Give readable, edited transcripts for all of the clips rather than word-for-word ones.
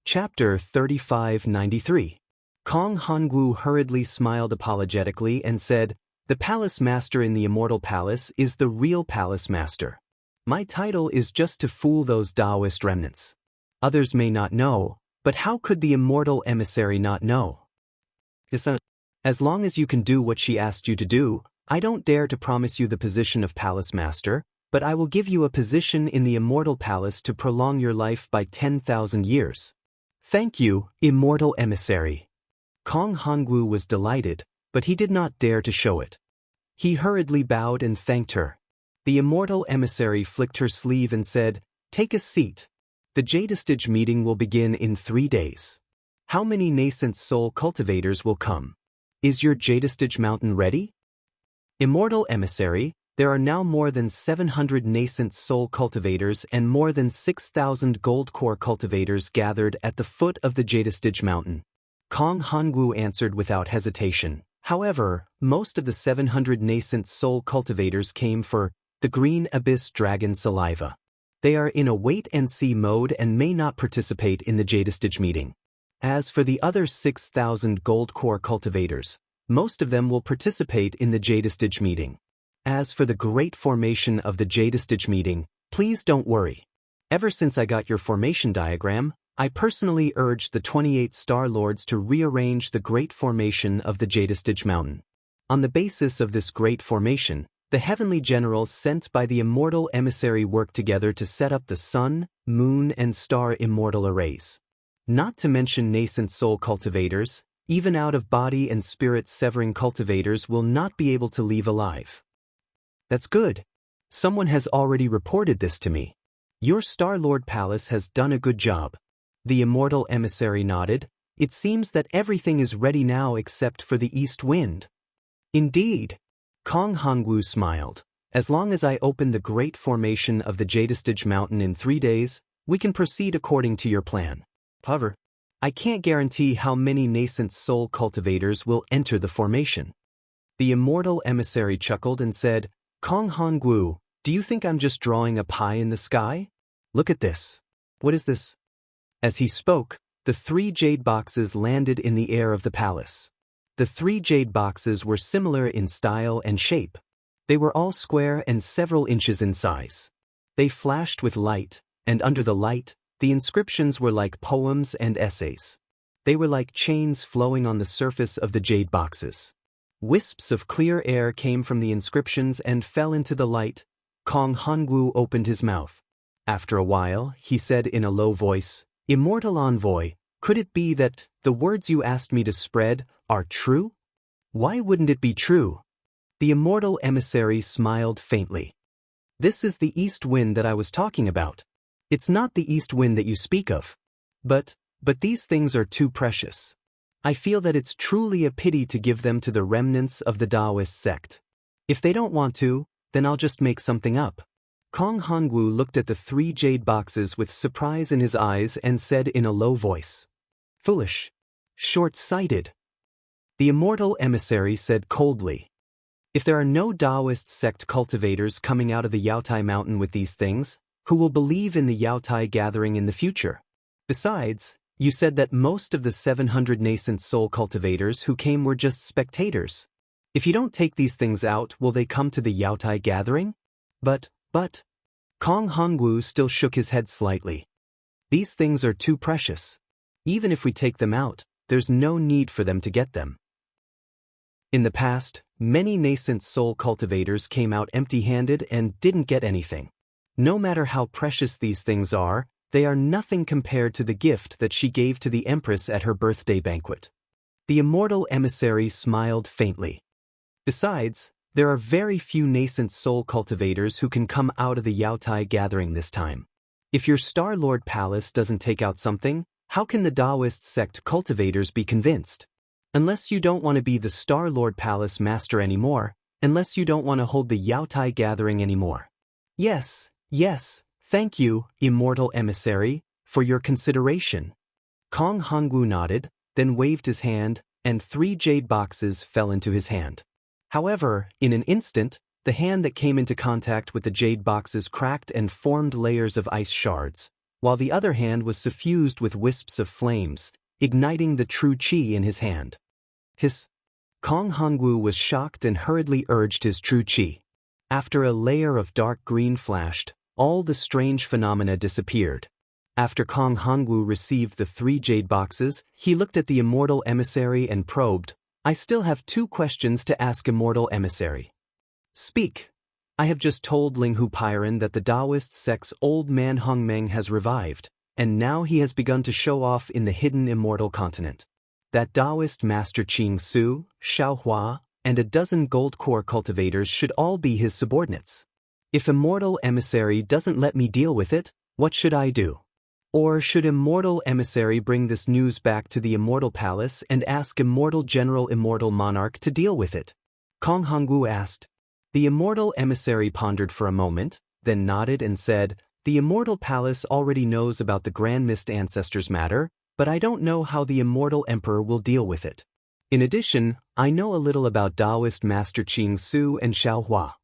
Chapter 3593. Kong Hongwu hurriedly smiled apologetically and said, "The palace master in the Immortal Palace is the real palace master. My title is just to fool those Taoist remnants. Others may not know, but how could the Immortal Emissary not know? As long as you can do what she asked you to do, I don't dare to promise you the position of palace master, but I will give you a position in the Immortal Palace to prolong your life by 10,000 years. Thank you, Immortal Emissary." Kong Hongwu was delighted, but he did not dare to show it. He hurriedly bowed and thanked her. The Immortal Emissary flicked her sleeve and said, "Take a seat. The Jadestage meeting will begin in 3 days. How many nascent soul cultivators will come? Is your Jadestage mountain ready?" Immortal Emissary, there are now more than 700 nascent soul cultivators and more than 6,000 gold core cultivators gathered at the foot of the Jadestage mountain. Kong Hongwu answered without hesitation. However, most of the 700 nascent soul cultivators came for the Green Abyss Dragon Saliva. They are in a wait-and-see mode and may not participate in the Jadestage meeting. As for the other 6,000 gold core cultivators, most of them will participate in the Jadestage meeting. As for the great formation of the Jadestage meeting, please don't worry. Ever since I got your formation diagram, I personally urged the 28 Star Lords to rearrange the great formation of the Jadestage mountain. On the basis of this great formation, the heavenly generals sent by the Immortal Emissary worked together to set up the Sun, Moon and Star Immortal arrays. Not to mention nascent soul cultivators, even out-of-body and spirit-severing cultivators will not be able to leave alive. That's good. Someone has already reported this to me. Your Star-Lord Palace has done a good job. The Immortal Emissary nodded. It seems that everything is ready now except for the east wind. Indeed. Kong Hongwu smiled. As long as I open the great formation of the Jadestage mountain in 3 days, we can proceed according to your plan. However, I can't guarantee how many nascent soul cultivators will enter the formation. The Immortal Emissary chuckled and said, "Kong Hongwu, do you think I'm just drawing a pie in the sky? Look at this. What is this?" As he spoke, the 3 jade boxes landed in the air of the palace. The 3 jade boxes were similar in style and shape. They were all square and several inches in size. They flashed with light, and under the light, the inscriptions were like poems and essays. They were like chains flowing on the surface of the jade boxes. Wisps of clear air came from the inscriptions and fell into the light. Kong Hongwu opened his mouth. After a while, he said in a low voice, "Immortal Envoy, could it be that the words you asked me to spread are true?" "Why wouldn't it be true?" The Immortal Emissary smiled faintly. "This is the east wind that I was talking about. It's not the east wind that you speak of. But these things are too precious. I feel that it's truly a pity to give them to the remnants of the Taoist sect. If they don't want to, then I'll just make something up." Kong Hongwu looked at the 3 jade boxes with surprise in his eyes and said in a low voice, "Foolish. Short-sighted." The Immortal Emissary said coldly, "If there are no Taoist sect cultivators coming out of the Yaotai mountain with these things, who will believe in the Yaotai gathering in the future? Besides, you said that most of the 700 nascent soul cultivators who came were just spectators. If you don't take these things out, will they come to the Yaotai gathering?" But, Kong Hongwu still shook his head slightly. "These things are too precious. Even if we take them out, there's no need for them to get them." In the past, many nascent soul cultivators came out empty-handed and didn't get anything. No matter how precious these things are, they are nothing compared to the gift that she gave to the Empress at her birthday banquet. The Immortal Emissary smiled faintly. Besides, there are very few nascent soul cultivators who can come out of the Yaotai gathering this time. If your Star-Lord Palace doesn't take out something, how can the Taoist sect cultivators be convinced? Unless you don't want to be the Star-Lord Palace master anymore, unless you don't want to hold the Yaotai gathering anymore. Yes, thank you, Immortal Emissary, for your consideration." Kong Hongwu nodded, then waved his hand, and 3 jade boxes fell into his hand. However, in an instant, the hand that came into contact with the jade boxes cracked and formed layers of ice shards. while the other hand was suffused with wisps of flames, igniting the true qi in his hand. Kong Hongwu was shocked and hurriedly urged his true qi. After a layer of dark green flashed, all the strange phenomena disappeared. After Kong Hongwu received the 3 jade boxes, he looked at the Immortal Emissary and probed, "I still have 2 questions to ask Immortal Emissary." "Speak." "I have just told Linghu Pairan that the Taoist sect's old man Hongmeng has revived, and now he has begun to show off in the hidden immortal continent. That Taoist master Qing Su, Xiao Hua, and a dozen gold core cultivators should all be his subordinates. If Immortal Emissary doesn't let me deal with it, what should I do? Or should Immortal Emissary bring this news back to the Immortal Palace and ask Immortal General Immortal Monarch to deal with it?" Kong Hongwu asked. The Immortal Emissary pondered for a moment, then nodded and said, "The Immortal Palace already knows about the Grand Mist Ancestors matter, but I don't know how the Immortal Emperor will deal with it. In addition, I know a little about Taoist Master Qing Su and Xiao Hua.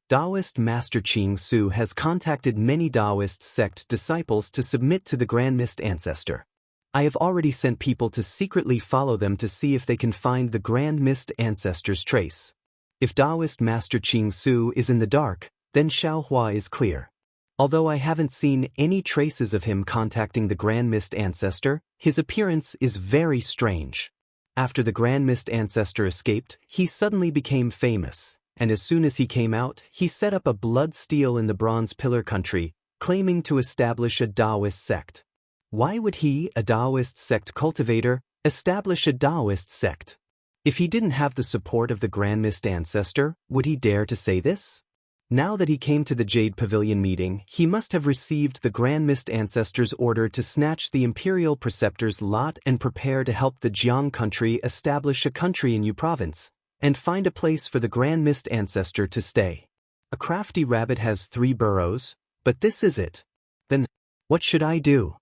Taoist Master Qing Su has contacted many Taoist sect disciples to submit to the Grand Mist Ancestor. I have already sent people to secretly follow them to see if they can find the Grand Mist Ancestor's trace. If Taoist Master Qing Su is in the dark, then Xiao Hua is clear. Although I haven't seen any traces of him contacting the Grand Mist Ancestor, his appearance is very strange. After the Grand Mist Ancestor escaped, he suddenly became famous, and as soon as he came out, he set up a blood steel in the Bronze Pillar country, claiming to establish a Taoist sect. Why would he, a Taoist sect cultivator, establish a Taoist sect? If he didn't have the support of the Grand Mist Ancestor, would he dare to say this? Now that he came to the Jade Pavilion meeting, he must have received the Grand Mist Ancestor's order to snatch the Imperial Preceptor's lot and prepare to help the Jianghu country establish a country in Yu province, and find a place for the Grand Mist Ancestor to stay. A crafty rabbit has 3 burrows, but this is it. Then, what should I do?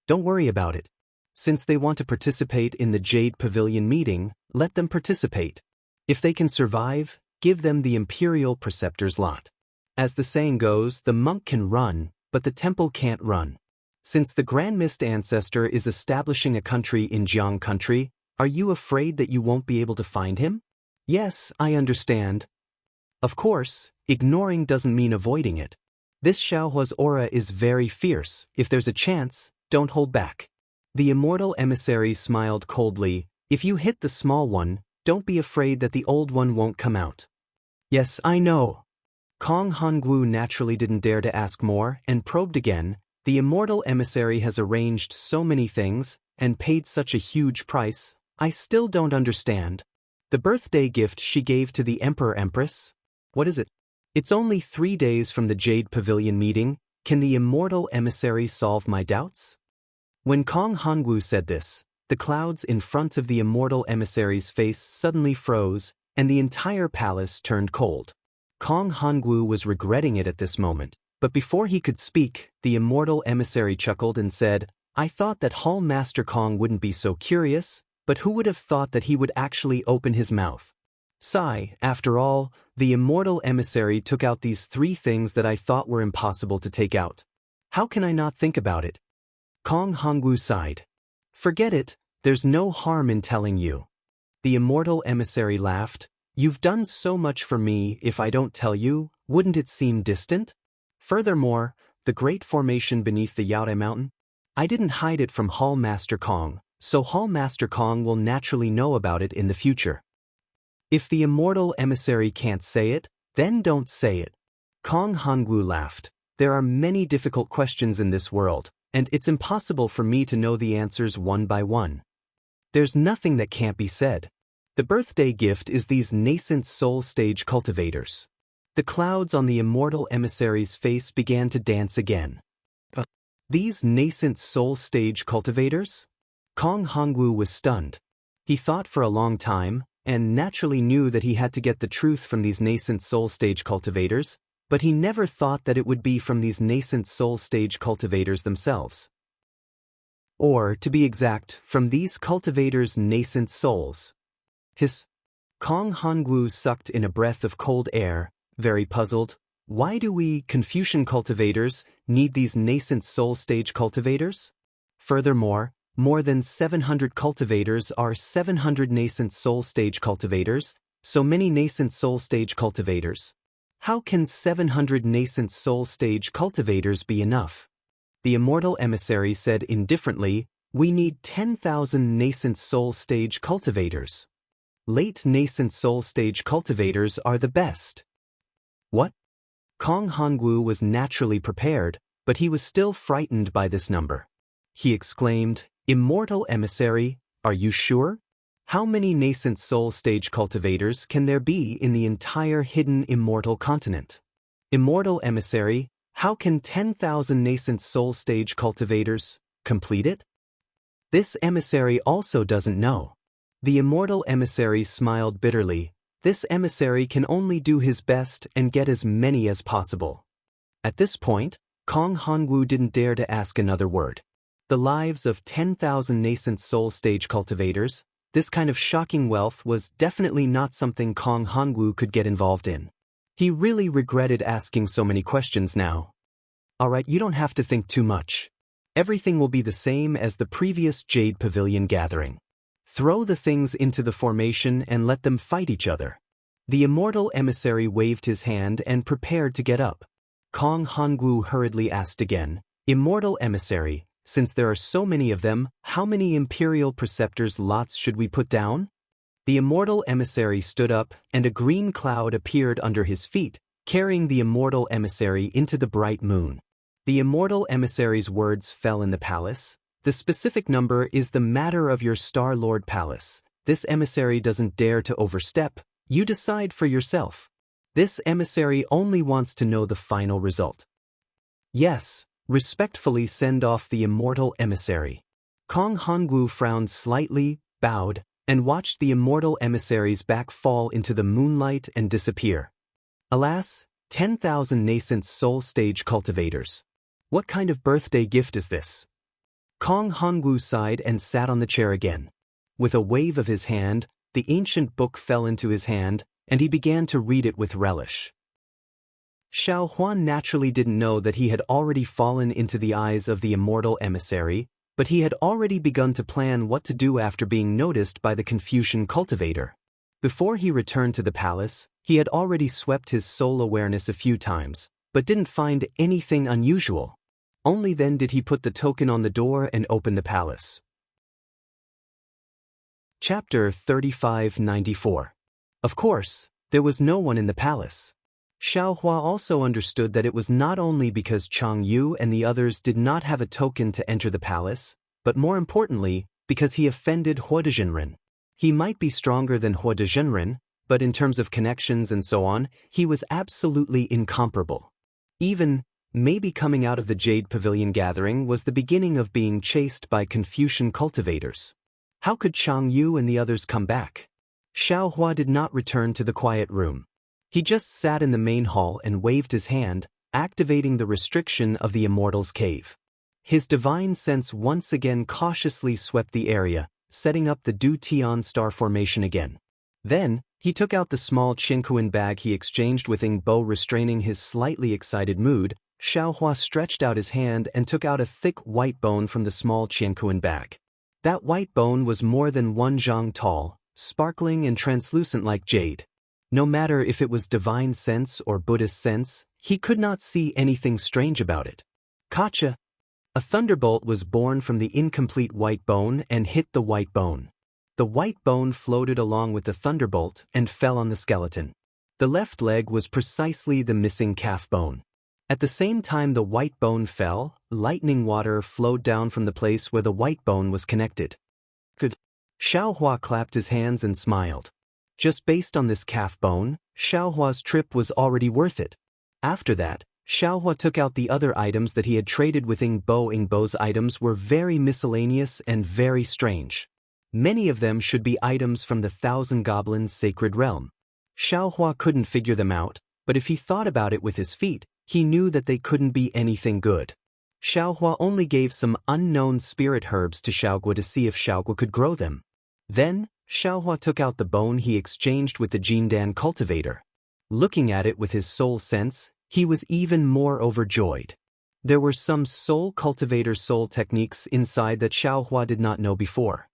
Don't worry about it. Since they want to participate in the Jade Pavilion meeting, let them participate. If they can survive, give them the Imperial Preceptor's lot. As the saying goes, the monk can run, but the temple can't run. Since the Grand Mist Ancestor is establishing a country in Jianghu country, are you afraid that you won't be able to find him? Yes, I understand. Of course, ignoring doesn't mean avoiding it. This Xiaohua's aura is very fierce. If there's a chance, don't hold back. The Immortal Emissary smiled coldly. If you hit the small one, don't be afraid that the old one won't come out. Yes, I know. Kong Hongwu naturally didn't dare to ask more and probed again. The Immortal Emissary has arranged so many things and paid such a huge price. I still don't understand. The birthday gift she gave to the Emperor-Empress? What is it? It's only 3 days from the Jade Pavilion meeting. Can the Immortal Emissary solve my doubts? When Kong Hongwu said this, the clouds in front of the Immortal Emissary's face suddenly froze, and the entire palace turned cold. Kong Hongwu was regretting it at this moment, but before he could speak, the Immortal Emissary chuckled and said, "I thought that Hall Master Kong wouldn't be so curious, but who would have thought that he would actually open his mouth? Sigh, after all, the Immortal Emissary took out these 3 things that I thought were impossible to take out. How can I not think about it?" Kong Hongwu sighed. "Forget it, there's no harm in telling you." The Immortal Emissary laughed. "You've done so much for me, if I don't tell you, wouldn't it seem distant? Furthermore, the great formation beneath the Yaodai Mountain? I didn't hide it from Hall Master Kong, so Hall Master Kong will naturally know about it in the future. If the Immortal Emissary can't say it, then don't say it." Kong Hongwu laughed. "There are many difficult questions in this world, and it's impossible for me to know the answers one by one. There's nothing that can't be said. The birthday gift is these nascent soul stage cultivators." The clouds on the Immortal Emissary's face began to dance again. These nascent soul stage cultivators? Kong Hongwu was stunned. He thought for a long time, and naturally knew that he had to get the truth from these nascent soul stage cultivators, but he never thought that it would be from these nascent soul stage cultivators themselves. Or, to be exact, from these cultivators' nascent souls. Kong Hongwu sucked in a breath of cold air, very puzzled. Why do we, Confucian cultivators, need these nascent soul stage cultivators? Furthermore, more than 700 cultivators are 700 nascent soul stage cultivators, so many nascent soul stage cultivators. How can 700 nascent soul stage cultivators be enough? The immortal emissary said indifferently, we need 10,000 nascent soul stage cultivators. Late nascent soul stage cultivators are the best. What? Kong Hongwu was naturally prepared, but he was still frightened by this number. He exclaimed, Immortal emissary, are you sure? How many nascent soul stage cultivators can there be in the entire hidden immortal continent? Immortal emissary, how can 10,000 nascent soul stage cultivators complete it? This emissary also doesn't know. The immortal emissary smiled bitterly. This emissary can only do his best and get as many as possible. At this point, Kong Hongwu didn't dare to ask another word. The lives of 10,000 nascent soul stage cultivators, this kind of shocking wealth was definitely not something Kong Hongwu could get involved in. He really regretted asking so many questions now. Alright, you don't have to think too much. Everything will be the same as the previous Jade Pavilion gathering. Throw the things into the formation and let them fight each other. The immortal emissary waved his hand and prepared to get up. Kong Hongwu hurriedly asked again, Immortal emissary, since there are so many of them, how many imperial preceptors' lots should we put down? The immortal emissary stood up, and a green cloud appeared under his feet, carrying the immortal emissary into the bright moon. The immortal emissary's words fell in the palace. The specific number is the matter of your Star Lord Palace. This emissary doesn't dare to overstep. You decide for yourself. This emissary only wants to know the final result. Yes, respectfully send off the immortal emissary. Kong Hongwu frowned slightly, bowed, and watched the immortal emissary's back fall into the moonlight and disappear. Alas, 10,000 nascent soul stage cultivators. What kind of birthday gift is this? Kong Hongwu sighed and sat on the chair again. With a wave of his hand, the ancient book fell into his hand, and he began to read it with relish. Xiao Huan naturally didn't know that he had already fallen into the eyes of the immortal emissary, but he had already begun to plan what to do after being noticed by the Confucian cultivator. Before he returned to the palace, he had already swept his soul awareness a few times, but didn't find anything unusual. Only then did he put the token on the door and open the palace. Chapter 3594. Of course, there was no one in the palace. Xiao Hua also understood that it was not only because Chang Yu and the others did not have a token to enter the palace, but more importantly, because he offended Hua Dezhenren. He might be stronger than Hua Dezhenren, but in terms of connections and so on, he was absolutely incomparable. Even, maybe coming out of the Jade Pavilion gathering was the beginning of being chased by Confucian cultivators. How could Chang Yu and the others come back? Xiao Hua did not return to the quiet room. He just sat in the main hall and waved his hand, activating the restriction of the Immortal's cave. His divine sense once again cautiously swept the area, setting up the Du Tian star formation again. Then, he took out the small Qiankuan bag he exchanged with Ing Bo. Restraining his slightly excited mood, Xiao Hua stretched out his hand and took out a thick white bone from the small Qiankuan bag. That white bone was more than 1 zhang tall, sparkling and translucent like jade. No matter if it was divine sense or Buddhist sense, he could not see anything strange about it. Kacha! A thunderbolt was born from the incomplete white bone and hit the white bone. The white bone floated along with the thunderbolt and fell on the skeleton. The left leg was precisely the missing calf bone. At the same time the white bone fell, lightning water flowed down from the place where the white bone was connected. Good. Xiao Hua clapped his hands and smiled. Just based on this calf bone, Xiao Hua's trip was already worth it. After that, Xiao Hua took out the other items that he had traded with Ing Bo. Ing Bo's items were very miscellaneous and very strange. Many of them should be items from the Thousand Goblins' sacred realm. Xiao Hua couldn't figure them out, but if he thought about it with his feet, he knew that they couldn't be anything good. Xiao Hua only gave some unknown spirit herbs to Xiaoguo to see if Xiaoguo could grow them. Then, Xiao Hua took out the bone he exchanged with the Jindan cultivator. Looking at it with his soul sense, he was even more overjoyed. There were some soul cultivator soul techniques inside that Xiaohua did not know before.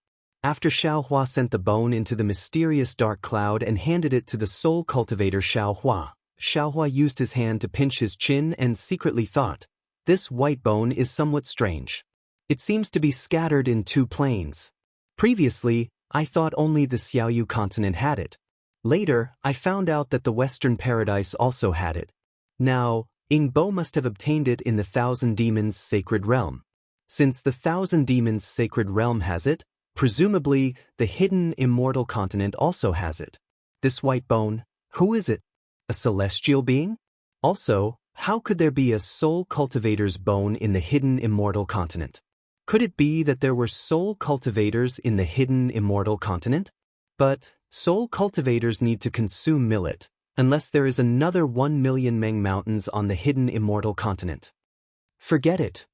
After Xiaohua sent the bone into the mysterious dark cloud and handed it to the soul cultivator Xiaohua, Xiaohua used his hand to pinch his chin and secretly thought, "This white bone is somewhat strange. It seems to be scattered in 2 planes. Previously, I thought only the Xiaoyu continent had it. Later, I found out that the Western Paradise also had it. Now, Ingbo must have obtained it in the Thousand Demons Sacred Realm. Since the Thousand Demons Sacred Realm has it, presumably, the hidden Immortal continent also has it. This white bone, who is it? A celestial being? Also, how could there be a soul cultivator's bone in the hidden Immortal continent? Could it be that there were soul cultivators in the hidden Immortal continent? But soul cultivators need to consume millet, unless there is another 1 million Meng mountains on the hidden Immortal continent. Forget it.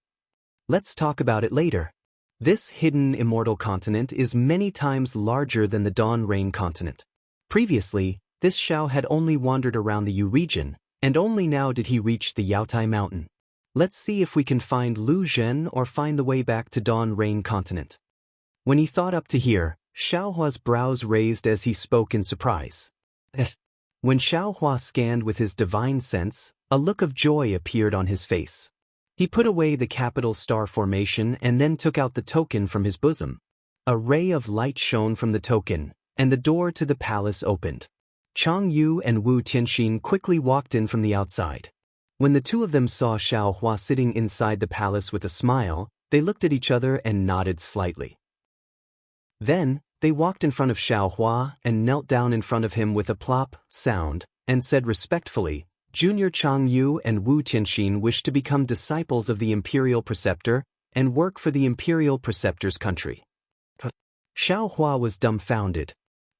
Let's talk about it later. This hidden Immortal continent is many times larger than the Dawn Rain continent. Previously, this Xiao had only wandered around the Yu region, and only now did he reach the Yaotai mountain. Let's see if we can find Lu Zhen or find the way back to Dawn Rain continent. When he thought up to here, Xiaohua's brows raised as he spoke in surprise. When Xiaohua scanned with his divine sense, a look of joy appeared on his face. He put away the capital star formation and then took out the token from his bosom. A ray of light shone from the token, and the door to the palace opened. Chang Yu and Wu Tianxin quickly walked in from the outside. When the 2 of them saw Xiaohua sitting inside the palace with a smile, they looked at each other and nodded slightly. Then, they walked in front of Xiaohua and knelt down in front of him with a plop sound, and said respectfully, "Junior Chang Yu and Wu Tianxin wish to become disciples of the Imperial Preceptor and work for the Imperial Preceptor's country." Xiaohua was dumbfounded.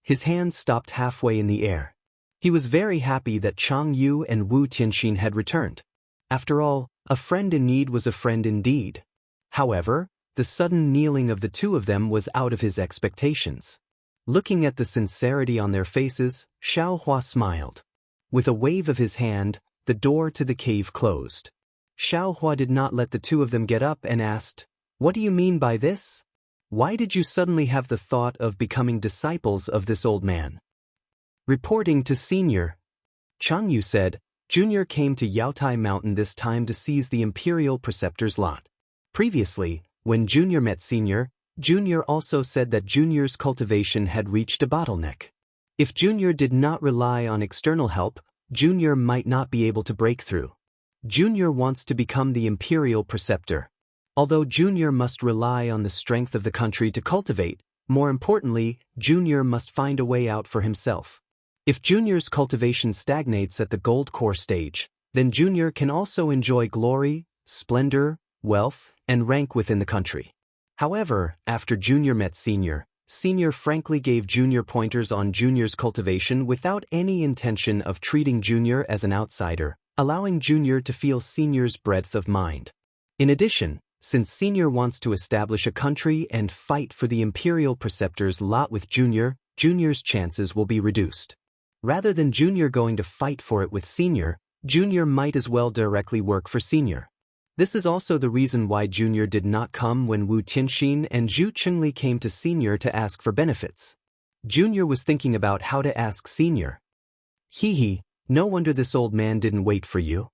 His hands stopped halfway in the air. He was very happy that Chang Yu and Wu Tianxin had returned. After all, a friend in need was a friend indeed. However, the sudden kneeling of the 2 of them was out of his expectations. Looking at the sincerity on their faces, Xiaohua smiled. With a wave of his hand, the door to the cave closed. Xiaohua did not let the 2 of them get up and asked, "What do you mean by this? Why did you suddenly have the thought of becoming disciples of this old man?" Reporting to Senior, Chang Yu said, "Junior came to Yaotai Mountain this time to seize the Imperial Preceptor's lot. Previously, when Junior met Senior, Junior also said that Junior's cultivation had reached a bottleneck. If Junior did not rely on external help, Junior might not be able to break through. Junior wants to become the Imperial Preceptor. Although Junior must rely on the strength of the country to cultivate, more importantly, Junior must find a way out for himself. If Junior's cultivation stagnates at the gold core stage, then Junior can also enjoy glory, splendor, wealth, and rank within the country. However, after Junior met Senior, Senior frankly gave Junior pointers on Junior's cultivation without any intention of treating Junior as an outsider, allowing Junior to feel Senior's breadth of mind. In addition, since Senior wants to establish a country and fight for the Imperial Preceptor's lot with Junior, Junior's chances will be reduced. Rather than Junior going to fight for it with Senior, Junior might as well directly work for Senior. This is also the reason why Junior did not come when Wu Tianxin and Zhu Chengli came to Senior to ask for benefits. Junior was thinking about how to ask Senior. "Hee, no wonder this old man didn't wait for you.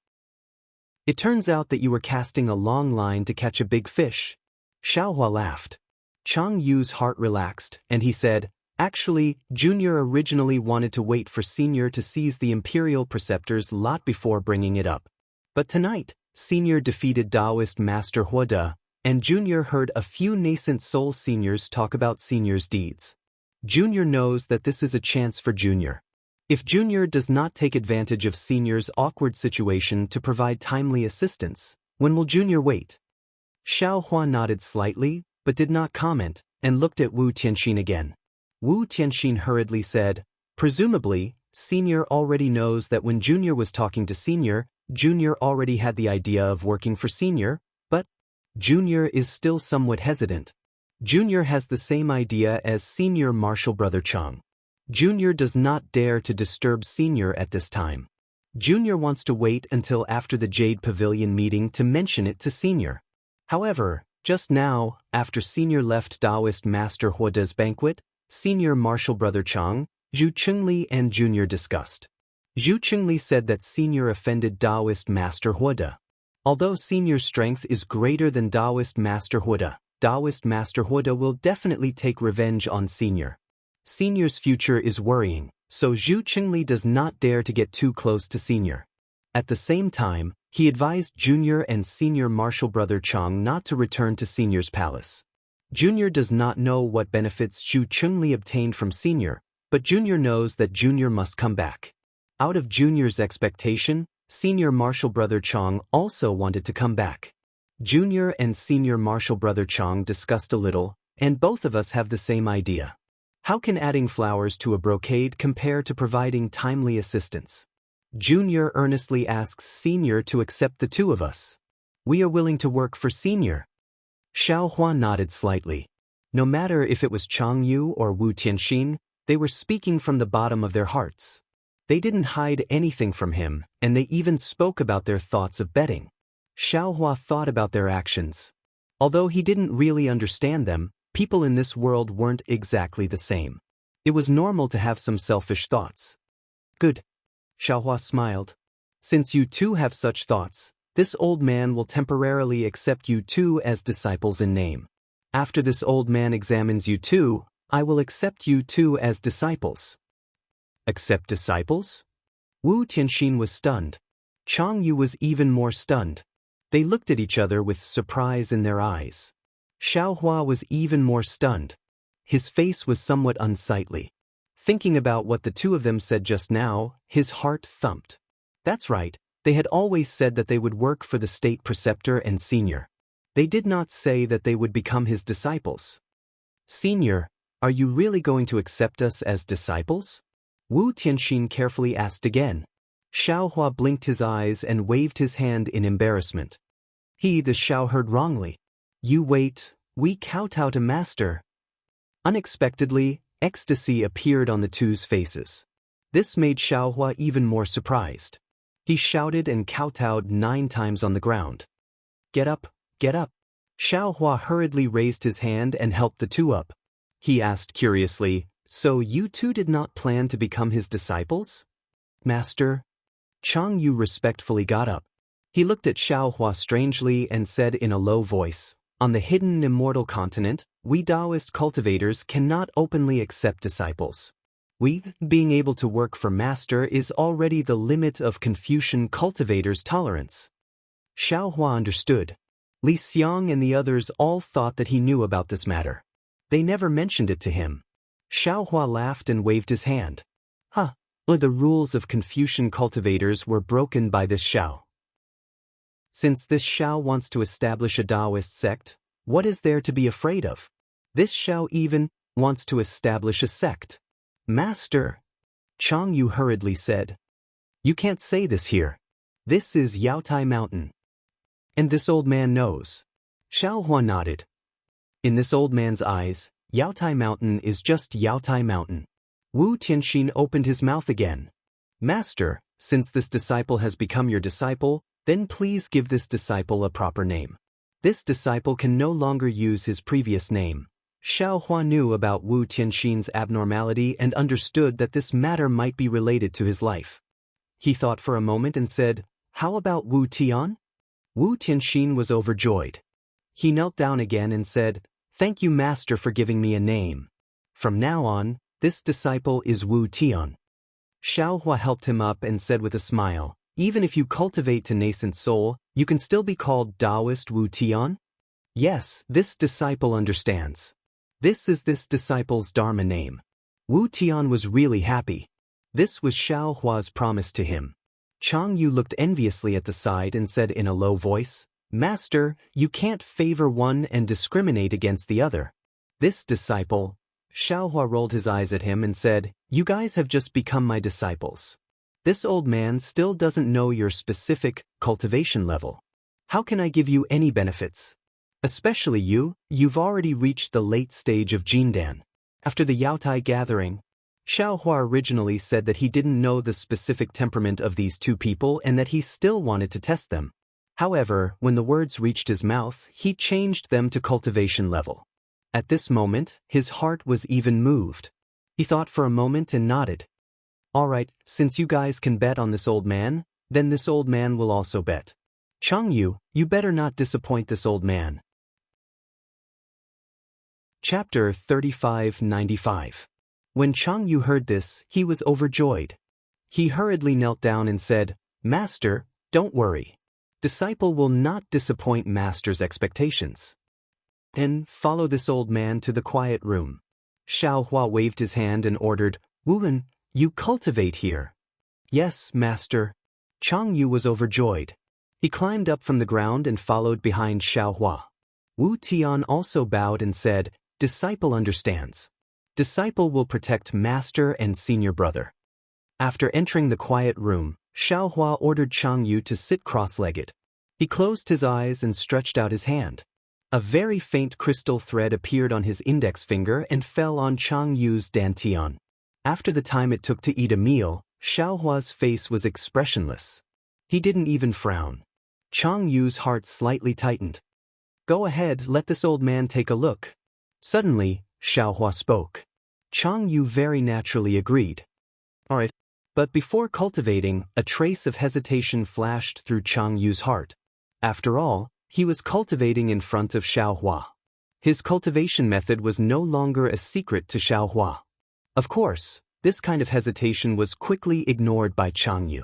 It turns out that you were casting a long line to catch a big fish." Xiaohua laughed. Chang Yu's heart relaxed, and he said, "Actually, Junior originally wanted to wait for Senior to seize the Imperial Preceptor's lot before bringing it up. But tonight, Senior defeated Taoist Master Huoda, and Junior heard a few nascent soul seniors talk about Senior's deeds. Junior knows that this is a chance for Junior. If Junior does not take advantage of Senior's awkward situation to provide timely assistance, when will Junior wait?" Xiaohua nodded slightly, but did not comment, and looked at Wu Tianxin again. Wu Tianxin hurriedly said, "Presumably, Senior already knows that when Junior was talking to Senior, Junior already had the idea of working for Senior, but Junior is still somewhat hesitant. Junior has the same idea as Senior Marshal Brother Chang. Junior does not dare to disturb Senior at this time. Junior wants to wait until after the Jade Pavilion meeting to mention it to Senior. However, just now, after Senior left Taoist Master Huoda's banquet, Senior Martial Brother Chang, Zhu Chengli and Junior discussed. Zhu Chengli said that Senior offended Taoist Master Huoda. Although Senior's strength is greater than Taoist Master Huoda will definitely take revenge on Senior. Senior's future is worrying, so Zhu Chengli does not dare to get too close to Senior. At the same time, he advised Junior and Senior Martial Brother Chang not to return to Senior's palace. Junior does not know what benefits Zhu Chengli obtained from Senior, but Junior knows that Junior must come back. Out of Junior's expectation, Senior Martial Brother Chang also wanted to come back. Junior and Senior Martial Brother Chang discussed a little, and both of us have the same idea. How can adding flowers to a brocade compare to providing timely assistance? Junior earnestly asks Senior to accept the two of us. We are willing to work for Senior. Xiao Hua nodded slightly. No matter if it was Chang Yu or Wu Tianxin, they were speaking from the bottom of their hearts. They didn't hide anything from him, and they even spoke about their thoughts of betting. Xiao Hua thought about their actions. Although he didn't really understand them, people in this world weren't exactly the same. It was normal to have some selfish thoughts. Good. Xiao Hua smiled. Since you two have such thoughts, this old man will temporarily accept you two as disciples in name. After this old man examines you two, I will accept you two as disciples. Accept disciples? Wu Tianxin was stunned. Chang Yu was even more stunned. They looked at each other with surprise in their eyes. Xiao Hua was even more stunned. His face was somewhat unsightly. Thinking about what the two of them said just now, his heart thumped. That's right, they had always said that they would work for the state preceptor and Senior. They did not say that they would become his disciples. Senior, are you really going to accept us as disciples? Wu Tianxin carefully asked again. Xiao Hua blinked his eyes and waved his hand in embarrassment. The Xiao heard wrongly. You wait, we kowtow to master. Unexpectedly, ecstasy appeared on the two's faces. This made Xiao Hua even more surprised. He shouted and kowtowed 9 times on the ground. Get up, get up. Xiao Hua hurriedly raised his hand and helped the two up. He asked curiously, so you two did not plan to become his disciples? Master? Chang Yu respectfully got up. He looked at Xiao Hua strangely and said in a low voice, on the hidden immortal continent, we Taoist cultivators cannot openly accept disciples. Being able to work for master is already the limit of Confucian cultivators' tolerance. Xiao Hua understood. Li Xiang and the others all thought that he knew about this matter. They never mentioned it to him. Xiao Hua laughed and waved his hand. The rules of Confucian cultivators were broken by this Xiao. Since this Xiao wants to establish a Taoist sect, what is there to be afraid of? This Xiao even wants to establish a sect. Master, Chang Yu hurriedly said. You can't say this here. This is Yaotai Mountain. And this old man knows. Xiao Hua nodded. In this old man's eyes, Yaotai Mountain is just Yaotai Mountain. Wu Tianxin opened his mouth again. Master, since this disciple has become your disciple, then please give this disciple a proper name. This disciple can no longer use his previous name. Xiao Hua knew about Wu Tianxin's abnormality and understood that this matter might be related to his life. He thought for a moment and said, how about Wu Tian? Wu Tianxin was overjoyed. He knelt down again and said, thank you, Master, for giving me a name. From now on, this disciple is Wu Tian. Xiao Hua helped him up and said with a smile, even if you cultivate to nascent soul, you can still be called Taoist Wu Tian? Yes, this disciple understands. This is this disciple's Dharma name. Wu Tian was really happy. This was Xiao Hua's promise to him. Chang Yu looked enviously at the side and said in a low voice, Master, you can't favor one and discriminate against the other. This disciple, Xiao Hua rolled his eyes at him and said, you guys have just become my disciples. This old man still doesn't know your specific cultivation level. How can I give you any benefits? Especially you, you've already reached the late stage of Jindan. After the Yaotai gathering, Xiaohua originally said that he didn't know the specific temperament of these two people and that he still wanted to test them. However, when the words reached his mouth, he changed them to cultivation level. At this moment, his heart was even moved. He thought for a moment and nodded. All right, since you guys can bet on this old man, then this old man will also bet. Jianghu, you better not disappoint this old man. Chapter 3595. When Jianghu heard this, he was overjoyed. He hurriedly knelt down and said, Master, don't worry. Disciple will not disappoint Master's expectations. Then follow this old man to the quiet room. Xiaohua waved his hand and ordered, Wuwen, you cultivate here. Yes, Master. Jianghu was overjoyed. He climbed up from the ground and followed behind Xiaohua. Wu Tian also bowed and said, Disciple understands. Disciple will protect Master and senior brother. After entering the quiet room, Xiaohua ordered Jianghu to sit cross-legged. He closed his eyes and stretched out his hand. A very faint crystal thread appeared on his index finger and fell on Jianghu's dantian. After the time it took to eat a meal, Xiaohua's face was expressionless. He didn't even frown. Jianghu's heart slightly tightened. Go ahead, let this old man take a look. Suddenly, Xiaohua spoke. Jianghu very naturally agreed. All right. But before cultivating, a trace of hesitation flashed through Jianghu's heart. After all, he was cultivating in front of Xiaohua. His cultivation method was no longer a secret to Xiaohua. Of course, this kind of hesitation was quickly ignored by Jianghu.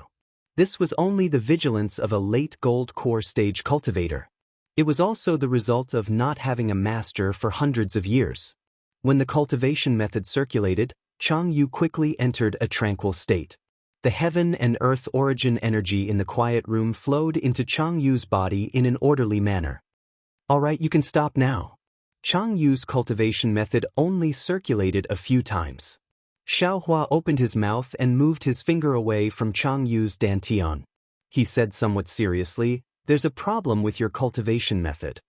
This was only the vigilance of a late gold core stage cultivator. It was also the result of not having a master for hundreds of years. When the cultivation method circulated, Jianghu quickly entered a tranquil state. The heaven and earth origin energy in the quiet room flowed into Jianghu's body in an orderly manner. All right, you can stop now. Jianghu's cultivation method only circulated a few times. Xiaohua opened his mouth and moved his finger away from Jianghu's dantian. He said somewhat seriously, There's a problem with your cultivation method.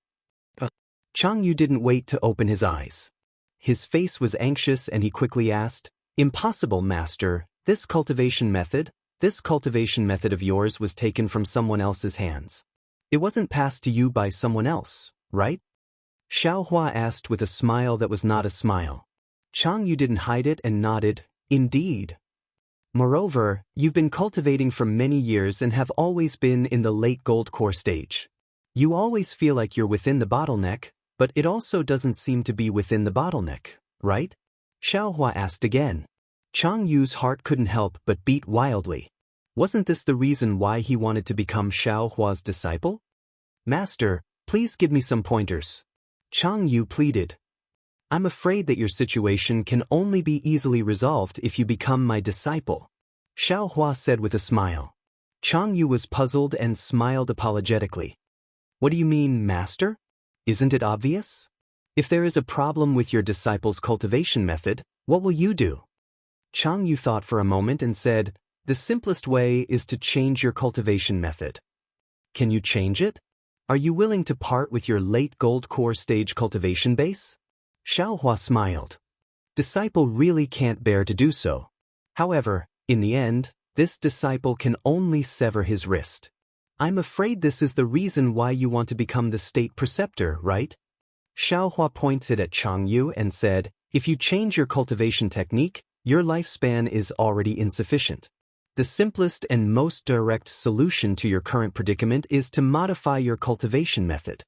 Jianghu didn't wait to open his eyes. His face was anxious and he quickly asked, Impossible, Master, this cultivation method of yours was taken from someone else's hands. It wasn't passed to you by someone else, right? Xiaohua asked with a smile that was not a smile. Jianghu didn't hide it and nodded, Indeed. Moreover, you've been cultivating for many years and have always been in the late gold core stage. You always feel like you're within the bottleneck, but it also doesn't seem to be within the bottleneck, right? Xiaohua asked again. Jianghu's heart couldn't help but beat wildly. Wasn't this the reason why he wanted to become Xiaohua's disciple? Master, please give me some pointers. Jianghu pleaded. I'm afraid that your situation can only be easily resolved if you become my disciple, Xiaohua said with a smile. Jianghu was puzzled and smiled apologetically. What do you mean, Master? Isn't it obvious? If there is a problem with your disciple's cultivation method, what will you do? Jianghu thought for a moment and said, The simplest way is to change your cultivation method. Can you change it? Are you willing to part with your late gold core stage cultivation base? Xiaohua smiled. Disciple really can't bear to do so. However, in the end, this disciple can only sever his wrist. I'm afraid this is the reason why you want to become the state preceptor, right? Xiaohua pointed at Jianghu and said, If you change your cultivation technique, your lifespan is already insufficient. The simplest and most direct solution to your current predicament is to modify your cultivation method.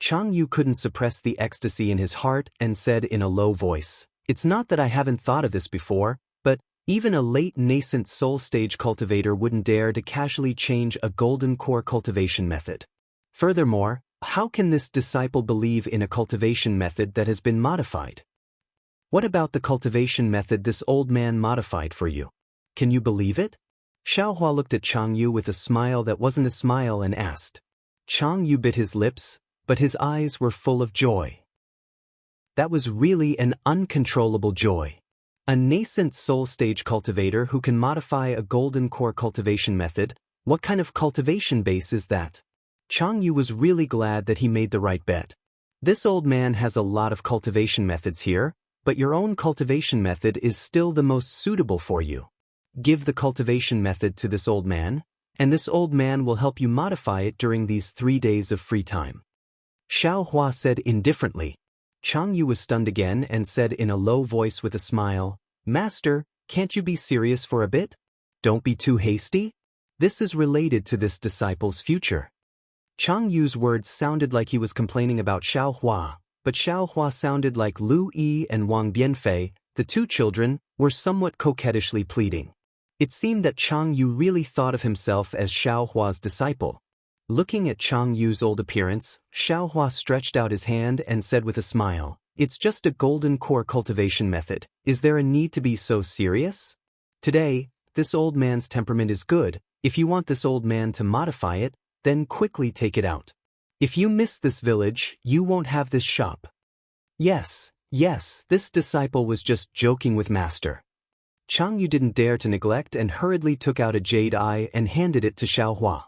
Jianghu couldn't suppress the ecstasy in his heart and said in a low voice, It's not that I haven't thought of this before, but even a late nascent soul stage cultivator wouldn't dare to casually change a golden core cultivation method. Furthermore, how can this disciple believe in a cultivation method that has been modified? What about the cultivation method this old man modified for you? Can you believe it? Xiaohua looked at Jianghu with a smile that wasn't a smile and asked. Jianghu bit his lips, but his eyes were full of joy. That was really an uncontrollable joy. A nascent soul stage cultivator who can modify a golden core cultivation method, what kind of cultivation base is that? Jianghu was really glad that he made the right bet. This old man has a lot of cultivation methods here, but your own cultivation method is still the most suitable for you. Give the cultivation method to this old man, and this old man will help you modify it during these 3 days of free time. Xiao Hua said indifferently. Chang Yu was stunned again and said in a low voice with a smile, "Master, can't you be serious for a bit? Don't be too hasty. This is related to this disciple's future." Chang Yu's words sounded like he was complaining about Xiao Hua, but Xiao Hua sounded like Lu Yi and Wang Bianfei, the two children, were somewhat coquettishly pleading. It seemed that Chang Yu really thought of himself as Xiao Hua's disciple. Looking at Chang Yu's old appearance, Xiao Hua stretched out his hand and said with a smile, "It's just a golden core cultivation method. Is there a need to be so serious? Today, this old man's temperament is good. If you want this old man to modify it, then quickly take it out. If you miss this village, you won't have this shop." Yes, this disciple was just joking with Master. Chang Yu didn't dare to neglect and hurriedly took out a jade eye and handed it to Xiao Hua.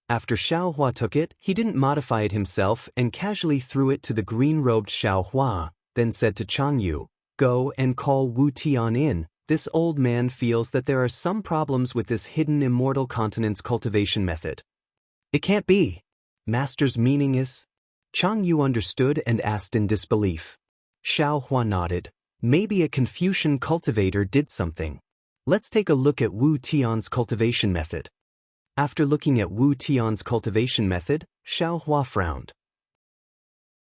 After Xiao Hua took it, he didn't modify it himself and casually threw it to the green-robed Xiao Hua, then said to Chang Yu, "Go and call Wu Tian in. This old man feels that there are some problems with this hidden immortal continent's cultivation method." "It can't be. Master's meaning is?" Chang Yu understood and asked in disbelief. Xiao Hua nodded. "Maybe a Confucian cultivator did something. Let's take a look at Wu Tian's cultivation method." After looking at Wu Tian's cultivation method, Xiao Hua frowned.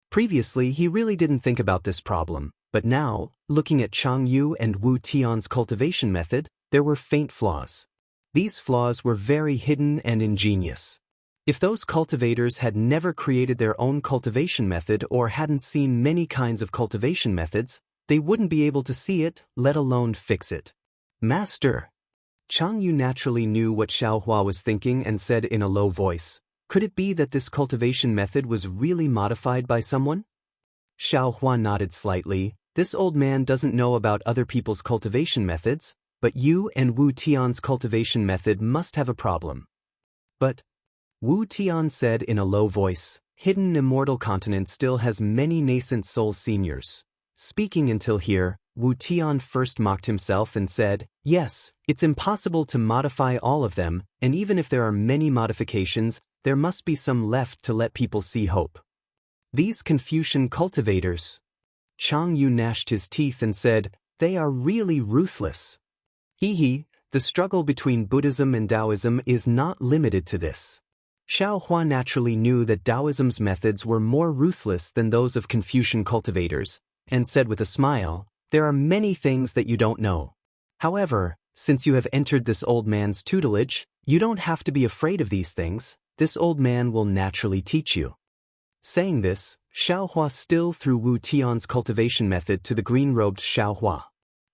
Previously, he really didn't think about this problem, but now, looking at Chang Yu and Wu Tian's cultivation method, there were faint flaws. These flaws were very hidden and ingenious. If those cultivators had never created their own cultivation method or hadn't seen many kinds of cultivation methods, they wouldn't be able to see it, let alone fix it. "Master." Chang Yu naturally knew what Xiao Hua was thinking and said in a low voice, "Could it be that this cultivation method was really modified by someone?" Xiao Hua nodded slightly. "This old man doesn't know about other people's cultivation methods, but you and Wu Tian's cultivation method must have a problem." "But," Wu Tian said in a low voice, "Hidden Immortal Continent still has many nascent soul seniors." Speaking until here, Wu Tian first mocked himself and said, "Yes, it's impossible to modify all of them, and even if there are many modifications, there must be some left to let people see hope." "These Confucian cultivators," Chang Yu gnashed his teeth and said, "they are really ruthless." "Hee, the struggle between Buddhism and Taoism is not limited to this." Xiao Hua naturally knew that Taoism's methods were more ruthless than those of Confucian cultivators, and said with a smile, "There are many things that you don't know. However, since you have entered this old man's tutelage, you don't have to be afraid of these things. This old man will naturally teach you." Saying this, Xiao Hua still threw Wu Tian's cultivation method to the green-robed Xiao Hua.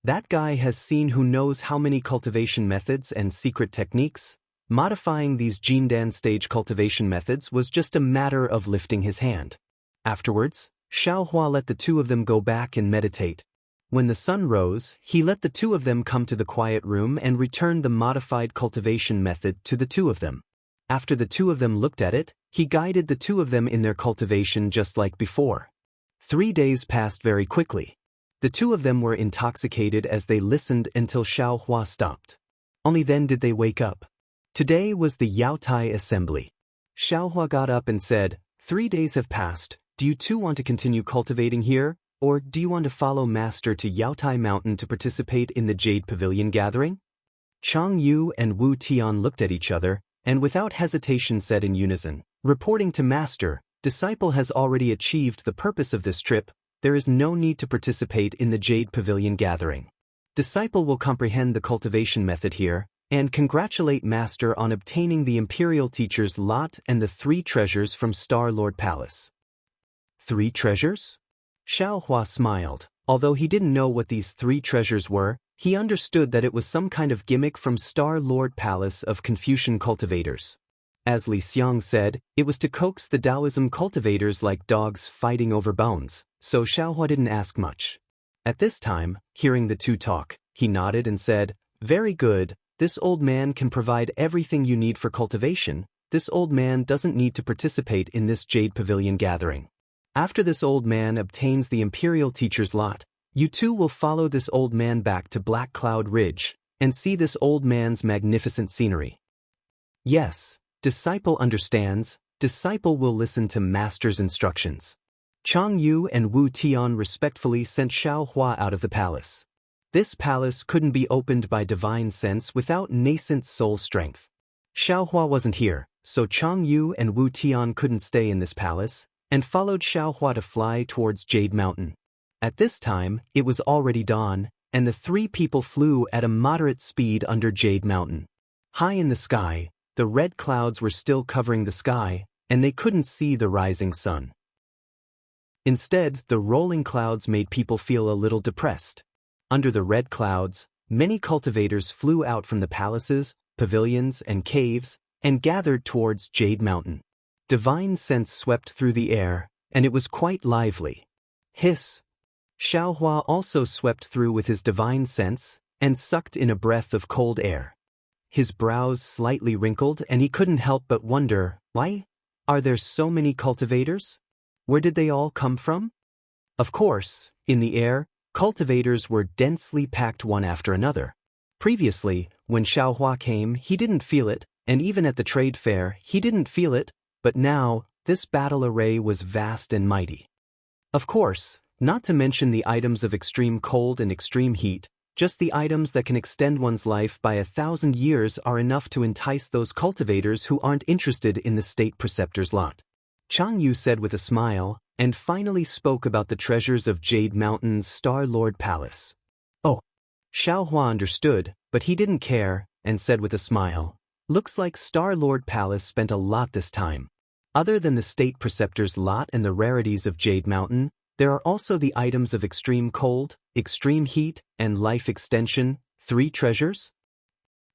"That guy has seen who knows how many cultivation methods and secret techniques. Modifying these Jindan stage cultivation methods was just a matter of lifting his hand." Afterwards, Xiao Hua let the two of them go back and meditate. When the sun rose, he let the two of them come to the quiet room and returned the modified cultivation method to the two of them. After the two of them looked at it, he guided the two of them in their cultivation just like before. 3 days passed very quickly. The two of them were intoxicated as they listened until Xiao Hua stopped. Only then did they wake up. Today was the Yaotai assembly. Xiao Hua got up and said, 3 days have passed. Do you two want to continue cultivating here, or do you want to follow Master to Yaotai Mountain to participate in the Jade Pavilion gathering? Chang Yu and Wu Tian looked at each other, and without hesitation said in unison, "Reporting to Master, disciple has already achieved the purpose of this trip. There is no need to participate in the Jade Pavilion gathering. Disciple will comprehend the cultivation method here, and congratulate Master on obtaining the Imperial Teacher's lot and the 3 treasures from Star Lord Palace." 3 treasures? Xiao Hua smiled. Although he didn't know what these 3 treasures were, he understood that it was some kind of gimmick from Star Lord Palace of Confucian cultivators. As Li Xiang said, it was to coax the Taoism cultivators like dogs fighting over bones, so Xiao Hua didn't ask much. At this time, hearing the two talk, he nodded and said, "Very good, this old man can provide everything you need for cultivation. This old man doesn't need to participate in this Jade Pavilion gathering. After this old man obtains the Imperial Teacher's lot, You two will follow this old man back to Black Cloud Ridge and see this old man's magnificent scenery. Yes, disciple understands, disciple will listen to master's instructions. Chang Yu and Wu Tian respectfully sent Xiao Hua out of the palace. This palace couldn't be opened by divine sense without nascent soul strength. Xiao Hua wasn't here, so Chang Yu and Wu Tian couldn't stay in this palace, and followed Xiao Hua to fly towards Jade Mountain. At this time, it was already dawn, and the three people flew at a moderate speed under Jade Mountain. High in the sky, the red clouds were still covering the sky, and they couldn't see the rising sun. Instead, the rolling clouds made people feel a little depressed. Under the red clouds, many cultivators flew out from the palaces, pavilions, and caves, and gathered towards Jade Mountain. Divine scents swept through the air, and it was quite lively. Hiss! Xiao Hua also swept through with his divine sense, and sucked in a breath of cold air. His brows slightly wrinkled, and he couldn't help but wonder, why are there so many cultivators? Where did they all come from? Of course, in the air, cultivators were densely packed one after another. Previously, when Xiao Hua came, he didn't feel it, and even at the trade fair, he didn't feel it, but now, this battle array was vast and mighty. Of course, not to mention the items of extreme cold and extreme heat, just the items that can extend one's life by 1,000 years are enough to entice those cultivators who aren't interested in the state preceptor's lot. Chang Yu said with a smile, and finally spoke about the treasures of Jade Mountain's Star Lord Palace. Oh. Xiao Hua understood, but he didn't care, and said with a smile, looks like Star Lord Palace spent a lot this time. Other than the state preceptor's lot and the rarities of Jade Mountain, there are also the items of extreme cold, extreme heat, and life extension, 3 treasures?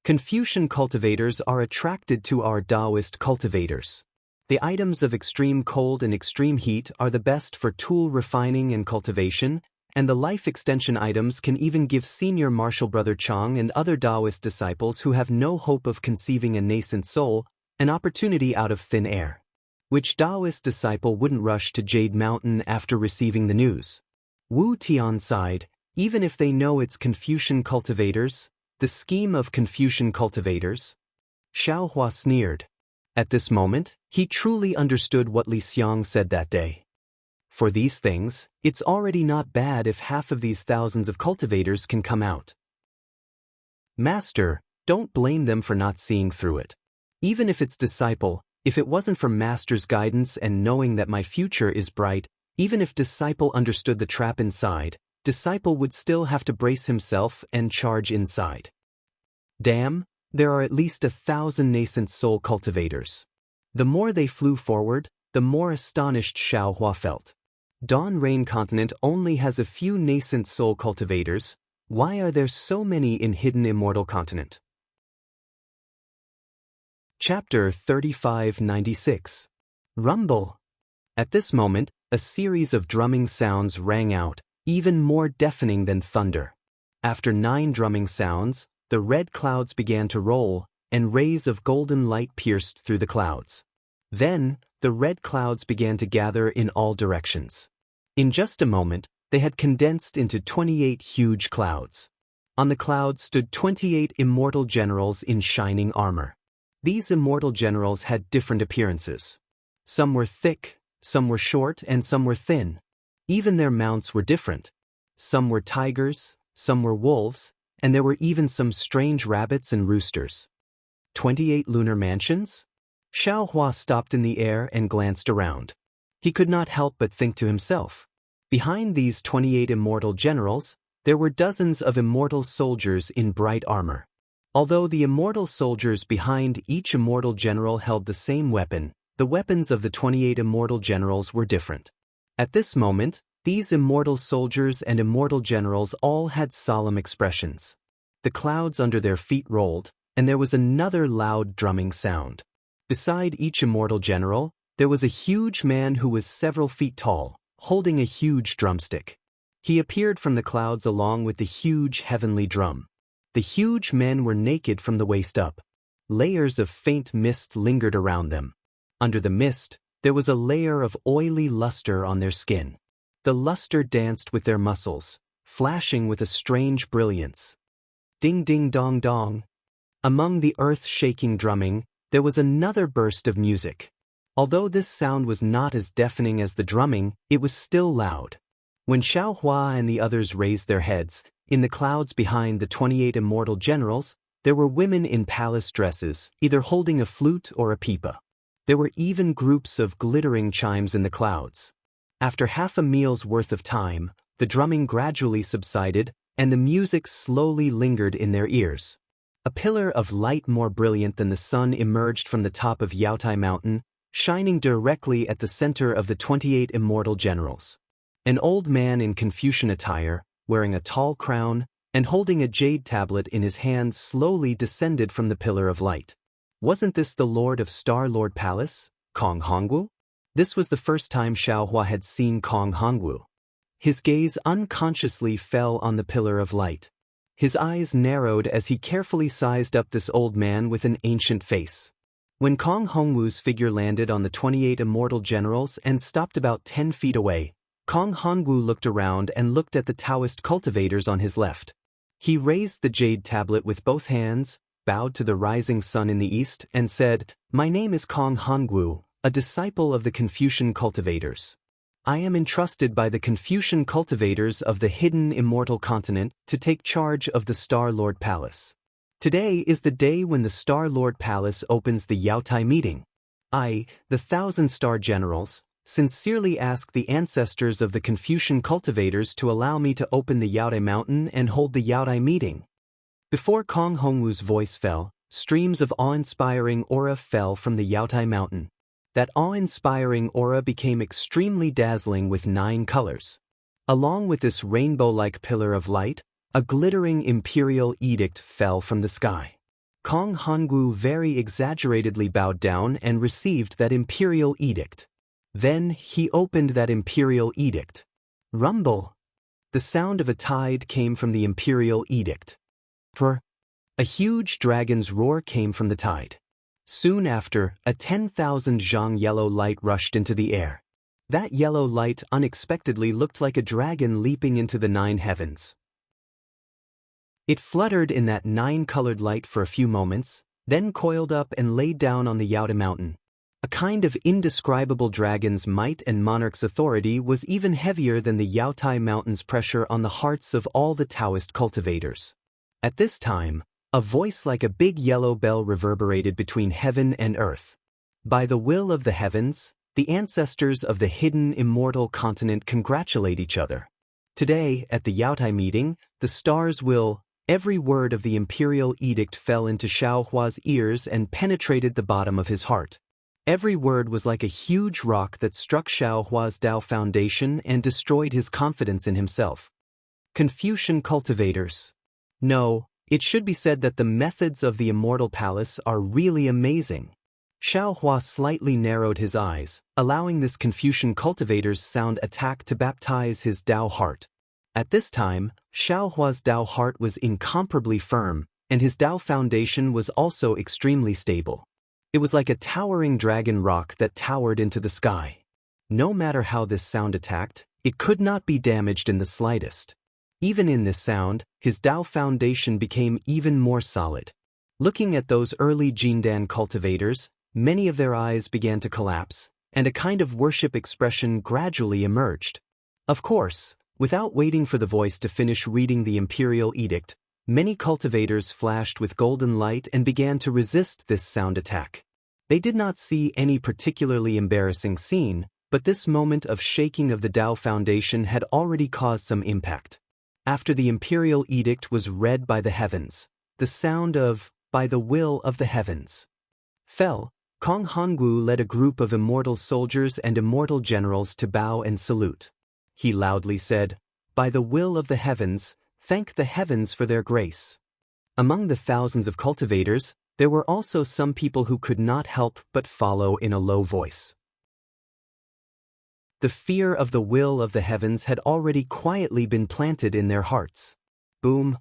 Confucian cultivators are attracted to our Taoist cultivators. The items of extreme cold and extreme heat are the best for tool refining and cultivation, and the life extension items can even give senior martial brother Chang and other Taoist disciples who have no hope of conceiving a nascent soul an opportunity out of thin air. Which Taoist disciple wouldn't rush to Jade Mountain after receiving the news? Wu Tian sighed, even if they know it's Confucian cultivators, the scheme of Confucian cultivators. Xiao Hua sneered. At this moment, he truly understood what Li Xiang said that day. For these things, it's already not bad if half of these thousands of cultivators can come out. Master, don't blame them for not seeing through it. Even if it's disciple, if it wasn't for Master's guidance and knowing that my future is bright, even if disciple understood the trap inside, disciple would still have to brace himself and charge inside. Damn, there are at least 1,000 nascent soul cultivators. The more they flew forward, the more astonished Xiao Hua felt. Dawn Rain Continent only has a few nascent soul cultivators. Why are there so many in Hidden Immortal Continent? Chapter 3596. Rumble. At this moment, a series of drumming sounds rang out, even more deafening than thunder. After 9 drumming sounds, the red clouds began to roll, and rays of golden light pierced through the clouds. Then, the red clouds began to gather in all directions. In just a moment, they had condensed into 28 huge clouds. On the clouds stood 28 immortal generals in shining armor. These immortal generals had different appearances. Some were thick, some were short, and some were thin. Even their mounts were different. Some were tigers, some were wolves, and there were even some strange rabbits and roosters. 28 lunar mansions? Xiao Hua stopped in the air and glanced around. He could not help but think to himself. Behind these 28 immortal generals, there were dozens of immortal soldiers in bright armor. Although the immortal soldiers behind each immortal general held the same weapon, the weapons of the 28 immortal generals were different. At this moment, these immortal soldiers and immortal generals all had solemn expressions. The clouds under their feet rolled, and there was another loud drumming sound. Beside each immortal general, there was a huge man who was several feet tall, holding a huge drumstick. He appeared from the clouds along with the huge heavenly drum. The huge men were naked from the waist up. Layers of faint mist lingered around them. Under the mist, there was a layer of oily luster on their skin. The luster danced with their muscles, flashing with a strange brilliance. Ding ding dong dong. Among the earth-shaking drumming, there was another burst of music. Although this sound was not as deafening as the drumming, it was still loud. When Xiao Hua and the others raised their heads, in the clouds behind the 28 immortal generals, there were women in palace dresses, either holding a flute or a pipa. There were even groups of glittering chimes in the clouds. After half a meal's worth of time, the drumming gradually subsided, and the music slowly lingered in their ears. A pillar of light more brilliant than the sun emerged from the top of Yaotai Mountain, shining directly at the center of the 28 immortal generals. An old man in Confucian attire, wearing a tall crown, and holding a jade tablet in his hand slowly descended from the pillar of light. Wasn't this the Lord of Star Lord Palace, Kong Hongwu? This was the first time Xiao Hua had seen Kong Hongwu. His gaze unconsciously fell on the pillar of light. His eyes narrowed as he carefully sized up this old man with an ancient face. When Kong Hongwu's figure landed on the 28 immortal generals and stopped about 10 feet away, Kong Hongwu looked around and looked at the Taoist cultivators on his left. He raised the jade tablet with both hands, bowed to the rising sun in the east, and said, "My name is Kong Hongwu, a disciple of the Confucian cultivators. I am entrusted by the Confucian cultivators of the hidden immortal continent to take charge of the Star Lord Palace. Today is the day when the Star Lord Palace opens the Yaotai meeting. I, the 1,000-star generals, sincerely ask the ancestors of the Confucian cultivators to allow me to open the Yaotai Mountain and hold the Yaotai meeting." Before Kong Hongwu's voice fell, streams of awe-inspiring aura fell from the Yaotai Mountain. That awe-inspiring aura became extremely dazzling with 9 colors. Along with this rainbow-like pillar of light, a glittering imperial edict fell from the sky. Kong Hongwu very exaggeratedly bowed down and received that imperial edict. Then he opened that imperial edict. Rumble! The sound of a tide came from the imperial edict. A huge dragon's roar came from the tide. Soon after, a 10,000 zhang yellow light rushed into the air. That yellow light unexpectedly looked like a dragon leaping into the 9 heavens. It fluttered in that 9-colored light for a few moments, then coiled up and laid down on the Yaotai Mountain. A kind of indescribable dragon's might and monarch's authority was even heavier than the Yaotai Mountain's pressure on the hearts of all the Taoist cultivators. At this time, a voice like a big yellow bell reverberated between heaven and earth. By the will of the heavens, the ancestors of the hidden immortal continent congratulate each other. Today, at the Yaotai meeting, the stars will. Every word of the imperial edict fell into Xiao Hua's ears and penetrated the bottom of his heart. Every word was like a huge rock that struck Xiao Hua's Tao foundation and destroyed his confidence in himself. Confucian cultivators. No, it should be said that the methods of the Immortal Palace are really amazing. Xiao Hua slightly narrowed his eyes, allowing this Confucian cultivator's sound attack to baptize his Tao heart. At this time, Xiao Hua's Tao heart was incomparably firm, and his Tao foundation was also extremely stable. It was like a towering dragon rock that towered into the sky. No matter how this sound attacked, it could not be damaged in the slightest. Even in this sound, his Tao foundation became even more solid. Looking at those early Jindan cultivators, many of their eyes began to collapse, and a kind of worship expression gradually emerged. Of course, without waiting for the voice to finish reading the imperial edict, many cultivators flashed with golden light and began to resist this sound attack. They did not see any particularly embarrassing scene, but this moment of shaking of the Tao foundation had already caused some impact. After the imperial edict was read by the heavens, the sound of, "by the will of the heavens," fell. Kong Hongwu led a group of immortal soldiers and immortal generals to bow and salute. He loudly said, "By the will of the heavens, thank the heavens for their grace." Among the thousands of cultivators, there were also some people who could not help but follow in a low voice. The fear of the will of the heavens had already quietly been planted in their hearts. Boom!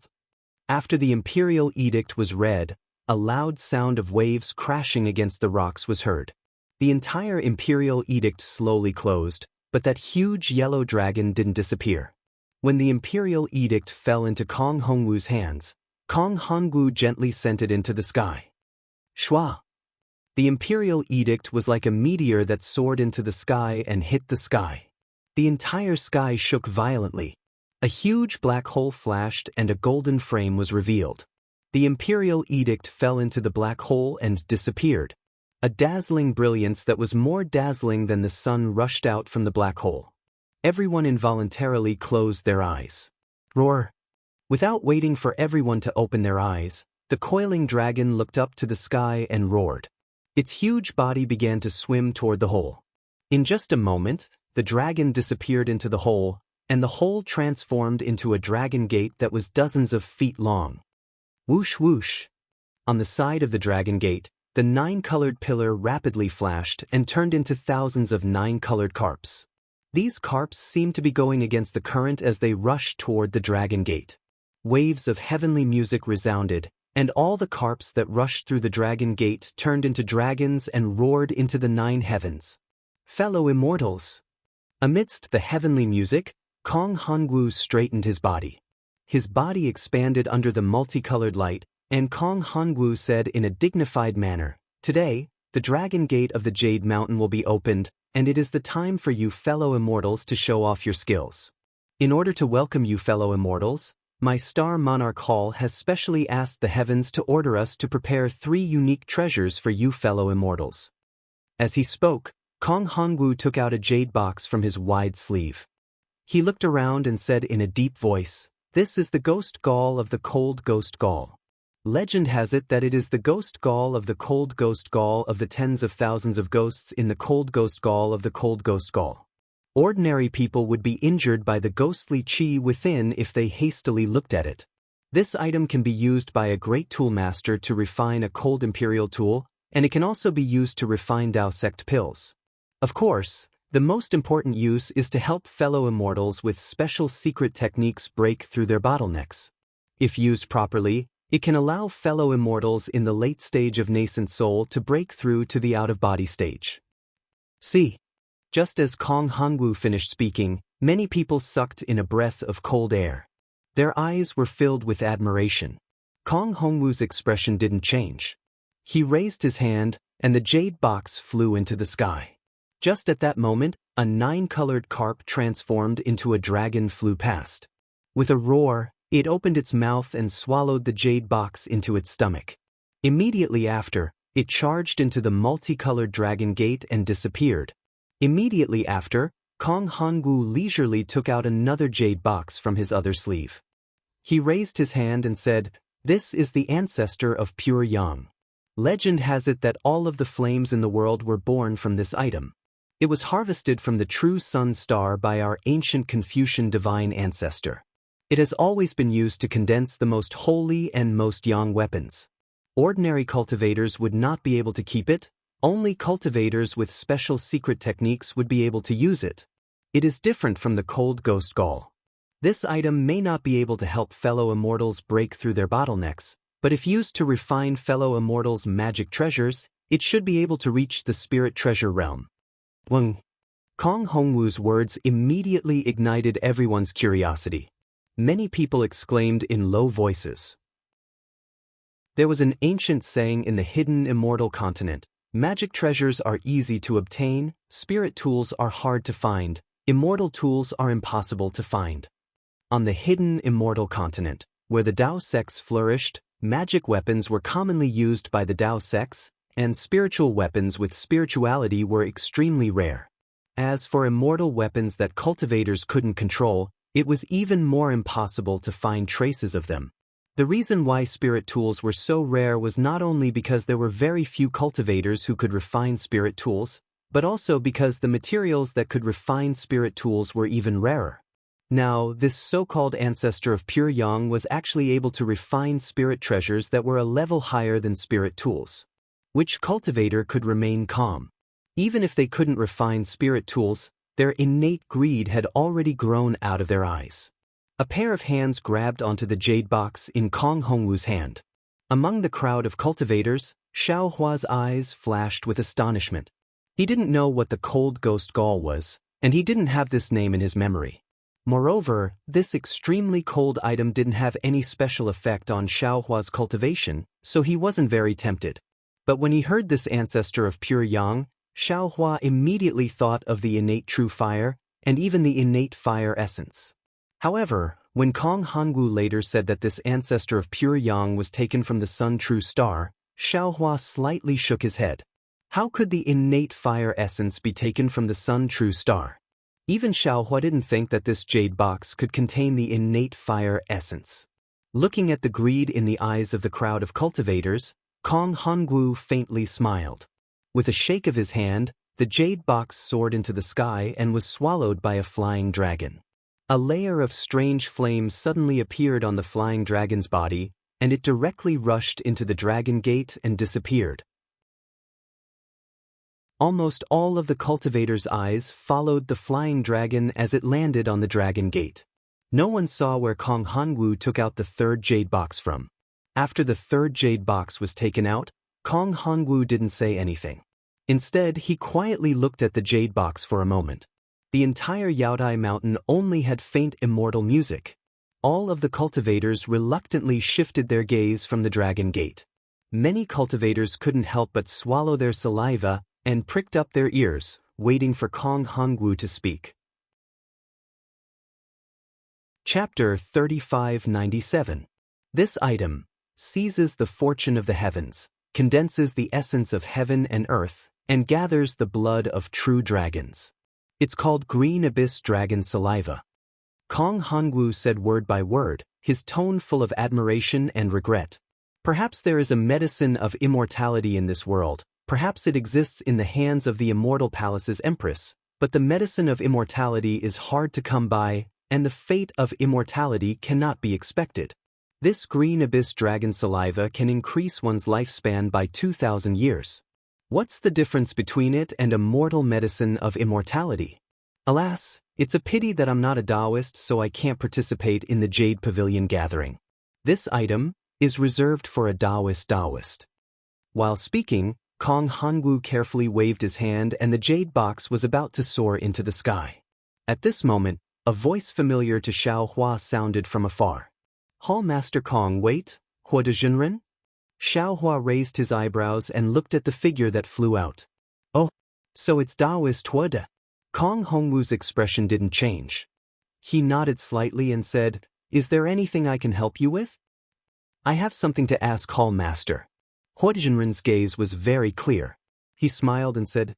After the imperial edict was read, a loud sound of waves crashing against the rocks was heard. The entire imperial edict slowly closed, but that huge yellow dragon didn't disappear. When the imperial edict fell into Kong Hongwu's hands, Kong Hongwu gently sent it into the sky. Shua! The imperial edict was like a meteor that soared into the sky and hit the sky. The entire sky shook violently. A huge black hole flashed and a golden frame was revealed. The imperial edict fell into the black hole and disappeared. A dazzling brilliance that was more dazzling than the sun rushed out from the black hole. Everyone involuntarily closed their eyes. Roar! Without waiting for everyone to open their eyes, the coiling dragon looked up to the sky and roared. Its huge body began to swim toward the hole. In just a moment, the dragon disappeared into the hole, and the hole transformed into a dragon gate that was dozens of feet long. Whoosh whoosh! On the side of the dragon gate, the 9-colored pillar rapidly flashed and turned into thousands of 9-colored carps. These carps seemed to be going against the current as they rushed toward the dragon gate. Waves of heavenly music resounded, and all the carps that rushed through the dragon gate turned into dragons and roared into the 9 heavens. Fellow immortals! Amidst the heavenly music, Kong Hongwu straightened his body. His body expanded under the multicolored light, and Kong Hongwu said in a dignified manner, "Today, the dragon gate of the Jade Mountain will be opened, and it is the time for you fellow immortals to show off your skills. In order to welcome you fellow immortals, my Star Monarch Hall has specially asked the heavens to order us to prepare 3 unique treasures for you fellow immortals." As he spoke, Kong Hongwu took out a jade box from his wide sleeve. He looked around and said in a deep voice, "This is the ghost gall of the cold ghost gall. Legend has it that it is the ghost gall of the cold ghost gall of the tens of thousands of ghosts in the cold ghost gall of the cold ghost gall. Ordinary people would be injured by the ghostly chi within if they hastily looked at it. This item can be used by a great tool master to refine a cold imperial tool, and it can also be used to refine Dao sect pills. Of course, the most important use is to help fellow immortals with special secret techniques break through their bottlenecks. If used properly, it can allow fellow immortals in the late stage of nascent soul to break through to the out-of-body stage. See. Just as Kong Hongwu finished speaking, many people sucked in a breath of cold air. Their eyes were filled with admiration. Kong Hongwu's expression didn't change. He raised his hand, and the jade box flew into the sky. Just at that moment, a 9-colored carp transformed into a dragon flew past. With a roar, it opened its mouth and swallowed the jade box into its stomach. Immediately after, it charged into the multicolored dragon gate and disappeared. Immediately after, Kong Hongwu leisurely took out another jade box from his other sleeve. He raised his hand and said, "This is the ancestor of pure yang. Legend has it that all of the flames in the world were born from this item. It was harvested from the true sun star by our ancient Confucian divine ancestor. It has always been used to condense the most holy and most yang weapons. Ordinary cultivators would not be able to keep it. Only cultivators with special secret techniques would be able to use it. It is different from the cold ghost gall. This item may not be able to help fellow immortals break through their bottlenecks, but if used to refine fellow immortals' magic treasures, it should be able to reach the spirit treasure realm." Weng. Kong Hongwu's words immediately ignited everyone's curiosity. Many people exclaimed in low voices. There was an ancient saying in the hidden immortal continent: magic treasures are easy to obtain, spirit tools are hard to find, immortal tools are impossible to find. On the hidden immortal continent, where the Dao sects flourished, magic weapons were commonly used by the Dao sects, and spiritual weapons with spirituality were extremely rare. As for immortal weapons that cultivators couldn't control, it was even more impossible to find traces of them. The reason why spirit tools were so rare was not only because there were very few cultivators who could refine spirit tools, but also because the materials that could refine spirit tools were even rarer. Now, this so-called ancestor of pure yang was actually able to refine spirit treasures that were a level higher than spirit tools. Which cultivator could remain calm? Even if they couldn't refine spirit tools, their innate greed had already grown out of their eyes. A pair of hands grabbed onto the jade box in Kong Hongwu's hand. Among the crowd of cultivators, Xiao Hua's eyes flashed with astonishment. He didn't know what the cold ghost gall was, and he didn't have this name in his memory. Moreover, this extremely cold item didn't have any special effect on Xiaohua's cultivation, so he wasn't very tempted. But when he heard this ancestor of pure yang, Xiaohua immediately thought of the innate true fire, and even the innate fire essence. However, when Kong Hongwu later said that this ancestor of pure yang was taken from the sun true star, Xiaohua slightly shook his head. How could the innate fire essence be taken from the sun true star? Even Xiaohua didn't think that this jade box could contain the innate fire essence. Looking at the greed in the eyes of the crowd of cultivators, Kong Hongwu faintly smiled. With a shake of his hand, the jade box soared into the sky and was swallowed by a flying dragon. A layer of strange flames suddenly appeared on the flying dragon's body, and it directly rushed into the dragon gate and disappeared. Almost all of the cultivators' eyes followed the flying dragon as it landed on the dragon gate. No one saw where Kong Hongwu took out the third jade box from. After the third jade box was taken out, Kong Hongwu didn't say anything. Instead, he quietly looked at the jade box for a moment. The entire Yaodai mountain only had faint immortal music. All of the cultivators reluctantly shifted their gaze from the dragon gate. Many cultivators couldn't help but swallow their saliva and pricked up their ears, waiting for Kong Hongwu to speak. Chapter 3597. This item seizes the fortune of the heavens, condenses the essence of heaven and earth, and gathers the blood of true dragons. It's called Green Abyss Dragon Saliva. Kong Hongwu said word by word, his tone full of admiration and regret. Perhaps there is a medicine of immortality in this world, perhaps it exists in the hands of the Immortal Palace's empress, but the medicine of immortality is hard to come by, and the fate of immortality cannot be expected. This Green Abyss Dragon Saliva can increase one's lifespan by 2,000 years. What's the difference between it and a mortal medicine of immortality? Alas, it's a pity that I'm not a Taoist, so I can't participate in the Jade Pavilion gathering. This item is reserved for a Taoist. While speaking, Kong Hongwu carefully waved his hand and the jade box was about to soar into the sky. At this moment, a voice familiar to Xiaohua sounded from afar. Hall Master Kong, wait, Hua de Jinren? Xiaohua raised his eyebrows and looked at the figure that flew out. Oh, so it's Taoist Hua de. Kong Hongwu's expression didn't change. He nodded slightly and said, "Is there anything I can help you with?" "I have something to ask Hall Master." Hua de Jinren's gaze was very clear. He smiled and said,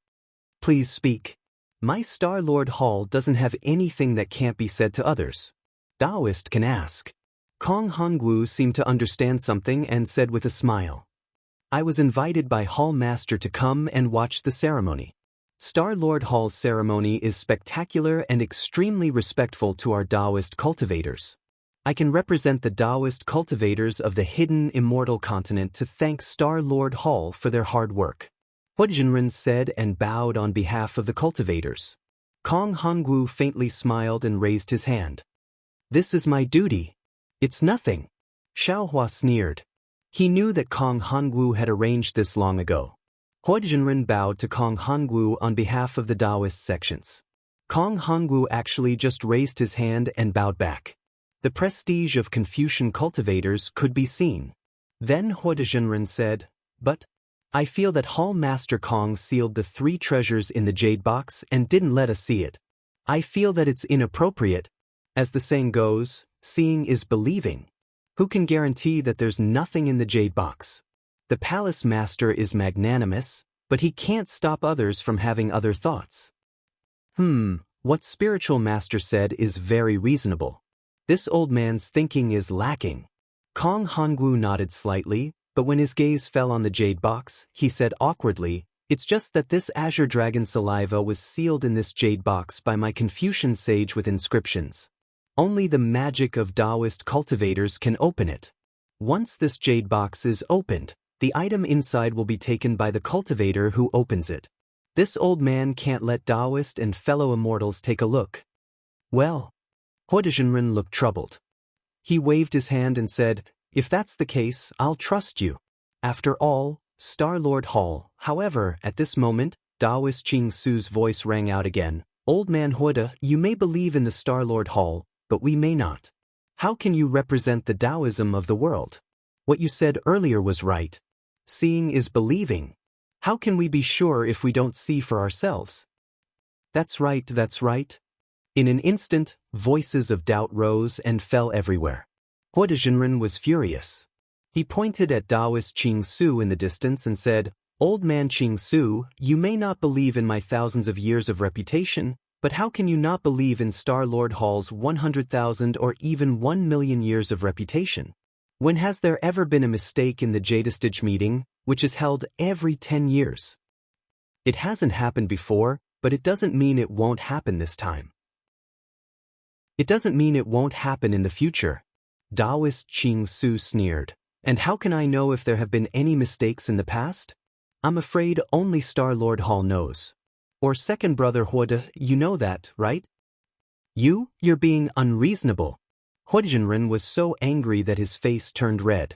"Please speak. My Star Lord Hall doesn't have anything that can't be said to others. Taoist can ask." Kong Hongwu seemed to understand something and said with a smile, "I was invited by Hall Master to come and watch the ceremony. Star Lord Hall's ceremony is spectacular and extremely respectful to our Taoist cultivators. I can represent the Taoist cultivators of the hidden immortal continent to thank Star Lord Hall for their hard work." Hua de Jinren said and bowed on behalf of the cultivators. Kong Hongwu faintly smiled and raised his hand. "This is my duty. It's nothing." Xiaohua sneered. He knew that Kong Hongwu had arranged this long ago. Hua de Jinren bowed to Kong Hongwu on behalf of the Taoist sections. Kong Hongwu actually just raised his hand and bowed back. The prestige of Confucian cultivators could be seen. Then Hua de Jinren said, "But I feel that Hall Master Kong sealed the 3 treasures in the jade box and didn't let us see it. I feel that it's inappropriate. As the saying goes, seeing is believing. Who can guarantee that there's nothing in the jade box? The palace master is magnanimous, but he can't stop others from having other thoughts." What spiritual master said is very reasonable. This old man's thinking is lacking. Kong Hongwu nodded slightly, but when his gaze fell on the jade box, he said awkwardly, "It's just that this azure dragon saliva was sealed in this jade box by my Confucian sage with inscriptions. Only the magic of Taoist cultivators can open it. Once this jade box is opened, the item inside will be taken by the cultivator who opens it. This old man can't let Taoist and fellow immortals take a look." "Well," Hua de Jinren looked troubled. He waved his hand and said, "If that's the case, I'll trust you. After all, Star Lord Hall." However, at this moment, Taoist Ching Su's voice rang out again. Old man Huoda, you may believe in the Star-Lord Hall, but we may not. How can you represent the Taoism of the world? What you said earlier was right. Seeing is believing. How can we be sure if we don't see for ourselves? That's right, that's right. In an instant, voices of doubt rose and fell everywhere. Huoda Jinren was furious. He pointed at Taoist Qing Su in the distance and said, Old man Qing Su, you may not believe in my thousands of years of reputation, but how can you not believe in Star-Lord Hall's 100,000 or even 1,000,000 years of reputation? When has there ever been a mistake in the Jadestage meeting, which is held every 10 years? It hasn't happened before, but it doesn't mean it won't happen this time. It doesn't mean it won't happen in the future. Taoist Qing Su sneered. And how can I know if there have been any mistakes in the past? I'm afraid only Star-Lord Hall knows. Or second brother Huoda, you know that, right? You're being unreasonable. Huoda Jinren was so angry that his face turned red.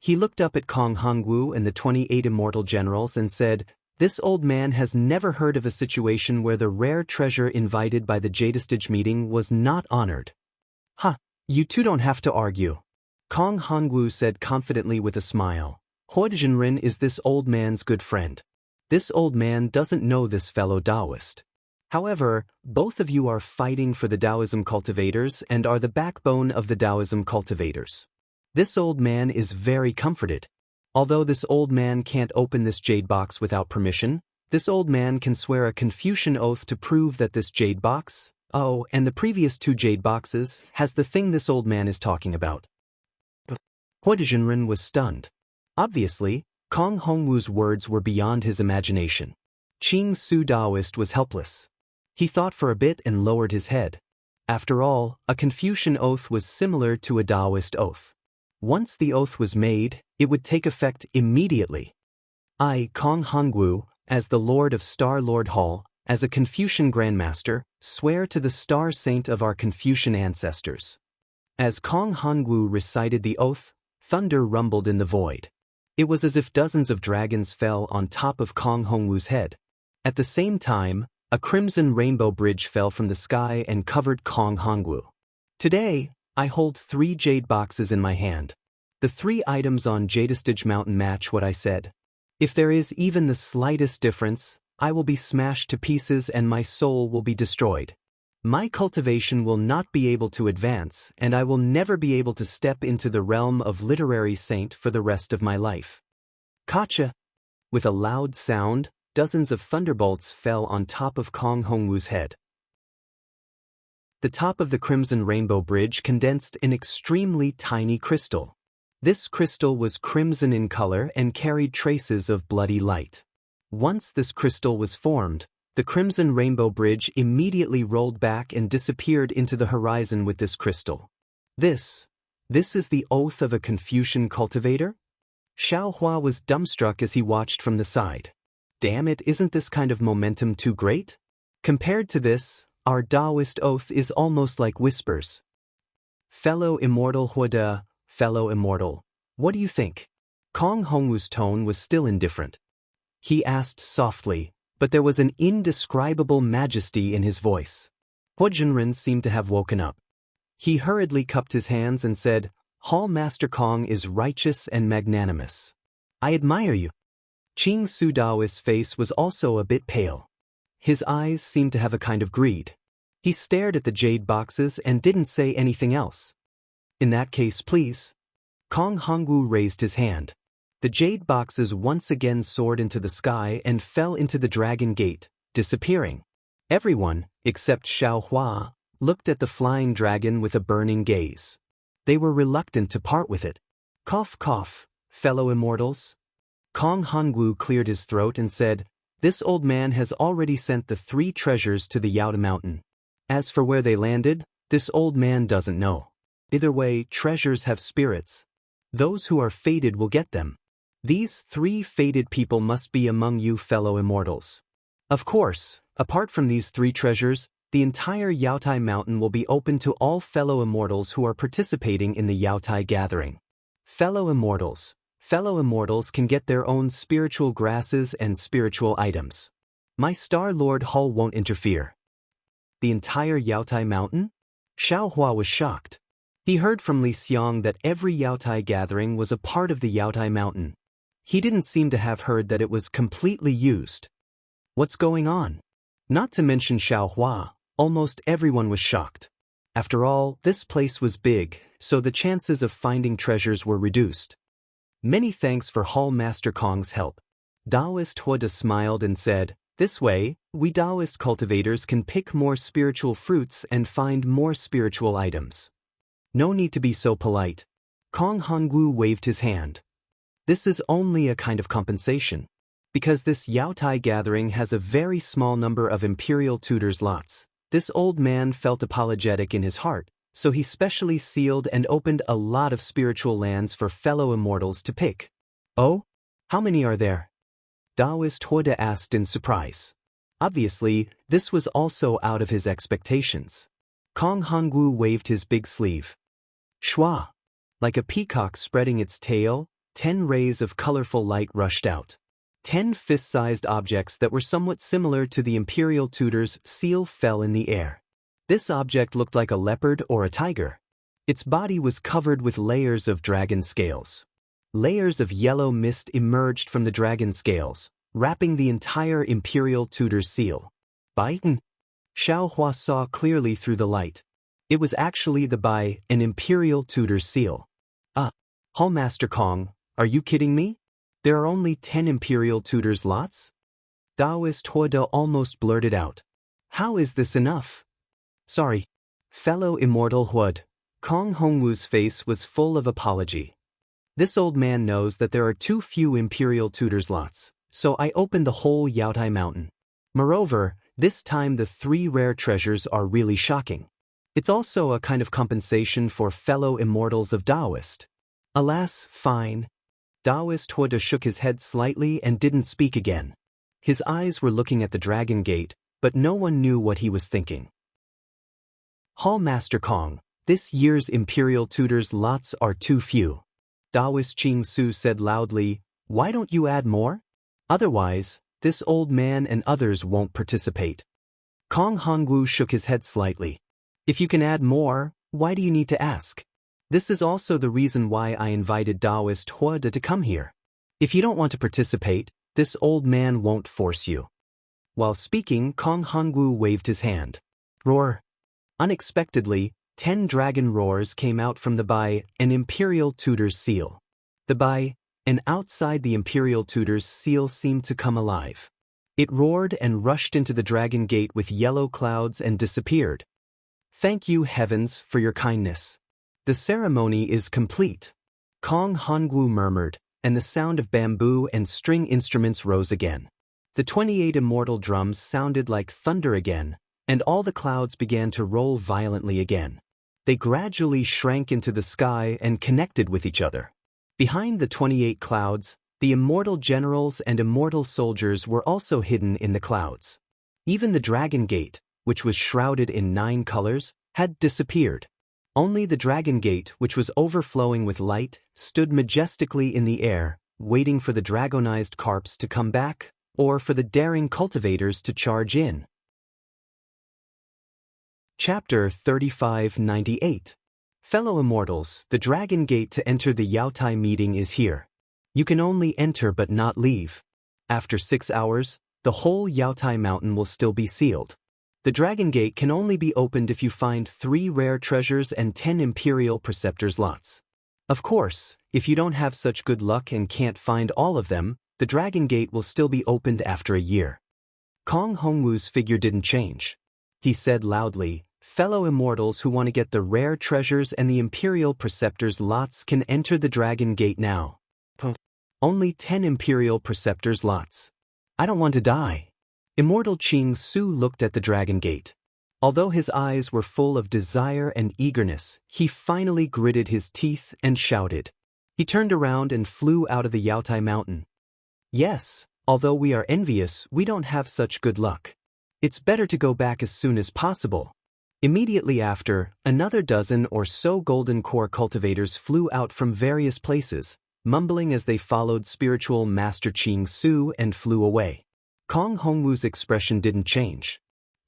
He looked up at Kong Hongwu and the 28 immortal generals and said, This old man has never heard of a situation where the rare treasure invited by the Jadestage meeting was not honored. You two don't have to argue. Kong Hongwu said confidently with a smile. Huoda Jinren is this old man's good friend. This old man doesn't know this fellow Taoist. However, both of you are fighting for the Taoism cultivators and are the backbone of the Taoism cultivators. This old man is very comforted. Although this old man can't open this jade box without permission, this old man can swear a Confucian oath to prove that this jade box, and the previous 2 jade boxes, has the thing this old man is talking about. Huoda Jinren was stunned. Obviously, Kong Hongwu's words were beyond his imagination. Qing Su Taoist was helpless. He thought for a bit and lowered his head. After all, a Confucian oath was similar to a Taoist oath. Once the oath was made, it would take effect immediately. I, Kong Hongwu, as the Lord of Star-Lord Hall, as a Confucian Grandmaster, swear to the Star Saint of our Confucian ancestors. As Kong Hongwu recited the oath, thunder rumbled in the void. It was as if dozens of dragons fell on top of Kong Hongwu's head. At the same time, a crimson rainbow bridge fell from the sky and covered Kong Hongwu. Today, I hold 3 jade boxes in my hand. The 3 items on Jadestage Mountain match what I said. If there is even the slightest difference, I will be smashed to pieces and my soul will be destroyed. My cultivation will not be able to advance, and I will never be able to step into the realm of literary saint for the rest of my life. Kacha! With a loud sound, dozens of thunderbolts fell on top of Kong Hongwu's head. The top of the crimson rainbow bridge condensed an extremely tiny crystal. This crystal was crimson in color and carried traces of bloody light. Once this crystal was formed, the crimson rainbow bridge immediately rolled back and disappeared into the horizon with this crystal. This is the oath of a Confucian cultivator? Xiao Hua was dumbstruck as he watched from the side. Damn it, isn't this kind of momentum too great? Compared to this, our Taoist oath is almost like whispers. Fellow Immortal Huoda, fellow Immortal, what do you think? Kong Hongwu's tone was still indifferent. He asked softly, but there was an indescribable majesty in his voice. Huoda Jinren seemed to have woken up. He hurriedly cupped his hands and said, Hall Master Kong is righteous and magnanimous. I admire you. Qing Su Daoist's face was also a bit pale. His eyes seemed to have a kind of greed. He stared at the jade boxes and didn't say anything else. In that case, please. Kong Hongwu raised his hand. The jade boxes once again soared into the sky and fell into the dragon gate, disappearing. Everyone, except Xiao Hua, looked at the flying dragon with a burning gaze. They were reluctant to part with it. Cough, cough, fellow immortals. Kong Hongwu cleared his throat and said, This old man has already sent the 3 treasures to the Yaota Mountain. As for where they landed, this old man doesn't know. Either way, treasures have spirits. Those who are fated will get them. These 3 fated people must be among you fellow immortals. Of course, apart from these 3 treasures, the entire Yaotai Mountain will be open to all fellow immortals who are participating in the Yaotai gathering. Fellow immortals can get their own spiritual grasses and spiritual items. My Star Lord Hall won't interfere. The entire Yaotai Mountain? Xiaohua was shocked. He heard from Li Xiang that every Yaotai gathering was a part of the Yaotai Mountain. He didn't seem to have heard that it was completely used. What's going on? Not to mention Xiaohua, almost everyone was shocked. After all, this place was big, so the chances of finding treasures were reduced. Many thanks for Hall Master Kong's help. Taoist Huoda smiled and said, "This way, we Taoist cultivators can pick more spiritual fruits and find more spiritual items. No need to be so polite." Kong Hongwu waved his hand. "This is only a kind of compensation. Because this Yaotai gathering has a very small number of imperial tutors' lots, this old man felt apologetic in his heart, so he specially sealed and opened a lot of spiritual lands for fellow immortals to pick." "Oh? How many are there?" Taoist Huoda asked in surprise. Obviously, this was also out of his expectations. Kong Hongwu waved his big sleeve. Shua! Like a peacock spreading its tail, 10 rays of colorful light rushed out. 10 fist-sized objects that were somewhat similar to the imperial tutor's seal fell in the air. This object looked like a leopard or a tiger. Its body was covered with layers of dragon scales. Layers of yellow mist emerged from the dragon scales, wrapping the entire imperial tutor's seal. Baitan! Xiaohua saw clearly through the light. It was actually an imperial tutor's seal. Hall Master Kong, are you kidding me? There are only 10 imperial tutors' lots? Taoist Huoda almost blurted out. How is this enough? Sorry. Fellow Immortal Huod. Kong Hongwu's face was full of apology. This old man knows that there are too few imperial tutors' lots, so I opened the whole Yaotai Mountain. Moreover, this time the 3 rare treasures are really shocking. It's also a kind of compensation for fellow immortals of Taoist. Alas, fine. Taoist Huoda shook his head slightly and didn't speak again. His eyes were looking at the Dragon Gate, but no one knew what he was thinking. Hall Master Kong, this year's imperial tutors' lots are too few. Taoist Ching Su said loudly, "Why don't you add more? Otherwise, this old man and others won't participate." Kong Hongwu shook his head slightly. "If you can add more, why do you need to ask? This is also the reason why I invited Taoist Huoda to come here. If you don't want to participate, this old man won't force you." While speaking, Kong Hongwu waved his hand. Roar! Unexpectedly, 10 dragon roars came out from an imperial tutor's seal. And outside the imperial tutor's seal seemed to come alive. It roared and rushed into the Dragon Gate with yellow clouds and disappeared. "Thank you, heavens, for your kindness. The ceremony is complete," Kong Hongwu murmured, and the sound of bamboo and string instruments rose again. The 28 immortal drums sounded like thunder again, and all the clouds began to roll violently again. They gradually shrank into the sky and connected with each other. Behind the 28 clouds, the immortal generals and immortal soldiers were also hidden in the clouds. Even the Dragon Gate, which was shrouded in 9 colors, had disappeared. Only the Dragon Gate, which was overflowing with light, stood majestically in the air, waiting for the dragonized carps to come back, or for the daring cultivators to charge in. Chapter 3598. Fellow Immortals, the Dragon Gate to enter the Yaotai meeting is here. You can only enter but not leave. After 6 hours, the whole Yaotai Mountain will still be sealed. The Dragon Gate can only be opened if you find 3 rare treasures and 10 Imperial Preceptor's lots. Of course, if you don't have such good luck and can't find all of them, the Dragon Gate will still be opened after a year. Kong Hongwu's figure didn't change. He said loudly, "Fellow Immortals who want to get the rare treasures and the Imperial Preceptor's lots can enter the Dragon Gate now. Only 10 Imperial Preceptor's lots. I don't want to die." Immortal Ching Su looked at the Dragon Gate. Although his eyes were full of desire and eagerness, he finally gritted his teeth and shouted. He turned around and flew out of the Yaotai Mountain. "Yes, although we are envious, we don't have such good luck. It's better to go back as soon as possible." Immediately after, another dozen or so golden core cultivators flew out from various places, mumbling as they followed spiritual Master Ching Su and flew away. Kong Hongwu's expression didn't change.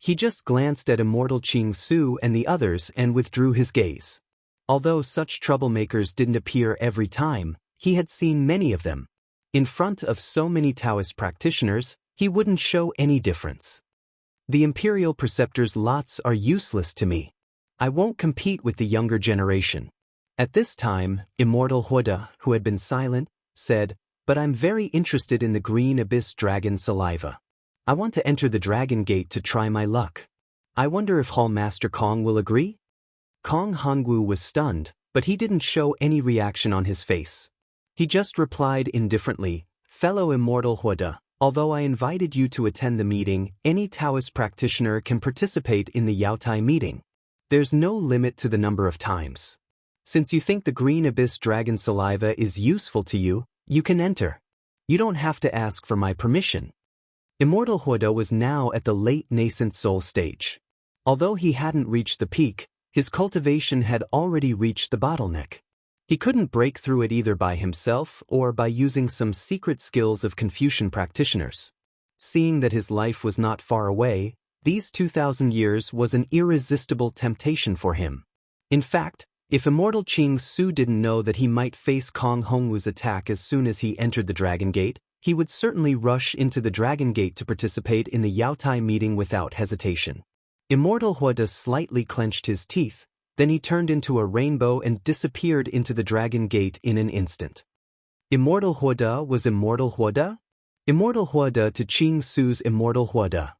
He just glanced at Immortal Qing Su and the others and withdrew his gaze. Although such troublemakers didn't appear every time, he had seen many of them. In front of so many Taoist practitioners, he wouldn't show any difference. The imperial preceptor's lots are useless to me. I won't compete with the younger generation. At this time, Immortal Huoda, who had been silent, said, "But I'm very interested in the green abyss dragon saliva. I want to enter the dragon gate to try my luck. I wonder if Hall Master Kong will agree?" Kong Hongwu was stunned, but he didn't show any reaction on his face. He just replied indifferently, "Fellow Immortal Huoda, although I invited you to attend the meeting, any Taoist practitioner can participate in the Yaotai meeting. There's no limit to the number of times. Since you think the green abyss dragon saliva is useful to you, you can enter. You don't have to ask for my permission." Immortal Huoda was now at the late nascent soul stage. Although he hadn't reached the peak, his cultivation had already reached the bottleneck. He couldn't break through it either by himself or by using some secret skills of Confucian practitioners. Seeing that his life was not far away, these 2,000 years was an irresistible temptation for him. In fact, if Immortal Qing Su didn't know that he might face Kong Hongwu's attack as soon as he entered the Dragon Gate, he would certainly rush into the Dragon Gate to participate in the Yaotai meeting without hesitation. Immortal Huoda slightly clenched his teeth, then he turned into a rainbow and disappeared into the Dragon Gate in an instant. Immortal Huoda was Immortal Huoda? Immortal Huoda to Qing Su's Immortal Huoda.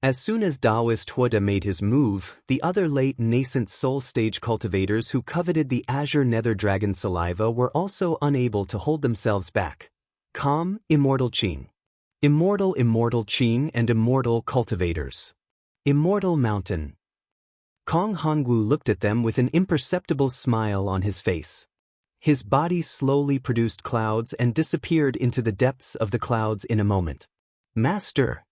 As soon as Taoist Huoda made his move, the other late nascent soul stage cultivators who coveted the azure nether dragon saliva were also unable to hold themselves back. Calm, Immortal Qing. Immortal Qing and Immortal cultivators. Immortal Mountain. Kong Hongwu looked at them with an imperceptible smile on his face. His body slowly produced clouds and disappeared into the depths of the clouds in a moment. "Master!"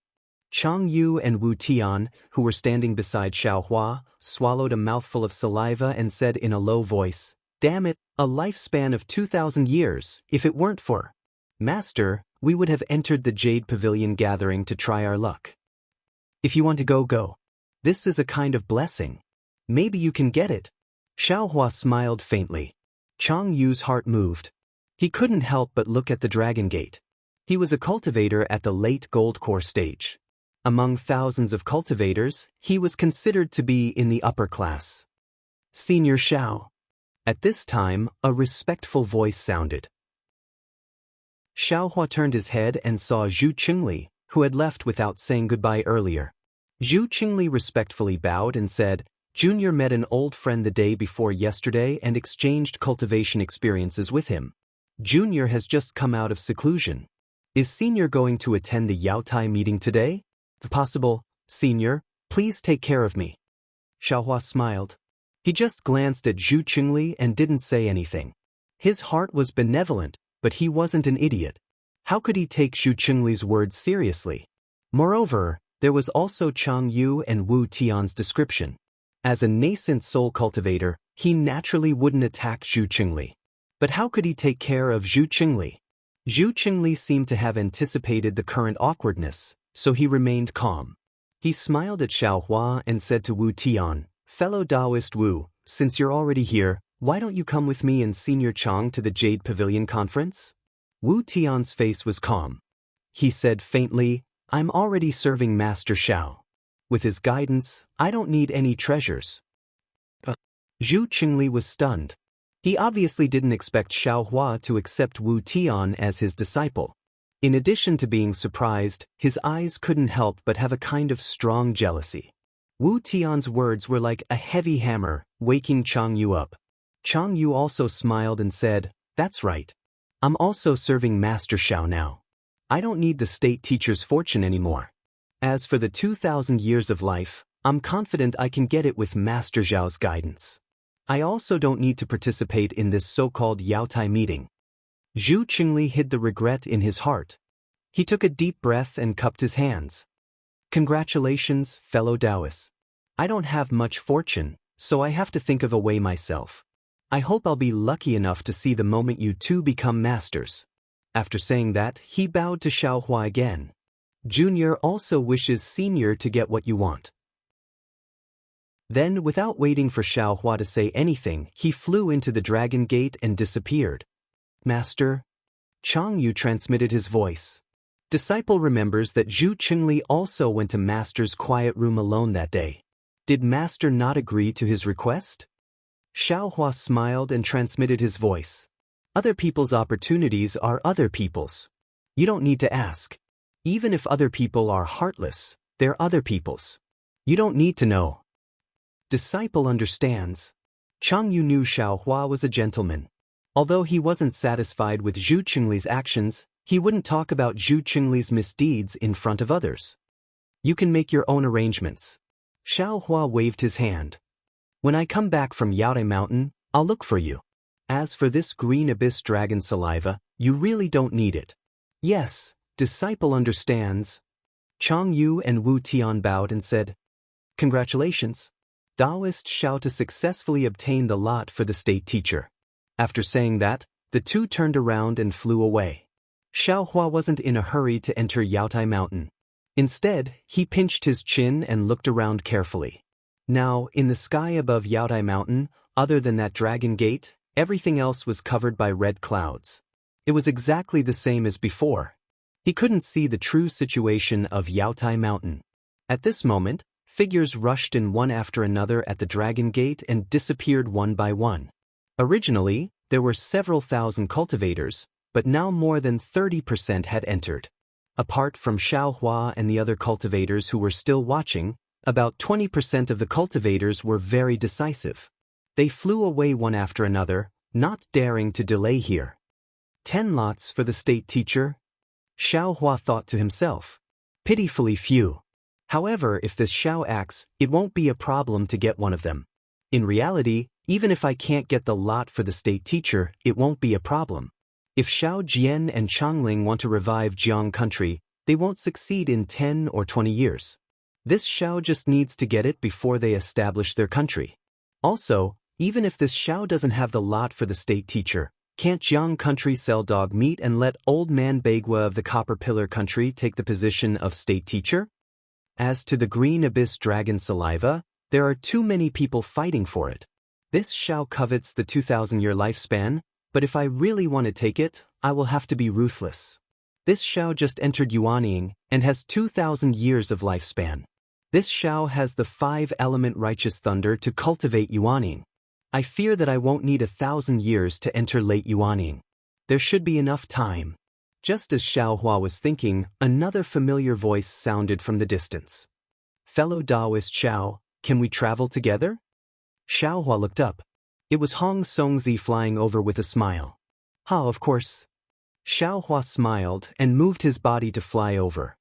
Chang Yu and Wu Tian, who were standing beside Xiao Hua, swallowed a mouthful of saliva and said in a low voice, "Damn it, a lifespan of 2,000 years, if it weren't for Master, we would have entered the Jade Pavilion gathering to try our luck. If you want to go, go. This is a kind of blessing. Maybe you can get it." Xiao Hua smiled faintly. Chang Yu's heart moved. He couldn't help but look at the Dragon Gate. He was a cultivator at the late Gold Core stage. Among thousands of cultivators, he was considered to be in the upper class. "Senior Xiao." At this time, a respectful voice sounded. Xiao Hua turned his head and saw Zhu Qingli, who had left without saying goodbye earlier. Zhu Qingli respectfully bowed and said, "Junior met an old friend the day before yesterday and exchanged cultivation experiences with him. Junior has just come out of seclusion. Is Senior going to attend the Yaotai meeting today? If possible, Senior, please take care of me." Xiao Hua smiled. He just glanced at Zhu Qingli and didn't say anything. His heart was benevolent, but he wasn't an idiot. How could he take Zhu Qingli's words seriously? Moreover, there was also Chang Yu and Wu Tian's description. As a nascent soul cultivator, he naturally wouldn't attack Zhu Qingli. But how could he take care of Zhu Qingli? Zhu Qingli seemed to have anticipated the current awkwardness, so he remained calm. He smiled at Xiao Hua and said to Wu Tian, "Fellow Taoist Wu, since you're already here, why don't you come with me and Senior Chang to the Jade Pavilion conference?" Wu Tian's face was calm. He said faintly, "I'm already serving Master Xiao. With his guidance, I don't need any treasures." Zhu Qingli was stunned. He obviously didn't expect Xiao Hua to accept Wu Tian as his disciple. In addition to being surprised, his eyes couldn't help but have a kind of strong jealousy. Wu Tian's words were like a heavy hammer, waking Chang Yu up. Chang Yu also smiled and said, "That's right. I'm also serving Master Xiao now. I don't need the state teacher's fortune anymore. As for the 2,000 years of life, I'm confident I can get it with Master Xiao's guidance. I also don't need to participate in this so-called Yaotai meeting." Zhu Qingli hid the regret in his heart. He took a deep breath and cupped his hands. "Congratulations, fellow Taoists. I don't have much fortune, so I have to think of a way myself. I hope I'll be lucky enough to see the moment you two become masters." After saying that, he bowed to Xiao Hua again. "Junior also wishes Senior to get what you want." Then, without waiting for Xiao Hua to say anything, he flew into the dragon gate and disappeared. Master? Chang Yu transmitted his voice. Disciple remembers that Zhu Qingli also went to Master's quiet room alone that day. Did Master not agree to his request? Xiao Hua smiled and transmitted his voice. Other people's opportunities are other people's. You don't need to ask. Even if other people are heartless, they're other people's. You don't need to know. Disciple understands. Chang Yu knew Xiao Hua was a gentleman. Although he wasn't satisfied with Zhu Qingli's actions, he wouldn't talk about Zhu Qingli's misdeeds in front of others. You can make your own arrangements. Xiao Hua waved his hand. When I come back from Yaotai Mountain, I'll look for you. As for this green abyss dragon saliva, you really don't need it. Yes, disciple understands. Chang Yu and Wu Tian bowed and said, Congratulations. Taoist Xiao to successfully obtain the lot for the state teacher. After saying that, the two turned around and flew away. Xiao Hua wasn't in a hurry to enter Yaotai Mountain. Instead, he pinched his chin and looked around carefully. Now, in the sky above Yaotai Mountain, other than that dragon gate, everything else was covered by red clouds. It was exactly the same as before. He couldn't see the true situation of Yaotai Mountain. At this moment, figures rushed in one after another at the dragon gate and disappeared one by one. Originally, there were several thousand cultivators, but now more than 30% had entered. Apart from Xiao Hua and the other cultivators who were still watching, about 20% of the cultivators were very decisive. They flew away one after another, not daring to delay here. 10 lots for the state teacher? Xiao Hua thought to himself. Pitifully few. However, if this Xiao acts, it won't be a problem to get one of them. In reality, even if I can't get the lot for the state teacher, it won't be a problem. If Xiao Jian and Changling want to revive Jiang country, they won't succeed in 10 or 20 years. This Xiao just needs to get it before they establish their country. Also, even if this Xiao doesn't have the lot for the state teacher, can't Jiang country sell dog meat and let old man Bagua of the Copper Pillar country take the position of state teacher? As to the green abyss dragon saliva, there are too many people fighting for it. This Xiao covets the 2,000-year lifespan, but if I really want to take it, I will have to be ruthless. This Xiao just entered Yuanying and has 2,000 years of lifespan. This Xiao has the 5-element righteous thunder to cultivate Yuanying. I fear that I won't need 1,000 years to enter late Yuanying. There should be enough time. Just as Xiao Hua was thinking, another familiar voice sounded from the distance. Fellow Taoist Xiao, can we travel together? Xiao Hua looked up. It was Hong Songzi flying over with a smile. Of course. Xiao Hua smiled and moved his body to fly over.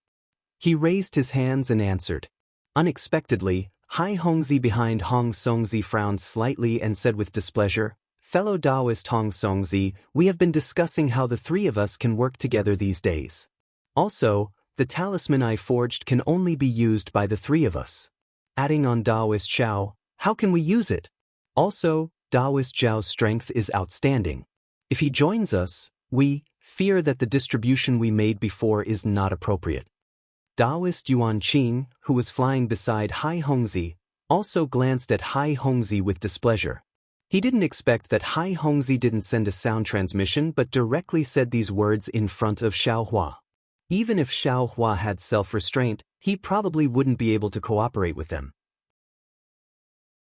He raised his hands and answered. Unexpectedly, Hai Hongzi behind Hong Songzi frowned slightly and said with displeasure, Fellow Taoist Hong Songzi, we have been discussing how the three of us can work together these days. Also, the talisman I forged can only be used by the three of us. Adding on Taoist Xiao, how can we use it? Also, Taoist Zhao's strength is outstanding. If he joins us, we fear that the distribution we made before is not appropriate. Taoist Yuan Qing, who was flying beside Hai Hongzi, also glanced at Hai Hongzi with displeasure. He didn't expect that Hai Hongzi didn't send a sound transmission but directly said these words in front of Xiao Hua. Even if Xiao Hua had self-restraint, he probably wouldn't be able to cooperate with them.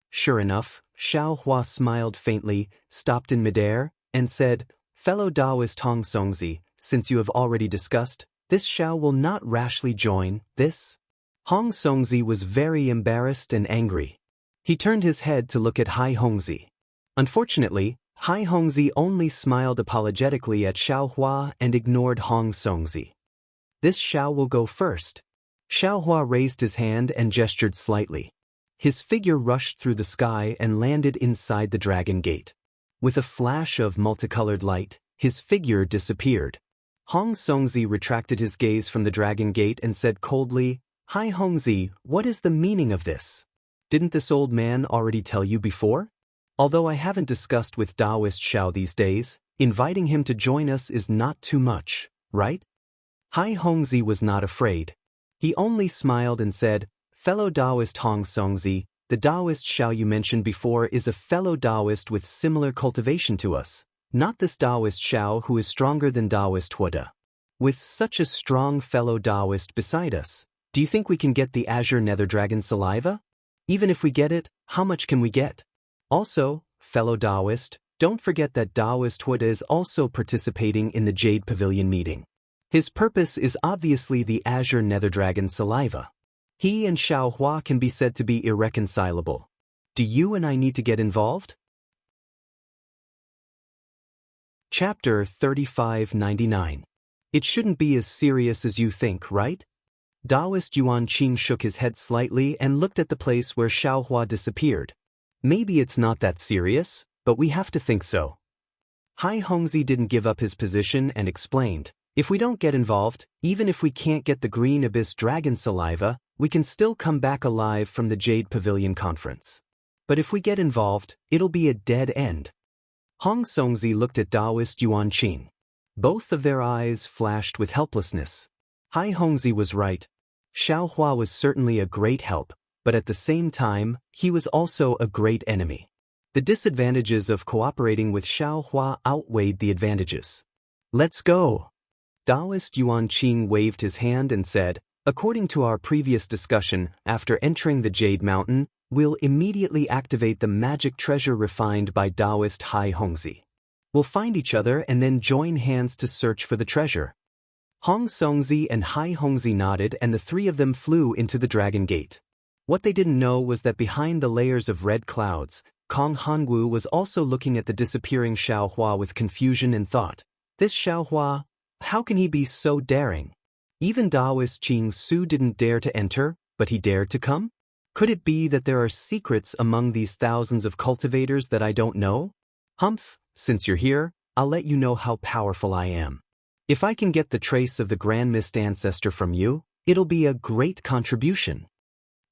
Sure enough, Xiao Hua smiled faintly, stopped in midair, and said, Fellow Taoist Hong Songzi, since you have already discussed, this Xiao will not rashly join this. Hong Songzi was very embarrassed and angry. He turned his head to look at Hai Hongzi. Unfortunately, Hai Hongzi only smiled apologetically at Xiao Hua and ignored Hong Songzi. This Xiao will go first. Xiao Hua raised his hand and gestured slightly. His figure rushed through the sky and landed inside the dragon gate. With a flash of multicolored light, his figure disappeared. Hong Songzi retracted his gaze from the dragon gate and said coldly, Hai Hongzi, what is the meaning of this? Didn't this old man already tell you before? Although I haven't discussed with Taoist Xiao these days, inviting him to join us is not too much, right? Hai Hongzi was not afraid. He only smiled and said, Fellow Taoist Hong Songzi, The Taoist Xiao you mentioned before is a fellow Taoist with similar cultivation to us, not this Taoist Xiao who is stronger than Taoist Huada. With such a strong fellow Taoist beside us, do you think we can get the Azure Nether Dragon saliva? Even if we get it, how much can we get? Also, fellow Taoist, don't forget that Taoist Huada is also participating in the Jade Pavilion meeting. His purpose is obviously the Azure Nether Dragon saliva. He and Xiao Hua can be said to be irreconcilable. Do you and I need to get involved? Chapter 3599. It shouldn't be as serious as you think, right? Taoist Yuan Qing shook his head slightly and looked at the place where Xiao Hua disappeared. Maybe it's not that serious, but we have to think so. Hai Hongzi didn't give up his position and explained, if we don't get involved, even if we can't get the Green Abyss Dragon saliva, we can still come back alive from the Jade Pavilion conference. But if we get involved, it'll be a dead end. Hong Songzi looked at Taoist Yuan Qing. Both of their eyes flashed with helplessness. Hai Hongzi was right. Xiao Hua was certainly a great help, but at the same time, he was also a great enemy. The disadvantages of cooperating with Xiao Hua outweighed the advantages. Let's go! Taoist Yuan Qing waved his hand and said, according to our previous discussion, after entering the Jade Mountain, we'll immediately activate the magic treasure refined by Taoist Hai Hongzi. We'll find each other and then join hands to search for the treasure. Hong Songzi and Hai Hongzi nodded and the three of them flew into the Dragon Gate. What they didn't know was that behind the layers of red clouds, Kong Hongwu was also looking at the disappearing Xiao Hua with confusion and thought, this Xiao Hua, how can he be so daring? Even Taoist Qing Su didn't dare to enter, but he dared to come? Could it be that there are secrets among these thousands of cultivators that I don't know? Humph, since you're here, I'll let you know how powerful I am. If I can get the trace of the Grand Mist Ancestor from you, it'll be a great contribution.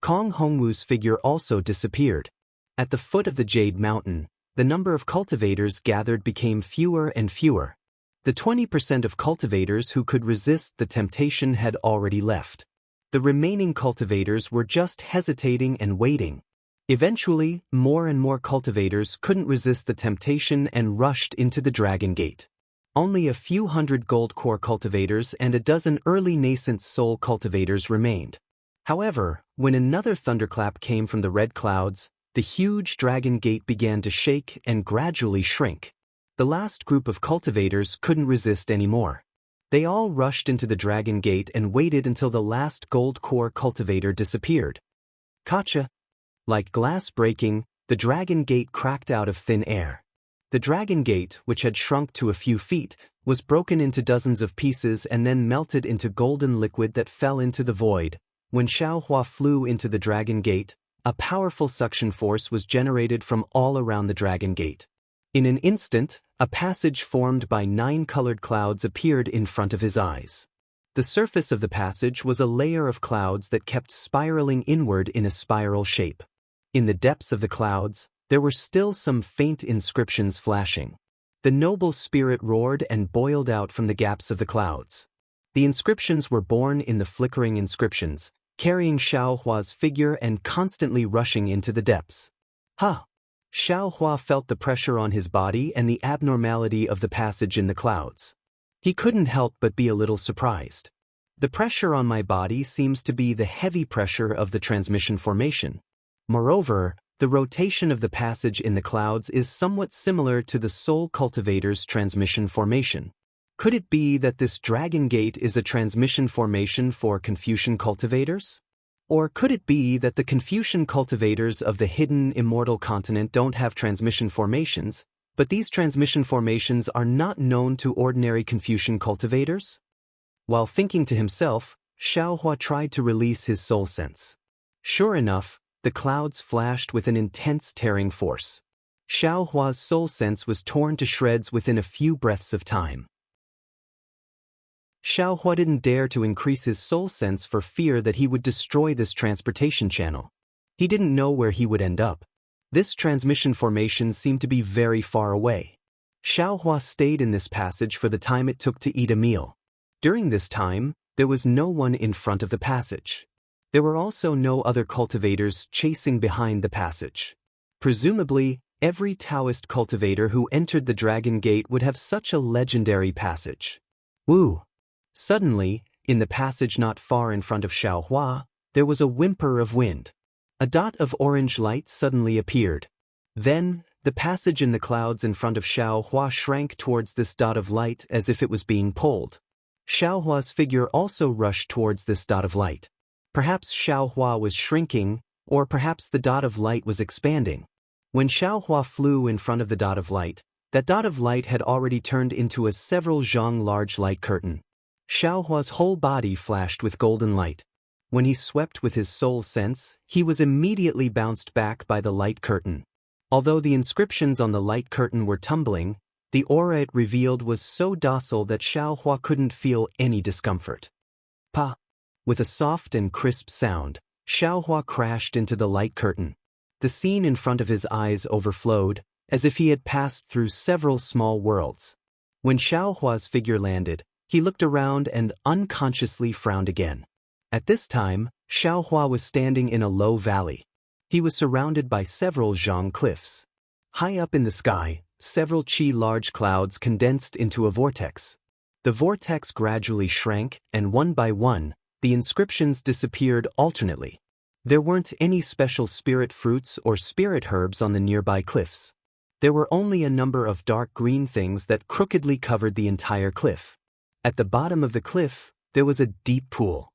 Kong Hongwu's figure also disappeared. At the foot of the Jade Mountain, the number of cultivators gathered became fewer and fewer. The 20% of cultivators who could resist the temptation had already left. The remaining cultivators were just hesitating and waiting. Eventually, more and more cultivators couldn't resist the temptation and rushed into the Dragon Gate. Only a few hundred gold core cultivators and a dozen early nascent soul cultivators remained. However, when another thunderclap came from the red clouds, the huge Dragon Gate began to shake and gradually shrink. The last group of cultivators couldn't resist anymore. They all rushed into the Dragon Gate and waited until the last gold core cultivator disappeared. Gotcha! Like glass breaking, the Dragon Gate cracked out of thin air. The Dragon Gate, which had shrunk to a few feet, was broken into dozens of pieces and then melted into golden liquid that fell into the void. When Xiao Hua flew into the Dragon Gate, a powerful suction force was generated from all around the Dragon Gate. In an instant, a passage formed by 9 colored clouds appeared in front of his eyes. The surface of the passage was a layer of clouds that kept spiraling inward in a spiral shape. In the depths of the clouds, there were still some faint inscriptions flashing. The noble spirit roared and boiled out from the gaps of the clouds. The inscriptions were born in the flickering inscriptions, carrying Xiao Hua's figure and constantly rushing into the depths. Ha! Xiao Hua felt the pressure on his body and the abnormality of the passage in the clouds. He couldn't help but be a little surprised. The pressure on my body seems to be the heavy pressure of the transmission formation. Moreover, the rotation of the passage in the clouds is somewhat similar to the soul cultivator's transmission formation. Could it be that this Dragon Gate is a transmission formation for Confucian cultivators? Or could it be that the Confucian cultivators of the hidden Immortal continent don't have transmission formations, but these transmission formations are not known to ordinary Confucian cultivators? While thinking to himself, Xiao Hua tried to release his soul sense. Sure enough, the clouds flashed with an intense tearing force. Xiao Hua's soul sense was torn to shreds within a few breaths of time. Xiao Hua didn't dare to increase his soul sense for fear that he would destroy this transportation channel. He didn't know where he would end up. This transmission formation seemed to be very far away. Xiao Hua stayed in this passage for the time it took to eat a meal. During this time, there was no one in front of the passage. There were also no other cultivators chasing behind the passage. Presumably, every Taoist cultivator who entered the Dragon Gate would have such a legendary passage. Woo! Suddenly, in the passage not far in front of Xiaohua, there was a whimper of wind. A dot of orange light suddenly appeared. Then, the passage in the clouds in front of Xiaohua shrank towards this dot of light as if it was being pulled. Xiaohua's figure also rushed towards this dot of light. Perhaps Xiaohua was shrinking, or perhaps the dot of light was expanding. When Xiaohua flew in front of the dot of light, that dot of light had already turned into a several zhang large light curtain. Xiaohua's whole body flashed with golden light. When he swept with his soul sense, he was immediately bounced back by the light curtain. Although the inscriptions on the light curtain were tumbling, the aura it revealed was so docile that Xiaohua couldn't feel any discomfort. Pa! With a soft and crisp sound, Xiaohua crashed into the light curtain. The scene in front of his eyes overflowed, as if he had passed through several small worlds. When Xiaohua's figure landed, he looked around and unconsciously frowned again. At this time, Xiaohua was standing in a low valley. He was surrounded by several zhang cliffs. High up in the sky, several qi large clouds condensed into a vortex. The vortex gradually shrank, and one by one, the inscriptions disappeared alternately. There weren't any special spirit fruits or spirit herbs on the nearby cliffs. There were only a number of dark green things that crookedly covered the entire cliff. At the bottom of the cliff, there was a deep pool.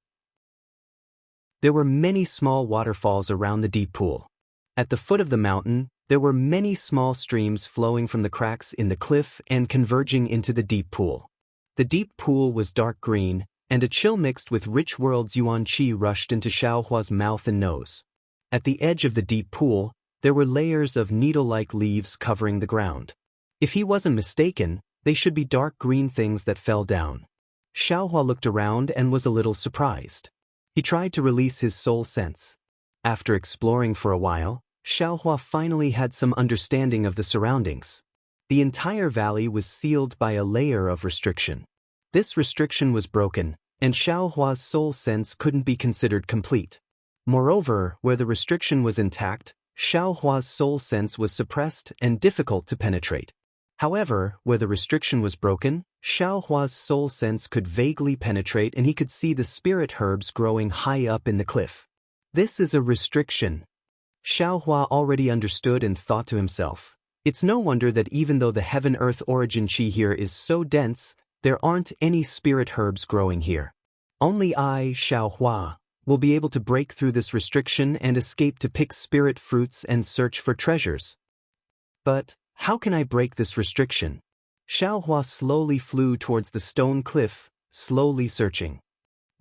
There were many small waterfalls around the deep pool. At the foot of the mountain, there were many small streams flowing from the cracks in the cliff and converging into the deep pool. The deep pool was dark green, and a chill mixed with rich world's yuan qi rushed into Xiaohua's mouth and nose. At the edge of the deep pool, there were layers of needle-like leaves covering the ground. If he wasn't mistaken, they should be dark green things that fell down. Xiaohua looked around and was a little surprised. He tried to release his soul sense. After exploring for a while, Xiaohua finally had some understanding of the surroundings. The entire valley was sealed by a layer of restriction. This restriction was broken, and Xiaohua's soul sense couldn't be considered complete. Moreover, where the restriction was intact, Xiaohua's soul sense was suppressed and difficult to penetrate. However, where the restriction was broken, Xiaohua's soul sense could vaguely penetrate and he could see the spirit herbs growing high up in the cliff. This is a restriction. Xiaohua already understood and thought to himself, it's no wonder that even though the heaven-earth origin qi here is so dense, there aren't any spirit herbs growing here. Only I, Xiaohua, will be able to break through this restriction and escape to pick spirit fruits and search for treasures. But how can I break this restriction? Xiaohua slowly flew towards the stone cliff, slowly searching.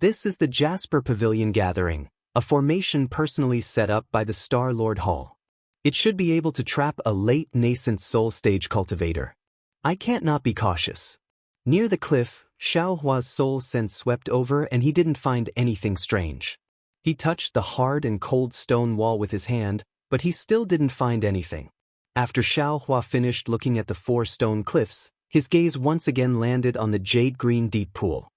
This is the Jasper Pavilion Gathering, a formation personally set up by the Star Lord Hall. It should be able to trap a late nascent soul stage cultivator. I can't not be cautious. Near the cliff, Xiaohua's soul sense swept over and he didn't find anything strange. He touched the hard and cold stone wall with his hand, but he still didn't find anything. After Xiaohua finished looking at the 4 stone cliffs, his gaze once again landed on the jade-green deep pool.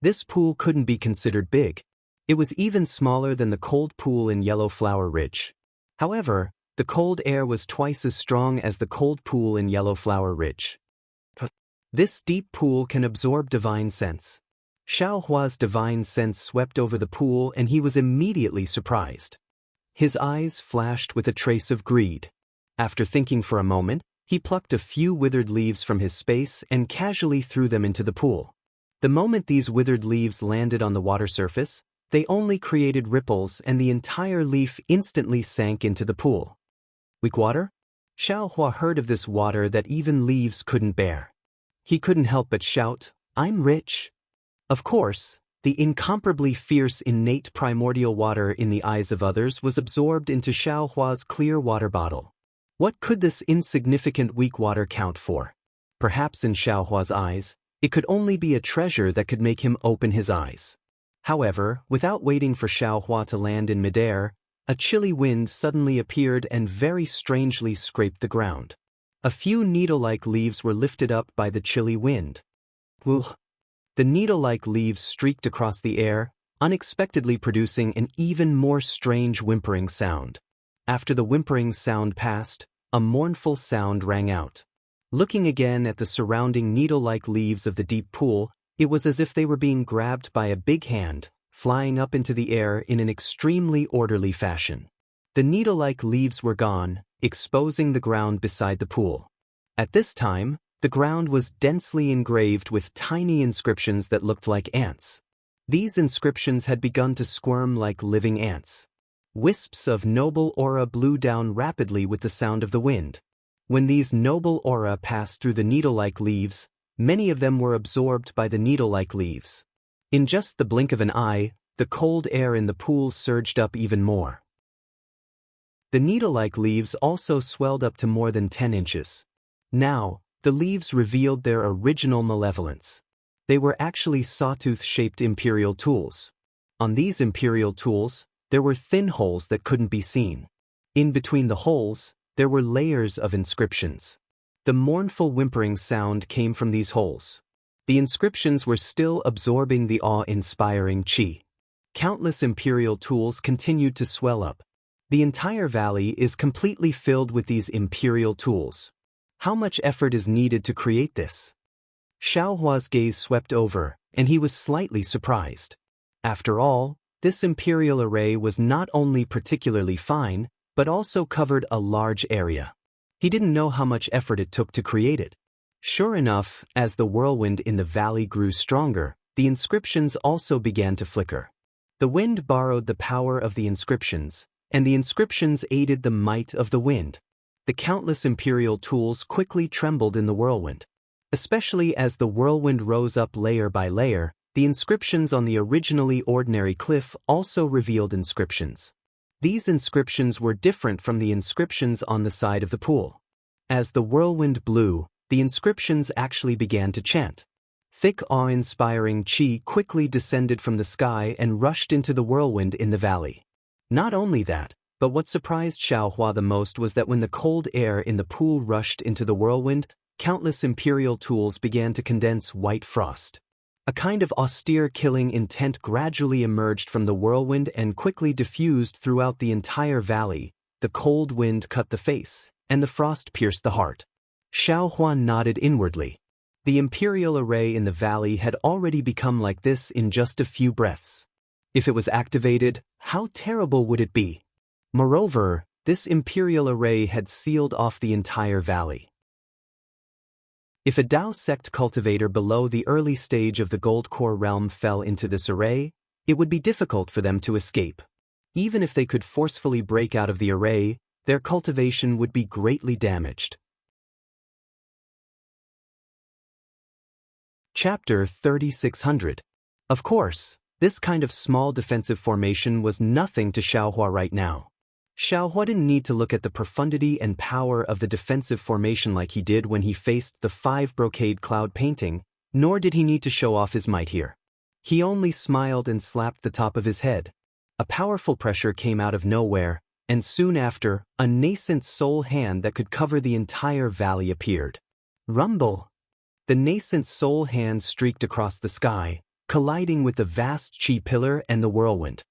This pool couldn't be considered big. It was even smaller than the cold pool in Yellow Flower Ridge. However, the cold air was twice as strong as the cold pool in Yellow Flower Ridge. This deep pool can absorb divine sense. Xiaohua's divine sense swept over the pool and he was immediately surprised. His eyes flashed with a trace of greed. After thinking for a moment, he plucked a few withered leaves from his space and casually threw them into the pool. The moment these withered leaves landed on the water surface, they only created ripples and the entire leaf instantly sank into the pool. Weak water? Xiaohua heard of this water that even leaves couldn't bear. He couldn't help but shout, "I'm rich!" Of course, the incomparably fierce innate primordial water in the eyes of others was absorbed into Xiaohua's clear water bottle. What could this insignificant weak water count for? Perhaps in Xiaohua's eyes, it could only be a treasure that could make him open his eyes. However, without waiting for Xiaohua to land in midair, a chilly wind suddenly appeared and very strangely scraped the ground. A few needle-like leaves were lifted up by the chilly wind. Woo! The needle-like leaves streaked across the air, unexpectedly producing an even more strange whimpering sound. After the whimpering sound passed, a mournful sound rang out. Looking again at the surrounding needle-like leaves of the deep pool, it was as if they were being grabbed by a big hand, flying up into the air in an extremely orderly fashion. The needle-like leaves were gone, exposing the ground beside the pool. At this time, the ground was densely engraved with tiny inscriptions that looked like ants. These inscriptions had begun to squirm like living ants. Wisps of noble aura blew down rapidly with the sound of the wind. When these noble aura passed through the needle-like leaves, many of them were absorbed by the needle-like leaves. In just the blink of an eye, the cold air in the pool surged up even more. The needle-like leaves also swelled up to more than 10 inches. Now, the leaves revealed their original malevolence. They were actually sawtooth-shaped imperial tools. On these imperial tools, there were thin holes that couldn't be seen. In between the holes, there were layers of inscriptions. The mournful whimpering sound came from these holes. The inscriptions were still absorbing the awe-inspiring qi. Countless imperial tools continued to swell up. The entire valley is completely filled with these imperial tools. How much effort is needed to create this? Xiaohua's gaze swept over, and he was slightly surprised. After all, this imperial array was not only particularly fine, but also covered a large area. He didn't know how much effort it took to create it. Sure enough, as the whirlwind in the valley grew stronger, the inscriptions also began to flicker. The wind borrowed the power of the inscriptions, and the inscriptions aided the might of the wind. The countless imperial tools quickly trembled in the whirlwind. Especially as the whirlwind rose up layer by layer, the inscriptions on the originally ordinary cliff also revealed inscriptions. These inscriptions were different from the inscriptions on the side of the pool. As the whirlwind blew, the inscriptions actually began to chant. Thick awe-inspiring qi quickly descended from the sky and rushed into the whirlwind in the valley. Not only that, but what surprised Xiaohua the most was that when the cold air in the pool rushed into the whirlwind, countless imperial tools began to condense white frost. A kind of austere killing intent gradually emerged from the whirlwind and quickly diffused throughout the entire valley. The cold wind cut the face, and the frost pierced the heart. Xiaohua nodded inwardly. The imperial array in the valley had already become like this in just a few breaths. If it was activated, how terrible would it be? Moreover, this imperial array had sealed off the entire valley. If a Dao sect cultivator below the early stage of the Gold Core realm fell into this array, it would be difficult for them to escape. Even if they could forcefully break out of the array, their cultivation would be greatly damaged. Chapter 3600. Of course, this kind of small defensive formation was nothing to Xiaohua right now. Xiaohua didn't need to look at the profundity and power of the defensive formation like he did when he faced the 5 brocade cloud painting, nor did he need to show off his might here. He only smiled and slapped the top of his head. A powerful pressure came out of nowhere, and soon after, a nascent soul hand that could cover the entire valley appeared. Rumble! The nascent soul hand streaked across the sky, colliding with the vast chi pillar and the whirlwind.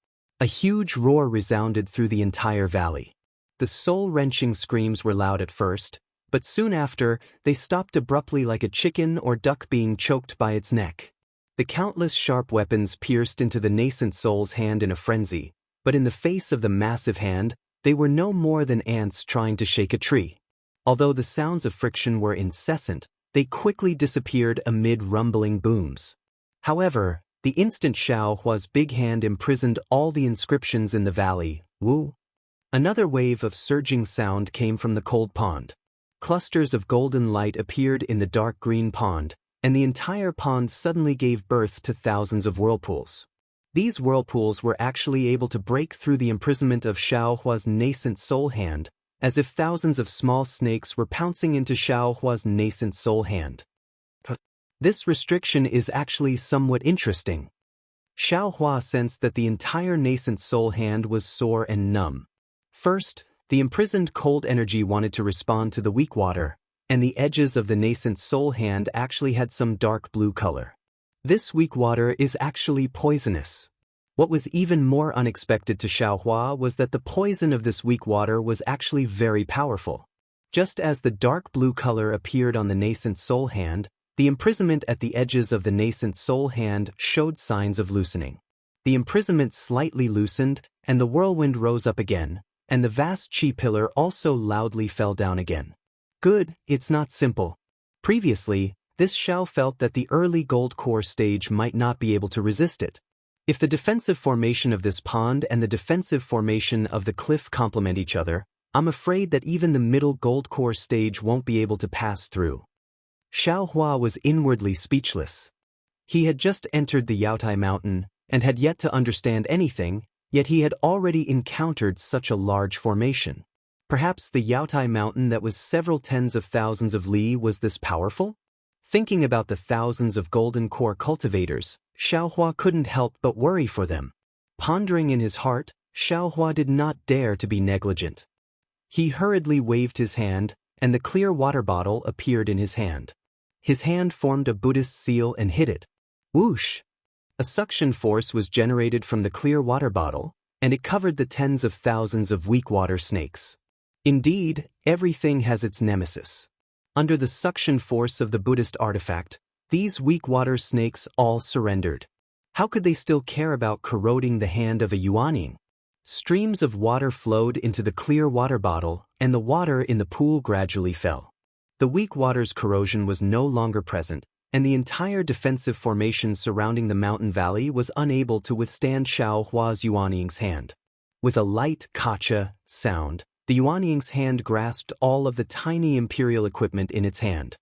A huge roar resounded through the entire valley. The soul-wrenching screams were loud at first, but soon after, they stopped abruptly like a chicken or duck being choked by its neck. The countless sharp weapons pierced into the nascent soul's hand in a frenzy, but in the face of the massive hand, they were no more than ants trying to shake a tree. Although the sounds of friction were incessant, they quickly disappeared amid rumbling booms. However, the instant Xiaohua's big hand imprisoned all the inscriptions in the valley. Wu! Another wave of surging sound came from the cold pond. Clusters of golden light appeared in the dark green pond, and the entire pond suddenly gave birth to thousands of whirlpools. These whirlpools were actually able to break through the imprisonment of Xiaohua's nascent soul hand, as if thousands of small snakes were pouncing into Xiaohua's nascent soul hand. This restriction is actually somewhat interesting. Xiaohua sensed that the entire nascent soul hand was sore and numb. First, the imprisoned cold energy wanted to respond to the weak water, and the edges of the nascent soul hand actually had some dark blue color. This weak water is actually poisonous. What was even more unexpected to Xiaohua was that the poison of this weak water was actually very powerful. Just as the dark blue color appeared on the nascent soul hand, the imprisonment at the edges of the nascent soul hand showed signs of loosening. The imprisonment slightly loosened, and the whirlwind rose up again, and the vast chi pillar also loudly fell down again. Good, it's not simple. Previously, this Xiao felt that the early gold core stage might not be able to resist it. If the defensive formation of this pond and the defensive formation of the cliff complement each other, I'm afraid that even the middle gold core stage won't be able to pass through. Xiaohua was inwardly speechless. He had just entered the Yaotai Mountain and had yet to understand anything, yet he had already encountered such a large formation. Perhaps the Yaotai Mountain that was several tens of thousands of li was this powerful? Thinking about the thousands of golden core cultivators, Xiaohua couldn't help but worry for them. Pondering in his heart, Xiaohua did not dare to be negligent. He hurriedly waved his hand, and the clear water bottle appeared in his hand. His hand formed a Buddhist seal and hit it. Whoosh! A suction force was generated from the clear water bottle, and it covered the tens of thousands of weak water snakes. Indeed, everything has its nemesis. Under the suction force of the Buddhist artifact, these weak water snakes all surrendered. How could they still care about corroding the hand of a Yuanying? Streams of water flowed into the clear water bottle, and the water in the pool gradually fell. The weak water's corrosion was no longer present, and the entire defensive formation surrounding the mountain valley was unable to withstand Xiaohua's Yuanying's hand. With a light kacha sound, the Yuanying's hand grasped all of the tiny imperial equipment in its hand.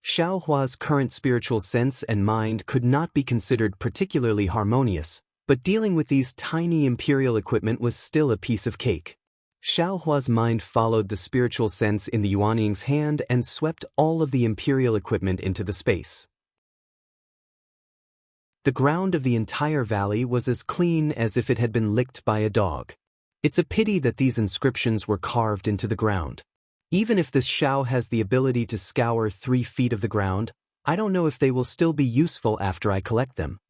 Xiaohua's current spiritual sense and mind could not be considered particularly harmonious, but dealing with these tiny imperial equipment was still a piece of cake. Xiaohua's mind followed the spiritual sense in the Yuanying's hand and swept all of the imperial equipment into the space. The ground of the entire valley was as clean as if it had been licked by a dog. It's a pity that these inscriptions were carved into the ground. Even if this Xiao has the ability to scour 3 feet of the ground, I don't know if they will still be useful after I collect them.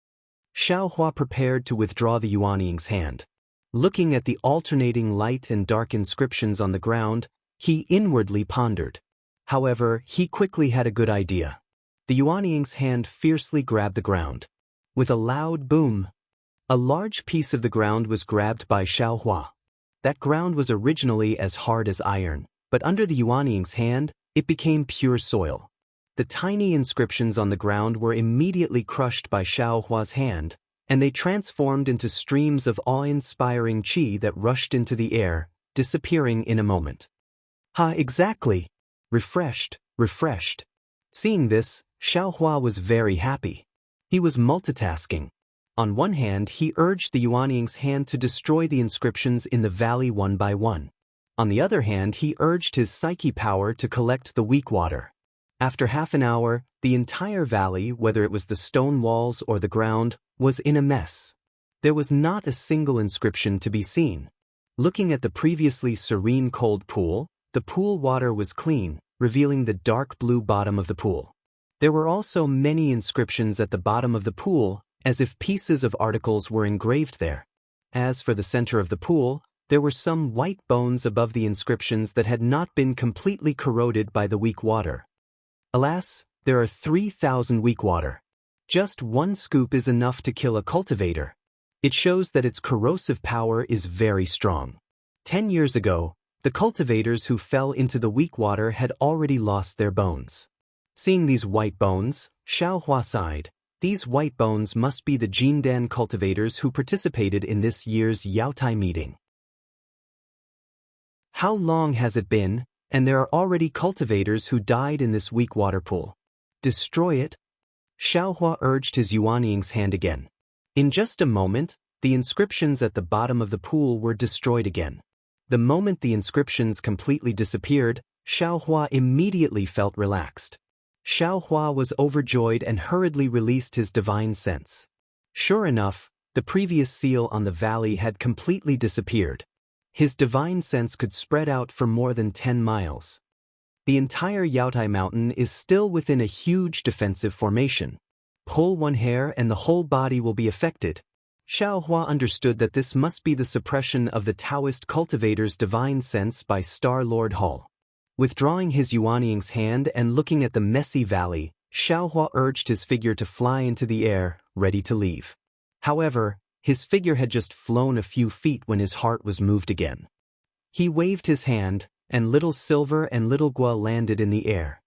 Xiaohua prepared to withdraw the Yuanying's hand. Looking at the alternating light and dark inscriptions on the ground, he inwardly pondered. However, he quickly had a good idea. The Yuanying's hand fiercely grabbed the ground. With a loud boom, a large piece of the ground was grabbed by Xiaohua. That ground was originally as hard as iron, but under the Yuanying's hand, it became pure soil. The tiny inscriptions on the ground were immediately crushed by Xiaohua's hand, and they transformed into streams of awe-inspiring qi that rushed into the air, disappearing in a moment. Ha, exactly! Refreshed. Seeing this, Xiaohua was very happy. He was multitasking. On one hand, he urged the Yuanying's hand to destroy the inscriptions in the valley one by one. On the other hand, he urged his psyche power to collect the weak water. After half an hour, the entire valley, whether it was the stone walls or the ground, was in a mess. There was not a single inscription to be seen. Looking at the previously serene cold pool, the pool water was clean, revealing the dark blue bottom of the pool. There were also many inscriptions at the bottom of the pool, as if pieces of articles were engraved there. As for the center of the pool, there were some white bones above the inscriptions that had not been completely corroded by the weak water. Alas, there are 3,000 weak water. Just one scoop is enough to kill a cultivator. It shows that its corrosive power is very strong. 10 years ago, the cultivators who fell into the weak water had already lost their bones. Seeing these white bones, Xiaohua sighed. These white bones must be the Jindan cultivators who participated in this year's Yaotai meeting. How long has it been, and there are already cultivators who died in this weak water pool? Destroy it? Xiaohua urged his Yuanying's hand again. In just a moment, the inscriptions at the bottom of the pool were destroyed again. The moment the inscriptions completely disappeared, Xiaohua immediately felt relaxed. Xiaohua was overjoyed and hurriedly released his divine sense. Sure enough, the previous seal on the valley had completely disappeared. His divine sense could spread out for more than 10 miles. The entire Yaotai Mountain is still within a huge defensive formation. Pull one hair and the whole body will be affected. Xiao Hua understood that this must be the suppression of the Taoist cultivator's divine sense by Star Lord Hall. Withdrawing his Yuanying's hand and looking at the messy valley, Xiao Hua urged his figure to fly into the air, ready to leave. However, his figure had just flown a few feet when his heart was moved again. He waved his hand, and Little Silver and Little Gua landed in the air.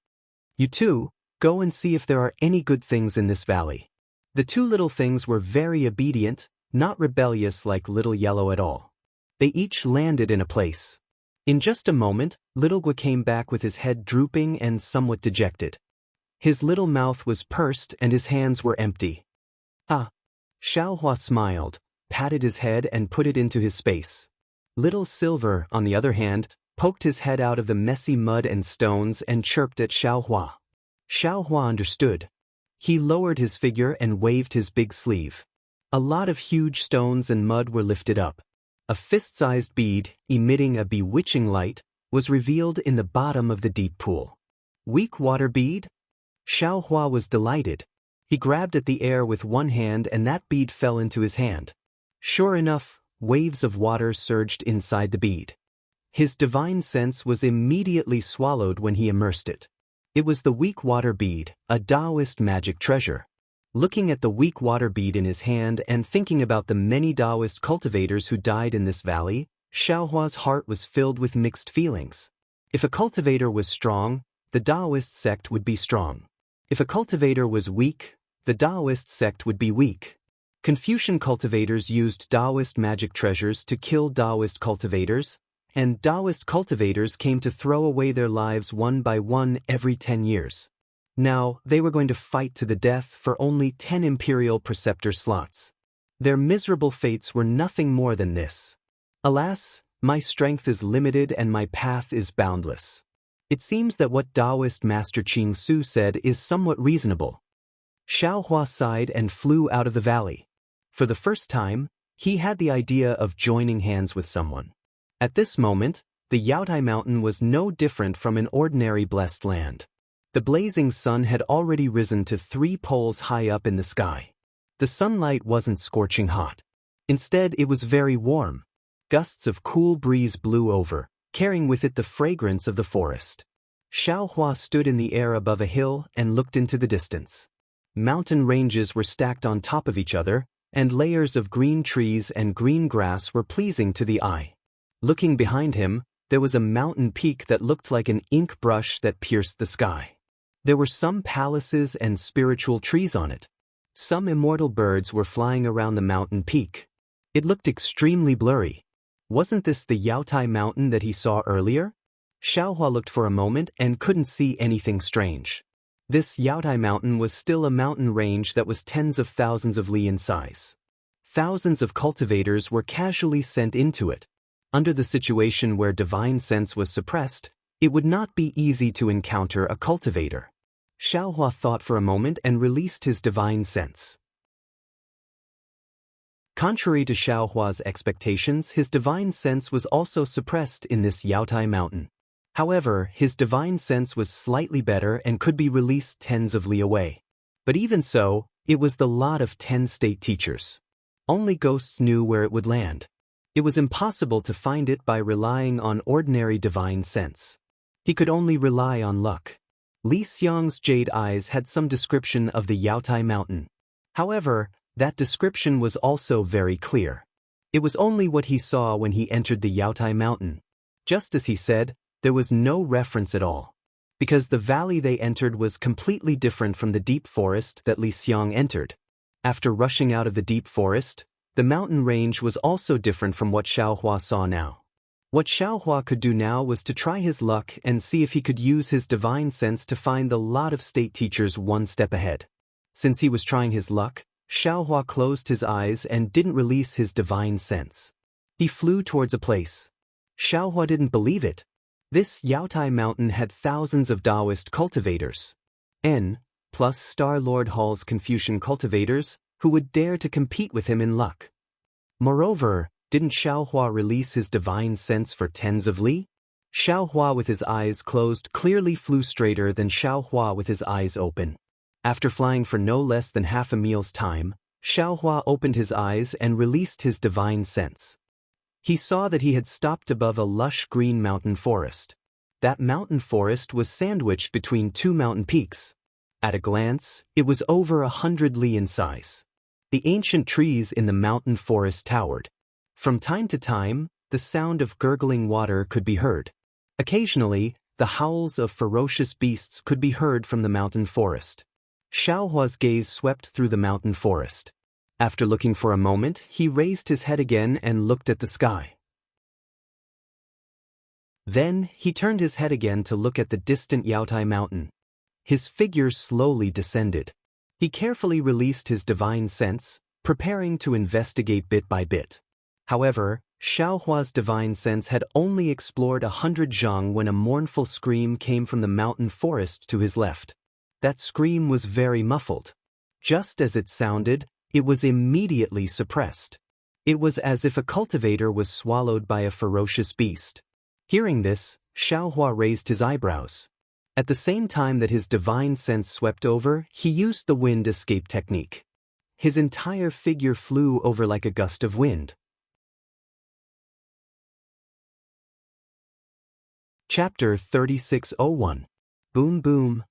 "You two, go and see if there are any good things in this valley." The two little things were very obedient, not rebellious like Little Yellow at all. They each landed in a place. In just a moment, Little Gua came back with his head drooping and somewhat dejected. His little mouth was pursed and his hands were empty. "Ah." Xiao Hua smiled, patted his head and put it into his space. Little Silver, on the other hand, poked his head out of the messy mud and stones and chirped at Xiao Hua. Xiao Hua understood. He lowered his figure and waved his big sleeve. A lot of huge stones and mud were lifted up. A fist-sized bead, emitting a bewitching light, was revealed in the bottom of the deep pool. "Weak water bead?" Xiao Hua was delighted. He grabbed at the air with one hand and that bead fell into his hand. Sure enough, waves of water surged inside the bead. His divine sense was immediately swallowed when he immersed it. It was the weak water bead, a Taoist magic treasure. Looking at the weak water bead in his hand and thinking about the many Taoist cultivators who died in this valley, Xiao Hua's heart was filled with mixed feelings. If a cultivator was strong, the Taoist sect would be strong. If a cultivator was weak, the Taoist sect would be weak. Confucian cultivators used Taoist magic treasures to kill Taoist cultivators, and Taoist cultivators came to throw away their lives one by one every 10 years. Now, they were going to fight to the death for only 10 imperial preceptor slots. Their miserable fates were nothing more than this. "Alas, my strength is limited and my path is boundless." It seems that what Taoist Master Qing Su said is somewhat reasonable. Xiao Hua sighed and flew out of the valley. For the first time, he had the idea of joining hands with someone. At this moment, the Yaotai Mountain was no different from an ordinary blessed land. The blazing sun had already risen to 3 poles high up in the sky. The sunlight wasn't scorching hot. Instead, it was very warm. Gusts of cool breeze blew over, carrying with it the fragrance of the forest. Xiao Hua stood in the air above a hill and looked into the distance. Mountain ranges were stacked on top of each other, and layers of green trees and green grass were pleasing to the eye. Looking behind him, there was a mountain peak that looked like an ink brush that pierced the sky. There were some palaces and spiritual trees on it. Some immortal birds were flying around the mountain peak. It looked extremely blurry. Wasn't this the Yaotai Mountain that he saw earlier? Xiao Hua looked for a moment and couldn't see anything strange. This Yaotai Mountain was still a mountain range that was tens of thousands of li in size. Thousands of cultivators were casually sent into it. Under the situation where divine sense was suppressed, it would not be easy to encounter a cultivator. Xiao Hua thought for a moment and released his divine sense. Contrary to Xiao Hua's expectations, his divine sense was also suppressed in this Yaotai Mountain. However, his divine sense was slightly better and could be released tens of li away. But even so, it was the lot of 10 state teachers. Only ghosts knew where it would land. It was impossible to find it by relying on ordinary divine sense. He could only rely on luck. Li Xiang's jade eyes had some description of the Yaotai Mountain. However, that description was also very clear. It was only what he saw when he entered the Yaotai Mountain. Just as he said, there was no reference at all. Because the valley they entered was completely different from the deep forest that Li Xiang entered. After rushing out of the deep forest, the mountain range was also different from what Xiao Hua saw now. What Xiao Hua could do now was to try his luck and see if he could use his divine sense to find the lot of state teachers one step ahead. Since he was trying his luck, Xiao Hua closed his eyes and didn't release his divine sense. He flew towards a place. Xiao Hua didn't believe it. This Yaotai Mountain had thousands of Taoist cultivators. N plus Star Lord Hall's Confucian cultivators, who would dare to compete with him in luck. Moreover, didn't Xiao Hua release his divine sense for tens of li? Xiao Hua with his eyes closed clearly flew straighter than Xiao Hua with his eyes open. After flying for no less than half a meal's time, Xiaohua opened his eyes and released his divine sense. He saw that he had stopped above a lush green mountain forest. That mountain forest was sandwiched between two mountain peaks. At a glance, it was over 100 li in size. The ancient trees in the mountain forest towered. From time to time, the sound of gurgling water could be heard. Occasionally, the howls of ferocious beasts could be heard from the mountain forest. Xiaohua's gaze swept through the mountain forest. After looking for a moment, he raised his head again and looked at the sky. Then, he turned his head again to look at the distant Yaotai mountain. His figure slowly descended. He carefully released his divine sense, preparing to investigate bit by bit. However, Xiaohua's divine sense had only explored 100 zhang when a mournful scream came from the mountain forest to his left. That scream was very muffled. Just as it sounded, it was immediately suppressed. It was as if a cultivator was swallowed by a ferocious beast. Hearing this, Xiaohua raised his eyebrows. At the same time that his divine sense swept over, he used the wind escape technique. His entire figure flew over like a gust of wind. Chapter 3601. Boom Boom.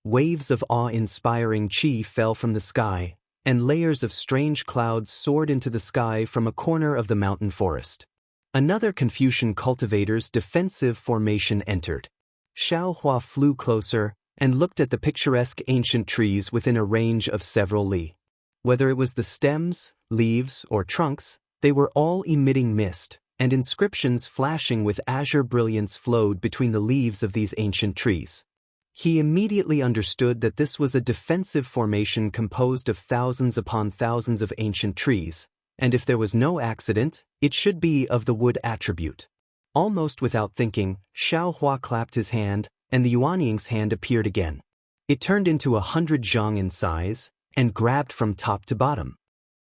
Waves of awe-inspiring qi fell from the sky, and layers of strange clouds soared into the sky from a corner of the mountain forest. Another Confucian cultivator's defensive formation entered. Xiaohua flew closer and looked at the picturesque ancient trees within a range of several li. Whether it was the stems, leaves, or trunks, they were all emitting mist, and inscriptions flashing with azure brilliance flowed between the leaves of these ancient trees. He immediately understood that this was a defensive formation composed of thousands upon thousands of ancient trees, and if there was no accident, it should be of the wood attribute. Almost without thinking, Xiaohua clapped his hand, and the Yuanying's hand appeared again. It turned into 100 zhang in size, and grabbed from top to bottom.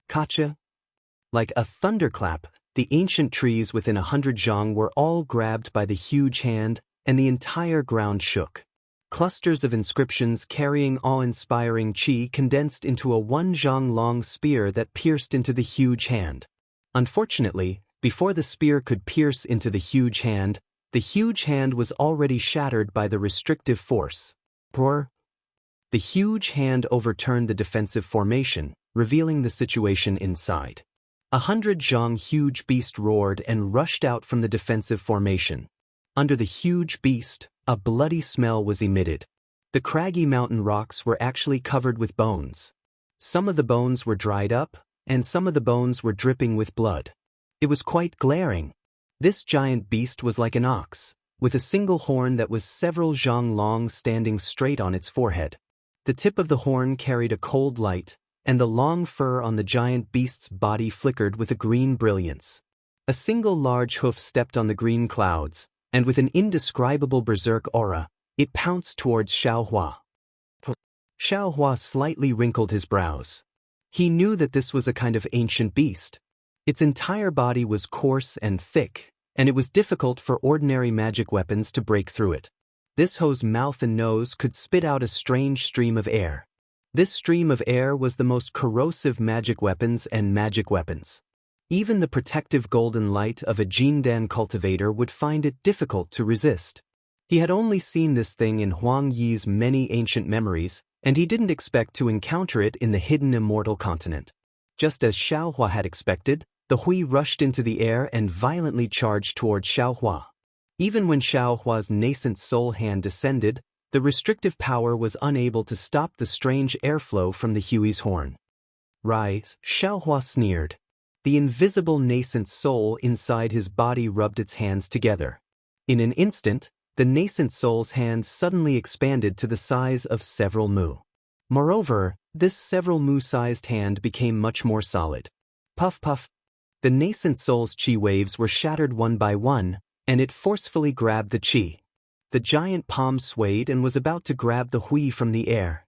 Kacha. Like a thunderclap, the ancient trees within 100 zhang were all grabbed by the huge hand, and the entire ground shook. Clusters of inscriptions carrying awe-inspiring qi condensed into a 1 zhang long spear that pierced into the huge hand. Unfortunately, before the spear could pierce into the huge hand was already shattered by the restrictive force. The huge hand overturned the defensive formation, revealing the situation inside. 100 zhang huge beast roared and rushed out from the defensive formation. Under the huge beast, a bloody smell was emitted. The craggy mountain rocks were actually covered with bones. Some of the bones were dried up, and some of the bones were dripping with blood. It was quite glaring. This giant beast was like an ox, with a single horn that was several zhang long standing straight on its forehead. The tip of the horn carried a cold light, and the long fur on the giant beast's body flickered with a green brilliance. A single large hoof stepped on the green clouds, and with an indescribable berserk aura, it pounced towards Xiaohua. Xiaohua slightly wrinkled his brows. He knew that this was a kind of ancient beast. Its entire body was coarse and thick, and it was difficult for ordinary magic weapons to break through it. This ho's mouth and nose could spit out a strange stream of air. This stream of air was the most corrosive magic weapons and magic weapons. Even the protective golden light of a Jindan cultivator would find it difficult to resist. He had only seen this thing in Huang Yi's many ancient memories, and he didn't expect to encounter it in the hidden Immortal continent. Just as Xiaohua had expected, the Hui rushed into the air and violently charged towards Xiaohua. Even when Xiaohua's nascent soul hand descended, the restrictive power was unable to stop the strange airflow from the Hui's horn. Rise, Xiaohua sneered. The invisible nascent soul inside his body rubbed its hands together. In an instant, the nascent soul's hand suddenly expanded to the size of several mu. Moreover, this several mu-sized hand became much more solid. Puff puff. The nascent soul's qi waves were shattered one by one, and it forcefully grabbed the qi. The giant palm swayed and was about to grab the Hui from the air.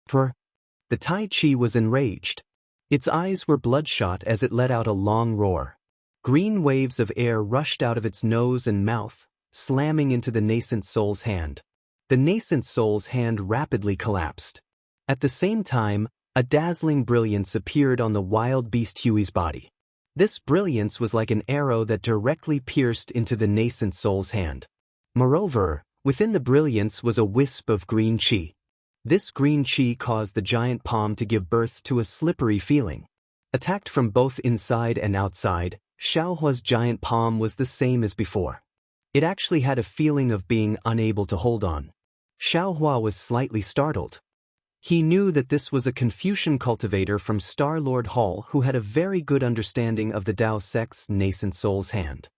The Tai Chi was enraged. Its eyes were bloodshot as it let out a long roar. Green waves of air rushed out of its nose and mouth, slamming into the nascent soul's hand. The nascent soul's hand rapidly collapsed. At the same time, A dazzling brilliance appeared on the wild beast Huey's body. This brilliance was like an arrow that directly pierced into the nascent soul's hand. Moreover, within the brilliance was a wisp of green qi. This green qi caused the giant palm to give birth to a slippery feeling. Attacked from both inside and outside, Xiaohua's giant palm was the same as before. It actually had a feeling of being unable to hold on. Xiaohua was slightly startled. He knew that this was a Confucian cultivator from Star Lord Hall who had a very good understanding of the Dao sect's nascent soul's hand.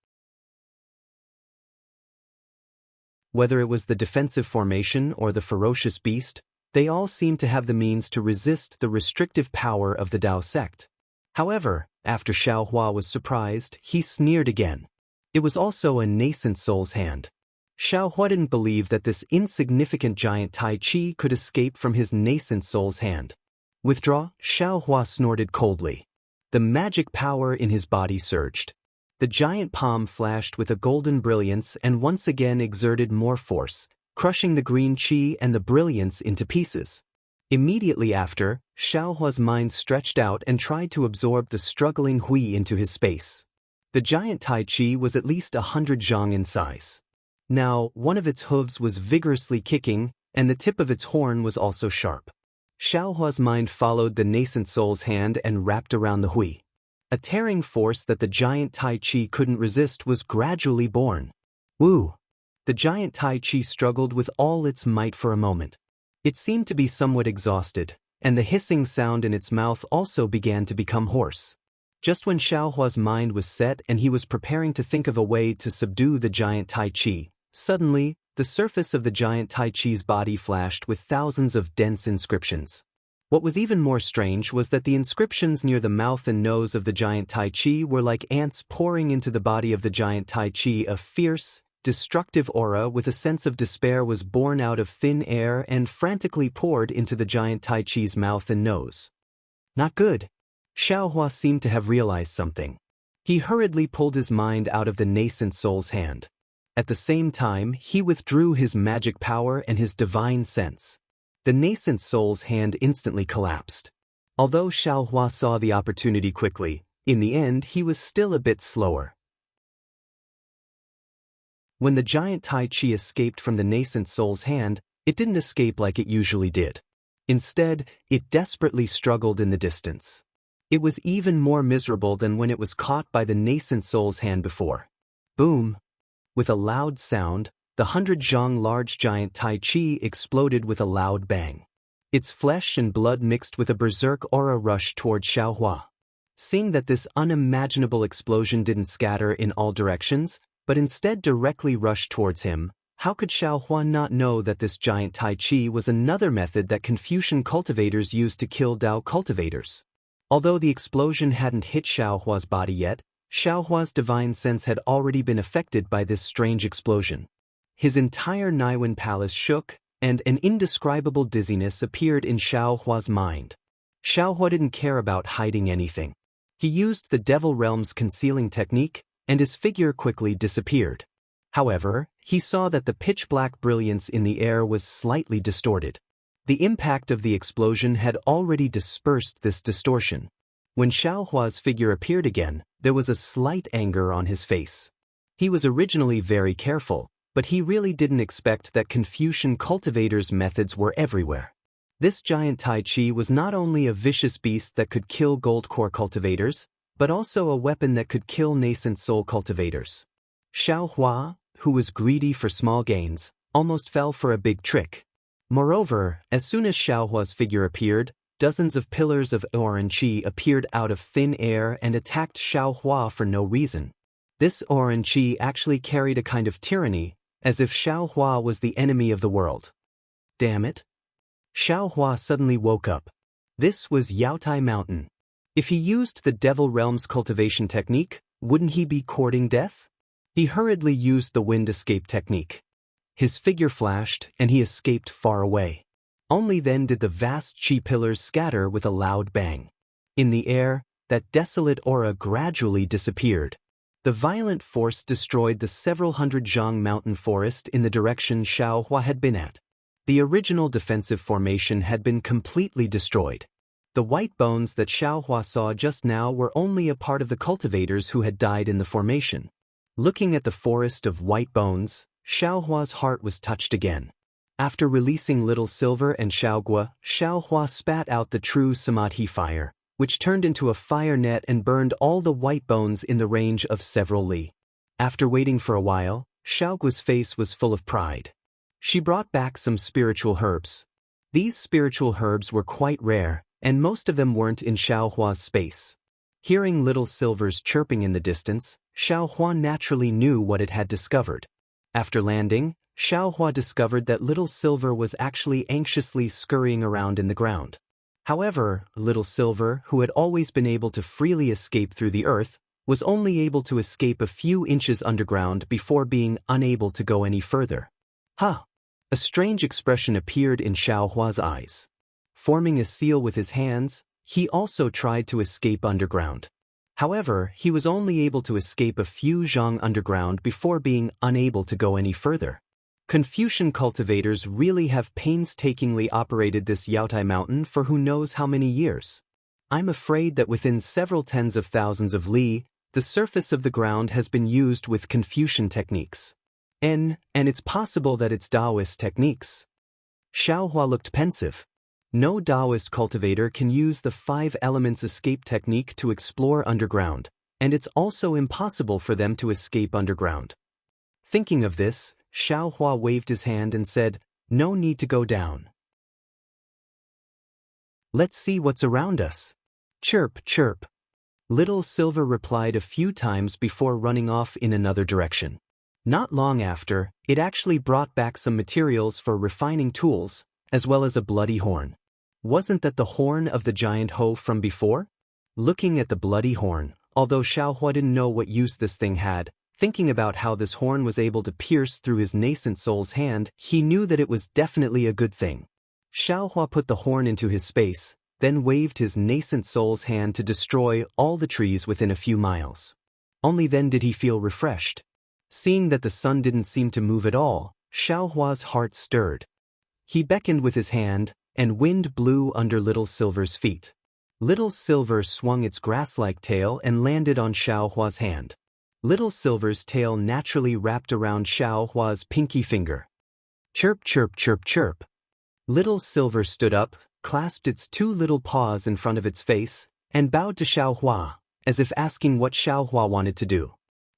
Whether it was the defensive formation or the ferocious beast, they all seemed to have the means to resist the restrictive power of the Dao sect. However, after Xiaohua was surprised, he sneered again. It was also a nascent soul's hand. Xiaohua didn't believe that this insignificant giant Tai Chi could escape from his nascent soul's hand. Withdraw, Xiaohua snorted coldly. The magic power in his body surged. The giant palm flashed with a golden brilliance and once again exerted more force, crushing the green qi and the brilliance into pieces. Immediately after, Xiaohua's mind stretched out and tried to absorb the struggling Hui into his space. The giant Tai Chi was at least 100 zhang in size. Now, one of its hooves was vigorously kicking, and the tip of its horn was also sharp. Xiaohua's mind followed the nascent soul's hand and wrapped around the Hui. A tearing force that the giant Tai Chi couldn't resist was gradually born. Woo! The giant Tai Chi struggled with all its might for a moment. It seemed to be somewhat exhausted, and the hissing sound in its mouth also began to become hoarse. Just when Xiaohua's mind was set and he was preparing to think of a way to subdue the giant Tai Chi, suddenly, the surface of the giant Tai Chi's body flashed with thousands of dense inscriptions. What was even more strange was that the inscriptions near the mouth and nose of the giant Tai Chi were like ants pouring into the body of the giant Tai Chi. A fierce, destructive aura with a sense of despair was born out of thin air and frantically poured into the giant Tai Chi's mouth and nose. Not good. Xiaohua seemed to have realized something. He hurriedly pulled his mind out of the nascent soul's hand. At the same time, he withdrew his magic power and his divine sense. The nascent soul's hand instantly collapsed. Although Xiaohua saw the opportunity quickly, in the end he was still a bit slower. When the giant Tai Chi escaped from the nascent soul's hand, it didn't escape like it usually did. Instead, it desperately struggled in the distance. It was even more miserable than when it was caught by the nascent soul's hand before. Boom! With a loud sound, the 100 zhang large giant Tai Chi exploded with a loud bang. Its flesh and blood mixed with a berserk aura rushed toward Xiaohua. Seeing that this unimaginable explosion didn't scatter in all directions, but instead directly rushed towards him, how could Xiaohua not know that this giant Tai Chi was another method that Confucian cultivators used to kill Dao cultivators? Although the explosion hadn't hit Xiaohua's body yet, Xiaohua's divine sense had already been affected by this strange explosion. His entire Naiwen palace shook, and an indescribable dizziness appeared in Xiaohua's mind. Xiaohua didn't care about hiding anything. He used the Devil Realm's concealing technique, and his figure quickly disappeared. However, he saw that the pitch-black brilliance in the air was slightly distorted. The impact of the explosion had already dispersed this distortion. When Xiaohua's figure appeared again, there was a slight anger on his face. He was originally very careful, but he really didn't expect that Confucian cultivators' methods were everywhere. This giant Tai Chi was not only a vicious beast that could kill gold core cultivators, but also a weapon that could kill nascent soul cultivators. Xiaohua, who was greedy for small gains, almost fell for a big trick. Moreover, as soon as Xiaohua's figure appeared, dozens of pillars of orange qi appeared out of thin air and attacked Xiaohua for no reason. This orange qi actually carried a kind of tyranny, as if Xiaohua was the enemy of the world. Damn it! Xiaohua suddenly woke up. This was Yaotai Mountain. If he used the Devil Realm's cultivation technique, wouldn't he be courting death? He hurriedly used the wind escape technique. His figure flashed, and he escaped far away. Only then did the vast qi pillars scatter with a loud bang. In the air, that desolate aura gradually disappeared. The violent force destroyed the several hundred zhang mountain forest in the direction Xiaohua had been at. The original defensive formation had been completely destroyed. The white bones that Xiaohua saw just now were only a part of the cultivators who had died in the formation. Looking at the forest of white bones, Xiaohua's heart was touched again. After releasing Little Silver and Xiaogua, Xiaohua spat out the true samadhi fire, which turned into a fire net and burned all the white bones in the range of several li. After waiting for a while, Xiaogua's face was full of pride. She brought back some spiritual herbs. These spiritual herbs were quite rare, and most of them weren't in Xiaohua's space. Hearing Little Silver's chirping in the distance, Xiaohua naturally knew what it had discovered. After landing, Xiaohua discovered that Little Silver was actually anxiously scurrying around in the ground. However, Little Silver, who had always been able to freely escape through the earth, was only able to escape a few inches underground before being unable to go any further. Huh! A strange expression appeared in Xiaohua's eyes. Forming a seal with his hands, he also tried to escape underground. However, he was only able to escape a few zhang underground before being unable to go any further. Confucian cultivators really have painstakingly operated this Yaotai mountain for who knows how many years. I'm afraid that within several tens of thousands of li, the surface of the ground has been used with Confucian techniques. And it's possible that it's Taoist techniques. Xiaohua looked pensive. No Taoist cultivator can use the 5 elements escape technique to explore underground, and it's also impossible for them to escape underground. Thinking of this, Xiaohua waved his hand and said, "No need to go down. Let's see what's around us." Chirp, chirp. Little Silver replied a few times before running off in another direction. Not long after, it actually brought back some materials for refining tools, as well as a bloody horn. Wasn't that the horn of the giant hoe from before? Looking at the bloody horn, although Xiaohua didn't know what use this thing had, thinking about how this horn was able to pierce through his nascent soul's hand, he knew that it was definitely a good thing. Xiaohua put the horn into his space, then waved his nascent soul's hand to destroy all the trees within a few miles. Only then did he feel refreshed. Seeing that the sun didn't seem to move at all, Xiaohua's heart stirred. He beckoned with his hand, and wind blew under Little Silver's feet. Little Silver swung its grass-like tail and landed on Xiaohua's hand. Little Silver's tail naturally wrapped around Xiaohua's pinky finger. Chirp, chirp, chirp, chirp. Little Silver stood up, clasped its 2 little paws in front of its face, and bowed to Xiaohua, as if asking what Xiaohua wanted to do.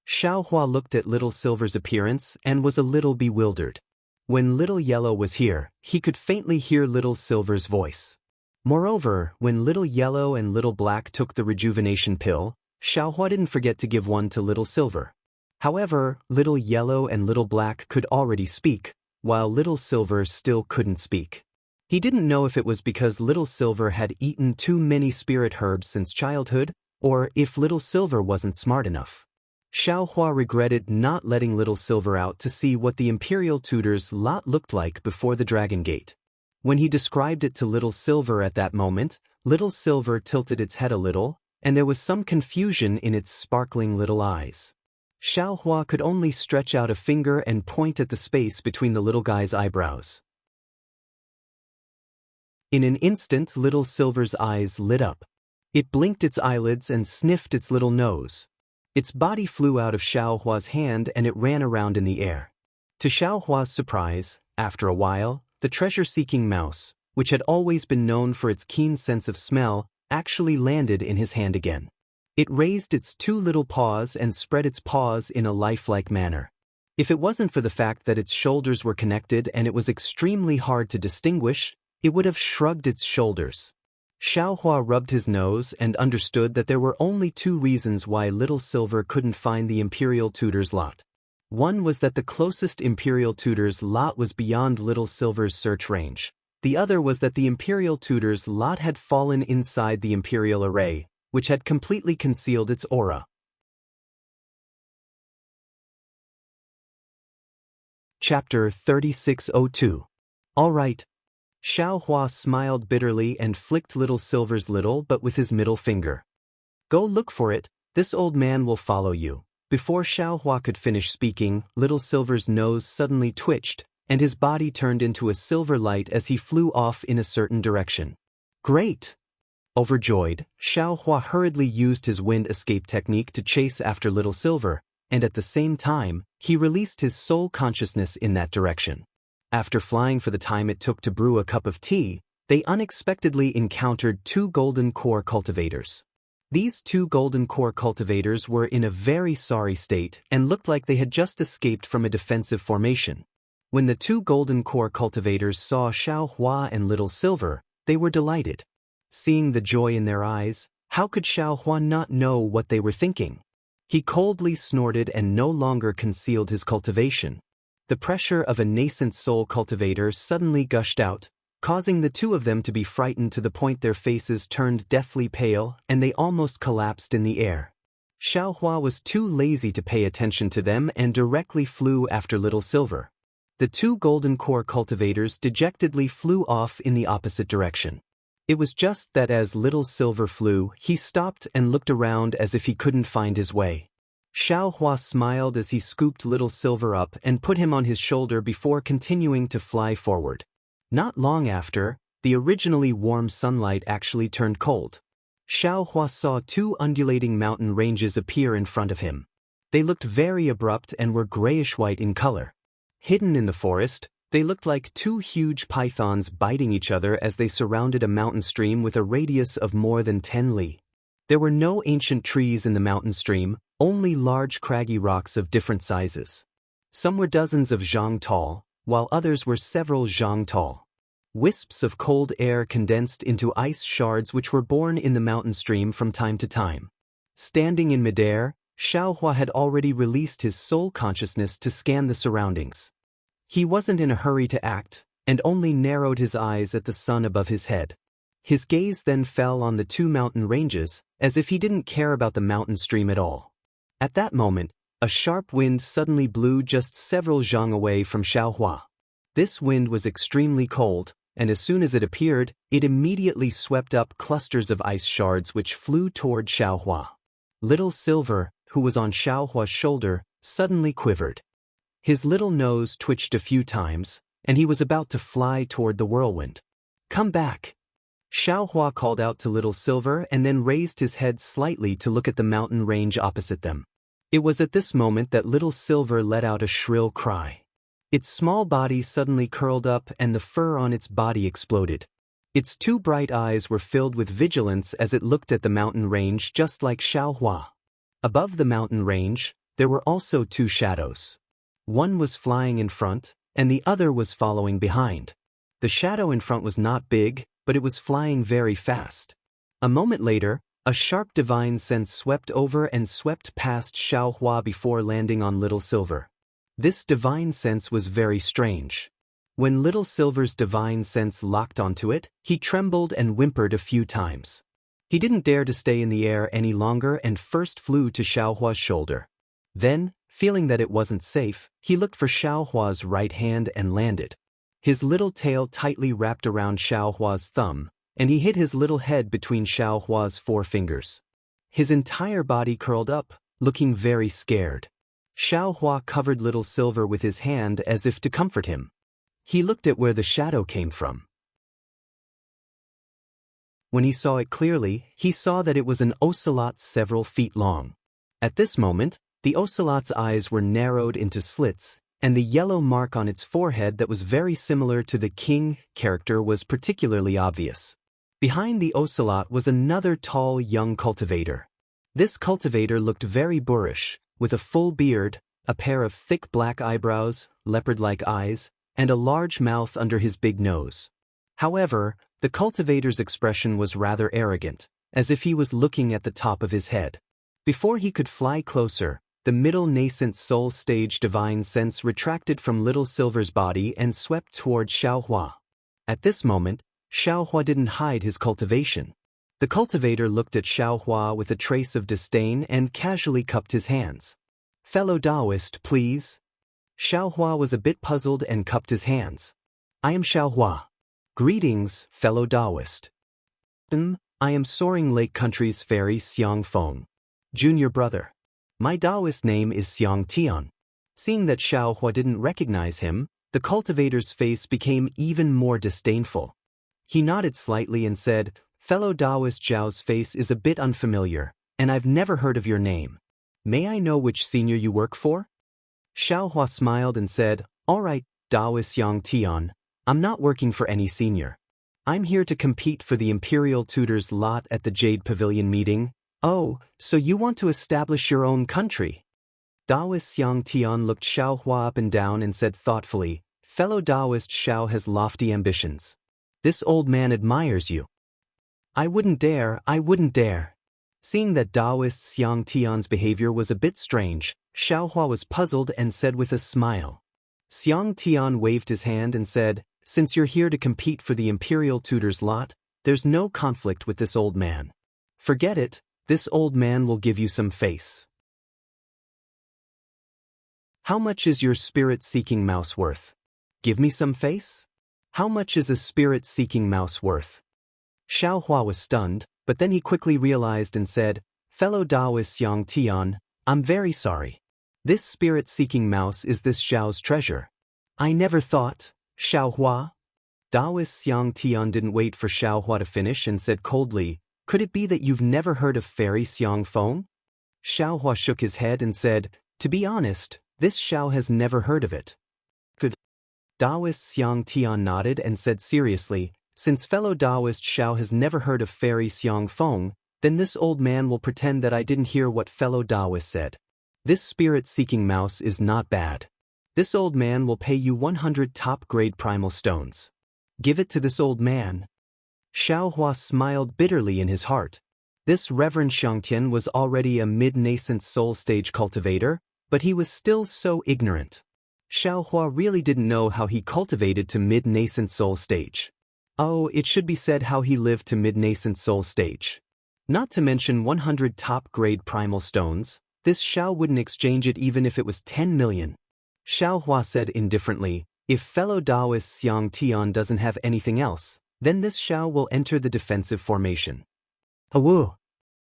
Xiaohua looked at Little Silver's appearance and was a little bewildered. When Little Yellow was here, he could faintly hear Little Silver's voice. Moreover, when Little Yellow and Little Black took the rejuvenation pill, Xiaohua didn't forget to give one to Little Silver. However, Little Yellow and Little Black could already speak, while Little Silver still couldn't speak. He didn't know if it was because Little Silver had eaten too many spirit herbs since childhood, or if Little Silver wasn't smart enough. Xiaohua regretted not letting Little Silver out to see what the Imperial Tutor's lot looked like before the Dragon Gate. When he described it to Little Silver at that moment, Little Silver tilted its head a little, and there was some confusion in its sparkling little eyes. Xiaohua could only stretch out a finger and point at the space between the little guy's eyebrows. In an instant, Little Silver's eyes lit up. It blinked its eyelids and sniffed its little nose. Its body flew out of Xiaohua's hand and it ran around in the air. To Xiaohua's surprise, after a while, the treasure-seeking mouse, which had always been known for its keen sense of smell, actually landed in his hand again. It raised its 2 little paws and spread its paws in a lifelike manner. If it wasn't for the fact that its shoulders were connected and it was extremely hard to distinguish, it would have shrugged its shoulders. Xiaohua rubbed his nose and understood that there were only 2 reasons why Little Silver couldn't find the Imperial Tutor's lot. One was that the closest Imperial Tutor's lot was beyond Little Silver's search range. The other was that the Imperial Tutor's lot had fallen inside the Imperial Array, which had completely concealed its aura. Chapter 3602. All right. Xiaohua smiled bitterly and flicked Little Silver's little but with his middle finger. Go look for it, this old man will follow you. Before Xiaohua could finish speaking, Little Silver's nose suddenly twitched, and his body turned into a silver light as he flew off in a certain direction. Great! Overjoyed, Xiao Hua hurriedly used his wind escape technique to chase after Little Silver, and at the same time, he released his soul consciousness in that direction. After flying for the time it took to brew a cup of tea, they unexpectedly encountered two golden core cultivators. These two golden core cultivators were in a very sorry state and looked like they had just escaped from a defensive formation. When the two golden core cultivators saw Xiao Hua and Little Silver, they were delighted. Seeing the joy in their eyes, how could Xiao Hua not know what they were thinking? He coldly snorted and no longer concealed his cultivation. The pressure of a nascent soul cultivator suddenly gushed out, causing the two of them to be frightened to the point their faces turned deathly pale and they almost collapsed in the air. Xiao Hua was too lazy to pay attention to them and directly flew after Little Silver. The two golden core cultivators dejectedly flew off in the opposite direction. It was just that as Little Silver flew, he stopped and looked around as if he couldn't find his way. Xiao Hua smiled as he scooped Little Silver up and put him on his shoulder before continuing to fly forward. Not long after, the originally warm sunlight actually turned cold. Xiao Hua saw two undulating mountain ranges appear in front of him. They looked very abrupt and were grayish-white in color. Hidden in the forest, they looked like two huge pythons biting each other as they surrounded a mountain stream with a radius of more than 10 li. There were no ancient trees in the mountain stream, only large craggy rocks of different sizes. Some were dozens of zhang tall, while others were several zhang tall. Wisps of cold air condensed into ice shards which were born in the mountain stream from time to time. Standing in midair, Xiao Hua had already released his soul consciousness to scan the surroundings. He wasn't in a hurry to act, and only narrowed his eyes at the sun above his head. His gaze then fell on the two mountain ranges, as if he didn't care about the mountain stream at all. At that moment, a sharp wind suddenly blew just several zhang away from Xiao Hua. This wind was extremely cold, and as soon as it appeared, it immediately swept up clusters of ice shards which flew toward Xiao Hua. Little Silver, who was on Xiao Hua's shoulder, suddenly quivered. His little nose twitched a few times, and he was about to fly toward the whirlwind. "Come back!" Xiao Hua called out to Little Silver and then raised his head slightly to look at the mountain range opposite them. It was at this moment that Little Silver let out a shrill cry. Its small body suddenly curled up and the fur on its body exploded. Its two bright eyes were filled with vigilance as it looked at the mountain range just like Xiao Hua. Above the mountain range, there were also two shadows. One was flying in front, and the other was following behind. The shadow in front was not big, but it was flying very fast. A moment later, a sharp divine sense swept over and swept past Xiao Hua before landing on Little Silver. This divine sense was very strange. When Little Silver's divine sense locked onto it, he trembled and whimpered a few times. He didn't dare to stay in the air any longer and first flew to Xiao Hua's shoulder. Then, feeling that it wasn't safe, he looked for Xiao Hua's right hand and landed. His little tail tightly wrapped around Xiao Hua's thumb, and he hid his little head between Xiao Hua's forefingers. His entire body curled up, looking very scared. Xiao Hua covered Little Silver with his hand as if to comfort him. He looked at where the shadow came from. When he saw it clearly, he saw that it was an ocelot several feet long. At this moment, the ocelot's eyes were narrowed into slits, and the yellow mark on its forehead that was very similar to the king character was particularly obvious. Behind the ocelot was another tall young cultivator. This cultivator looked very boorish, with a full beard, a pair of thick black eyebrows, leopard-like eyes, and a large mouth under his big nose. However, the cultivator's expression was rather arrogant, as if he was looking at the top of his head. Before he could fly closer, the middle nascent soul stage divine sense retracted from Little Silver's body and swept toward Xiao Hua. At this moment, Xiao Hua didn't hide his cultivation. The cultivator looked at Xiao Hua with a trace of disdain and casually cupped his hands. "Fellow Taoist, please." Xiao Hua was a bit puzzled and cupped his hands. "I am Xiao Hua. Greetings, fellow Taoist. I am Soaring Lake Country's fairy Xiang Feng, junior brother. My Taoist name is Xiang Tian." Seeing that Xiao Hua didn't recognize him, the cultivator's face became even more disdainful. He nodded slightly and said, Fellow Taoist Zhao's face is a bit unfamiliar, and I've never heard of your name. May I know which senior you work for? Xiaohua smiled and said, All right, Taoist Yang Tian, I'm not working for any senior. I'm here to compete for the Imperial Tutor's lot at the Jade Pavilion meeting. Oh, so you want to establish your own country? Taoist Yang Tian looked Xiaohua up and down and said thoughtfully, Fellow Taoist Xiao has lofty ambitions. This old man admires you. I wouldn't dare. Seeing that Taoist Yang Tian's behavior was a bit strange, Xiaohua was puzzled and said with a smile. Xiang Tian waved his hand and said, Since you're here to compete for the Imperial Tutor's lot, there's no conflict with this old man. Forget it, this old man will give you some face. How much is your spirit-seeking mouse worth? Give me some face? How much is a spirit-seeking mouse worth? Xiaohua was stunned, but then he quickly realized and said, Fellow Taoist Yang Tian, I'm very sorry. This spirit-seeking mouse is this Xiao's treasure. I never thought, Xiaohua. Taoist Yang Tian didn't wait for Xiaohua to finish and said coldly, Could it be that you've never heard of Fairy Xiang Feng? Xiaohua shook his head and said, To be honest, this Xiao has never heard of it. Good. Taoist Yang Tian nodded and said seriously, Since fellow Taoist Xiao has never heard of Fairy Xiang Feng, then this old man will pretend that I didn't hear what fellow Taoist said. This spirit-seeking mouse is not bad. This old man will pay you 100 top-grade primal stones. Give it to this old man. Xiaohua smiled bitterly in his heart. This Reverend Xiangtian was already a mid-nascent soul-stage cultivator, but he was still so ignorant. Xiaohua really didn't know how he cultivated to mid-nascent soul stage. Oh, it should be said how he lived to mid-nascent soul stage. Not to mention 100 top-grade primal stones, this Xiao wouldn't exchange it even if it was 10 million. Xiaohua said indifferently, If fellow Taoist Xiang Tian doesn't have anything else, then this Xiao will enter the defensive formation. Awoo!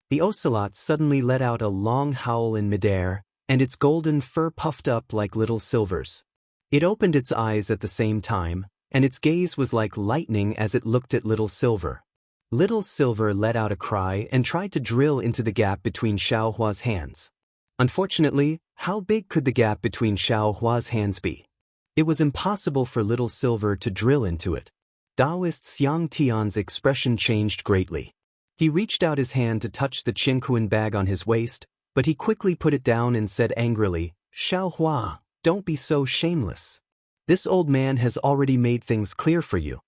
The ocelot suddenly let out a long howl in midair, and its golden fur puffed up like little silvers. It opened its eyes at the same time, and its gaze was like lightning as it looked at Little Silver. Little Silver let out a cry and tried to drill into the gap between Xiaohua's hands. Unfortunately, how big could the gap between Xiaohua's hands be? It was impossible for Little Silver to drill into it. Taoist Xiang Tian's expression changed greatly. He reached out his hand to touch the Qingquan bag on his waist, but he quickly put it down and said angrily, Xiaohua, don't be so shameless. This old man has already made things clear for you.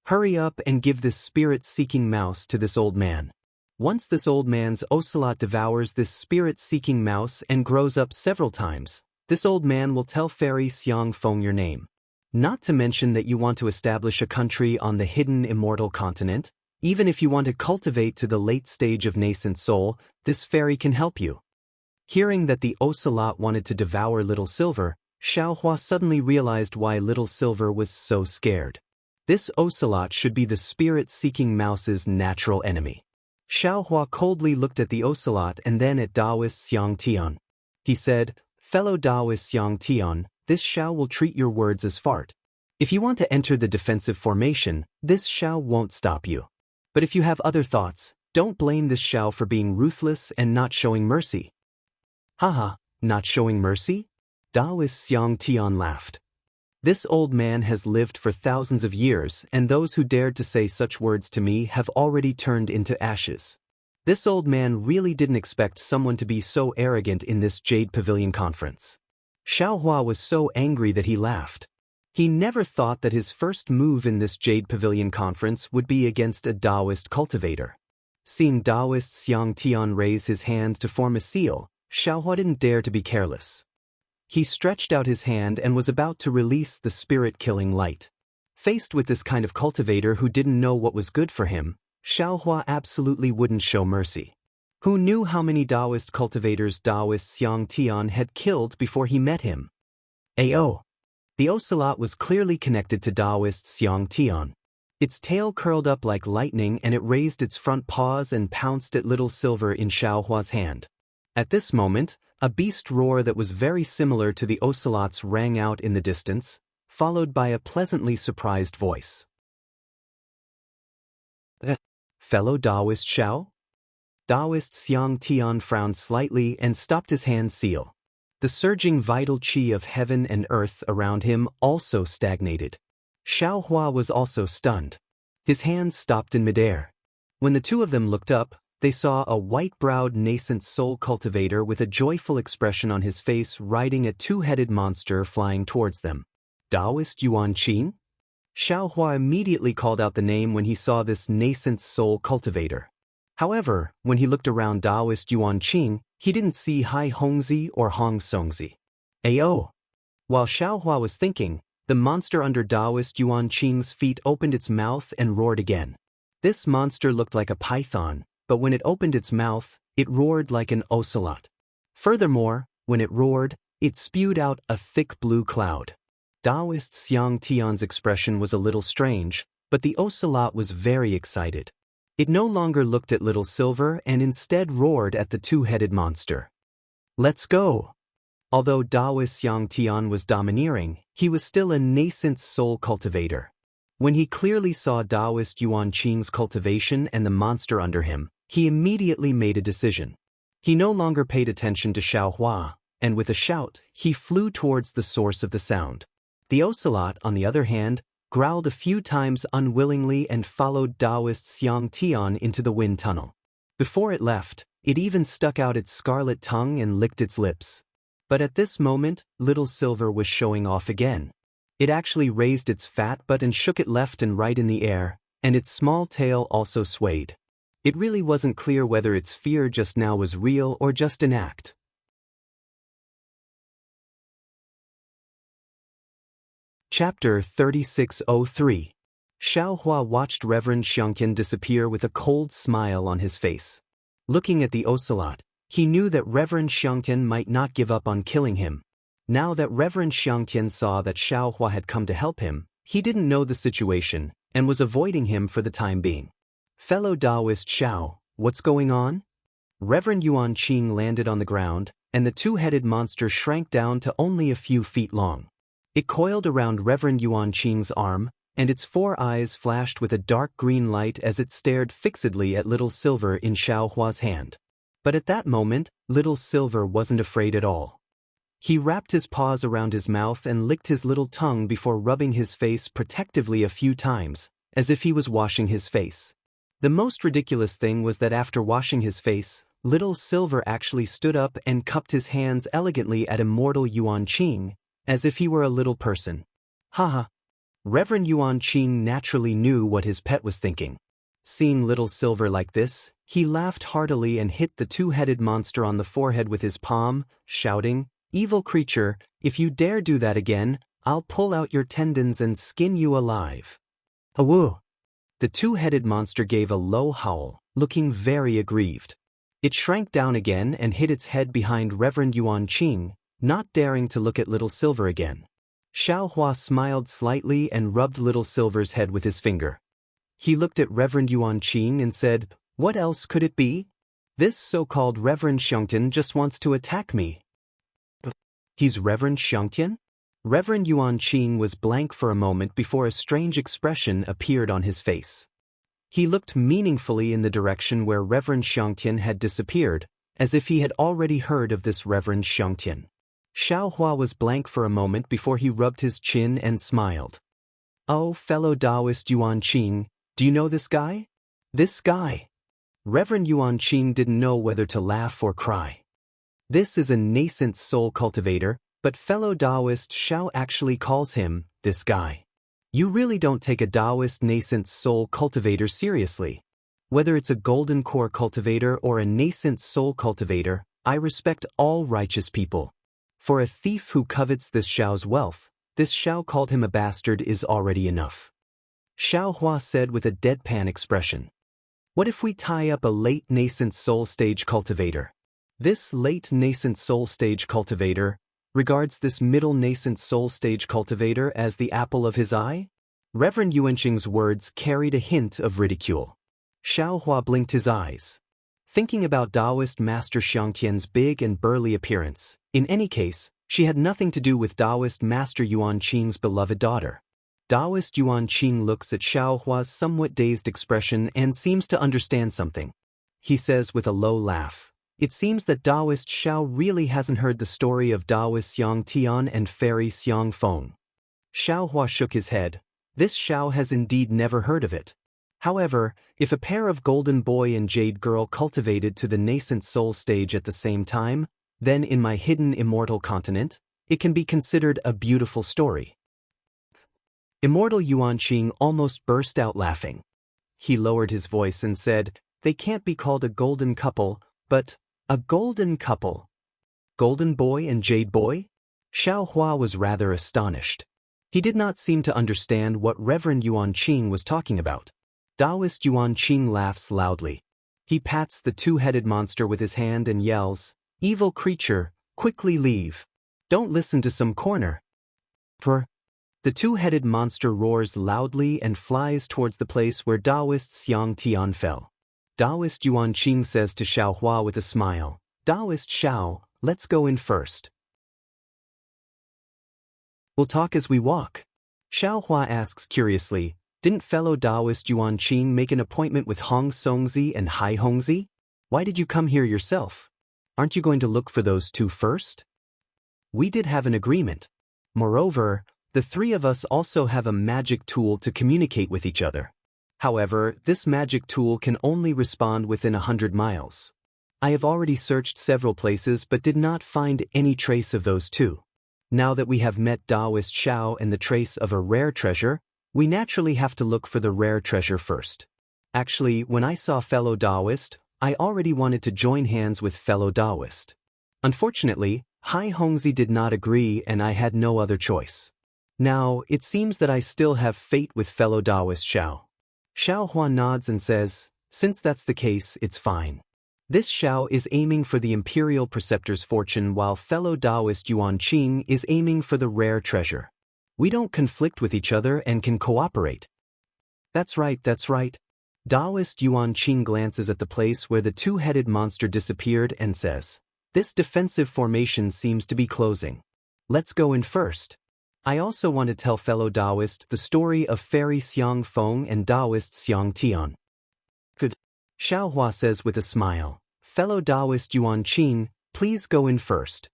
Hurry up and give this spirit-seeking mouse to this old man. Once this old man's ocelot devours this spirit-seeking mouse and grows up several times, this old man will tell Fairy Xiang Feng your name. Not to mention that you want to establish a country on the hidden immortal continent. Even if you want to cultivate to the late stage of nascent soul, this fairy can help you. Hearing that the ocelot wanted to devour Little Silver, Xiaohua suddenly realized why Little Silver was so scared. This ocelot should be the spirit-seeking mouse's natural enemy. Xiaohua coldly looked at the ocelot and then at Taoist Xiang Tian. He said, Fellow Taoist Xiang Tian, this Xiao will treat your words as fart. If you want to enter the defensive formation, this Xiao won't stop you. But if you have other thoughts, don't blame this Xiao for being ruthless and not showing mercy. Haha, not showing mercy? Taoist Xiang Tian laughed. This old man has lived for thousands of years, and those who dared to say such words to me have already turned into ashes. This old man really didn't expect someone to be so arrogant in this Jade Pavilion conference. Xiaohua was so angry that he laughed. He never thought that his first move in this Jade Pavilion conference would be against a Taoist cultivator. Seeing Taoist Xiang Tian raise his hand to form a seal, Xiaohua didn't dare to be careless. He stretched out his hand and was about to release the spirit-killing light. Faced with this kind of cultivator who didn't know what was good for him, Xiaohua absolutely wouldn't show mercy. Who knew how many Taoist cultivators Taoist Xiang Tian had killed before he met him? Ayo! The ocelot was clearly connected to Taoist Xiang Tian. Its tail curled up like lightning and it raised its front paws and pounced at Little Silver in Xiaohua's hand. At this moment, a beast roar that was very similar to the ocelot's rang out in the distance, followed by a pleasantly surprised voice. fellow Taoist Xiao? Taoist Xiang Tian frowned slightly and stopped his hand seal. The surging vital qi of heaven and earth around him also stagnated. Xiao Hua was also stunned. His hands stopped in midair. When the two of them looked up, they saw a white-browed nascent soul cultivator with a joyful expression on his face riding a two-headed monster flying towards them. Taoist Yuan Qin? Xiao Hua immediately called out the name when he saw this nascent soul cultivator. However, when he looked around Taoist Yuan Qing, he didn't see Hai Hongzi or Hong Songzi. Ayo! While Xiao Hua was thinking, the monster under Taoist Yuan Qing's feet opened its mouth and roared again. This monster looked like a python, but when it opened its mouth, it roared like an ocelot. Furthermore, when it roared, it spewed out a thick blue cloud. Taoist Xiang Tian's expression was a little strange, but the ocelot was very excited. It no longer looked at Little Silver and instead roared at the two-headed monster. Let's go! Although Taoist Xiang Tian was domineering, he was still a nascent soul cultivator. When he clearly saw Taoist Yuan Qing's cultivation and the monster under him, he immediately made a decision. He no longer paid attention to Xiao Hua, and with a shout, he flew towards the source of the sound. The ocelot, on the other hand, growled a few times unwillingly and followed Taoist Xiang Tian into the wind tunnel. Before it left, it even stuck out its scarlet tongue and licked its lips. But at this moment, Little Silver was showing off again. It actually raised its fat butt and shook it left and right in the air, and its small tail also swayed. It really wasn't clear whether its fear just now was real or just an act. Chapter 3603. Xiao Hua watched Reverend Xiangtian disappear with a cold smile on his face. Looking at the ocelot, he knew that Reverend Xiangtian might not give up on killing him. Now that Reverend Xiangtian saw that Xiao Hua had come to help him, he didn't know the situation and was avoiding him for the time being. Fellow Taoist Xiao, what's going on? Reverend Yuan Qing landed on the ground, and the two-headed monster shrank down to only a few feet long. It coiled around Reverend Yuan Qing's arm, and its four eyes flashed with a dark green light as it stared fixedly at Little Silver in Xiao Hua's hand. But at that moment, Little Silver wasn't afraid at all. He wrapped his paws around his mouth and licked his little tongue before rubbing his face protectively a few times, as if he was washing his face. The most ridiculous thing was that after washing his face, Little Silver actually stood up and cupped his hands elegantly at Immortal Yuan Qing, as if he were a little person. Haha. Reverend Yuan Qing naturally knew what his pet was thinking. Seeing Little Silver like this, he laughed heartily and hit the two-headed monster on the forehead with his palm, shouting, "Evil creature, if you dare do that again, I'll pull out your tendons and skin you alive." Awoo! The two-headed monster gave a low howl, looking very aggrieved. It shrank down again and hid its head behind Reverend Yuan Qing, not daring to look at Little Silver again. Xiao Hua smiled slightly and rubbed Little Silver's head with his finger. He looked at Reverend Yuan Qing and said, "What else could it be? This so-called Reverend Xiangtian just wants to attack me." He's Reverend Xiangtian? Reverend Yuan Qing was blank for a moment before a strange expression appeared on his face. He looked meaningfully in the direction where Reverend Xiangtian had disappeared, as if he had already heard of this Reverend Xiangtian. Xiao Hua was blank for a moment before he rubbed his chin and smiled. "Oh, fellow Taoist Yuan Qing, do you know this guy?" "This guy?" Reverend Yuan Qing didn't know whether to laugh or cry. "This is a nascent soul cultivator, but fellow Taoist Xiao actually calls him, this guy. You really don't take a Taoist nascent soul cultivator seriously. Whether it's a golden core cultivator or a nascent soul cultivator, I respect all righteous people. For a thief who covets this Xiao's wealth, this Xiao called him a bastard is already enough." Xiao Hua said with a deadpan expression. "What if we tie up a late nascent soul stage cultivator? This late nascent soul stage cultivator regards this middle nascent soul stage cultivator as the apple of his eye?" Reverend Yuanqing's words carried a hint of ridicule. Xiao Hua blinked his eyes. Thinking about Taoist Master Xiangtian's big and burly appearance, in any case, she had nothing to do with Taoist Master Yuan Qing's beloved daughter. Taoist Yuan Qing looks at Xiao Hua's somewhat dazed expression and seems to understand something. He says with a low laugh, "It seems that Taoist Xiao really hasn't heard the story of Taoist Xiang Tian and Fairy Xiang Feng." Xiao Hua shook his head. This Xiao has indeed never heard of it. However, if a pair of golden boy and jade girl cultivated to the nascent soul stage at the same time, then in my hidden immortal continent, it can be considered a beautiful story. Immortal Yuan Qing almost burst out laughing. He lowered his voice and said, "They can't be called a golden couple, but a golden couple. Golden boy and jade boy?" Xiao Hua was rather astonished. He did not seem to understand what Reverend Yuan Qing was talking about. Taoist Yuan Qing laughs loudly. He pats the two-headed monster with his hand and yells, "Evil creature, quickly leave. Don't listen to some corner." The two-headed monster roars loudly and flies towards the place where Taoist Xiang Tian fell. Taoist Yuan Qing says to Xiao Hua with a smile, "Taoist Xiao, let's go in first. We'll talk as we walk." Xiao Hua asks curiously, "Didn't fellow Taoist Yuan Qing make an appointment with Hong Songzi and Hai Hongzi? Why did you come here yourself? Aren't you going to look for those two first?" "We did have an agreement. Moreover, the three of us also have a magic tool to communicate with each other. However, this magic tool can only respond within 100 miles. I have already searched several places but did not find any trace of those two. Now that we have met Taoist Xiao and the trace of a rare treasure, we naturally have to look for the rare treasure first. Actually, when I saw fellow Taoist, I already wanted to join hands with fellow Taoist. Unfortunately, Hai Hongzi did not agree and I had no other choice. Now, it seems that I still have fate with fellow Taoist Xiao." Xiao Hua nods and says, "Since that's the case, it's fine. This Xiao is aiming for the Imperial Preceptor's fortune while fellow Taoist Yuan Qing is aiming for the rare treasure. We don't conflict with each other and can cooperate." That's right. Taoist Yuan Qing glances at the place where the two-headed monster disappeared and says, "This defensive formation seems to be closing. Let's go in first. I also want to tell fellow Taoist the story of Fairy Xiang Feng and Taoist Xiang Tian." "Good," Xiao Hua says with a smile. "Fellow Taoist Yuan Qing, please go in first."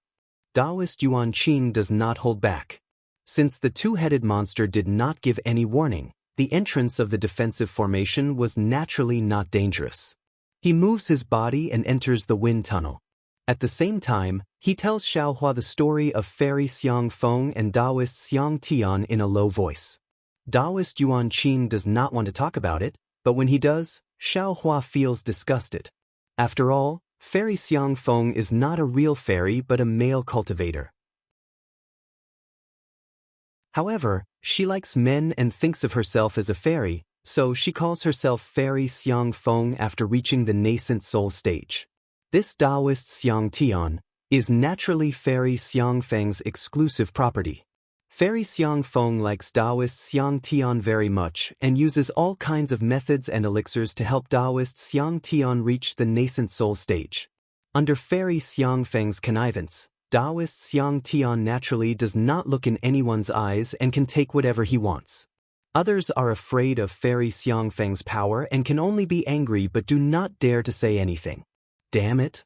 Taoist Yuan Qing does not hold back. Since the two-headed monster did not give any warning, the entrance of the defensive formation was naturally not dangerous. He moves his body and enters the wind tunnel. At the same time, he tells Xiao Hua the story of Fairy Xiang Feng and Taoist Xiang Tian in a low voice. Taoist Yuan Qing does not want to talk about it, but when he does, Xiao Hua feels disgusted. After all, Fairy Xiang Feng is not a real fairy but a male cultivator. However, she likes men and thinks of herself as a fairy, so she calls herself Fairy Xiang Feng after reaching the nascent soul stage. This Taoist Xiang Tian is naturally Fairy Xiang Feng's exclusive property. Fairy Xiang Feng likes Taoist Xiang Tian very much and uses all kinds of methods and elixirs to help Taoist Xiang Tian reach the nascent soul stage. Under Fairy Xiang Feng's connivance, Taoist Xiang Tian naturally does not look in anyone's eyes and can take whatever he wants. Others are afraid of Fairy Xiang Feng's power and can only be angry but do not dare to say anything. Damn it.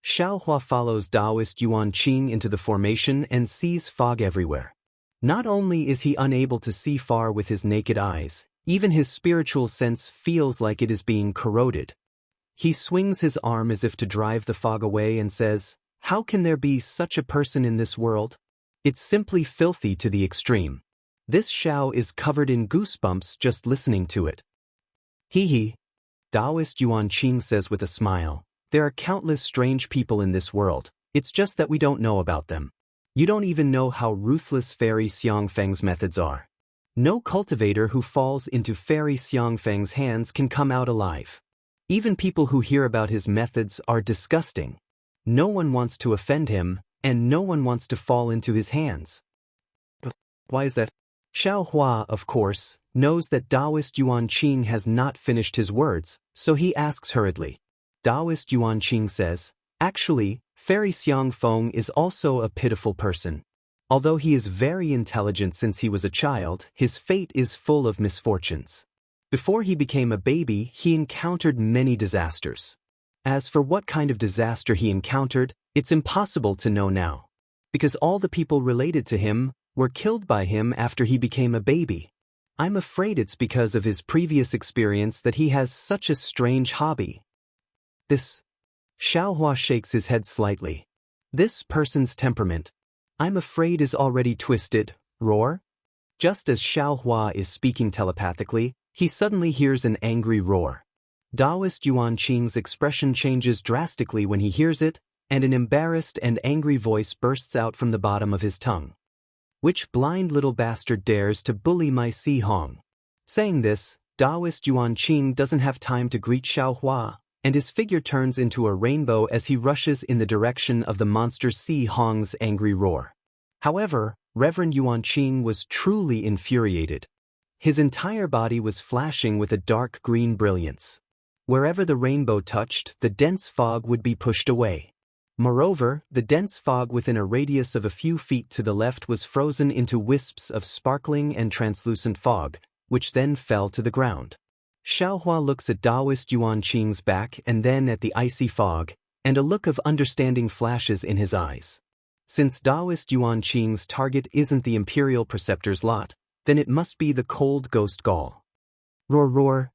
Xiao Hua follows Taoist Yuan Qing into the formation and sees fog everywhere. Not only is he unable to see far with his naked eyes, even his spiritual sense feels like it is being corroded. He swings his arm as if to drive the fog away and says, "How can there be such a person in this world? It's simply filthy to the extreme. This Xiao is covered in goosebumps just listening to it." "Hee." Taoist Yuan Qing says with a smile, "There are countless strange people in this world, it's just that we don't know about them. You don't even know how ruthless Fairy Xiang Feng's methods are. No cultivator who falls into Fairy Xiang Feng's hands can come out alive. Even people who hear about his methods are disgusting. No one wants to offend him, and no one wants to fall into his hands." Why is that? Xiao Hua, of course, knows that Taoist Yuan Qing has not finished his words, so he asks hurriedly. Taoist Yuan Qing says, "Actually, Fairy Xiang Feng is also a pitiful person. Although he is very intelligent since he was a child, his fate is full of misfortunes. Before he became a baby, he encountered many disasters. As for what kind of disaster he encountered, it's impossible to know now, because all the people related to him were killed by him after he became a baby. I'm afraid it's because of his previous experience that he has such a strange hobby. Xiaohua shakes his head slightly. This person's temperament, I'm afraid, is already twisted. Roar? Just as Xiaohua is speaking telepathically, he suddenly hears an angry roar. Taoist Yuan Qing's expression changes drastically when he hears it, and an embarrassed and angry voice bursts out from the bottom of his tongue. Which blind little bastard dares to bully my Si Hong? Saying this, Taoist Yuan Qing doesn't have time to greet Xiaohua, and his figure turns into a rainbow as he rushes in the direction of the monster Si Hong's angry roar. However, Reverend Yuan Qing was truly infuriated. His entire body was flashing with a dark green brilliance. Wherever the rainbow touched, the dense fog would be pushed away. Moreover, the dense fog within a radius of a few feet to the left was frozen into wisps of sparkling and translucent fog, which then fell to the ground. Xiaohua looks at Taoist Yuan Qing's back and then at the icy fog, and a look of understanding flashes in his eyes. Since Taoist Yuan Qing's target isn't the Imperial Preceptor's lot, then it must be the cold ghost Gaul. Roar roar.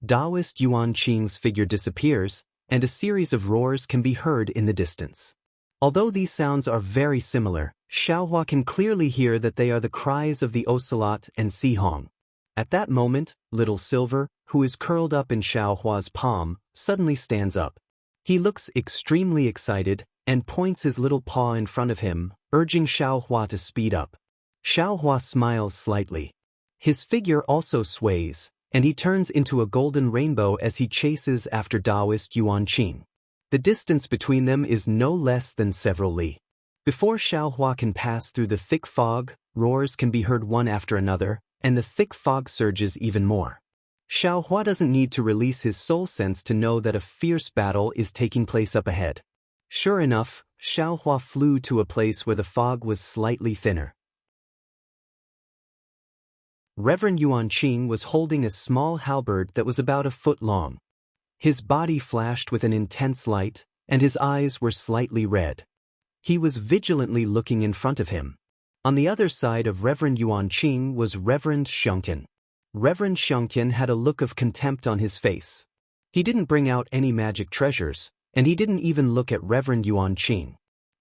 Taoist Yuan Qing's figure disappears, and a series of roars can be heard in the distance. Although these sounds are very similar, Xiaohua can clearly hear that they are the cries of the ocelot and Si Hong. At that moment, Little Silver, who is curled up in Xiaohua's palm, suddenly stands up. He looks extremely excited and points his little paw in front of him, urging Xiaohua to speed up. Xiaohua smiles slightly. His figure also sways, and he turns into a golden rainbow as he chases after Taoist Yuan Qing. The distance between them is no less than several li. Before Xiaohua can pass through the thick fog, roars can be heard one after another, and the thick fog surges even more. Xiaohua doesn't need to release his soul sense to know that a fierce battle is taking place up ahead. Sure enough, Xiaohua flew to a place where the fog was slightly thinner. Reverend Yuan Qing was holding a small halberd that was about a foot long. His body flashed with an intense light, and his eyes were slightly red. He was vigilantly looking in front of him. On the other side of Reverend Yuan Qing was Reverend Xiangtian. Reverend Xiangtian had a look of contempt on his face. He didn't bring out any magic treasures, and he didn't even look at Reverend Yuan Qing.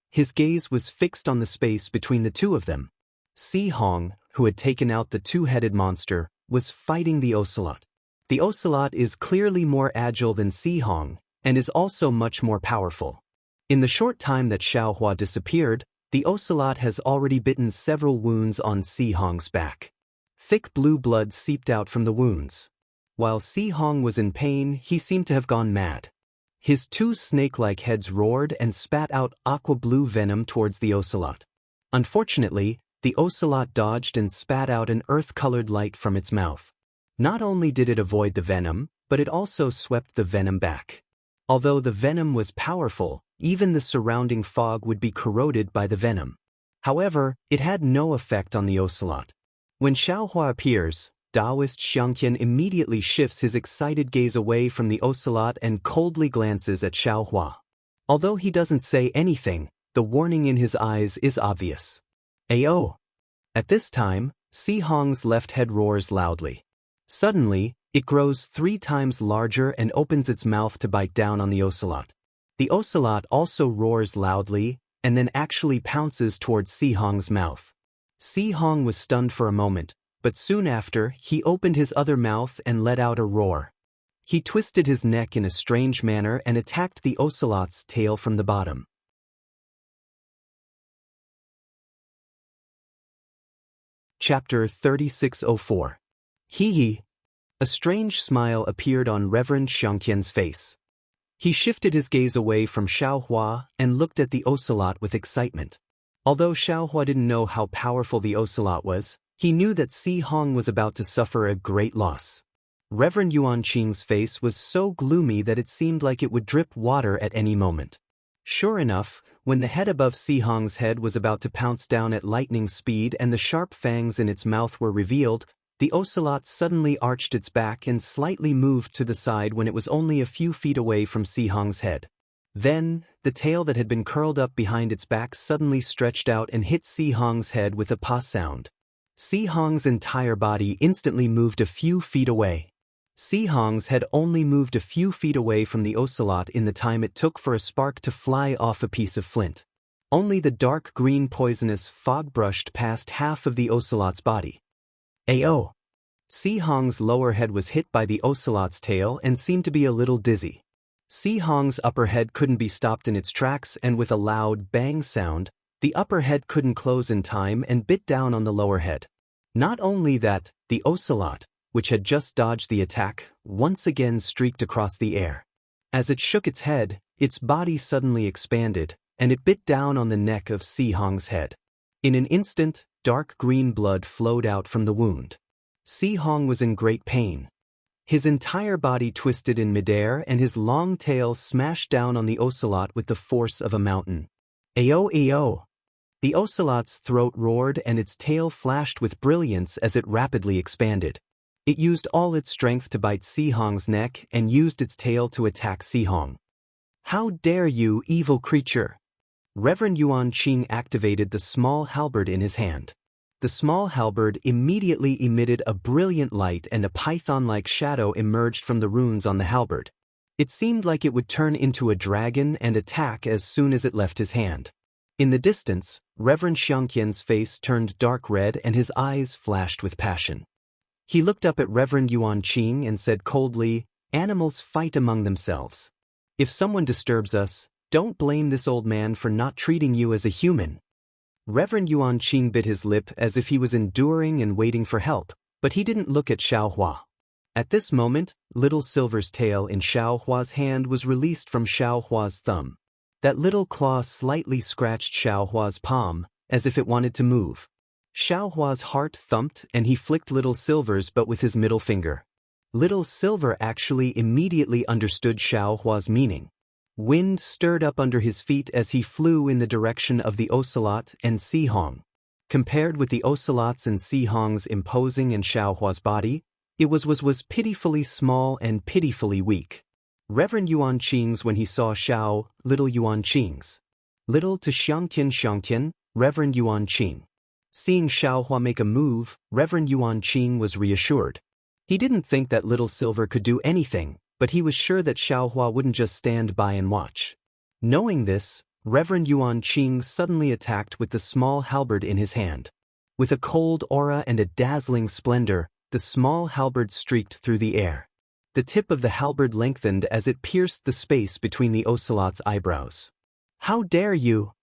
His gaze was fixed on the space between the two of them. Si Hong, who had taken out the two-headed monster, was fighting the ocelot. The ocelot is clearly more agile than Si Hong, and is also much more powerful. In the short time that Xiaohua disappeared, the ocelot has already bitten several wounds on Si Hong's back. Thick blue blood seeped out from the wounds. While Si Hong was in pain, he seemed to have gone mad. His two snake-like heads roared and spat out aqua-blue venom towards the ocelot. Unfortunately, the ocelot dodged and spat out an earth-colored light from its mouth. Not only did it avoid the venom, but it also swept the venom back. Although the venom was powerful, even the surrounding fog would be corroded by the venom. However, it had no effect on the ocelot. When Xiaohua appears, Taoist Xiangtian immediately shifts his excited gaze away from the ocelot and coldly glances at Xiaohua. Although he doesn't say anything, the warning in his eyes is obvious. Ayo! At this time, Si Hong's left head roars loudly. Suddenly, it grows 3 times larger and opens its mouth to bite down on the ocelot. The ocelot also roars loudly, and then actually pounces towards Si Hong's mouth. Si Hong was stunned for a moment, but soon after, he opened his other mouth and let out a roar. He twisted his neck in a strange manner and attacked the ocelot's tail from the bottom. Chapter 3604. Hee. A strange smile appeared on Reverend Xiangtian's face. He shifted his gaze away from Xiaohua and looked at the ocelot with excitement. Although Xiaohua didn't know how powerful the ocelot was, he knew that Si Hong was about to suffer a great loss. Reverend Yuan Qing's face was so gloomy that it seemed like it would drip water at any moment. Sure enough, when the head above Sihong's head was about to pounce down at lightning speed and the sharp fangs in its mouth were revealed, the ocelot suddenly arched its back and slightly moved to the side when it was only a few feet away from Sihong's head. Then, the tail that had been curled up behind its back suddenly stretched out and hit Sihong's head with a pa sound. Sihong's entire body instantly moved a few feet away. Sihong's had only moved a few feet away from the ocelot in the time it took for a spark to fly off a piece of flint. Only the dark green poisonous fog brushed past half of the ocelot's body. Ayo! Sihong's lower head was hit by the ocelot's tail and seemed to be a little dizzy. Sihong's upper head couldn't be stopped in its tracks, and with a loud bang sound, the upper head couldn't close in time and bit down on the lower head. Not only that, the ocelot, which had just dodged the attack, once again streaked across the air. As it shook its head, its body suddenly expanded, and it bit down on the neck of Sihong's head. In an instant, dark green blood flowed out from the wound. Sihong was in great pain. His entire body twisted in midair and his long tail smashed down on the ocelot with the force of a mountain. Ayo, ayo! The ocelot's throat roared and its tail flashed with brilliance as it rapidly expanded. It used all its strength to bite Sihong's neck and used its tail to attack Sihong. How dare you, evil creature! Reverend Yuan Qing activated the small halberd in his hand. The small halberd immediately emitted a brilliant light and a python-like shadow emerged from the runes on the halberd. It seemed like it would turn into a dragon and attack as soon as it left his hand. In the distance, Reverend Xiangqian's face turned dark red and his eyes flashed with passion. He looked up at Reverend Yuan Qing and said coldly, "Animals fight among themselves. If someone disturbs us, don't blame this old man for not treating you as a human." Reverend Yuan Qing bit his lip as if he was enduring and waiting for help, but he didn't look at Xiaohua. At this moment, Little Silver's tail in Xiaohua's hand was released from Xiaohua's thumb. That little claw slightly scratched Xiaohua's palm, as if it wanted to move. Xiaohua's heart thumped and he flicked Little Silver's but with his middle finger. Little Silver actually immediately understood Xiaohua's meaning. Wind stirred up under his feet as he flew in the direction of the ocelot and Sihong. Compared with the ocelot's and Sihong's imposing and Xiaohua's body, it was pitifully small and pitifully weak. Reverend Yuan Qing's when he saw Xiao, Little Yuan Qing's. Little to Xiangtian, Reverend Yuan Qing. Seeing Xiaohua make a move, Reverend Yuan Qing was reassured. He didn't think that Little Silver could do anything, but he was sure that Xiaohua wouldn't just stand by and watch. Knowing this, Reverend Yuan Qing suddenly attacked with the small halberd in his hand. With a cold aura and a dazzling splendor, the small halberd streaked through the air. The tip of the halberd lengthened as it pierced the space between the ocelot's eyebrows. "How dare you!"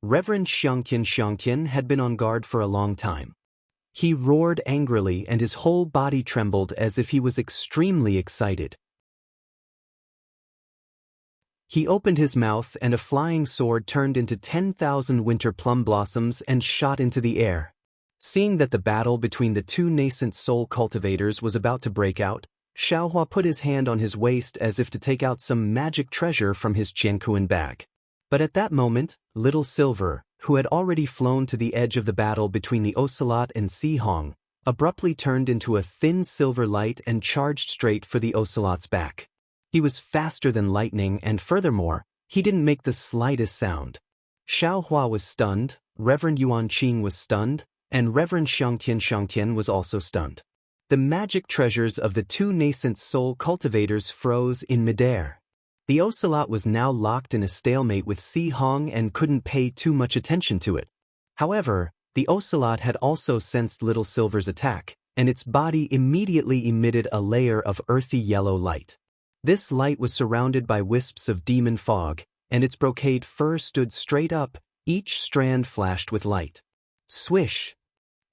Reverend Xiangtian had been on guard for a long time. He roared angrily and his whole body trembled as if he was extremely excited. He opened his mouth and a flying sword turned into 10,000 winter plum blossoms and shot into the air. Seeing that the battle between the two nascent soul cultivators was about to break out, Xiaohua put his hand on his waist as if to take out some magic treasure from his Jianghu bag. But at that moment, Little Silver, who had already flown to the edge of the battle between the ocelot and Sihong, abruptly turned into a thin silver light and charged straight for the ocelot's back. He was faster than lightning and furthermore, he didn't make the slightest sound. Xiaohua was stunned, Reverend Yuan Qing was stunned, and Reverend Xiangtian was also stunned. The magic treasures of the two nascent soul cultivators froze in midair. The ocelot was now locked in a stalemate with Sihong and couldn't pay too much attention to it. However, the ocelot had also sensed Little Silver's attack, and its body immediately emitted a layer of earthy yellow light. This light was surrounded by wisps of demon fog, and its brocade fur stood straight up, each strand flashed with light. Swish!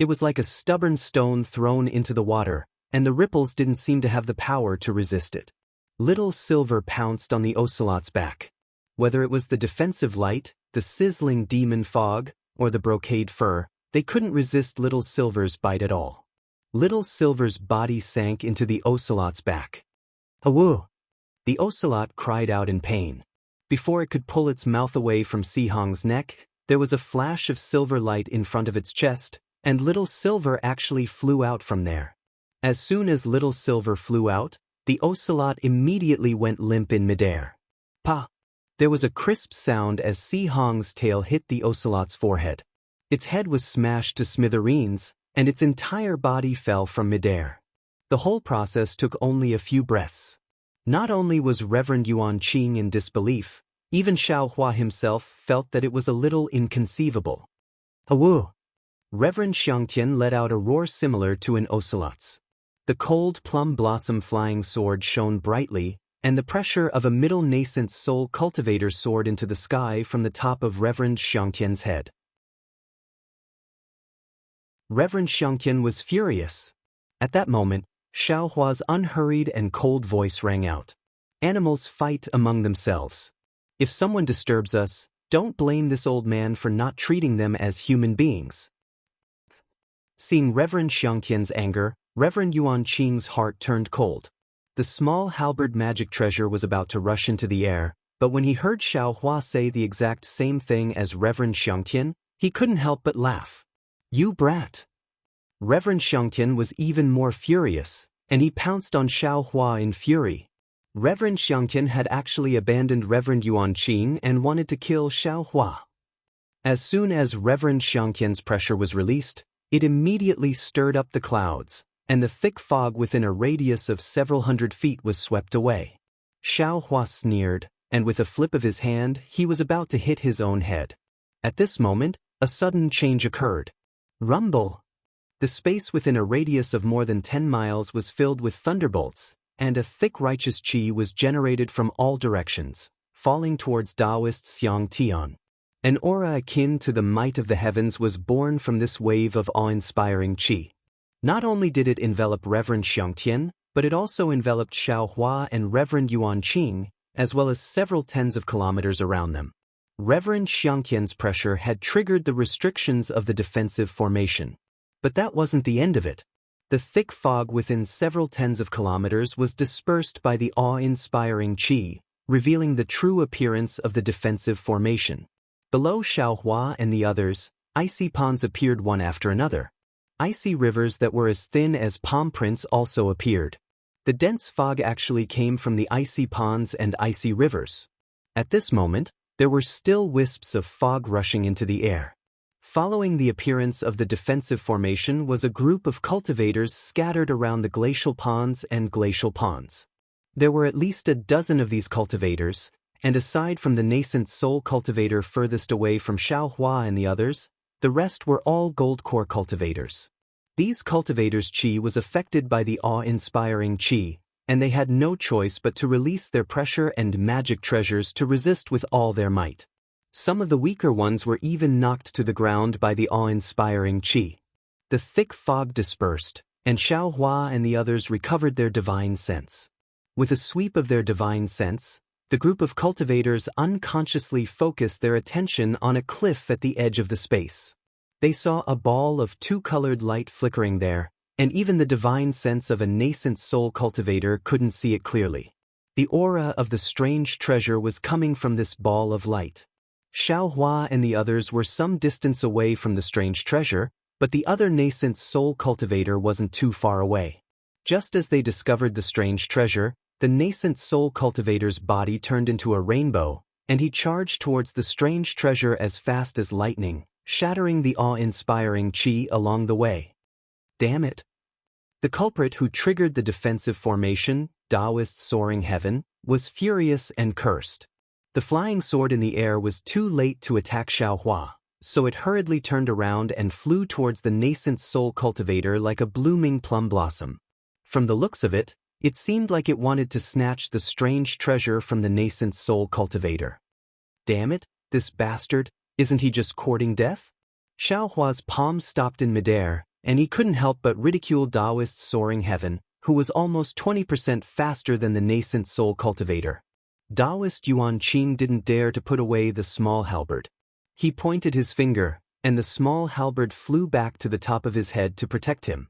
It was like a stubborn stone thrown into the water, and the ripples didn't seem to have the power to resist it. Little Silver pounced on the ocelot's back. Whether it was the defensive light, the sizzling demon fog, or the brocade fur, they couldn't resist Little Silver's bite at all. Little Silver's body sank into the ocelot's back. "Awoo!" The ocelot cried out in pain. Before it could pull its mouth away from Sihong's neck, there was a flash of silver light in front of its chest, and little silver actually flew out from there. As soon as little silver flew out, the ocelot immediately went limp in midair. Pa! There was a crisp sound as Sihong's tail hit the ocelot's forehead. Its head was smashed to smithereens, and its entire body fell from midair. The whole process took only a few breaths. Not only was Reverend Yuan Qing in disbelief, even Xiao Hua himself felt that it was a little inconceivable. Awoo! Reverend Xiangtian let out a roar similar to an ocelot's. The cold plum blossom flying sword shone brightly, and the pressure of a middle nascent soul cultivator soared into the sky from the top of Reverend Xiangtian's head. Reverend Xiangtian was furious. At that moment, Xiao Hua's unhurried and cold voice rang out. Animals fight among themselves. If someone disturbs us, don't blame this old man for not treating them as human beings. Seeing Reverend Xiangtian's anger, Reverend Yuan Qing's heart turned cold. The small halberd magic treasure was about to rush into the air, but when he heard Xiao Hua say the exact same thing as Reverend Xiangtian, he couldn't help but laugh. You brat! Reverend Xiangtian was even more furious, and he pounced on Xiao Hua in fury. Reverend Xiangtian had actually abandoned Reverend Yuan Qing and wanted to kill Xiao Hua. As soon as Reverend Xiangtian's pressure was released, it immediately stirred up the clouds, and the thick fog within a radius of several hundred feet was swept away. Xiao Hua sneered, and with a flip of his hand, he was about to hit his own head. At this moment, a sudden change occurred. Rumble! The space within a radius of more than 10 miles was filled with thunderbolts, and a thick righteous qi was generated from all directions, falling towards Taoist Xiang Tian. An aura akin to the might of the heavens was born from this wave of awe-inspiring qi. Not only did it envelop Reverend Xiangtian, but it also enveloped Xiao Hua and Reverend Yuan Qing, as well as several tens of kilometers around them. Reverend Xiangtian's pressure had triggered the restrictions of the defensive formation. But that wasn't the end of it. The thick fog within several tens of kilometers was dispersed by the awe-inspiring qi, revealing the true appearance of the defensive formation. Below Xiao Hua and the others, icy ponds appeared one after another. Icy rivers that were as thin as palm prints also appeared. The dense fog actually came from the icy ponds and icy rivers. At this moment, there were still wisps of fog rushing into the air. Following the appearance of the defensive formation was a group of cultivators scattered around the glacial ponds and glacial ponds. There were at least a dozen of these cultivators, and aside from the nascent soul cultivator furthest away from Xiao Hua and the others, the rest were all gold core cultivators. These cultivators' qi was affected by the awe-inspiring qi, and they had no choice but to release their pressure and magic treasures to resist with all their might. Some of the weaker ones were even knocked to the ground by the awe-inspiring qi. The thick fog dispersed, and Xiao Hua and the others recovered their divine sense. With a sweep of their divine sense, the group of cultivators unconsciously focused their attention on a cliff at the edge of the space. They saw a ball of two-colored light flickering there, and even the divine sense of a nascent soul cultivator couldn't see it clearly. The aura of the strange treasure was coming from this ball of light. Xiao Hua and the others were some distance away from the strange treasure, but the other nascent soul cultivator wasn't too far away. Just as they discovered the strange treasure, the nascent soul cultivator's body turned into a rainbow, and he charged towards the strange treasure as fast as lightning, shattering the awe-inspiring qi along the way. Damn it! The culprit who triggered the defensive formation, Taoist Soaring Heaven, was furious and cursed. The flying sword in the air was too late to attack Xiao Hua, so it hurriedly turned around and flew towards the nascent soul cultivator like a blooming plum blossom. From the looks of it, it seemed like it wanted to snatch the strange treasure from the nascent soul cultivator. Damn it, this bastard, isn't he just courting death? Xiao Hua's palm stopped in midair, and he couldn't help but ridicule Taoist Soaring Heaven, who was almost 20% faster than the nascent soul cultivator. Taoist Yuan Qing didn't dare to put away the small halberd. He pointed his finger, and the small halberd flew back to the top of his head to protect him.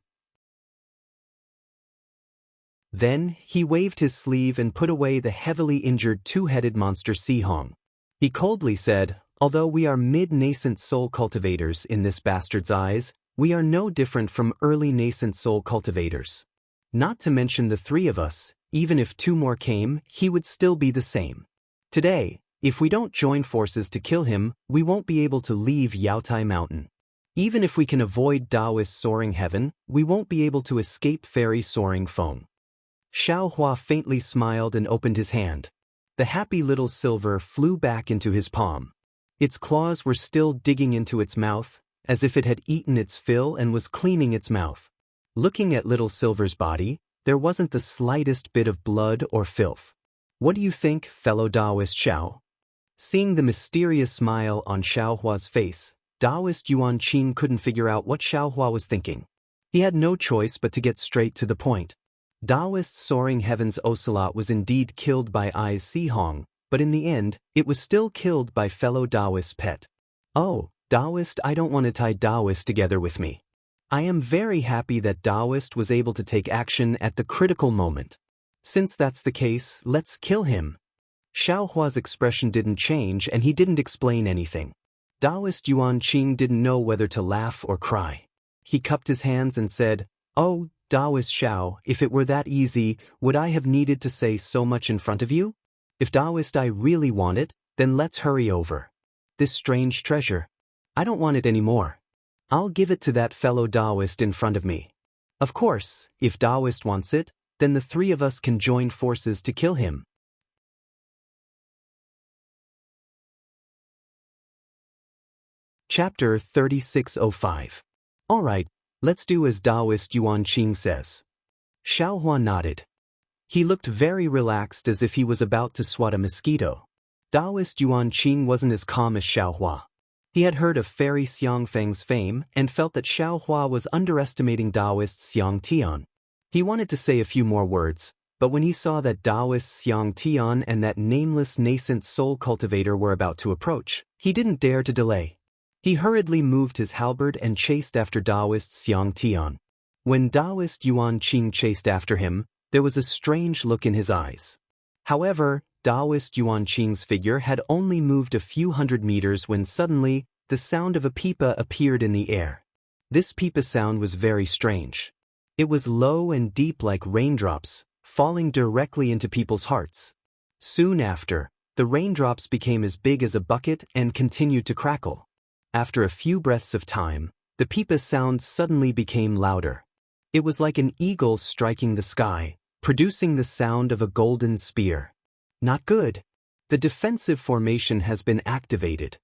Then, he waved his sleeve and put away the heavily injured two-headed monster Sihong. He coldly said, although we are mid-nascent soul cultivators in this bastard's eyes, we are no different from early nascent soul cultivators. Not to mention the three of us, even if two more came, he would still be the same. Today, if we don't join forces to kill him, we won't be able to leave Yaotai Mountain. Even if we can avoid Taoist soaring heaven, we won't be able to escape fairy soaring foam. Xiaohua faintly smiled and opened his hand. The happy little silver flew back into his palm. Its claws were still digging into its mouth, as if it had eaten its fill and was cleaning its mouth. Looking at little silver's body, there wasn't the slightest bit of blood or filth. What do you think, fellow Taoist Xiao? Seeing the mysterious smile on Xiaohua's face, Taoist Yuan Qing couldn't figure out what Xiaohua was thinking. He had no choice but to get straight to the point. Taoist soaring heaven's ocelot was indeed killed by Ai's Sihong, but in the end, it was still killed by fellow Taoist's pet. Oh, Taoist, I don't want to tie Taoist together with me. I am very happy that Taoist was able to take action at the critical moment. Since that's the case, let's kill him. Xiaohua's expression didn't change and he didn't explain anything. Taoist Yuan Qing didn't know whether to laugh or cry. He cupped his hands and said, "Oh, Taoist Xiao, if it were that easy, would I have needed to say so much in front of you? If Taoist I really want it, then let's hurry over. This strange treasure. I don't want it anymore. I'll give it to that fellow Taoist in front of me. Of course, if Taoist wants it, then the three of us can join forces to kill him." Chapter 3605. Alright, let's do as Taoist Yuan Qing says. Xiaohua nodded. He looked very relaxed as if he was about to swat a mosquito. Taoist Yuan Qing wasn't as calm as Xiaohua. He had heard of Fairy Xiangfeng's fame and felt that Xiaohua was underestimating Taoist Xiang Tian. He wanted to say a few more words, but when he saw that Taoist Xiang Tian and that nameless nascent soul cultivator were about to approach, he didn't dare to delay. He hurriedly moved his halberd and chased after Taoist Xiang Tian. When Taoist Yuan Qing chased after him, there was a strange look in his eyes. However, Taoist Yuan Qing's figure had only moved a few hundred meters when suddenly, the sound of a pipa appeared in the air. This pipa sound was very strange. It was low and deep like raindrops, falling directly into people's hearts. Soon after, the raindrops became as big as a bucket and continued to crackle. After a few breaths of time, the pipa sound suddenly became louder. It was like an eagle striking the sky, producing the sound of a golden spear. Not good. The defensive formation has been activated.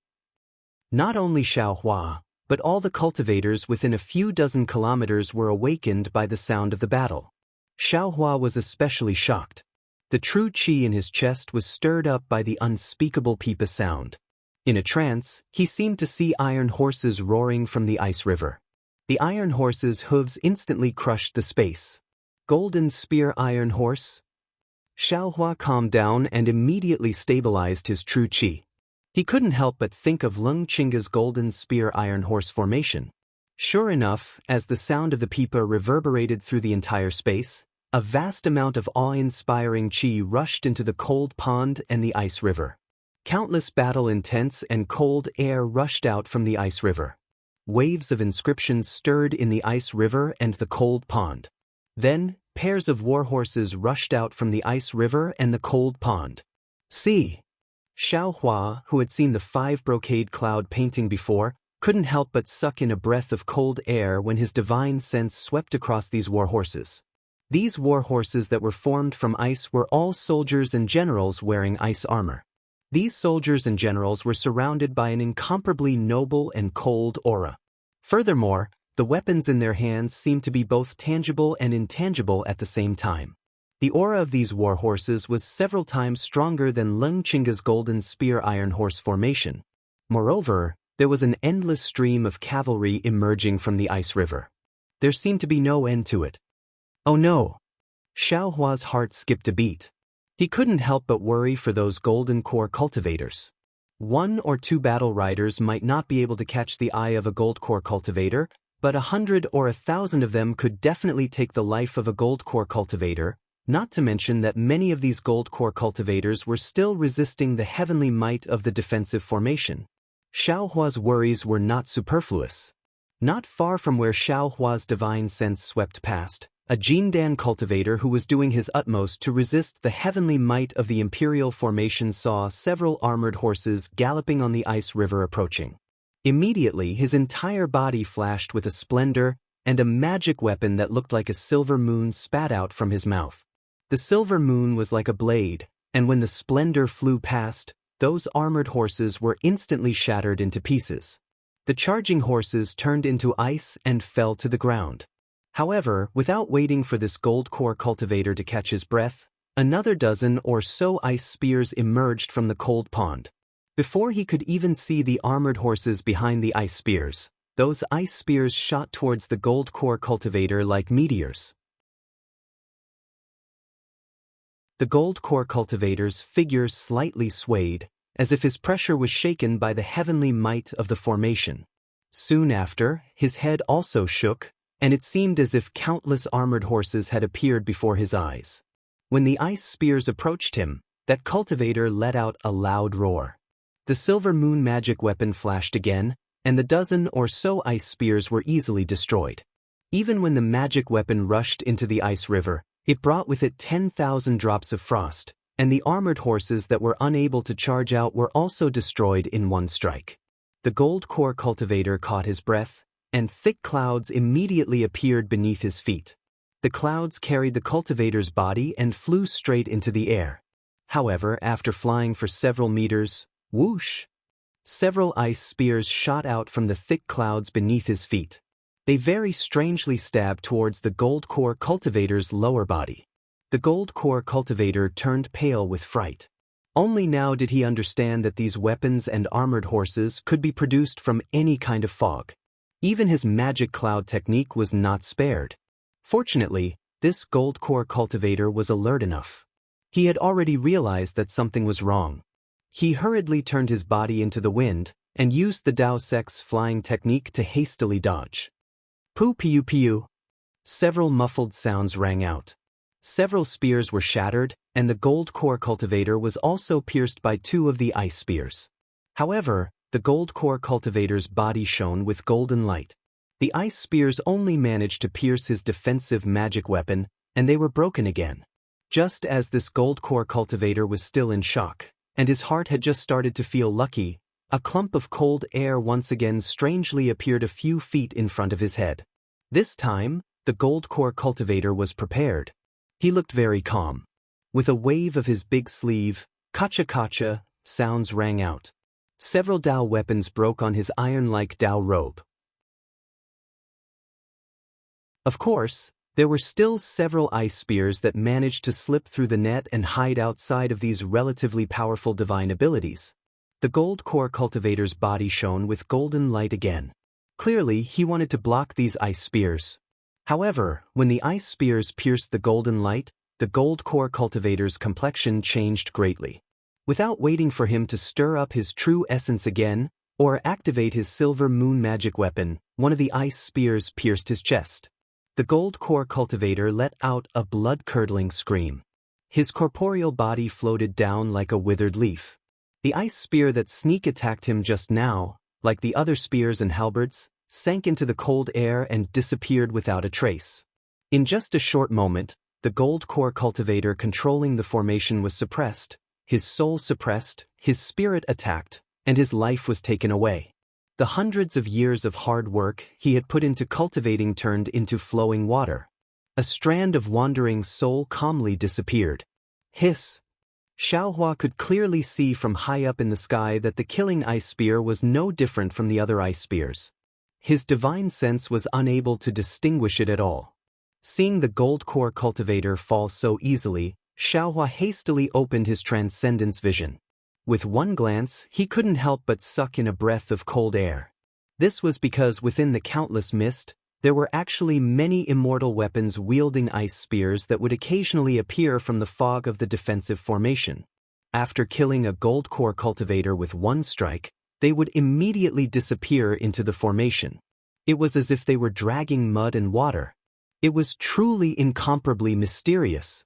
Not only Xiaohua, but all the cultivators within a few dozen kilometers were awakened by the sound of the battle. Xiaohua was especially shocked. The true qi in his chest was stirred up by the unspeakable pipa sound. In a trance, he seemed to see iron horses roaring from the ice river. The iron horses' hooves instantly crushed the space. Golden spear iron horse? Xiaohua calmed down and immediately stabilized his true qi. He couldn't help but think of Leng Qingga's golden spear iron horse formation. Sure enough, as the sound of the pipa reverberated through the entire space, a vast amount of awe-inspiring qi rushed into the cold pond and the ice river. Countless battle intents and cold air rushed out from the ice river. Waves of inscriptions stirred in the ice river and the cold pond. Then, pairs of warhorses rushed out from the ice river and the cold pond. See! Xiaohua, who had seen the 5 brocade cloud painting before, couldn't help but suck in a breath of cold air when his divine sense swept across these warhorses. These warhorses that were formed from ice were all soldiers and generals wearing ice armor. These soldiers and generals were surrounded by an incomparably noble and cold aura. Furthermore, the weapons in their hands seemed to be both tangible and intangible at the same time. The aura of these warhorses was several times stronger than Leng Qingga's golden spear iron horse formation. Moreover, there was an endless stream of cavalry emerging from the ice river. There seemed to be no end to it. Oh no! Xiaohua's heart skipped a beat. He couldn't help but worry for those golden core cultivators. 1 or 2 battle riders might not be able to catch the eye of a gold core cultivator, but 100 or 1,000 of them could definitely take the life of a gold core cultivator, Not to mention that many of these gold core cultivators were still resisting the heavenly might of the defensive formation. Xiao Hua's worries were not superfluous. Not far from where Xiao Hua's divine sense swept past, a Jindan cultivator who was doing his utmost to resist the heavenly might of the imperial formation saw several armored horses galloping on the ice river approaching. Immediately his entire body flashed with a splendor, and a magic weapon that looked like a silver moon spat out from his mouth. The silver moon was like a blade, and when the splendor flew past, those armored horses were instantly shattered into pieces. The charging horses turned into ice and fell to the ground. However, without waiting for this gold core cultivator to catch his breath, another dozen or so ice spears emerged from the cold pond. Before he could even see the armored horses behind the ice spears, those ice spears shot towards the gold core cultivator like meteors. The gold core cultivator's figure slightly swayed, as if his pressure was shaken by the heavenly might of the formation. Soon after, his head also shook, and it seemed as if countless armored horses had appeared before his eyes. When the ice spears approached him, that cultivator let out a loud roar. The silver moon magic weapon flashed again, and the dozen or so ice spears were easily destroyed. Even when the magic weapon rushed into the ice river, it brought with it 10,000 drops of frost, and the armored horses that were unable to charge out were also destroyed in one strike. The gold core cultivator caught his breath, and thick clouds immediately appeared beneath his feet. The clouds carried the cultivator's body and flew straight into the air. However, after flying for several meters, whoosh! Several ice spears shot out from the thick clouds beneath his feet. They very strangely stabbed towards the gold core cultivator's lower body. The gold core cultivator turned pale with fright. Only now did he understand that these weapons and armored horses could be produced from any kind of fog. Even his magic cloud technique was not spared. Fortunately, this gold core cultivator was alert enough. He had already realized that something was wrong. He hurriedly turned his body into the wind and used the Dao Sec's flying technique to hastily dodge. Poo piu piu. Several muffled sounds rang out. Several spears were shattered, and the gold core cultivator was also pierced by 2 of the ice spears. However, the gold core cultivator's body shone with golden light. The ice spears only managed to pierce his defensive magic weapon, and they were broken again. Just as this gold core cultivator was still in shock, and his heart had just started to feel lucky, a clump of cold air once again strangely appeared a few feet in front of his head. This time, the gold core cultivator was prepared. He looked very calm. With a wave of his big sleeve, kacha-kacha, sounds rang out. Several Dao weapons broke on his iron-like Dao robe. Of course, there were still several ice spears that managed to slip through the net and hide outside of these relatively powerful divine abilities. The gold core cultivator's body shone with golden light again. Clearly, he wanted to block these ice spears. However, when the ice spears pierced the golden light, the gold core cultivator's complexion changed greatly. Without waiting for him to stir up his true essence again, or activate his silver moon magic weapon, one of the ice spears pierced his chest. The gold core cultivator let out a blood-curdling scream. His corporeal body floated down like a withered leaf. The ice spear that sneak attacked him just now, like the other spears and halberds, sank into the cold air and disappeared without a trace. In just a short moment, the gold core cultivator controlling the formation was suppressed, his soul suppressed, his spirit attacked, and his life was taken away. The hundreds of years of hard work he had put into cultivating turned into flowing water. A strand of wandering soul calmly disappeared. Hiss! Xiaohua could clearly see from high up in the sky that the killing ice spear was no different from the other ice spears. His divine sense was unable to distinguish it at all. Seeing the gold core cultivator fall so easily, Xiaohua hastily opened his transcendence vision. With one glance, he couldn't help but suck in a breath of cold air. This was because within the countless mist, there were actually many immortal weapons wielding ice spears that would occasionally appear from the fog of the defensive formation. After killing a gold core cultivator with one strike, they would immediately disappear into the formation. It was as if they were dragging mud and water. It was truly incomparably mysterious.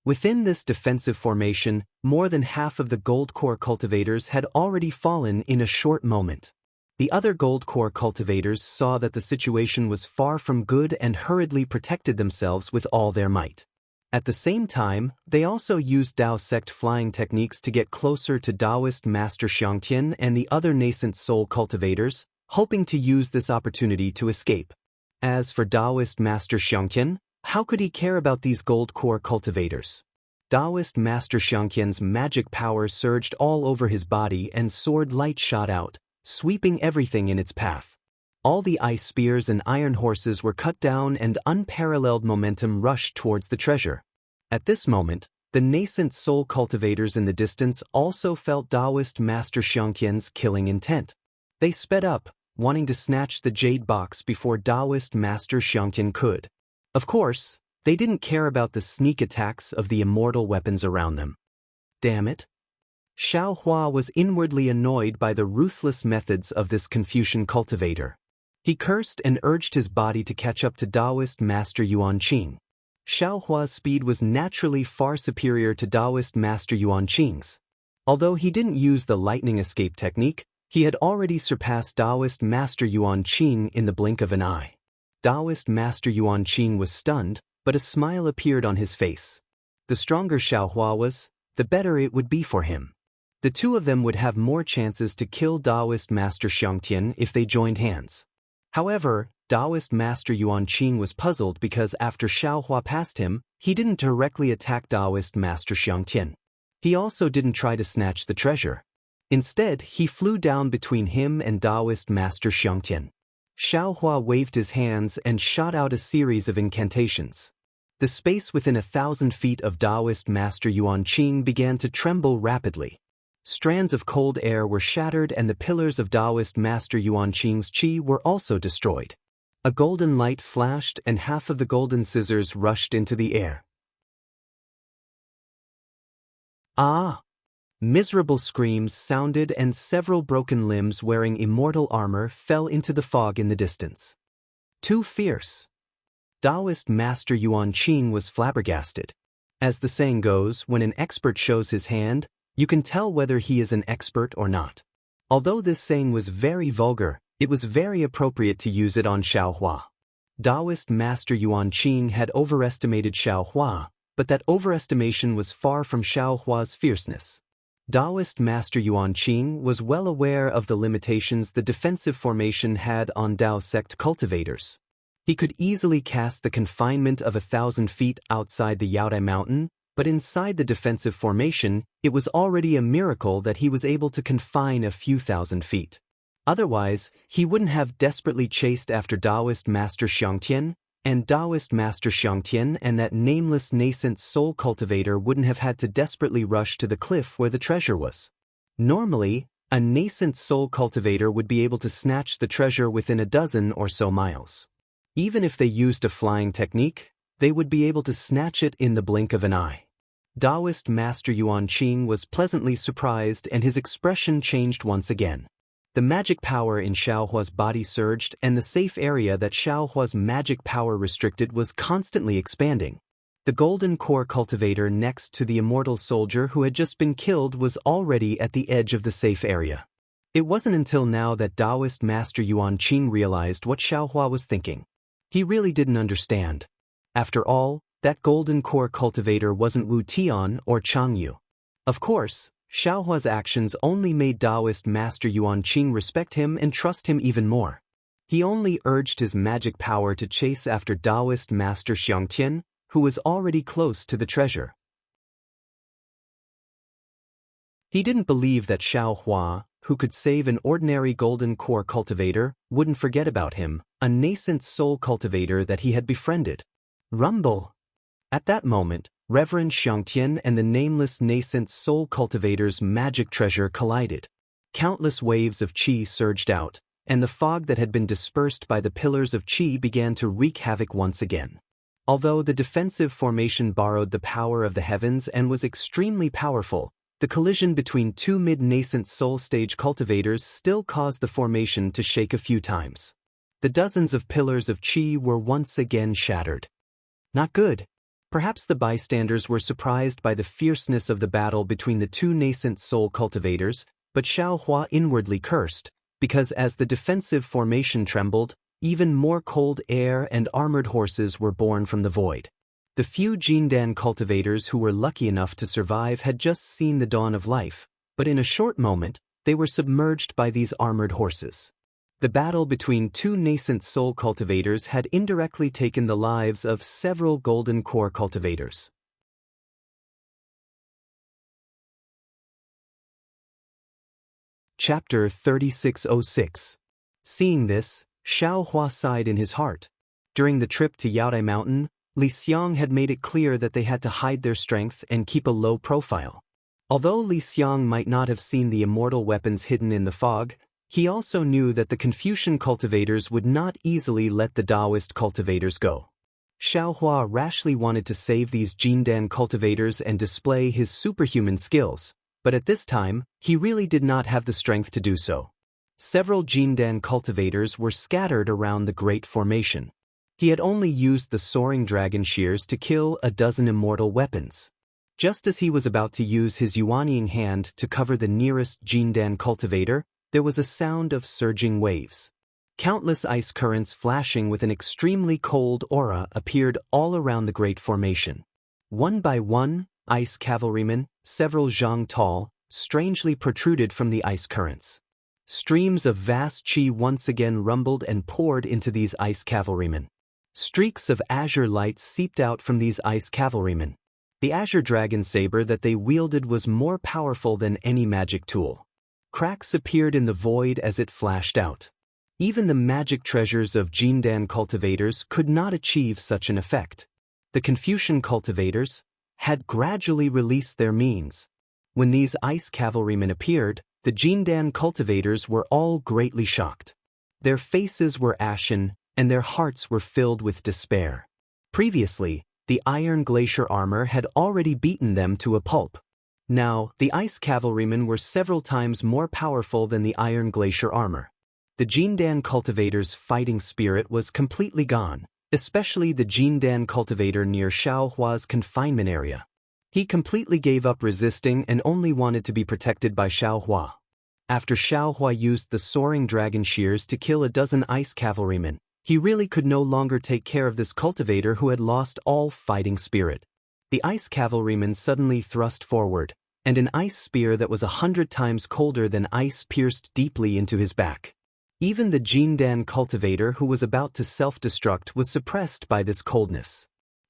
Within this defensive formation, more than half of the gold core cultivators had already fallen in a short moment. The other gold core cultivators saw that the situation was far from good and hurriedly protected themselves with all their might. At the same time, they also used Dao sect flying techniques to get closer to Taoist Master Xiangtian and the other nascent soul cultivators, hoping to use this opportunity to escape. As for Taoist Master Xiangtian, how could he care about these gold core cultivators? Taoist Master Xiangtian's magic power surged all over his body and sword light shot out, sweeping everything in its path. All the ice spears and iron horses were cut down and unparalleled momentum rushed towards the treasure. At this moment, the nascent soul cultivators in the distance also felt Taoist Master Xiangtian's killing intent. They sped up, wanting to snatch the jade box before Taoist Master Xiangtian could. Of course, they didn't care about the sneak attacks of the immortal weapons around them. Damn it! Xiao Hua was inwardly annoyed by the ruthless methods of this Confucian cultivator. He cursed and urged his body to catch up to Taoist Master Yuanqing. Xiao Hua's speed was naturally far superior to Taoist Master Yuanqing's. Although he didn't use the lightning escape technique, he had already surpassed Taoist Master Yuanqing in the blink of an eye. Taoist Master Yuanqing was stunned, but a smile appeared on his face. The stronger Xiao Hua was, the better it would be for him. The two of them would have more chances to kill Taoist Master Xiangtian if they joined hands. However, Taoist Master Yuanqing was puzzled because after Xiao Hua passed him, he didn't directly attack Taoist Master Xiangtian. He also didn't try to snatch the treasure. Instead, he flew down between him and Taoist Master Xiangtian. Xiao Hua waved his hands and shot out a series of incantations. The space within 1,000 feet of Taoist Master Yuanqing began to tremble rapidly. Strands of cold air were shattered and the pillars of Taoist Master Yuanqing's qi were also destroyed. A golden light flashed and half of the golden scissors rushed into the air. Ah! Miserable screams sounded and several broken limbs wearing immortal armor fell into the fog in the distance. Too fierce. Taoist Master Yuanqing was flabbergasted. As the saying goes, when an expert shows his hand, you can tell whether he is an expert or not. Although this saying was very vulgar, it was very appropriate to use it on Xiao Hua. Taoist Master Yuanqing had overestimated Xiao Hua, but that overestimation was far from Xiao Hua's fierceness. Taoist Master Yuanqing was well aware of the limitations the defensive formation had on Dao sect cultivators. He could easily cast the confinement of 1,000 feet outside the Yaodai Mountain, but inside the defensive formation, it was already a miracle that he was able to confine a few thousand feet. Otherwise, he wouldn't have desperately chased after Taoist Master Xiangtian, and Taoist Master Xiangtian and that nameless nascent soul cultivator wouldn't have had to desperately rush to the cliff where the treasure was. Normally, a nascent soul cultivator would be able to snatch the treasure within a dozen or so miles. Even if they used a flying technique, they would be able to snatch it in the blink of an eye. Taoist Master Yuanqing was pleasantly surprised and his expression changed once again. The magic power in Xiao Hua's body surged and the safe area that Xiao Hua's magic power restricted was constantly expanding. The golden core cultivator next to the immortal soldier who had just been killed was already at the edge of the safe area. It wasn't until now that Taoist Master Yuanqing realized what Xiao Hua was thinking. He really didn't understand. After all, that golden core cultivator wasn't Wu Tian or Changyu. Of course, Xiao Hua's actions only made Taoist Master Yuanqing respect him and trust him even more. He only urged his magic power to chase after Taoist Master Xiangtian, who was already close to the treasure. He didn't believe that Xiao Hua, who could save an ordinary golden core cultivator, wouldn't forget about him, a nascent soul cultivator that he had befriended. Rumble! At that moment, Reverend Xiangtian and the nameless nascent soul cultivator's magic treasure collided. Countless waves of qi surged out, and the fog that had been dispersed by the pillars of qi began to wreak havoc once again. Although the defensive formation borrowed the power of the heavens and was extremely powerful, the collision between two mid-nascent soul stage cultivators still caused the formation to shake a few times. The dozens of pillars of qi were once again shattered. Not good. Perhaps the bystanders were surprised by the fierceness of the battle between the two nascent soul cultivators, but Xiao Hua inwardly cursed, because as the defensive formation trembled, even more cold air and armored horses were born from the void. The few Jindan cultivators who were lucky enough to survive had just seen the dawn of life, but in a short moment, they were submerged by these armored horses. The battle between two nascent soul cultivators had indirectly taken the lives of several golden core cultivators. Chapter 3606. Seeing this, Xiao Hua sighed in his heart. During the trip to Yaodai Mountain, Li Xiang had made it clear that they had to hide their strength and keep a low profile. Although Li Xiang might not have seen the immortal weapons hidden in the fog, he also knew that the Confucian cultivators would not easily let the Taoist cultivators go. Xiao Hua rashly wanted to save these Jindan cultivators and display his superhuman skills, but at this time, he really did not have the strength to do so. Several Jindan cultivators were scattered around the Great Formation. He had only used the soaring dragon shears to kill a dozen immortal weapons. Just as he was about to use his Yuanying hand to cover the nearest Jindan cultivator, there was a sound of surging waves. Countless ice currents flashing with an extremely cold aura appeared all around the Great Formation. One by one, ice cavalrymen, several zhang tall, strangely protruded from the ice currents. Streams of vast qi once again rumbled and poured into these ice cavalrymen. Streaks of azure light seeped out from these ice cavalrymen. The azure dragon saber that they wielded was more powerful than any magic tool. Cracks appeared in the void as it flashed out. Even the magic treasures of Jindan cultivators could not achieve such an effect. The Confucian cultivators had gradually released their means. When these ice cavalrymen appeared, the Jindan cultivators were all greatly shocked. Their faces were ashen, and their hearts were filled with despair. Previously, the iron glacier armor had already beaten them to a pulp. Now, the ice cavalrymen were several times more powerful than the iron glacier armor. The Jindan cultivator's fighting spirit was completely gone, especially the Jindan cultivator near Xiao Hua's confinement area. He completely gave up resisting and only wanted to be protected by Xiao Hua. After Xiao Hua used the soaring dragon shears to kill a dozen ice cavalrymen, he really could no longer take care of this cultivator who had lost all fighting spirit. The ice cavalryman suddenly thrust forward, and an ice spear that was 100 times colder than ice pierced deeply into his back. Even the Jindan cultivator who was about to self-destruct was suppressed by this coldness.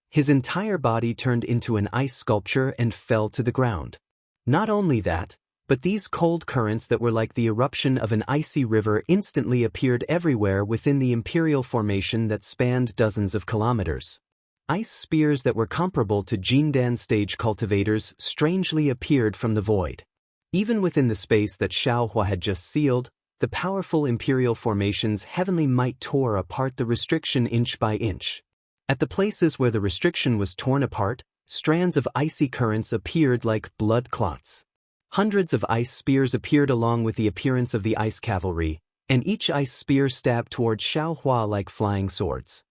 His entire body turned into an ice sculpture and fell to the ground. Not only that, but these cold currents that were like the eruption of an icy river instantly appeared everywhere within the imperial formation that spanned dozens of kilometers. Ice spears that were comparable to Jindan stage cultivators strangely appeared from the void. Even within the space that Xiao Hua had just sealed, the powerful imperial formation's heavenly might tore apart the restriction inch by inch. At the places where the restriction was torn apart, strands of icy currents appeared like blood clots. Hundreds of ice spears appeared along with the appearance of the ice cavalry, and each ice spear stabbed toward Xiao Hua like flying swords.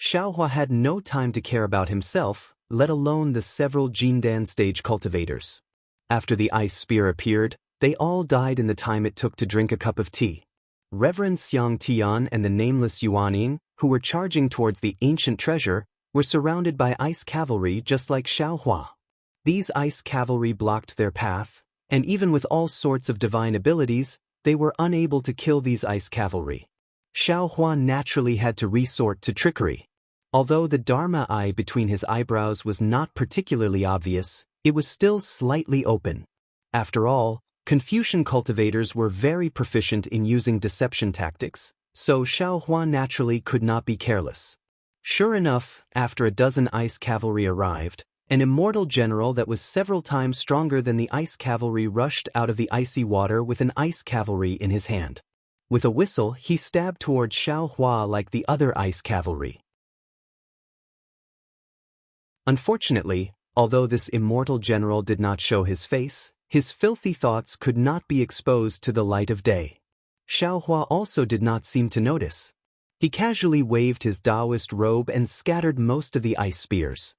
Xiao Hua had no time to care about himself, let alone the several Jindan stage cultivators. After the ice spear appeared, they all died in the time it took to drink a cup of tea. Reverend Xiang Tian and the nameless Yuanying, who were charging towards the ancient treasure, were surrounded by ice cavalry just like Xiao Hua. These ice cavalry blocked their path, and even with all sorts of divine abilities, they were unable to kill these ice cavalry. Xiao Hua naturally had to resort to trickery. Although the Dharma eye between his eyebrows was not particularly obvious, it was still slightly open. After all, Confucian cultivators were very proficient in using deception tactics, so Xiao Hua naturally could not be careless. Sure enough, after a dozen ice cavalry arrived, an immortal general that was several times stronger than the ice cavalry rushed out of the icy water with an ice cavalry in his hand. With a whistle, he stabbed toward Xiao Hua like the other ice cavalry. Unfortunately, although this immortal general did not show his face, his filthy thoughts could not be exposed to the light of day. Xiao Hua also did not seem to notice. He casually waved his Taoist robe and scattered most of the ice spears.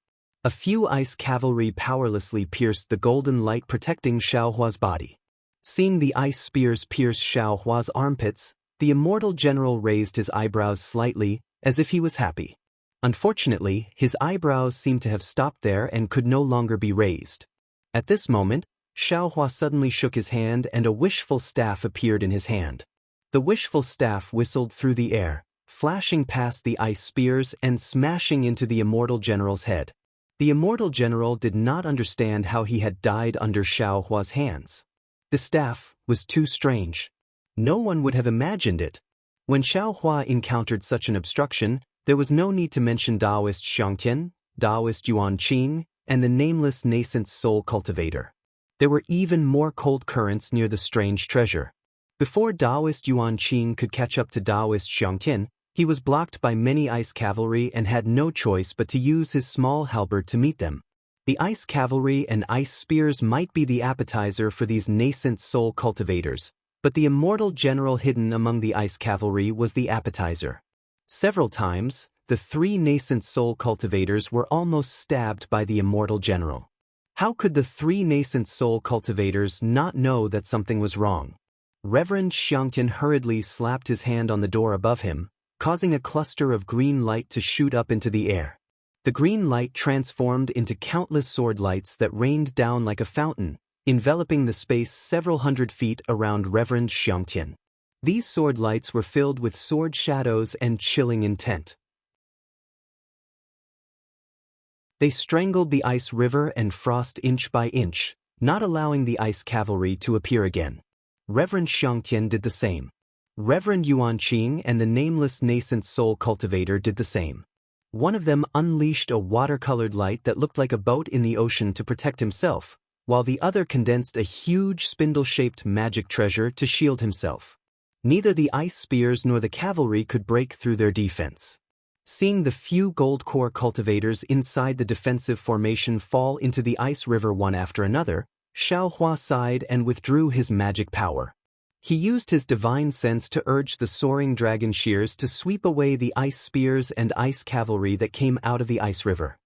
A few ice cavalry powerlessly pierced the golden light protecting Xiaohua's body. Seeing the ice spears pierce Xiaohua's armpits, the immortal general raised his eyebrows slightly, as if he was happy. Unfortunately, his eyebrows seemed to have stopped there and could no longer be raised. At this moment, Xiaohua suddenly shook his hand and a wishful staff appeared in his hand. The wishful staff whistled through the air, flashing past the ice spears and smashing into the immortal general's head. The immortal general did not understand how he had died under Xiaohua's hands. The staff was too strange. No one would have imagined it. When Xiaohua encountered such an obstruction, there was no need to mention Taoist Xiangtian, Taoist Yuanqing, and the nameless nascent soul cultivator. There were even more cold currents near the strange treasure. Before Taoist Yuanqing could catch up to Taoist Xiangtian, he was blocked by many ice cavalry and had no choice but to use his small halberd to meet them. The ice cavalry and ice spears might be the appetizer for these nascent soul cultivators, but the immortal general hidden among the ice cavalry was the appetizer. Several times, the three nascent soul cultivators were almost stabbed by the immortal general. How could the three nascent soul cultivators not know that something was wrong? Reverend Xiangtian hurriedly slapped his hand on the door above him, causing a cluster of green light to shoot up into the air. The green light transformed into countless sword lights that rained down like a fountain, enveloping the space several hundred feet around Reverend Xiangtian. These sword lights were filled with sword shadows and chilling intent. They strangled the ice river and frost inch by inch, not allowing the ice cavalry to appear again. Reverend Xiangtian did the same. Reverend Yuanqing and the nameless nascent soul cultivator did the same. One of them unleashed a watercolored light that looked like a boat in the ocean to protect himself, while the other condensed a huge spindle-shaped magic treasure to shield himself. Neither the ice spears nor the cavalry could break through their defense. Seeing the few gold core cultivators inside the defensive formation fall into the ice river one after another, Xiaohua sighed and withdrew his magic power. He used his divine sense to urge the soaring dragon shears to sweep away the ice spears and ice cavalry that came out of the ice river.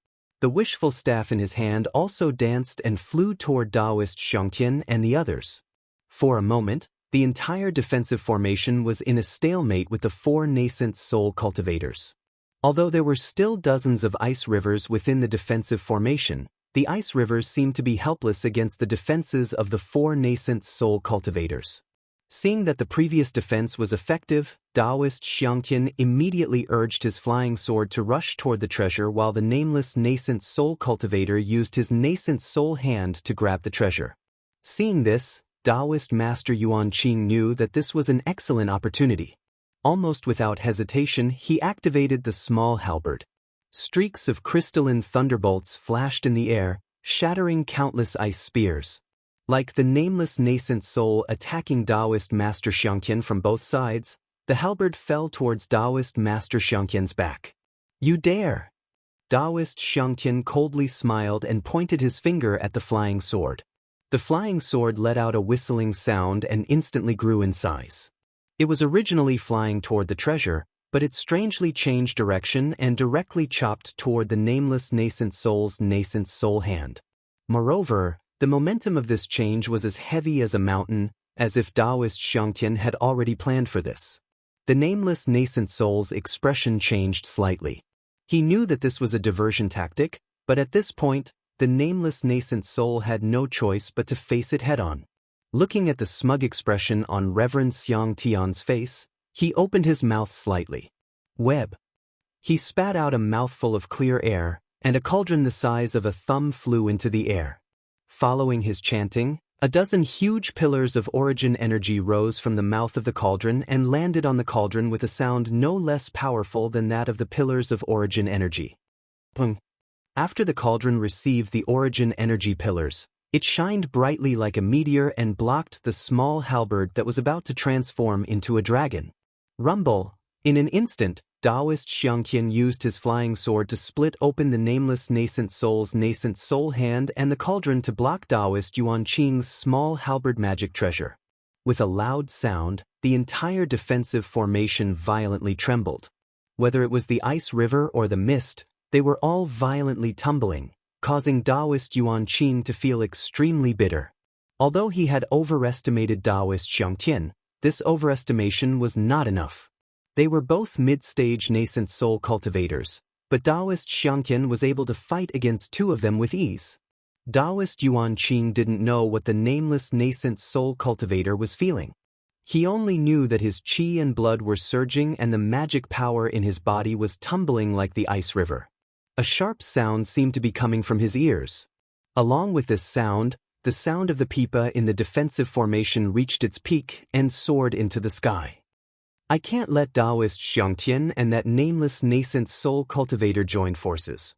The wishful staff in his hand also danced and flew toward Taoist Xiangtian and the others. For a moment, the entire defensive formation was in a stalemate with the four nascent soul cultivators. Although there were still dozens of ice rivers within the defensive formation, the ice rivers seemed to be helpless against the defenses of the four nascent soul cultivators. Seeing that the previous defense was effective, Taoist Xiangtian immediately urged his flying sword to rush toward the treasure while the nameless nascent soul cultivator used his nascent soul hand to grab the treasure. Seeing this, Taoist Master Yuanqing knew that this was an excellent opportunity. Almost without hesitation, he activated the small halberd. Streaks of crystalline thunderbolts flashed in the air, shattering countless ice spears. Like the nameless nascent soul attacking Taoist Master Xiangtian from both sides, the halberd fell towards Taoist Master Xiangtian's back. "You dare!" Taoist Xiangtian coldly smiled and pointed his finger at the flying sword. The flying sword let out a whistling sound and instantly grew in size. It was originally flying toward the treasure, but it strangely changed direction and directly chopped toward the nameless nascent soul's nascent soul hand. Moreover, the momentum of this change was as heavy as a mountain, as if Taoist Xiangtian had already planned for this. The nameless nascent soul's expression changed slightly. He knew that this was a diversion tactic, but at this point, the nameless nascent soul had no choice but to face it head-on. Looking at the smug expression on Reverend Xiangtian's face, he opened his mouth slightly. Web. He spat out a mouthful of clear air, and a cauldron the size of a thumb flew into the air. Following his chanting, a dozen huge pillars of origin energy rose from the mouth of the cauldron and landed on the cauldron with a sound no less powerful than that of the pillars of origin energy. Pung. After the cauldron received the origin energy pillars, it shined brightly like a meteor and blocked the small halberd that was about to transform into a dragon. Rumble. In an instant, Taoist Xiangtian used his flying sword to split open the nameless nascent soul's nascent soul hand and the cauldron to block Taoist Yuanqing's small halberd magic treasure. With a loud sound, the entire defensive formation violently trembled. Whether it was the ice river or the mist, they were all violently tumbling, causing Taoist Yuan Qing to feel extremely bitter. Although he had overestimated Taoist Xiangtian, this overestimation was not enough. They were both mid-stage nascent soul cultivators, but Taoist Xiangtian was able to fight against two of them with ease. Taoist Yuan Qing didn't know what the nameless nascent soul cultivator was feeling. He only knew that his qi and blood were surging and the magic power in his body was tumbling like the ice river. A sharp sound seemed to be coming from his ears. Along with this sound, the sound of the pipa in the defensive formation reached its peak and soared into the sky. I can't let Taoist Xiangtian and that nameless nascent soul cultivator join forces.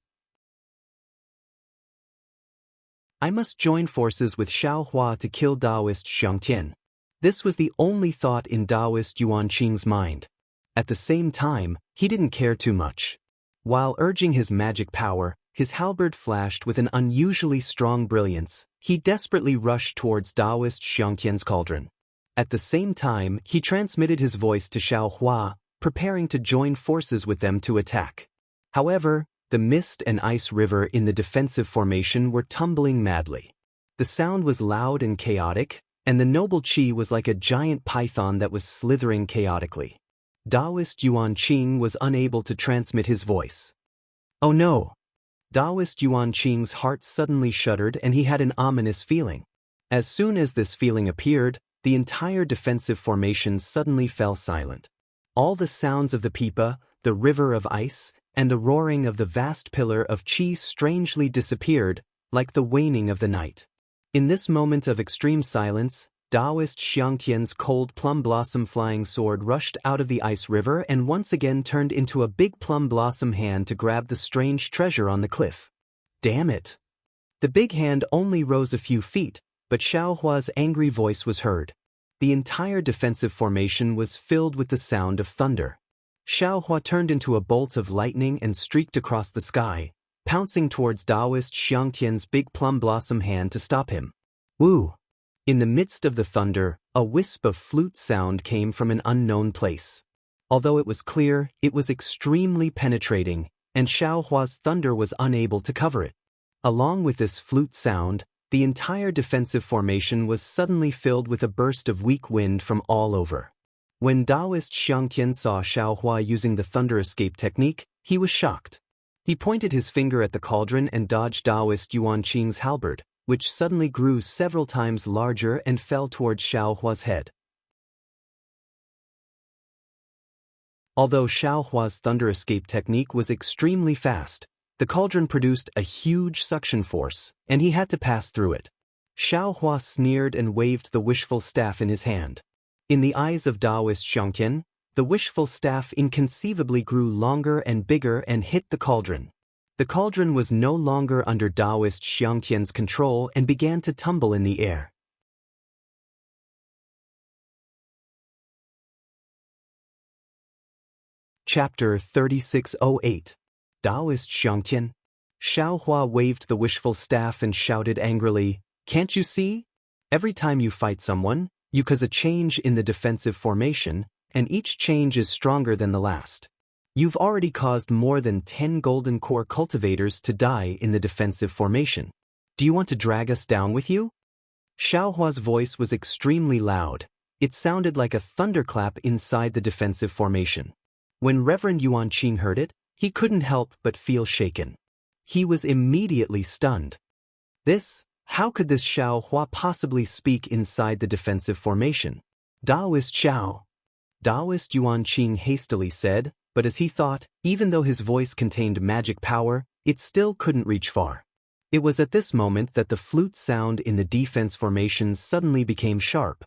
I must join forces with Xiaohua to kill Taoist Xiangtian. This was the only thought in Taoist Yuan Qing's mind. At the same time, he didn't care too much. While urging his magic power, his halberd flashed with an unusually strong brilliance. He desperately rushed towards Taoist Xiangtian's cauldron. At the same time, he transmitted his voice to Xiaohua, preparing to join forces with them to attack. However, the mist and ice river in the defensive formation were tumbling madly. The sound was loud and chaotic, and the noble qi was like a giant python that was slithering chaotically. Taoist Yuan Qing was unable to transmit his voice. Oh no! Taoist Yuan Qing's heart suddenly shuddered and he had an ominous feeling. As soon as this feeling appeared, the entire defensive formation suddenly fell silent. All the sounds of the pipa, the river of ice, and the roaring of the vast pillar of qi strangely disappeared, like the waning of the night. In this moment of extreme silence, Taoist Xiangtian's cold plum blossom flying sword rushed out of the ice river and once again turned into a big plum blossom hand to grab the strange treasure on the cliff. Damn it! The big hand only rose a few feet, but Xiaohua's angry voice was heard. The entire defensive formation was filled with the sound of thunder. Xiaohua turned into a bolt of lightning and streaked across the sky, pouncing towards Taoist Xiangtian's big plum blossom hand to stop him. Woo! In the midst of the thunder, a wisp of flute sound came from an unknown place. Although it was clear, it was extremely penetrating, and Xiaohua's thunder was unable to cover it. Along with this flute sound, the entire defensive formation was suddenly filled with a burst of weak wind from all over. When Taoist Xiangtian saw Xiaohua using the thunder escape technique, he was shocked. He pointed his finger at the cauldron and dodged Taoist Yuan Qing's halberd, which suddenly grew several times larger and fell towards Xiaohua's head. Although Xiaohua's thunder escape technique was extremely fast, the cauldron produced a huge suction force, and he had to pass through it. Xiaohua sneered and waved the wishful staff in his hand. In the eyes of Taoist Xiangtian, the wishful staff inconceivably grew longer and bigger and hit the cauldron. The cauldron was no longer under Taoist Xiangtian's control and began to tumble in the air. Chapter 3608. Taoist Xiangtian. Xiaohua waved the wishful staff and shouted angrily, "Can't you see? Every time you fight someone, you cause a change in the defensive formation, and each change is stronger than the last. You've already caused more than 10 golden core cultivators to die in the defensive formation. Do you want to drag us down with you?" Xiaohua's voice was extremely loud. It sounded like a thunderclap inside the defensive formation. When Reverend Yuan Qing heard it, he couldn't help but feel shaken. He was immediately stunned. How could this Xiaohua possibly speak inside the defensive formation? Taoist Xiao. Taoist Yuan Qing hastily said, but as he thought, even though his voice contained magic power, it still couldn't reach far. It was at this moment that the flute sound in the defense formation suddenly became sharp.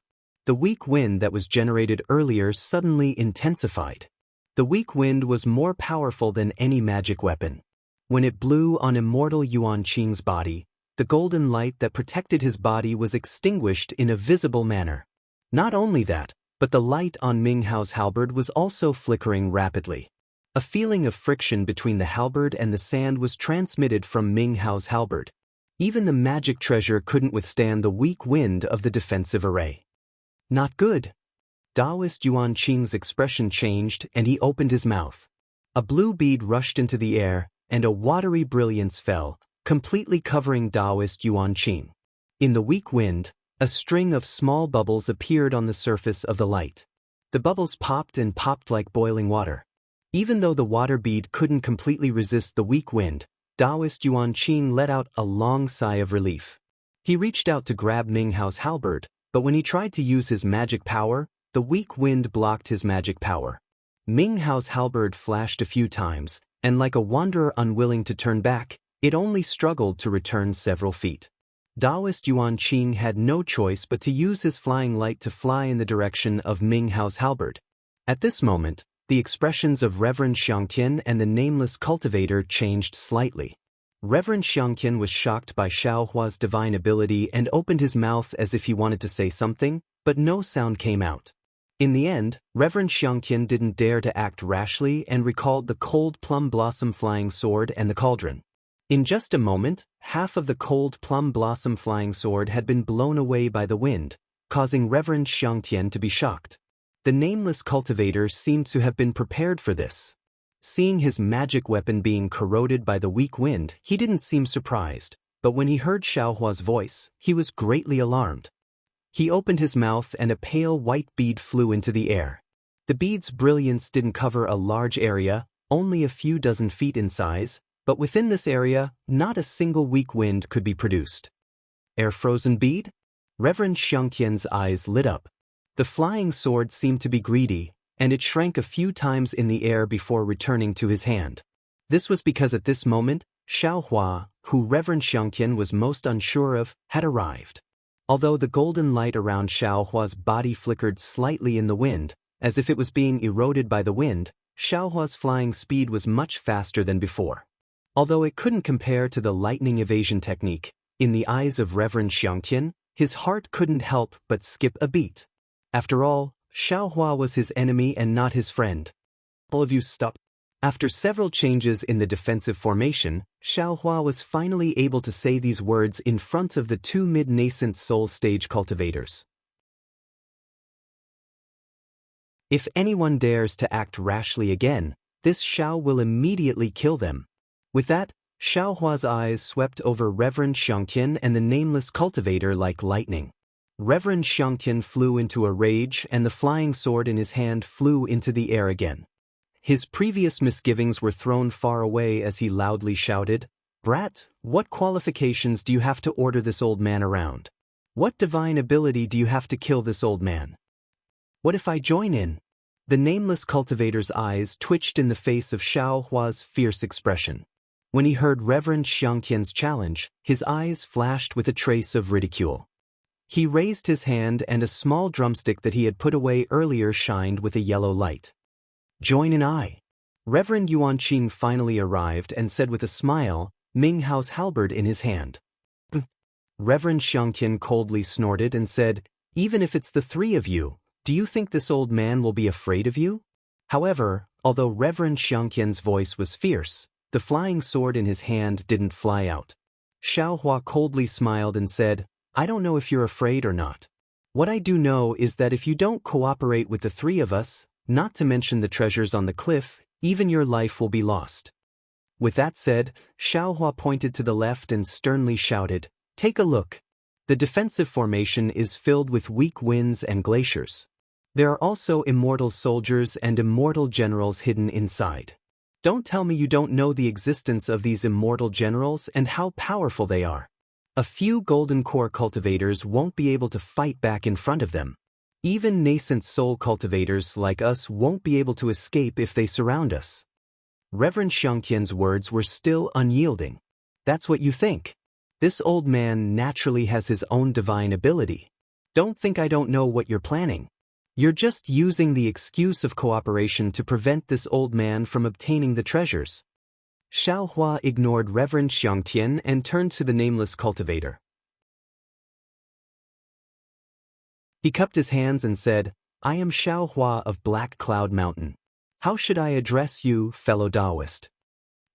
The weak wind that was generated earlier suddenly intensified. The weak wind was more powerful than any magic weapon. When it blew on Immortal Yuan Qing's body, the golden light that protected his body was extinguished in a visible manner. Not only that, but the light on Ming Hao's halberd was also flickering rapidly. A feeling of friction between the halberd and the sand was transmitted from Ming Hao's halberd. Even the magic treasure couldn't withstand the weak wind of the defensive array. Not good. Taoist Yuan Qing's expression changed and he opened his mouth. A blue bead rushed into the air, and a watery brilliance fell, completely covering Taoist Yuan Qing. In the weak wind, a string of small bubbles appeared on the surface of the light. The bubbles popped and popped like boiling water. Even though the water bead couldn't completely resist the weak wind, Taoist Yuan Qing let out a long sigh of relief. He reached out to grab Ming Hao's halberd, but when he tried to use his magic power, the weak wind blocked his magic power. Ming Hao's halberd flashed a few times, and like a wanderer unwilling to turn back, it only struggled to return several feet. Taoist Yuan Qing had no choice but to use his flying light to fly in the direction of Ming Hao's halberd. At this moment, the expressions of Reverend Xiangtian and the nameless cultivator changed slightly. Reverend Xiangtian was shocked by Xiaohua's divine ability and opened his mouth as if he wanted to say something, but no sound came out. In the end, Reverend Xiangtian didn't dare to act rashly and recalled the cold plum blossom flying sword and the cauldron. In just a moment, half of the cold plum blossom flying sword had been blown away by the wind, causing Reverend Xiangtian to be shocked. The nameless cultivator seemed to have been prepared for this. Seeing his magic weapon being corroded by the weak wind, he didn't seem surprised, but when he heard Xiaohua's voice, he was greatly alarmed. He opened his mouth and a pale white bead flew into the air. The bead's brilliance didn't cover a large area, only a few dozen feet in size, but within this area, not a single weak wind could be produced. Air-frozen bead? Reverend Xiangtian's eyes lit up. The flying sword seemed to be greedy, and it shrank a few times in the air before returning to his hand. This was because at this moment, Xiaohua, who Reverend Xiangtian was most unsure of, had arrived. Although the golden light around Xiaohua's body flickered slightly in the wind, as if it was being eroded by the wind, Xiaohua's flying speed was much faster than before. Although it couldn't compare to the lightning evasion technique, in the eyes of Reverend Xiangtian, his heart couldn't help but skip a beat. After all, Xiaohua was his enemy and not his friend. All of you stop. After several changes in the defensive formation, Xiaohua was finally able to say these words in front of the two mid-nascent soul stage cultivators. If anyone dares to act rashly again, this Xiao will immediately kill them. With that, Xiaohua's eyes swept over Reverend Xiangtian and the nameless cultivator like lightning. Reverend Xiangtian flew into a rage and the flying sword in his hand flew into the air again. His previous misgivings were thrown far away as he loudly shouted, "Brat, what qualifications do you have to order this old man around? What divine ability do you have to kill this old man? What if I join in?" The nameless cultivator's eyes twitched in the face of Xiaohua's fierce expression. When he heard Reverend Xiangtian's challenge, his eyes flashed with a trace of ridicule. He raised his hand and a small drumstick that he had put away earlier shined with a yellow light. "Join in I." Reverend Yuan Qing finally arrived and said with a smile, Ming Hao's halberd in his hand. Reverend Xiangtian coldly snorted and said, "Even if it's the three of you, do you think this old man will be afraid of you?" However, although Reverend Xiangtian's voice was fierce, the flying sword in his hand didn't fly out. Xiaohua coldly smiled and said, "I don't know if you're afraid or not. What I do know is that if you don't cooperate with the three of us, not to mention the treasures on the cliff, even your life will be lost." With that said, Xiaohua pointed to the left and sternly shouted, "Take a look. The defensive formation is filled with weak winds and glaciers. There are also immortal soldiers and immortal generals hidden inside. Don't tell me you don't know the existence of these immortal generals and how powerful they are. A few golden core cultivators won't be able to fight back in front of them. Even nascent soul cultivators like us won't be able to escape if they surround us." Reverend Xiangtian's words were still unyielding. "That's what you think. This old man naturally has his own divine ability. Don't think I don't know what you're planning. You're just using the excuse of cooperation to prevent this old man from obtaining the treasures." Xiaohua ignored Reverend Xiangtian and turned to the nameless cultivator. He cupped his hands and said, "I am Xiaohua of Black Cloud Mountain. How should I address you, fellow Taoist?"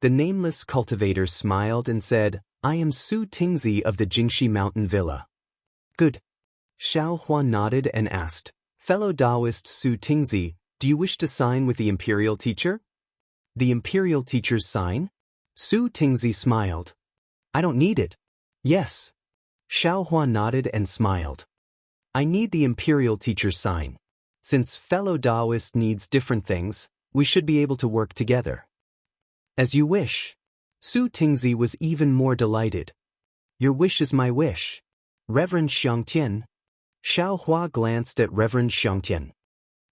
The nameless cultivator smiled and said, "I am Su Tingzi of the Jingxi Mountain Villa." "Good." Xiaohua nodded and asked, "Fellow Taoist Su Tingzi, do you wish to sign with the imperial teacher?" "The imperial teacher's sign?" Su Tingzi smiled. I don't need it. Yes. Xiaohua nodded and smiled. I need the imperial teacher's sign. Since fellow Taoist needs different things, we should be able to work together. As you wish. Su Tingzi was even more delighted. Your wish is my wish. Reverend Xiangtian. Xiaohua glanced at Reverend Xiangtian.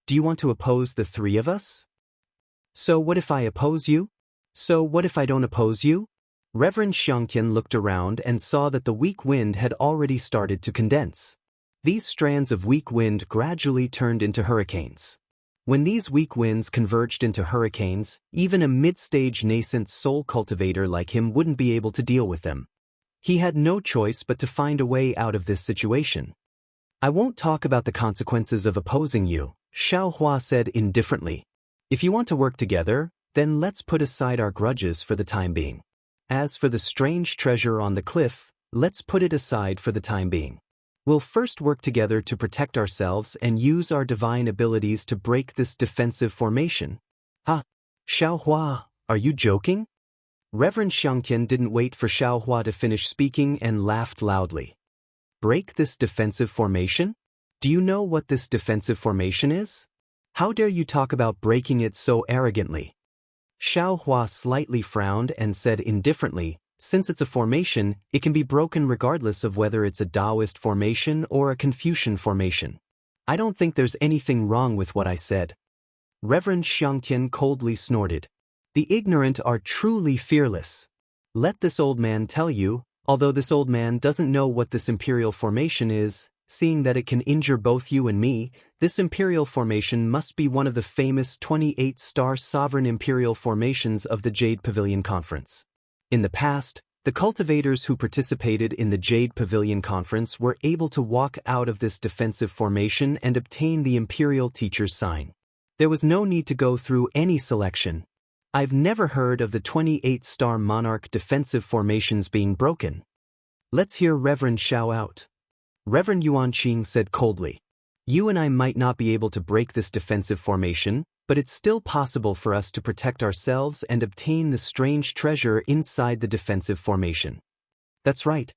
Do you want to oppose the three of us? So what if I oppose you? So what if I don't oppose you? Reverend Xiangtian looked around and saw that the weak wind had already started to condense. These strands of weak wind gradually turned into hurricanes. When these weak winds converged into hurricanes, even a mid-stage nascent soul cultivator like him wouldn't be able to deal with them. He had no choice but to find a way out of this situation. I won't talk about the consequences of opposing you, Xiaohua said indifferently. If you want to work together, then let's put aside our grudges for the time being. As for the strange treasure on the cliff, let's put it aside for the time being. We'll first work together to protect ourselves and use our divine abilities to break this defensive formation. Xiaohua, are you joking? Reverend Xiangtian didn't wait for Xiaohua to finish speaking and laughed loudly. Break this defensive formation? Do you know what this defensive formation is? How dare you talk about breaking it so arrogantly? Xiaohua slightly frowned and said indifferently, since it's a formation, it can be broken regardless of whether it's a Taoist formation or a Confucian formation. I don't think there's anything wrong with what I said. Reverend Xiangtian coldly snorted. The ignorant are truly fearless. Let this old man tell you, although this old man doesn't know what this imperial formation is, seeing that it can injure both you and me, this imperial formation must be one of the famous 28-star sovereign imperial formations of the Jade Pavilion Conference. In the past, the cultivators who participated in the Jade Pavilion Conference were able to walk out of this defensive formation and obtain the imperial teacher's sign. There was no need to go through any selection. I've never heard of the 28-star monarch defensive formations being broken. Let's hear Reverend Xiao out. Reverend Yuanqing said coldly. You and I might not be able to break this defensive formation, but it's still possible for us to protect ourselves and obtain the strange treasure inside the defensive formation. That's right.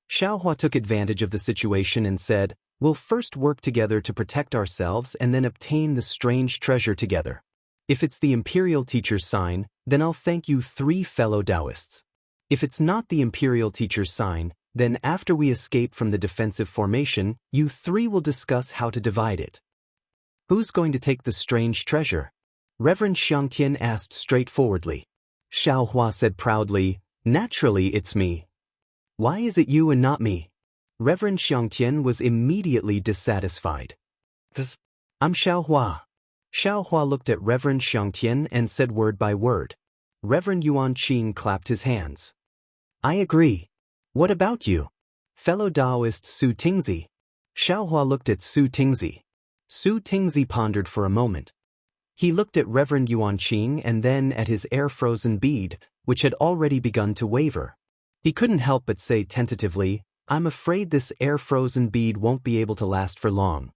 Xiaohua took advantage of the situation and said, we'll first work together to protect ourselves and then obtain the strange treasure together. If it's the imperial teacher's sign, then I'll thank you three fellow Taoists. If it's not the imperial teacher's sign, then after we escape from the defensive formation, you three will discuss how to divide it. Who's going to take the strange treasure? Reverend Xiangtian asked straightforwardly. Xiaohua said proudly, naturally it's me. Why is it you and not me? Reverend Xiangtian was immediately dissatisfied. I'm Xiaohua. Xiaohua looked at Reverend Xiangtian and said word by word. Reverend Yuanqing clapped his hands. I agree. What about you? Fellow Taoist Su Tingzi. Xiaohua looked at Su Tingzi. Su Tingzi pondered for a moment. He looked at Reverend Yuanqing and then at his air-frozen bead, which had already begun to waver. He couldn't help but say tentatively, I'm afraid this air-frozen bead won't be able to last for long.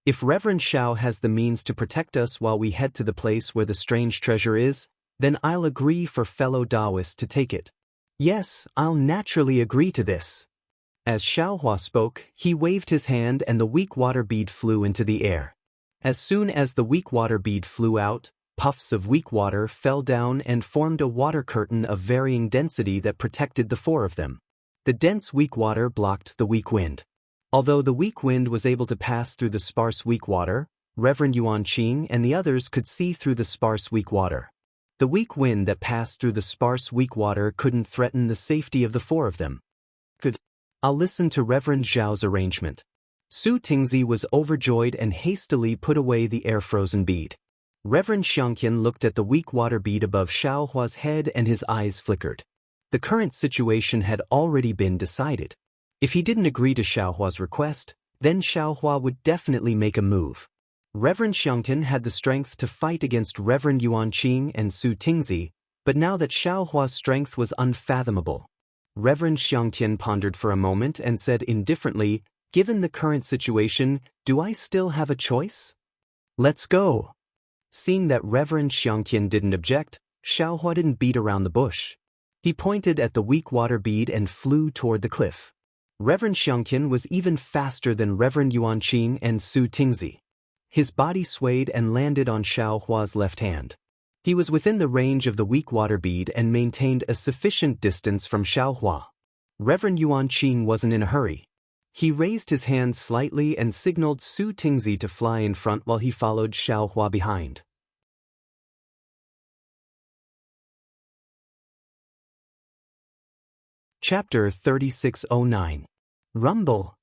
If Reverend Xiao has the means to protect us while we head to the place where the strange treasure is, then I'll agree for fellow Taoists to take it. Yes, I'll naturally agree to this. As Xiaohua spoke, he waved his hand and the weak water bead flew into the air. As soon as the weak water bead flew out, puffs of weak water fell down and formed a water curtain of varying density that protected the four of them. The dense weak water blocked the weak wind. Although the weak wind was able to pass through the sparse weak water, Reverend Yuanqing and the others could see through the sparse weak water. The weak wind that passed through the sparse weak water couldn't threaten the safety of the four of them. Good. I'll listen to Reverend Zhao's arrangement. Su Tingzi was overjoyed and hastily put away the air-frozen bead. Reverend Xiangtian looked at the weak water bead above Xiaohua's head and his eyes flickered. The current situation had already been decided. If he didn't agree to Xiaohua's request, then Xiaohua would definitely make a move. Reverend Xiangtian had the strength to fight against Reverend Yuanqing and Su Tingzi, but now that Xiaohua's strength was unfathomable. Reverend Xiangtian pondered for a moment and said indifferently, given the current situation, do I still have a choice? Let's go. Seeing that Reverend Xiangtian didn't object, Xiaohua didn't beat around the bush. He pointed at the weak water bead and flew toward the cliff. Reverend Xiangtian was even faster than Reverend Yuanqing and Su Tingzi. His body swayed and landed on Xiaohua's left hand. He was within the range of the weak water bead and maintained a sufficient distance from Xiaohua. Reverend Yuanqing wasn't in a hurry. He raised his hand slightly and signaled Su Tingzi to fly in front while he followed Xiaohua behind. Chapter 3609. Rumble.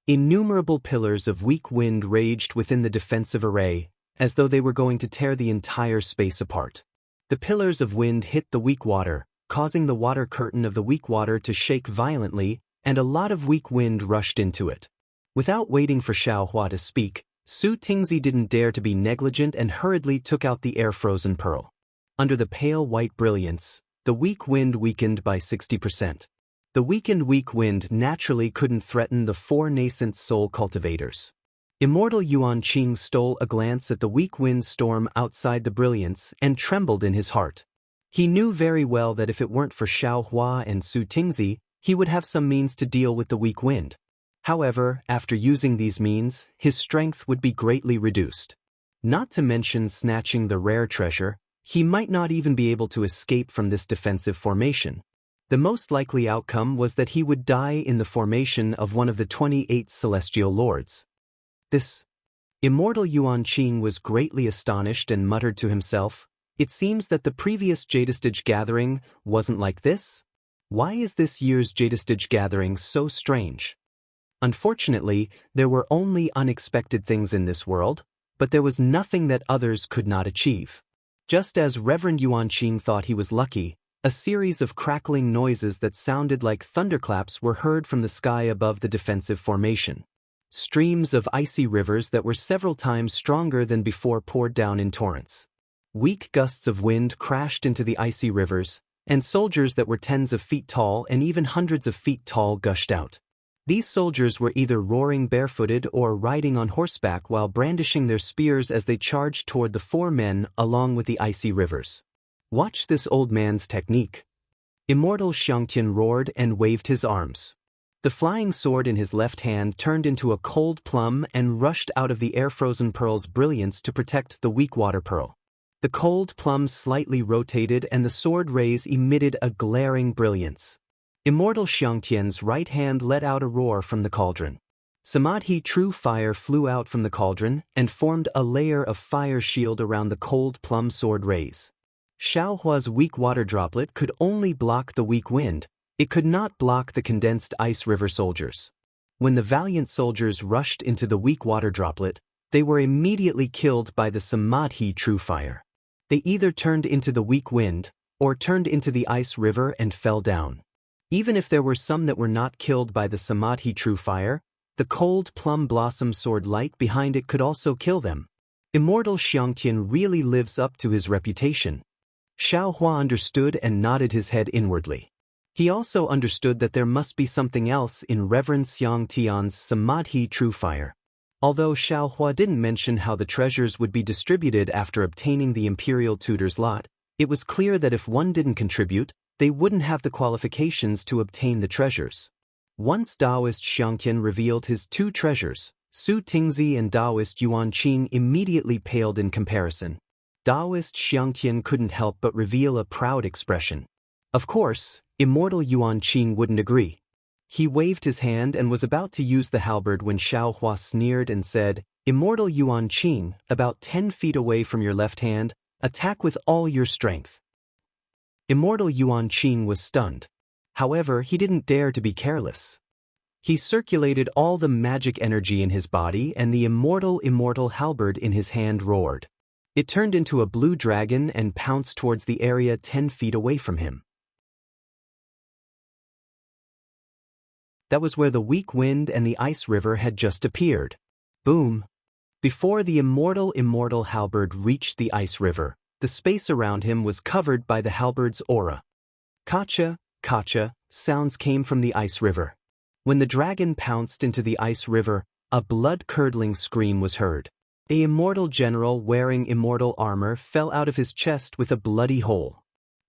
Innumerable pillars of weak wind raged within the defensive array, as though they were going to tear the entire space apart. The pillars of wind hit the weak water, causing the water curtain of the weak water to shake violently, and a lot of weak wind rushed into it. Without waiting for Xiaohua to speak, Su Tingzi didn't dare to be negligent and hurriedly took out the air-frozen pearl. Under the pale white brilliance, the weak wind weakened by 60%. The weakened weak wind naturally couldn't threaten the 4 nascent soul cultivators. Immortal Yuanqing stole a glance at the weak wind storm outside the brilliance and trembled in his heart. He knew very well that if it weren't for Xiaohua and Su Tingzi, he would have some means to deal with the weak wind. However, after using these means, his strength would be greatly reduced. Not to mention snatching the rare treasure, he might not even be able to escape from this defensive formation. The most likely outcome was that he would die in the formation of one of the 28 celestial lords. This Immortal Yuanqing was greatly astonished and muttered to himself, "It seems that the previous Jadestage gathering wasn't like this? Why is this year's Jadestage gathering so strange?" Unfortunately, there were only unexpected things in this world, but there was nothing that others could not achieve. Just as Reverend Yuanqing thought he was lucky, a series of crackling noises that sounded like thunderclaps were heard from the sky above the defensive formation. Streams of icy rivers that were several times stronger than before poured down in torrents. Weak gusts of wind crashed into the icy rivers, and soldiers that were tens of feet tall and even hundreds of feet tall gushed out. These soldiers were either roaring barefooted or riding on horseback while brandishing their spears as they charged toward the 4 men along with the icy rivers. "Watch this old man's technique." Immortal Xiangtian roared and waved his arms. The flying sword in his left hand turned into a cold plum and rushed out of the air-frozen pearl's brilliance to protect the weak water pearl. The cold plum slightly rotated and the sword rays emitted a glaring brilliance. Immortal Xiangtian's right hand let out a roar from the cauldron. Samadhi true fire flew out from the cauldron and formed a layer of fire shield around the cold plum sword rays. Xiaohua's weak water droplet could only block the weak wind. It could not block the condensed ice river soldiers. When the valiant soldiers rushed into the weak water droplet, they were immediately killed by the Samadhi true fire. They either turned into the weak wind, or turned into the ice river and fell down. Even if there were some that were not killed by the Samadhi true fire, the cold plum blossom sword light behind it could also kill them. Immortal Xiangtian really lives up to his reputation. Xiaohua understood and nodded his head inwardly. He also understood that there must be something else in Reverend Xiangtian's Samadhi true fire. Although Xiaohua didn't mention how the treasures would be distributed after obtaining the imperial tutor's lot, it was clear that if one didn't contribute, they wouldn't have the qualifications to obtain the treasures. Once Taoist Xiangtian revealed his 2 treasures, Su Tingzi and Taoist Yuanqing immediately paled in comparison. Taoist Xiangtian couldn't help but reveal a proud expression. Of course, Immortal Yuanqing wouldn't agree. He waved his hand and was about to use the halberd when Xiaohua sneered and said, "Immortal Yuanqing, about 10 feet away from your left hand, attack with all your strength." Immortal Yuanqing was stunned. However, he didn't dare to be careless. He circulated all the magic energy in his body and the immortal halberd in his hand roared. It turned into a blue dragon and pounced towards the area 10 feet away from him. That was where the weak wind and the ice river had just appeared. Boom! Before the immortal halberd reached the ice river, the space around him was covered by the halberd's aura. Kacha, kacha, sounds came from the ice river. When the dragon pounced into the ice river, a blood-curdling scream was heard. A immortal general wearing immortal armor fell out of his chest with a bloody hole.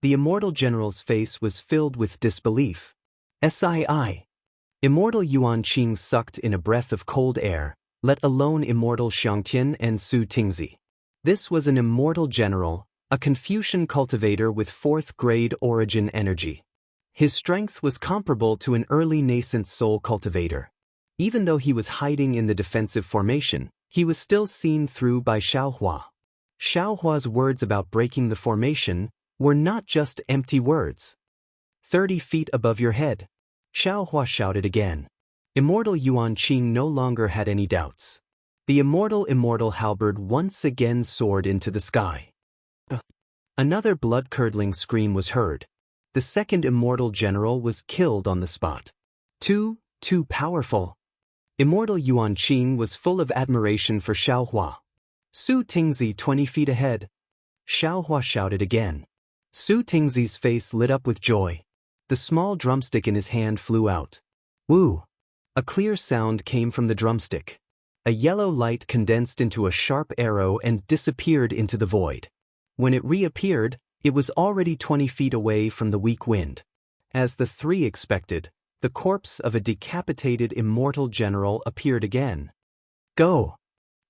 The Immortal General's face was filled with disbelief. "Sii." Immortal Yuan Qing sucked in a breath of cold air, let alone Immortal Xiangtian and Su Tingzi. This was an Immortal General, a Confucian cultivator with 4th-grade origin energy. His strength was comparable to an early nascent soul cultivator. Even though he was hiding in the defensive formation, he was still seen through by Xiaohua. Xiaohua's words about breaking the formation were not just empty words. 30 feet above your head. Xiaohua shouted again. Immortal Yuan Qing no longer had any doubts. The immortal halberd once again soared into the sky. Another blood-curdling scream was heard. The second Immortal General was killed on the spot. Too powerful. Immortal Yuan Qing was full of admiration for Xiaohua. Su Tingzi 20 feet ahead. Xiaohua shouted again. Su Tingzi's face lit up with joy. The small drumstick in his hand flew out. Woo! A clear sound came from the drumstick. A yellow light condensed into a sharp arrow and disappeared into the void. When it reappeared, it was already 20 feet away from the weak wind. As the three expected, the corpse of a decapitated Immortal General appeared again. Go!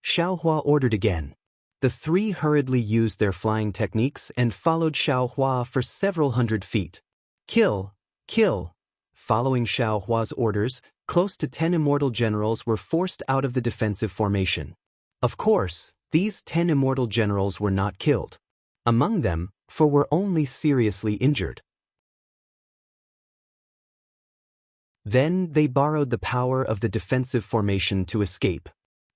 Xiaohua ordered again. The three hurriedly used their flying techniques and followed Xiaohua for several hundred feet. Kill! Kill! Following Xiaohua's orders, close to 10 Immortal Generals were forced out of the defensive formation. Of course, these 10 Immortal Generals were not killed. Among them, 4 were only seriously injured. Then they borrowed the power of the defensive formation to escape.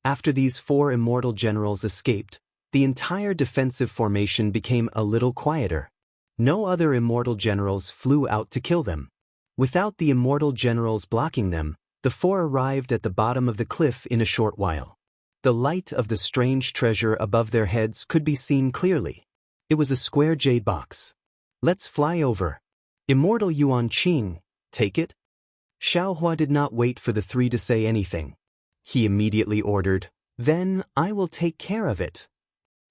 After these 4 Immortal Generals escaped, the entire defensive formation became a little quieter. No other Immortal Generals flew out to kill them. Without the Immortal Generals blocking them, the 4 arrived at the bottom of the cliff in a short while. The light of the strange treasure above their heads could be seen clearly. It was a square jade box. Let's fly over. Immortal Yuan Qing, take it? Xiaohua did not wait for the 3 to say anything. He immediately ordered, then I will take care of it.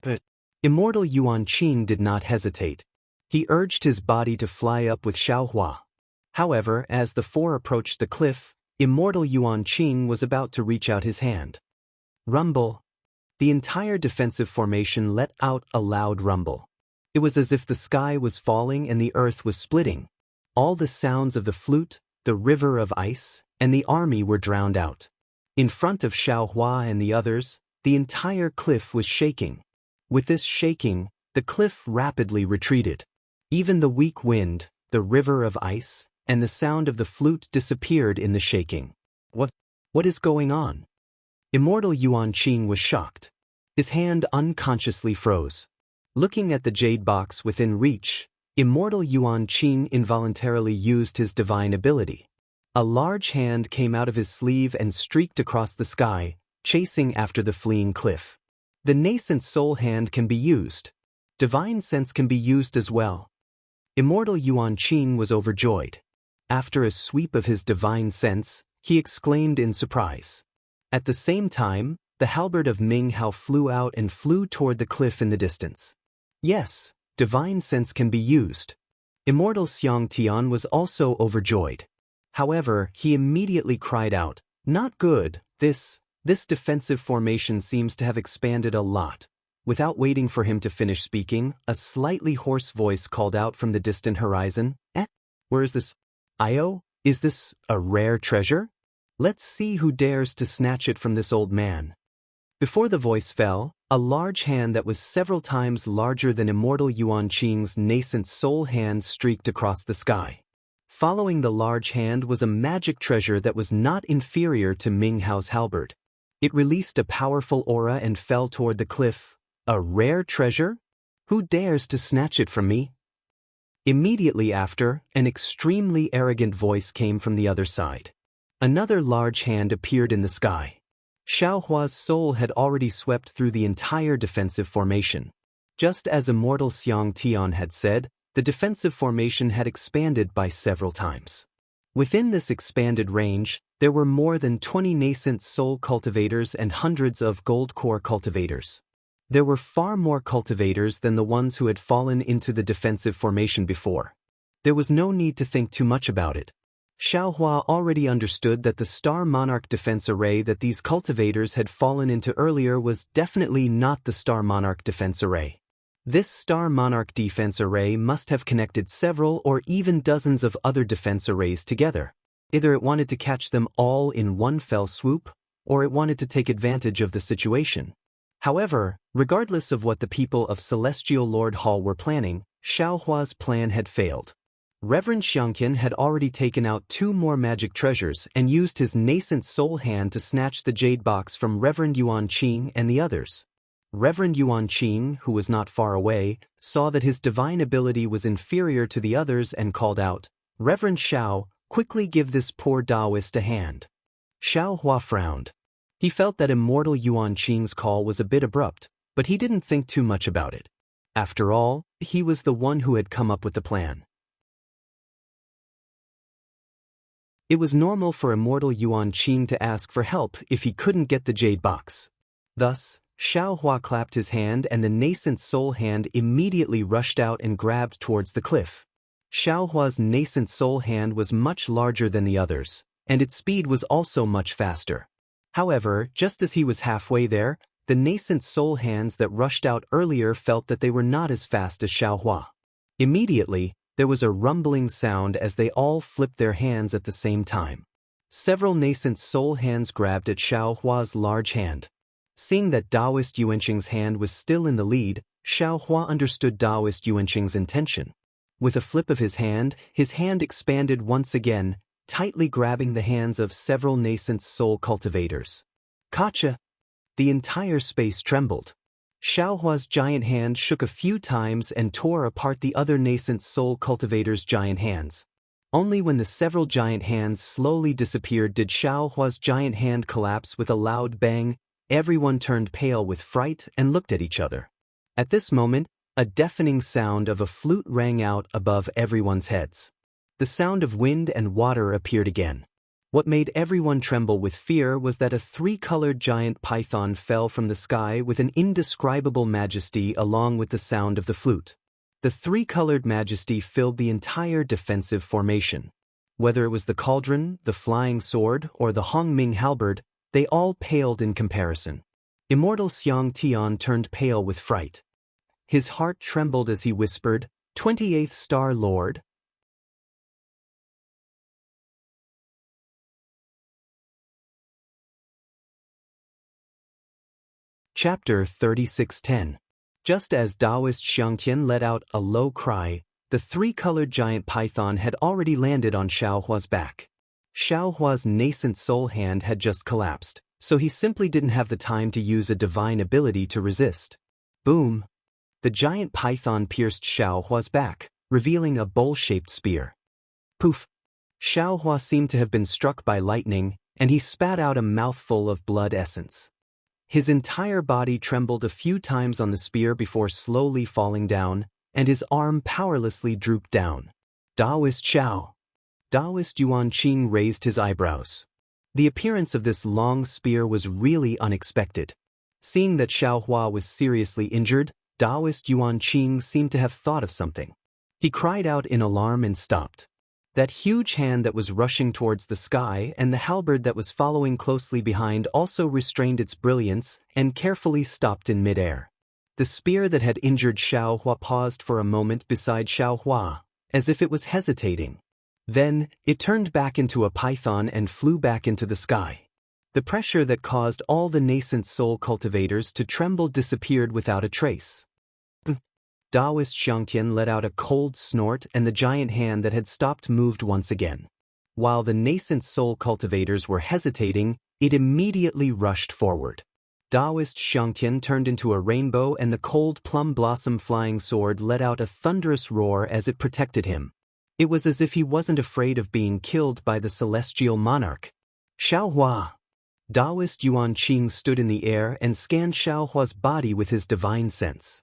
But Immortal Yuan Qing did not hesitate. He urged his body to fly up with Xiaohua. However, as the 4 approached the cliff, Immortal Yuan Qing was about to reach out his hand. Rumble. The entire defensive formation let out a loud rumble. It was as if the sky was falling and the earth was splitting. All the sounds of the flute, the river of ice, and the army were drowned out. In front of Xiaohua and the others, the entire cliff was shaking. With this shaking, the cliff rapidly retreated. Even the weak wind, the river of ice, and the sound of the flute disappeared in the shaking. What is going on? Immortal Yuan Qing was shocked. His hand unconsciously froze. Looking at the jade box within reach, Immortal Yuan Qing involuntarily used his divine ability. A large hand came out of his sleeve and streaked across the sky, chasing after the fleeing cliff. The nascent soul hand can be used. Divine sense can be used as well. Immortal Yuan Qing was overjoyed. After a sweep of his divine sense, he exclaimed in surprise. At the same time, the halberd of Ming Hao flew out and flew toward the cliff in the distance. Yes, divine sense can be used. Immortal Xiang Tian was also overjoyed. However, he immediately cried out, not good, this defensive formation seems to have expanded a lot. Without waiting for him to finish speaking, a slightly hoarse voice called out from the distant horizon, where is this? Io, is this a rare treasure? Let's see who dares to snatch it from this old man. Before the voice fell, a large hand that was several times larger than Immortal Yuan Qing's nascent soul hand streaked across the sky. Following the large hand was a magic treasure that was not inferior to Ming Hao's halberd. It released a powerful aura and fell toward the cliff. A rare treasure? Who dares to snatch it from me? Immediately after, an extremely arrogant voice came from the other side. Another large hand appeared in the sky. Xiaohua's soul had already swept through the entire defensive formation. Just as Immortal Xiang Tian had said, the defensive formation had expanded by several times. Within this expanded range, there were more than 20 nascent soul cultivators and hundreds of gold core cultivators. There were far more cultivators than the ones who had fallen into the defensive formation before. There was no need to think too much about it. Xiaohua already understood that the Star Monarch defense array that these cultivators had fallen into earlier was definitely not the Star Monarch defense array. This Star Monarch defense array must have connected several or even dozens of other defense arrays together. Either it wanted to catch them all in one fell swoop, or it wanted to take advantage of the situation. However, regardless of what the people of Celestial Lord Hall were planning, Xiaohua's plan had failed. Reverend Xiangqian had already taken out 2 more magic treasures and used his nascent soul hand to snatch the jade box from Reverend Yuan Qing and the others. Reverend Yuan Qing, who was not far away, saw that his divine ability was inferior to the others and called out, "Reverend Xiao, quickly give this poor Taoist a hand." Xiaohua frowned. He felt that Immortal Yuan Qing's call was a bit abrupt, but he didn't think too much about it. After all, he was the one who had come up with the plan. It was normal for Immortal Yuan Qing to ask for help if he couldn't get the jade box. Thus, Xiaohua clapped his hand and the nascent soul hand immediately rushed out and grabbed towards the cliff. Xiaohua's nascent soul hand was much larger than the others, and its speed was also much faster. However, just as he was halfway there, the nascent soul hands that rushed out earlier felt that they were not as fast as Xiaohua. Immediately, there was a rumbling sound as they all flipped their hands at the same time. Several nascent soul hands grabbed at Xiaohua's large hand. Seeing that Taoist Yuanqing's hand was still in the lead, Xiaohua understood Taoist Yuanqing's intention. With a flip of his hand expanded once again, tightly grabbing the hands of several nascent soul cultivators. Gotcha! The entire space trembled. Xiaohua's giant hand shook a few times and tore apart the other nascent soul cultivators' giant hands. Only when the several giant hands slowly disappeared did Xiaohua's giant hand collapse with a loud bang. Everyone turned pale with fright and looked at each other. At this moment, a deafening sound of a flute rang out above everyone's heads. The sound of wind and water appeared again. What made everyone tremble with fear was that a 3-colored giant python fell from the sky with an indescribable majesty along with the sound of the flute. The 3-colored majesty filled the entire defensive formation. Whether it was the cauldron, the flying sword, or the Hongming halberd, they all paled in comparison. Immortal Xiang Tian turned pale with fright. His heart trembled as he whispered, 28th Star Lord. Chapter 3610. Just as Taoist Xiangqian let out a low cry, the 3-colored giant python had already landed on Xiaohua's back. Xiaohua's nascent soul hand had just collapsed, so he simply didn't have the time to use a divine ability to resist. Boom! The giant python pierced Xiaohua's back, revealing a bowl-shaped spear. Poof! Xiaohua seemed to have been struck by lightning, and he spat out a mouthful of blood essence. His entire body trembled a few times on the spear before slowly falling down, and his arm powerlessly drooped down. Taoist Xiao! Taoist Yuan Qing raised his eyebrows. The appearance of this long spear was really unexpected. Seeing that Xiaohua was seriously injured, Taoist Yuan Qing seemed to have thought of something. He cried out in alarm and stopped. That huge hand that was rushing towards the sky and the halberd that was following closely behind also restrained its brilliance and carefully stopped in midair. The spear that had injured Xiaohua paused for a moment beside Xiaohua, as if it was hesitating. Then, it turned back into a python and flew back into the sky. The pressure that caused all the nascent soul cultivators to tremble disappeared without a trace. Taoist Xiangqian let out a cold snort and the giant hand that had stopped moved once again. While the nascent soul cultivators were hesitating, it immediately rushed forward. Taoist Xiangqian turned into a rainbow and the cold plum blossom flying sword let out a thunderous roar as it protected him. It was as if he wasn't afraid of being killed by the celestial monarch. Xiaohua! Taoist Yuan Qing stood in the air and scanned Xiaohua's body with his divine sense.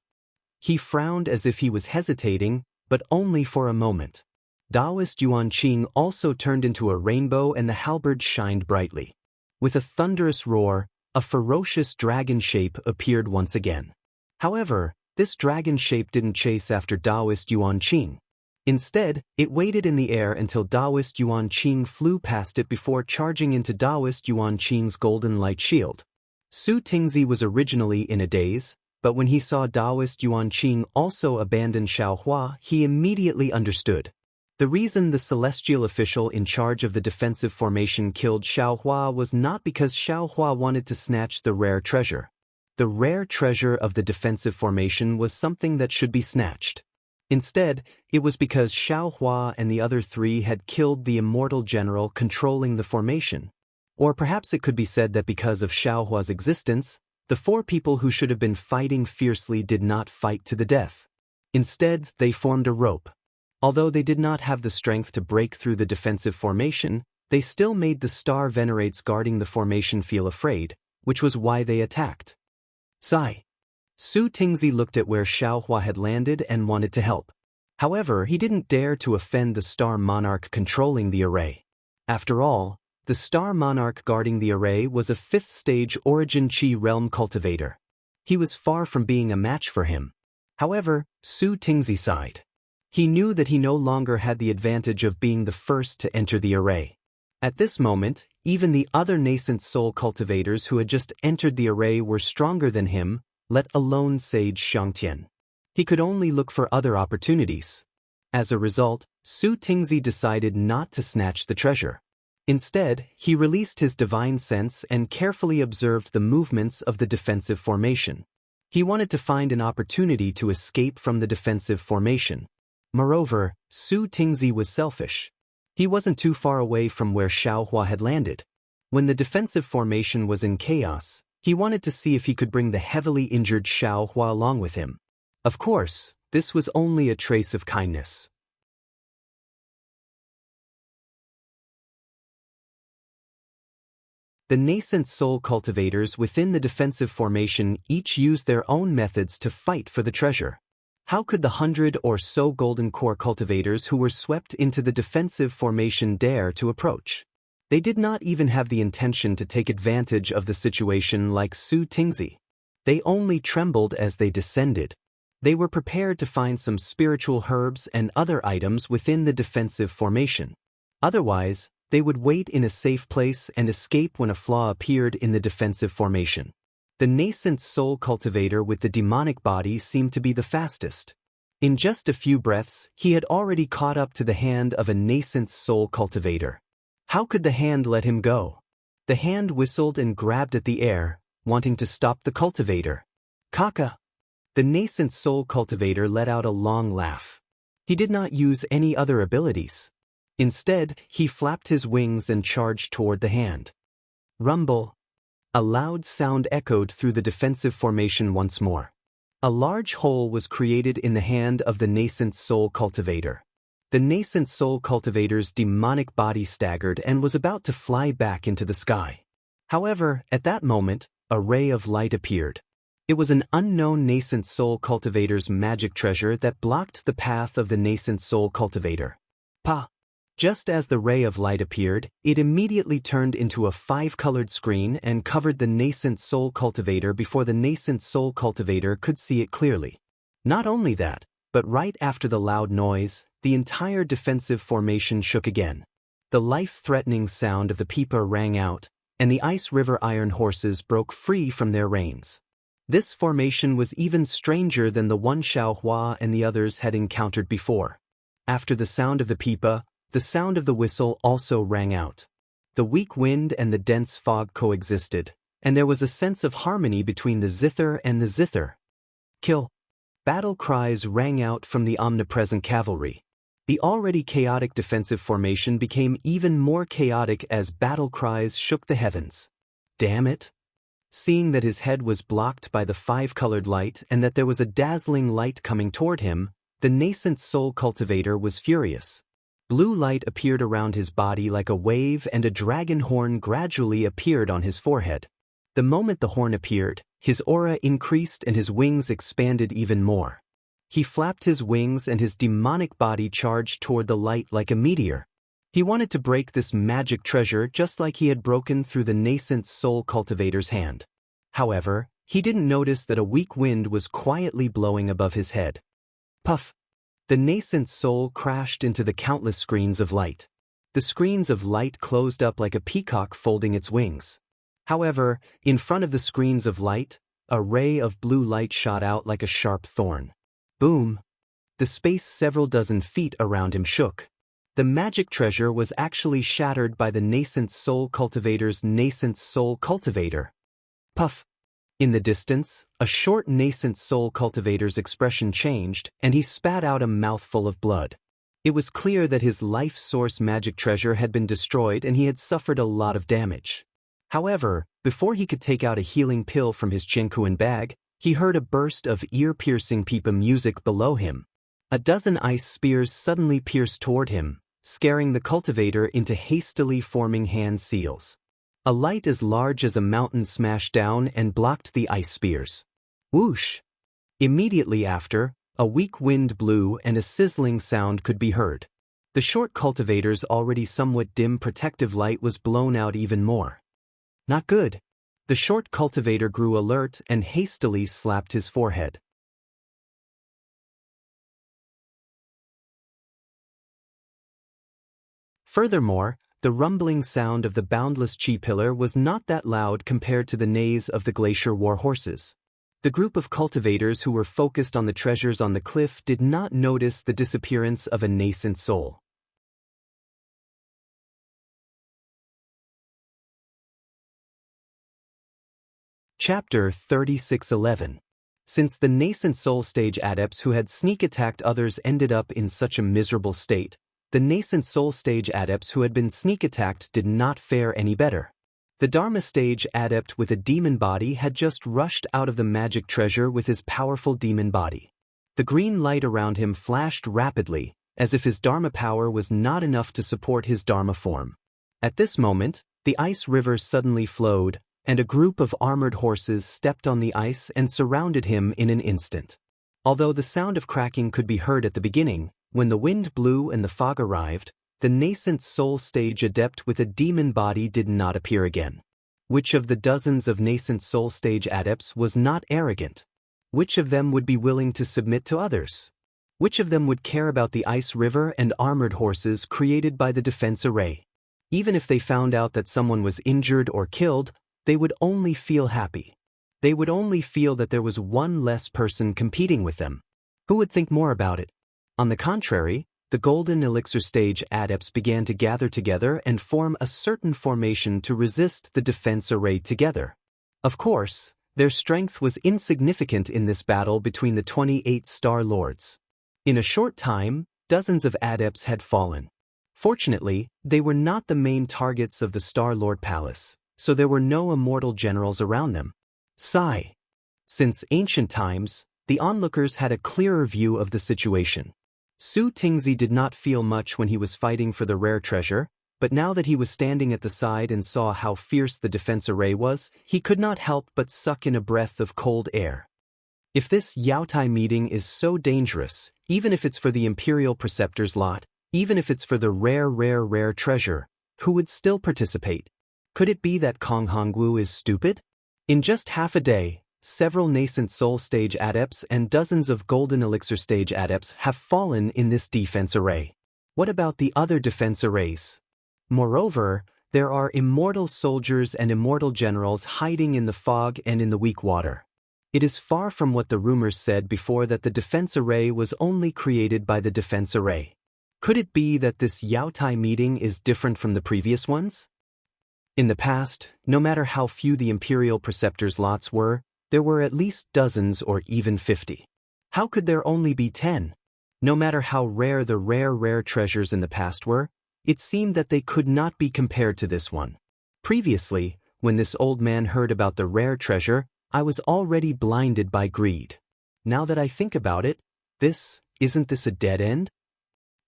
He frowned as if he was hesitating, but only for a moment. Taoist Yuan Qing also turned into a rainbow and the halberd shined brightly. With a thunderous roar, a ferocious dragon shape appeared once again. However, this dragon shape didn't chase after Taoist Yuan Qing. Instead, it waited in the air until Taoist Yuan Qing flew past it before charging into Taoist Yuan Qing's golden light shield. Su Tingzi was originally in a daze, but when he saw Taoist Yuan Qing also abandon Xiaohua, he immediately understood. The reason the celestial official in charge of the defensive formation killed Xiaohua was not because Xiaohua wanted to snatch the rare treasure. The rare treasure of the defensive formation was something that should be snatched. Instead, it was because Xiaohua and the other three had killed the immortal general controlling the formation. Or perhaps it could be said that because of Xiaohua's existence, the four people who should have been fighting fiercely did not fight to the death. Instead, they formed a rope. Although they did not have the strength to break through the defensive formation, they still made the star venerates guarding the formation feel afraid, which was why they attacked. Sigh. Su Tingzi looked at where Xiaohua had landed and wanted to help. However, he didn't dare to offend the star monarch controlling the array. After all, the star monarch guarding the array was a 5th-stage origin Qi realm cultivator. He was far from being a match for him. However, Su Tingzi sighed. He knew that he no longer had the advantage of being the first to enter the array. At this moment, even the other nascent soul cultivators who had just entered the array were stronger than him, let alone Sage Xiangtian. He could only look for other opportunities. As a result, Su Tingzi decided not to snatch the treasure. Instead, he released his divine sense and carefully observed the movements of the defensive formation. He wanted to find an opportunity to escape from the defensive formation. Moreover, Su Tingzi was selfish. He wasn't too far away from where Xiaohua had landed. When the defensive formation was in chaos, he wanted to see if he could bring the heavily injured Xiaohua along with him. Of course, this was only a trace of kindness. The nascent soul cultivators within the defensive formation each used their own methods to fight for the treasure. How could the 100 or so golden core cultivators who were swept into the defensive formation dare to approach? They did not even have the intention to take advantage of the situation like Su Tingzi. They only trembled as they descended. They were prepared to find some spiritual herbs and other items within the defensive formation. Otherwise, they would wait in a safe place and escape when a flaw appeared in the defensive formation. The nascent soul cultivator with the demonic body seemed to be the fastest. In just a few breaths, he had already caught up to the hand of a nascent soul cultivator. How could the hand let him go? The hand whistled and grabbed at the air, wanting to stop the cultivator. Kaka! The nascent soul cultivator let out a long laugh. He did not use any other abilities. Instead, he flapped his wings and charged toward the hand. Rumble! A loud sound echoed through the defensive formation once more. A large hole was created in the hand of the nascent soul cultivator. The nascent soul cultivator's demonic body staggered and was about to fly back into the sky. However, at that moment, a ray of light appeared. It was an unknown nascent soul cultivator's magic treasure that blocked the path of the nascent soul cultivator. Pa! Just as the ray of light appeared, it immediately turned into a 5-colored screen and covered the nascent soul cultivator before the nascent soul cultivator could see it clearly. Not only that, but right after the loud noise, the entire defensive formation shook again. The life-threatening sound of the pipa rang out, and the Ice River Iron horses broke free from their reins. This formation was even stranger than the one Xiaohua and the others had encountered before. After the sound of the pipa, the sound of the whistle also rang out. The weak wind and the dense fog coexisted, and there was a sense of harmony between the zither and the zither. Kill! Battle cries rang out from the omnipresent cavalry. The already chaotic defensive formation became even more chaotic as battle cries shook the heavens. Damn it! Seeing that his head was blocked by the 5-colored light and that there was a dazzling light coming toward him, the nascent soul cultivator was furious. Blue light appeared around his body like a wave and a dragon horn gradually appeared on his forehead. The moment the horn appeared, his aura increased and his wings expanded even more. He flapped his wings and his demonic body charged toward the light like a meteor. He wanted to break this magic treasure just like he had broken through the nascent soul cultivator's hand. However, He didn't notice that a weak wind was quietly blowing above his head. Puff! The nascent soul crashed into the countless screens of light. The screens of light closed up like a peacock folding its wings. However, in front of the screens of light, a ray of blue light shot out like a sharp thorn. Boom! The space several dozen feet around him shook. The magic treasure was actually shattered by the nascent soul cultivator's nascent soul cultivator. Puff! In the distance, a short nascent soul cultivator's expression changed, and he spat out a mouthful of blood. It was clear that his life source magic treasure had been destroyed and he had suffered a lot of damage. However, before he could take out a healing pill from his Jianghu bag, he heard a burst of ear-piercing pipa music below him. A dozen ice spears suddenly pierced toward him, scaring the cultivator into hastily forming hand seals. A light as large as a mountain smashed down and blocked the ice spears. Whoosh! Immediately after, a weak wind blew and a sizzling sound could be heard. The short cultivator's already somewhat dim protective light was blown out even more. Not good. The short cultivator grew alert and hastily slapped his forehead. Furthermore, the rumbling sound of the boundless chi pillar was not that loud compared to the neighs of the glacier war horses. The group of cultivators who were focused on the treasures on the cliff did not notice the disappearance of a nascent soul. Chapter 3611. Since the nascent soul stage adepts who had sneak attacked others ended up in such a miserable state, the nascent soul stage adepts who had been sneak attacked did not fare any better. The Dharma stage adept with a demon body had just rushed out of the magic treasure with his powerful demon body. The green light around him flashed rapidly, as if his Dharma power was not enough to support his Dharma form. At this moment, the ice river suddenly flowed, and a group of armored horses stepped on the ice and surrounded him in an instant. Although the sound of cracking could be heard at the beginning, when the wind blew and the fog arrived, the nascent soul stage adept with a demon body did not appear again. Which of the dozens of nascent soul stage adepts was not arrogant? Which of them would be willing to submit to others? Which of them would care about the ice river and armored horses created by the defense array? Even if they found out that someone was injured or killed, they would only feel happy. They would only feel that there was one less person competing with them. Who would think more about it? On the contrary, the golden elixir stage adepts began to gather together and form a certain formation to resist the defense array together. Of course, their strength was insignificant in this battle between the 28 Star Lords. In a short time, dozens of adepts had fallen. Fortunately, they were not the main targets of the Star Lord Palace, so there were no immortal generals around them. Sigh. Since ancient times, the onlookers had a clearer view of the situation. Su Tingzi did not feel much when he was fighting for the rare treasure, but now that he was standing at the side and saw how fierce the defense array was, he could not help but suck in a breath of cold air. If this Yaotai meeting is so dangerous, even if it's for the Imperial Preceptor's lot, even if it's for the rare treasure, who would still participate? Could it be that Kong Hongwu is stupid? In just half a day, several nascent soul stage adepts and dozens of golden elixir stage adepts have fallen in this defense array. What about the other defense arrays? Moreover, there are immortal soldiers and immortal generals hiding in the fog and in the weak water. It is far from what the rumors said before that the defense array was only created by the defense array. Could it be that this Yaotai meeting is different from the previous ones? In the past, no matter how few the Imperial Preceptor's lots were, there were at least dozens or even 50. How could there only be 10? No matter how rare the rare treasures in the past were, it seemed that they could not be compared to this one. Previously, when this old man heard about the rare treasure, I was already blinded by greed. Now that I think about it, isn't this a dead end?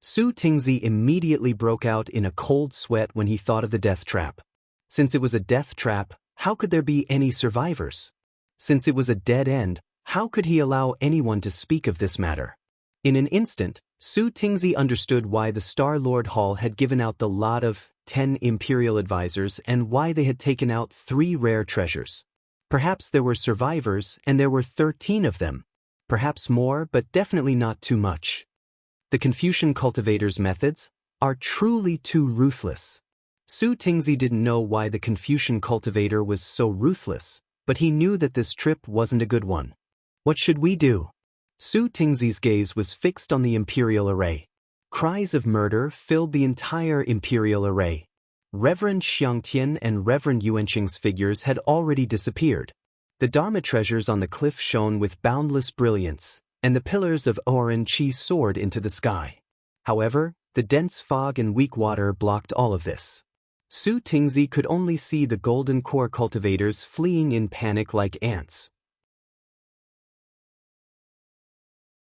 Su Tingzi immediately broke out in a cold sweat when he thought of the death trap. Since it was a death trap, how could there be any survivors? Since it was a dead end, how could he allow anyone to speak of this matter? In an instant, Su Tingzi understood why the Star Lord Hall had given out the lot of 10 Imperial advisors and why they had taken out 3 rare treasures. Perhaps there were survivors, and there were 13 of them. Perhaps more, but definitely not too much. The Confucian cultivator's methods are truly too ruthless. Su Tingzi didn't know why the Confucian cultivator was so ruthless, but he knew that this trip wasn't a good one. What should we do? Su Tingzi's gaze was fixed on the imperial array. Cries of murder filled the entire imperial array. Reverend Xiangtian and Reverend Yuanqing's figures had already disappeared. The Dharma treasures on the cliff shone with boundless brilliance, and the pillars of Oren Chi soared into the sky. However, the dense fog and weak water blocked all of this. Su Tingzi could only see the golden core cultivators fleeing in panic like ants.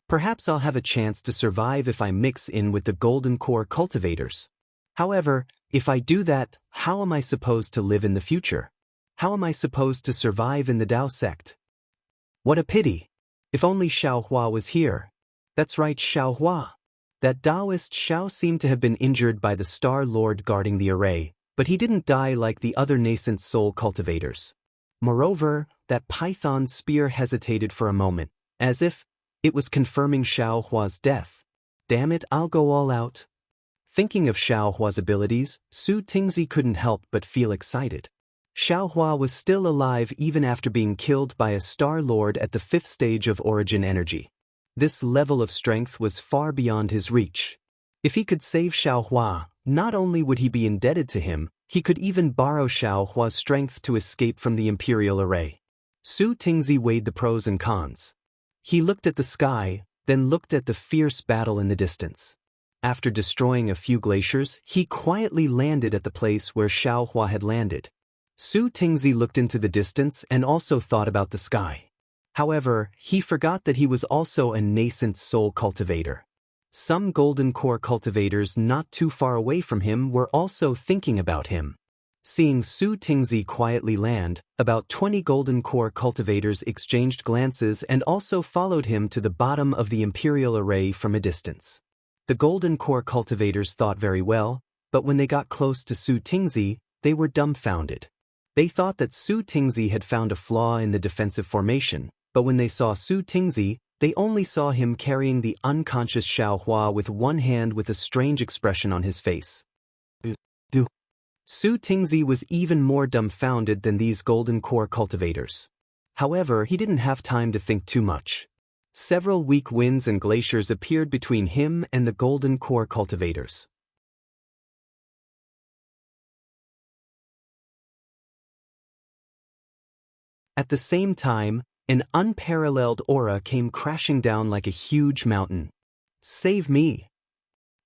Perhaps I'll have a chance to survive if I mix in with the golden core cultivators. However, if I do that, how am I supposed to live in the future? How am I supposed to survive in the Tao sect? What a pity! If only Xiaohua was here. That's right, Xiaohua. That Taoist Xiao seemed to have been injured by the Star Lord guarding the array, but he didn't die like the other nascent soul cultivators. Moreover, that python spear hesitated for a moment, as if it was confirming Xiaohua's death. Damn it, I'll go all out. Thinking of Xiaohua's abilities, Su Tingzi couldn't help but feel excited. Xiaohua was still alive even after being killed by a Star Lord at the 5th stage of origin energy. This level of strength was far beyond his reach. If he could save Xiaohua, not only would he be indebted to him, he could even borrow Xiaohua's strength to escape from the imperial array. Su Tingzi weighed the pros and cons. He looked at the sky, then looked at the fierce battle in the distance. After destroying a few glaciers, he quietly landed at the place where Xiaohua had landed. Su Tingzi looked into the distance and also thought about the sky. However, he forgot that he was also a nascent soul cultivator. Some golden core cultivators not too far away from him were also thinking about him. Seeing Su Tingzi quietly land, about 20 golden core cultivators exchanged glances and also followed him to the bottom of the imperial array from a distance. The golden core cultivators thought very well, but when they got close to Su Tingzi, they were dumbfounded. They thought that Su Tingzi had found a flaw in the defensive formation, but when they saw Su Tingzi, they only saw him carrying the unconscious Xiaohua with one hand with a strange expression on his face. Su Tingzi was even more dumbfounded than these golden core cultivators. However, he didn't have time to think too much. Several weak winds and glaciers appeared between him and the golden core cultivators. At the same time, an unparalleled aura came crashing down like a huge mountain. Save me!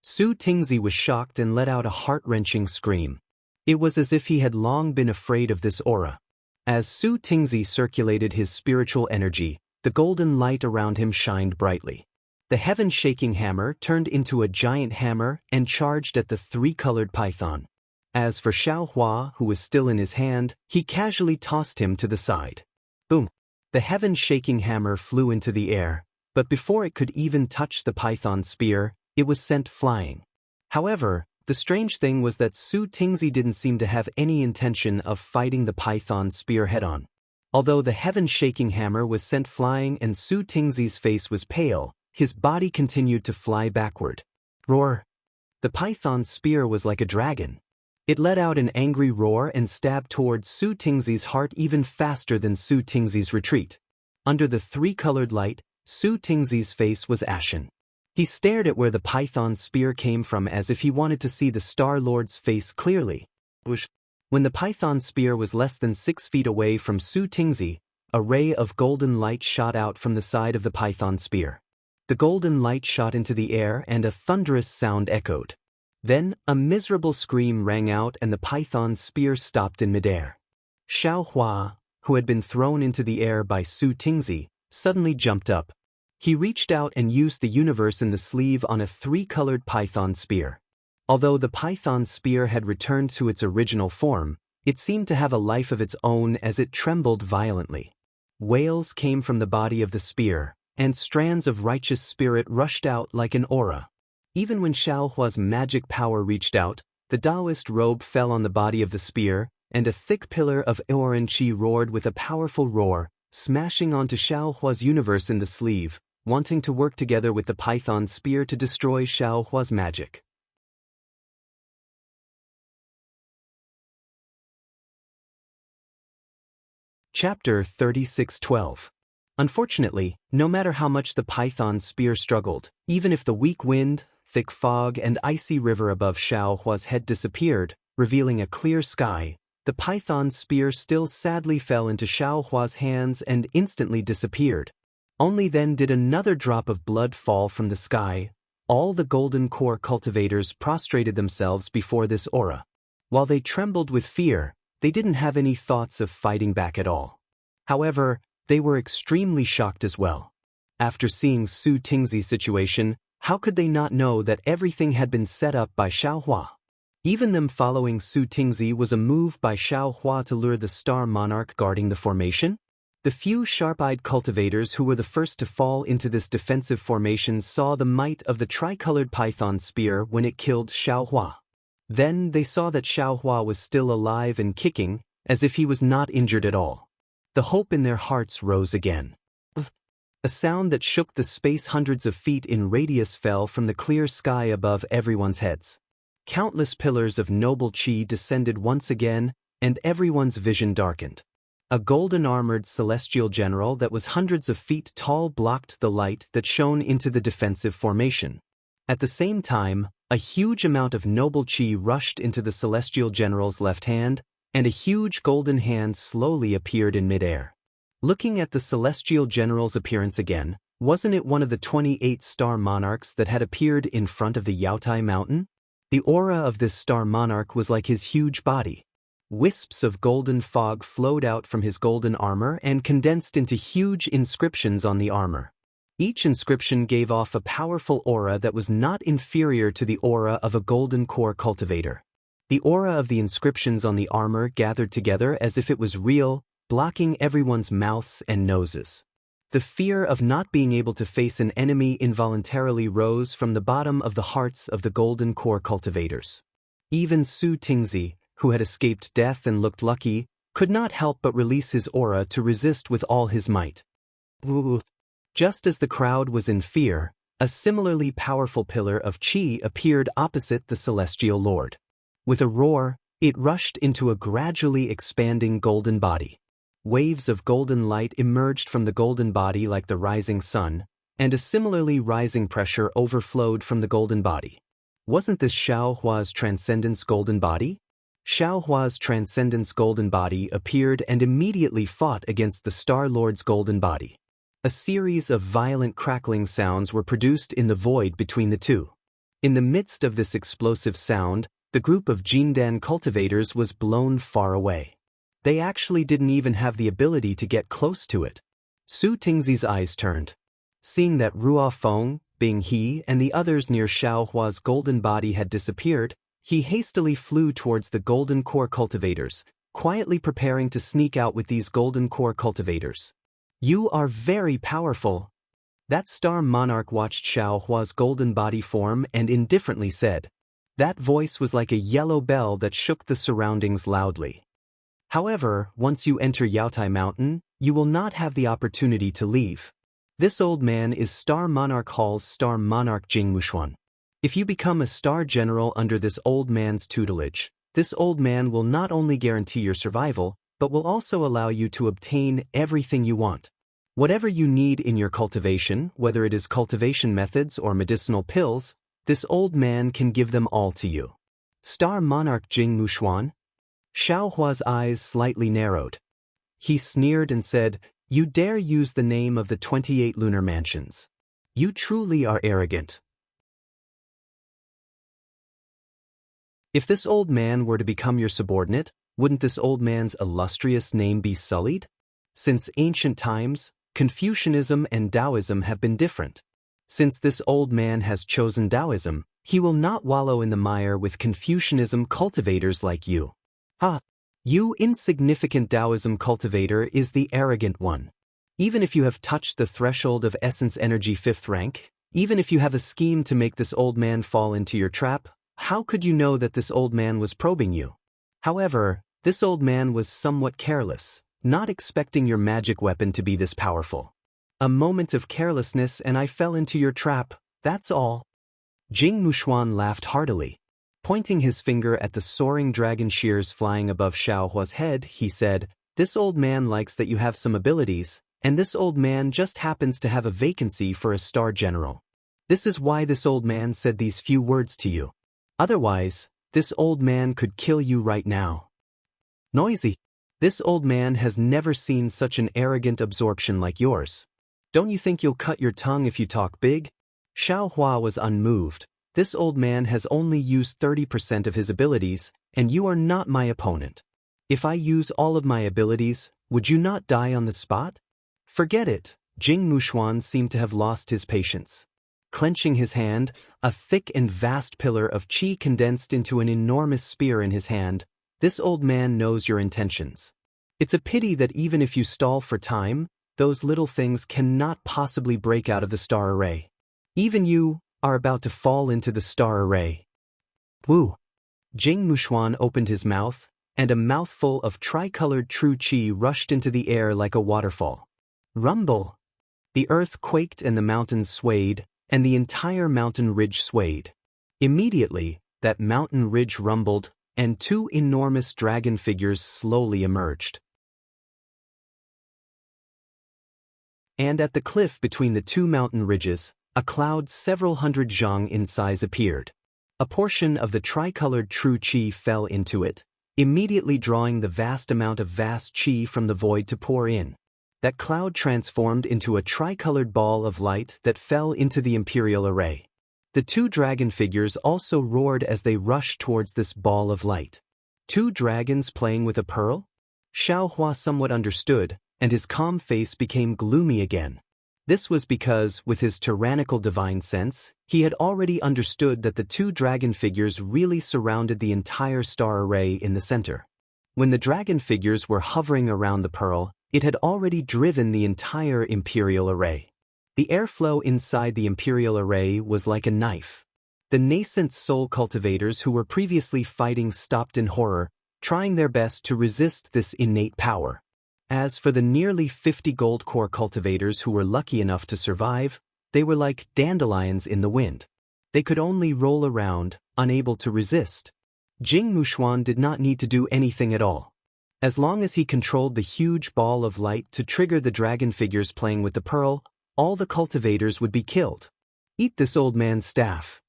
Su Tingzi was shocked and let out a heart-wrenching scream. It was as if he had long been afraid of this aura. As Su Tingzi circulated his spiritual energy, the golden light around him shined brightly. The heaven-shaking hammer turned into a giant hammer and charged at the three-colored python. As for Xiaohua, who was still in his hand, he casually tossed him to the side. Boom! The heaven-shaking hammer flew into the air, but before it could even touch the python spear, it was sent flying. However, the strange thing was that Su Tingzi didn't seem to have any intention of fighting the python spear head-on. Although the heaven-shaking hammer was sent flying and Su Tingzi's face was pale, his body continued to fly backward. Roar! The python spear was like a dragon. It let out an angry roar and stabbed towards Su Tingzi's heart even faster than Su Tingzi's retreat. Under the three-colored light, Su Tingzi's face was ashen. He stared at where the python spear came from as if he wanted to see the Star Lord's face clearly. When the python spear was less than 6 feet away from Su Tingzi, a ray of golden light shot out from the side of the python spear. The golden light shot into the air and a thunderous sound echoed. Then, a miserable scream rang out and the python spear stopped in midair. Xiaohua, who had been thrown into the air by Su Tingzi, suddenly jumped up. He reached out and used the universe in the sleeve on a three-colored python spear. Although the python spear had returned to its original form, it seemed to have a life of its own as it trembled violently. Wails came from the body of the spear, and strands of righteous spirit rushed out like an aura. Even when Xiaohua's magic power reached out, the Taoist robe fell on the body of the spear, and a thick pillar of orange qi roared with a powerful roar, smashing onto Xiao Hua's universe in the sleeve, wanting to work together with the python spear to destroy Xiao Hua's magic. Chapter 36:12. Unfortunately, no matter how much the python's spear struggled, even if the weak wind, thick fog, and icy river above Xiao Hua's head disappeared, revealing a clear sky, the python's spear still sadly fell into Xiao Hua's hands and instantly disappeared. Only then did another drop of blood fall from the sky. All the golden core cultivators prostrated themselves before this aura. While they trembled with fear, they didn't have any thoughts of fighting back at all. However, they were extremely shocked as well. After seeing Su Tingzi's situation, how could they not know that everything had been set up by Xiao Hua? Even them following Su Tingzi was a move by Xiao Hua to lure the star monarch guarding the formation? The few sharp-eyed cultivators who were the first to fall into this defensive formation saw the might of the tricolored python spear when it killed Xiao Hua. Then they saw that Xiao Hua was still alive and kicking, as if he was not injured at all. The hope in their hearts rose again. A sound that shook the space hundreds of feet in radius fell from the clear sky above everyone's heads. Countless pillars of noble qi descended once again, and everyone's vision darkened. A golden-armored celestial general that was hundreds of feet tall blocked the light that shone into the defensive formation. At the same time, a huge amount of noble qi rushed into the celestial general's left hand, and a huge golden hand slowly appeared in midair. Looking at the celestial general's appearance again, wasn't it one of the 28 star monarchs that had appeared in front of the Yaotai mountain? The aura of this star monarch was like his huge body. Wisps of golden fog flowed out from his golden armor and condensed into huge inscriptions on the armor. Each inscription gave off a powerful aura that was not inferior to the aura of a golden core cultivator. The aura of the inscriptions on the armor gathered together as if it was real, blocking everyone's mouths and noses. The fear of not being able to face an enemy involuntarily rose from the bottom of the hearts of the golden core cultivators. Even Su Tingzi, who had escaped death and looked lucky, could not help but release his aura to resist with all his might. Just as the crowd was in fear, a similarly powerful pillar of qi appeared opposite the celestial lord. With a roar, it rushed into a gradually expanding golden body. Waves of golden light emerged from the golden body like the rising sun, and a similarly rising pressure overflowed from the golden body. Wasn't this Xiao Hua's transcendence golden body? Xiao Hua's transcendence golden body appeared and immediately fought against the Star Lord's golden body. A series of violent crackling sounds were produced in the void between the two. In the midst of this explosive sound, the group of Jindan cultivators was blown far away. They actually didn't even have the ability to get close to it. Su Tingzi's eyes turned. Seeing that Ruo Feng, Bing He, and the others near Xiao Hua's golden body had disappeared, he hastily flew towards the golden core cultivators, quietly preparing to sneak out with these golden core cultivators. "You are very powerful." That star monarch watched Xiao Hua's golden body form and indifferently said. That voice was like a yellow bell that shook the surroundings loudly. However, once you enter Yaotai Mountain, you will not have the opportunity to leave. This old man is Star Monarch Hall's Star Monarch Jianghu. If you become a star general under this old man's tutelage, this old man will not only guarantee your survival, but will also allow you to obtain everything you want. Whatever you need in your cultivation, whether it is cultivation methods or medicinal pills, this old man can give them all to you. Star Monarch Jianghu. Xiao Hua's eyes slightly narrowed. He sneered and said, "You dare use the name of the 28 lunar mansions. You truly are arrogant." If this old man were to become your subordinate, wouldn't this old man's illustrious name be sullied? Since ancient times, Confucianism and Taoism have been different. Since this old man has chosen Taoism, he will not wallow in the mire with Confucianism cultivators like you. You insignificant Taoism cultivator is the arrogant one. Even if you have touched the threshold of essence energy 5th rank, even if you have a scheme to make this old man fall into your trap, how could you know that this old man was probing you? However, This old man was somewhat careless, not expecting your magic weapon to be this powerful. A moment of carelessness and I fell into your trap, that's all. Jing Mushuan laughed heartily. Pointing his finger at the soaring dragon shears flying above Xiaohua's head, he said, "This old man likes that you have some abilities, and this old man just happens to have a vacancy for a star general. This is why this old man said these few words to you. Otherwise, this old man could kill you right now." Noisy. This old man has never seen such an arrogant absorption like yours. Don't you think you'll cut your tongue if you talk big? Xiaohua was unmoved. This old man has only used 30% of his abilities, and you are not my opponent. If I use all of my abilities, would you not die on the spot? Forget it. Jing Mushuan seemed to have lost his patience. Clenching his hand, a thick and vast pillar of qi condensed into an enormous spear in his hand. This old man knows your intentions. It's a pity that even if you stall for time, those little things cannot possibly break out of the star array. Even you are about to fall into the star array. Woo! Jing Mushuan opened his mouth, and a mouthful of tricolored true qi rushed into the air like a waterfall. Rumble! The earth quaked and the mountains swayed, and the entire mountain ridge swayed. Immediately, that mountain ridge rumbled, and two enormous dragon figures slowly emerged. And at the cliff between the two mountain ridges, a cloud several hundred zhang in size appeared. A portion of the tricolored true qi fell into it, immediately drawing the vast amount of vast qi from the void to pour in. That cloud transformed into a tricolored ball of light that fell into the imperial array. The two dragon figures also roared as they rushed towards this ball of light. Two dragons playing with a pearl? Xiaohua somewhat understood, and his calm face became gloomy again. This was because, with his tyrannical divine sense, he had already understood that the two dragon figures really surrounded the entire star array in the center. When the dragon figures were hovering around the pearl, it had already driven the entire imperial array. The airflow inside the imperial array was like a knife. The nascent soul cultivators who were previously fighting stopped in horror, trying their best to resist this innate power. As for the nearly 50 gold core cultivators who were lucky enough to survive, they were like dandelions in the wind. They could only roll around, unable to resist. Jing Mushuan did not need to do anything at all. As long as he controlled the huge ball of light to trigger the dragon figures playing with the pearl, all the cultivators would be killed. Eat this old man's staff.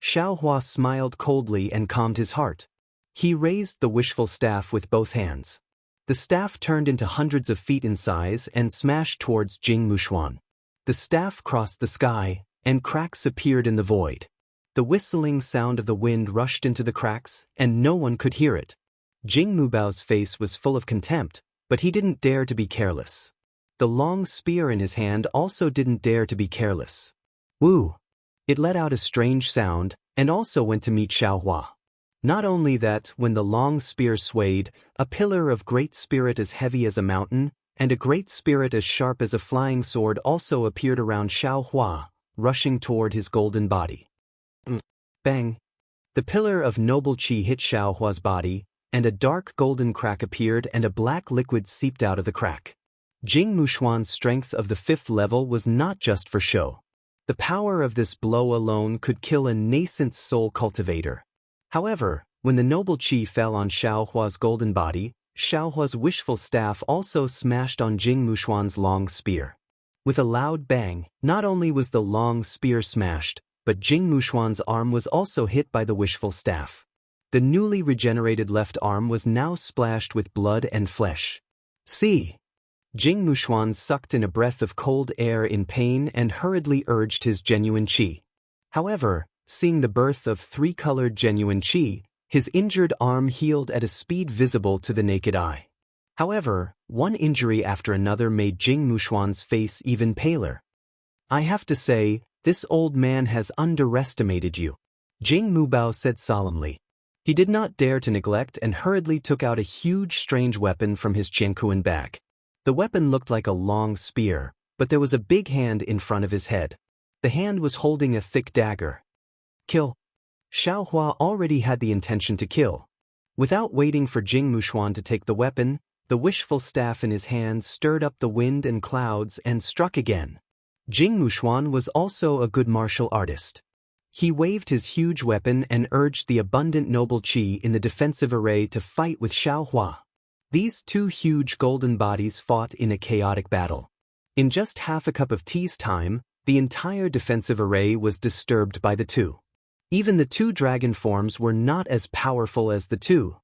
Xiaohua smiled coldly and calmed his heart. He raised the wishful staff with both hands. The staff turned into hundreds of feet in size and smashed towards Jing Mushuan. The staff crossed the sky, and cracks appeared in the void. The whistling sound of the wind rushed into the cracks, and no one could hear it. Jing Mubao's face was full of contempt, but he didn't dare to be careless. The long spear in his hand also didn't dare to be careless. Woo! It let out a strange sound, and also went to meet Xiaohua. Not only that, when the long spear swayed, a pillar of great spirit as heavy as a mountain, and a great spirit as sharp as a flying sword also appeared around Xiaohua, rushing toward his golden body. Bang! The pillar of noble qi hit Xiaohua's body, and a dark golden crack appeared and a black liquid seeped out of the crack. Jing Mushuan's strength of the 5th level was not just for show. The power of this blow alone could kill a nascent soul cultivator. However, when the noble qi fell on Xiaohua's golden body, Xiaohua's wishful staff also smashed on Jing Mushuan's long spear. With a loud bang, not only was the long spear smashed, but Jing Mushuan's arm was also hit by the wishful staff. The newly regenerated left arm was now splashed with blood and flesh. See! Jing Mushuan sucked in a breath of cold air in pain and hurriedly urged his genuine qi. However, seeing the birth of 3-colored genuine qi, his injured arm healed at a speed visible to the naked eye. However, one injury after another made Jing Mushuan's face even paler. I have to say, this old man has underestimated you, Jing Mubao said solemnly. He did not dare to neglect and hurriedly took out a huge strange weapon from his Jianghu bag. The weapon looked like a long spear, but there was a big hand in front of his head. The hand was holding a thick dagger. Kill. Xiaohua already had the intention to kill. Without waiting for Jing Mushuan to take the weapon, the wishful staff in his hand stirred up the wind and clouds and struck again. Jing Mushuan was also a good martial artist. He waved his huge weapon and urged the abundant noble qi in the defensive array to fight with Xiaohua. These two huge golden bodies fought in a chaotic battle. In just half a cup of tea's time, the entire defensive array was disturbed by the two. Even the two dragon forms were not as powerful as the two.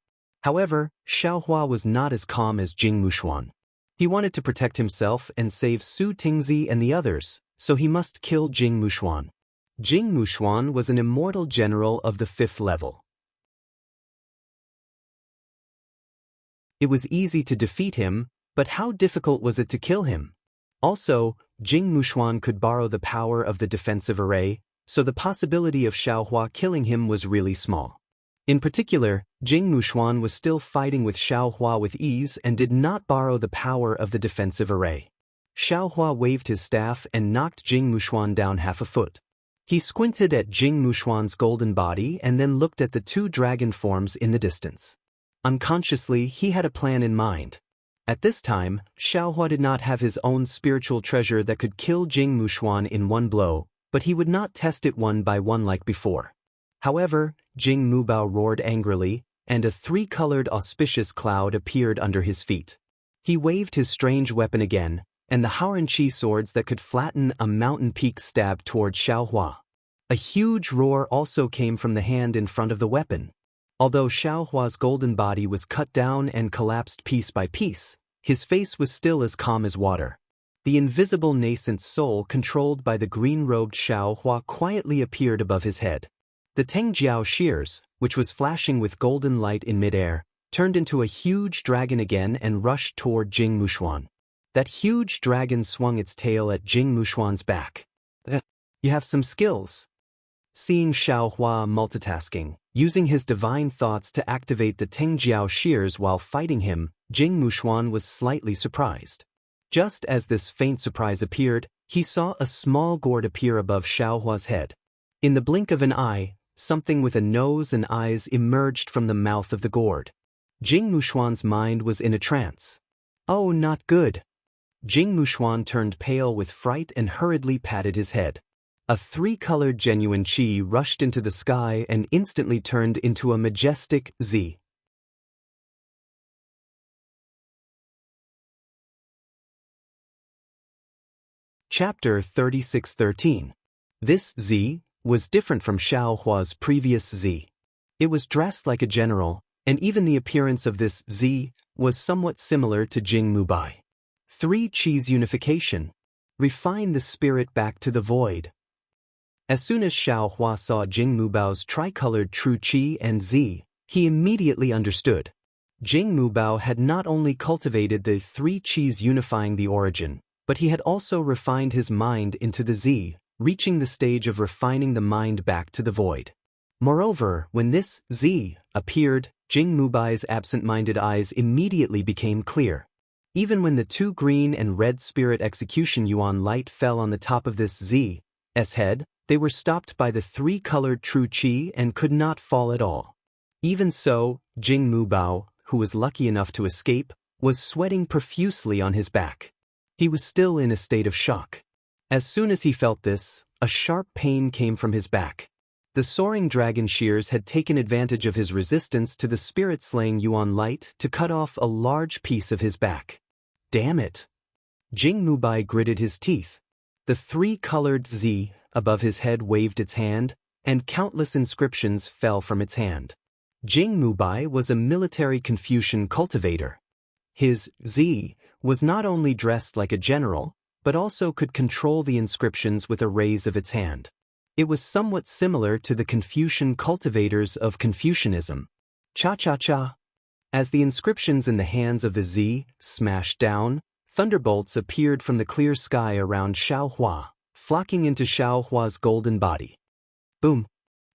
However, Xiaohua was not as calm as Jing Mushuan. He wanted to protect himself and save Su Tingzi and the others, so he must kill Jing Mushuan. Jing Mushuan was an immortal general of the 5th level. It was easy to defeat him, but how difficult was it to kill him? Also, Jing Mushuan could borrow the power of the defensive array, so the possibility of Xiaohua killing him was really small. In particular, Jing Mushuan was still fighting with Xiaohua with ease and did not borrow the power of the defensive array. Xiaohua waved his staff and knocked Jing Mushuan down half a foot. He squinted at Jing Mushuan's golden body and then looked at the two dragon forms in the distance. Unconsciously, he had a plan in mind. At this time, Xiaohua did not have his own spiritual treasure that could kill Jing Mushuan in one blow, but he would not test it one by one like before. However, Jing Mubao roared angrily, and a 3-colored auspicious cloud appeared under his feet. He waved his strange weapon again, and the Haoren-Chi swords that could flatten a mountain peak stabbed toward Xiaohua. A huge roar also came from the hand in front of the weapon. Although Xiaohua's golden body was cut down and collapsed piece by piece, his face was still as calm as water. The invisible nascent soul controlled by the green-robed Xiaohua quietly appeared above his head. The Tengjiao shears, which was flashing with golden light in midair, turned into a huge dragon again and rushed toward Jing Mushuan. That huge dragon swung its tail at Jing Mushuan's back. You have some skills. Seeing Xiaohua multitasking, using his divine thoughts to activate the Tengjiao shears while fighting him, Jing Mushuan was slightly surprised. Just as this faint surprise appeared, he saw a small gourd appear above Xiaohua's head. In the blink of an eye, something with a nose and eyes emerged from the mouth of the gourd. Jing Mushuan's mind was in a trance. Oh, not good. Jing Mushuan turned pale with fright and hurriedly patted his head. A 3-colored genuine qi rushed into the sky and instantly turned into a majestic Z. Chapter 36:13. This Z was different from Xiaohua's previous Z. It was dressed like a general, and even the appearance of this Z was somewhat similar to Jing Mubai. 3 Qi's unification. Refine the spirit back to the void. As soon as Xiaohua saw Jing Mubao's tricolored true qi and Z, he immediately understood. Jing Mubao had not only cultivated the 3 Qis unifying the origin, but he had also refined his mind into the Z, reaching the stage of refining the mind back to the void. Moreover, when this Z appeared, Jing Mubai's absent-minded eyes immediately became clear. Even when the 2 green and red spirit execution yuan light fell on the top of this Z's head, they were stopped by the 3-colored true qi and could not fall at all. Even so, Jing Mubao, who was lucky enough to escape, was sweating profusely on his back. He was still in a state of shock. As soon as he felt this, a sharp pain came from his back. The soaring dragon shears had taken advantage of his resistance to the spirit-slaying yuan light to cut off a large piece of his back. Damn it! Jing Mubai gritted his teeth. The 3-colored Z above his head waved its hand, and countless inscriptions fell from its hand. Jing Mubai was a military Confucian cultivator. His Z was not only dressed like a general, but also could control the inscriptions with a raise of its hand. It was somewhat similar to the Confucian cultivators of Confucianism. Cha-cha-cha. As the inscriptions in the hands of the Z smashed down, thunderbolts appeared from the clear sky around Xiaohua, flocking into Xiaohua's golden body. Boom!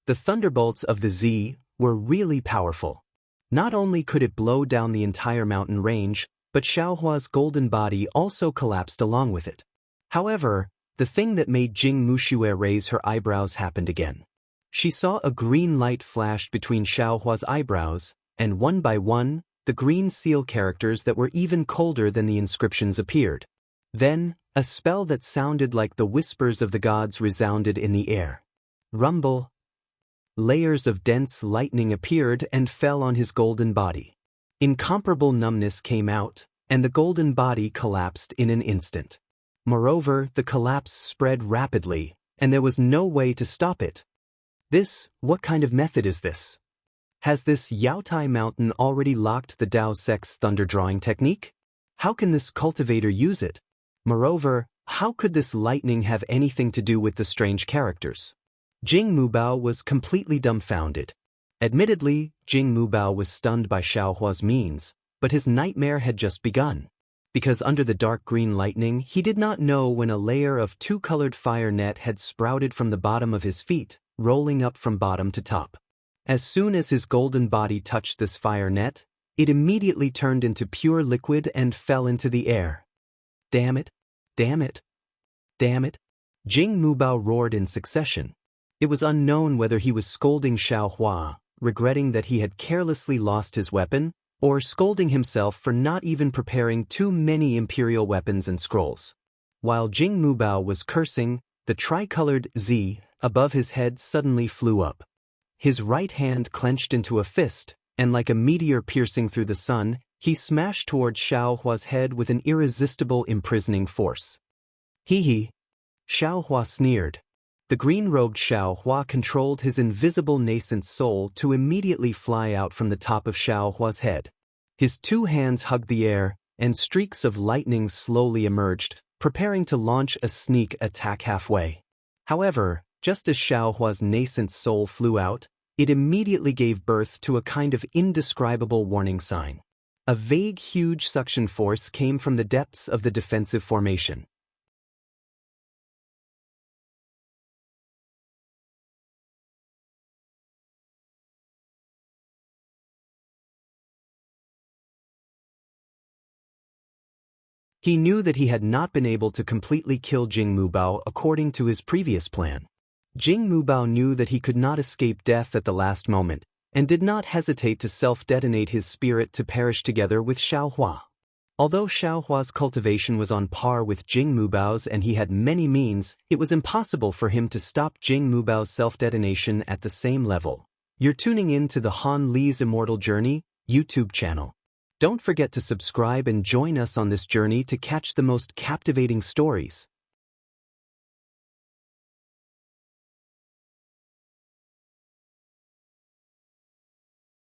The thunderbolts of the Z were really powerful. Not only could it blow down the entire mountain range, but Xiaohua's golden body also collapsed along with it. However, the thing that made Jing Muxue raise her eyebrows happened again. She saw a green light flashed between Xiaohua's eyebrows, and one by one, the green seal characters that were even colder than the inscriptions appeared. Then, a spell that sounded like the whispers of the gods resounded in the air. Rumble. Layers of dense lightning appeared and fell on his golden body. Incomparable numbness came out, and the golden body collapsed in an instant. Moreover, the collapse spread rapidly, and there was no way to stop it. What kind of method is this? Has this Yaotai mountain already locked the Dao Sect's thunder-drawing technique? How can this cultivator use it? Moreover, how could this lightning have anything to do with the strange characters? Jing Mubao was completely dumbfounded. Admittedly, Jing Mubao was stunned by Xiaohua's means, but his nightmare had just begun. Because under the dark green lightning, he did not know when a layer of two-colored fire net had sprouted from the bottom of his feet, rolling up from bottom to top. As soon as his golden body touched this fire net, it immediately turned into pure liquid and fell into the air. Damn it! Damn it! Damn it! Jing Mubao roared in succession. It was unknown whether he was scolding Xiaohua, regretting that he had carelessly lost his weapon, or scolding himself for not even preparing too many imperial weapons and scrolls. While Jing Mubao was cursing, the tricolored Z above his head suddenly flew up. His right hand clenched into a fist, and like a meteor piercing through the sun, he smashed towards Xiaohua's head with an irresistible imprisoning force. Hee. Xiaohua sneered. The green-robed Xiaohua controlled his invisible nascent soul to immediately fly out from the top of Xiaohua's head. His two hands hugged the air, and streaks of lightning slowly emerged, preparing to launch a sneak attack halfway. However, just as Xiaohua's nascent soul flew out, it immediately gave birth to a kind of indescribable warning sign. A vague, huge suction force came from the depths of the defensive formation. He knew that he had not been able to completely kill Jing Mubao according to his previous plan. Jing Mubao knew that he could not escape death at the last moment, and did not hesitate to self-detonate his spirit to perish together with Xiaohua. Although Xiaohua's cultivation was on par with Jing Mubao's and he had many means, it was impossible for him to stop Jing Mubao's self-detonation at the same level. You're tuning in to the Han Li's Immortal Journey YouTube channel. Don't forget to subscribe and join us on this journey to catch the most captivating stories.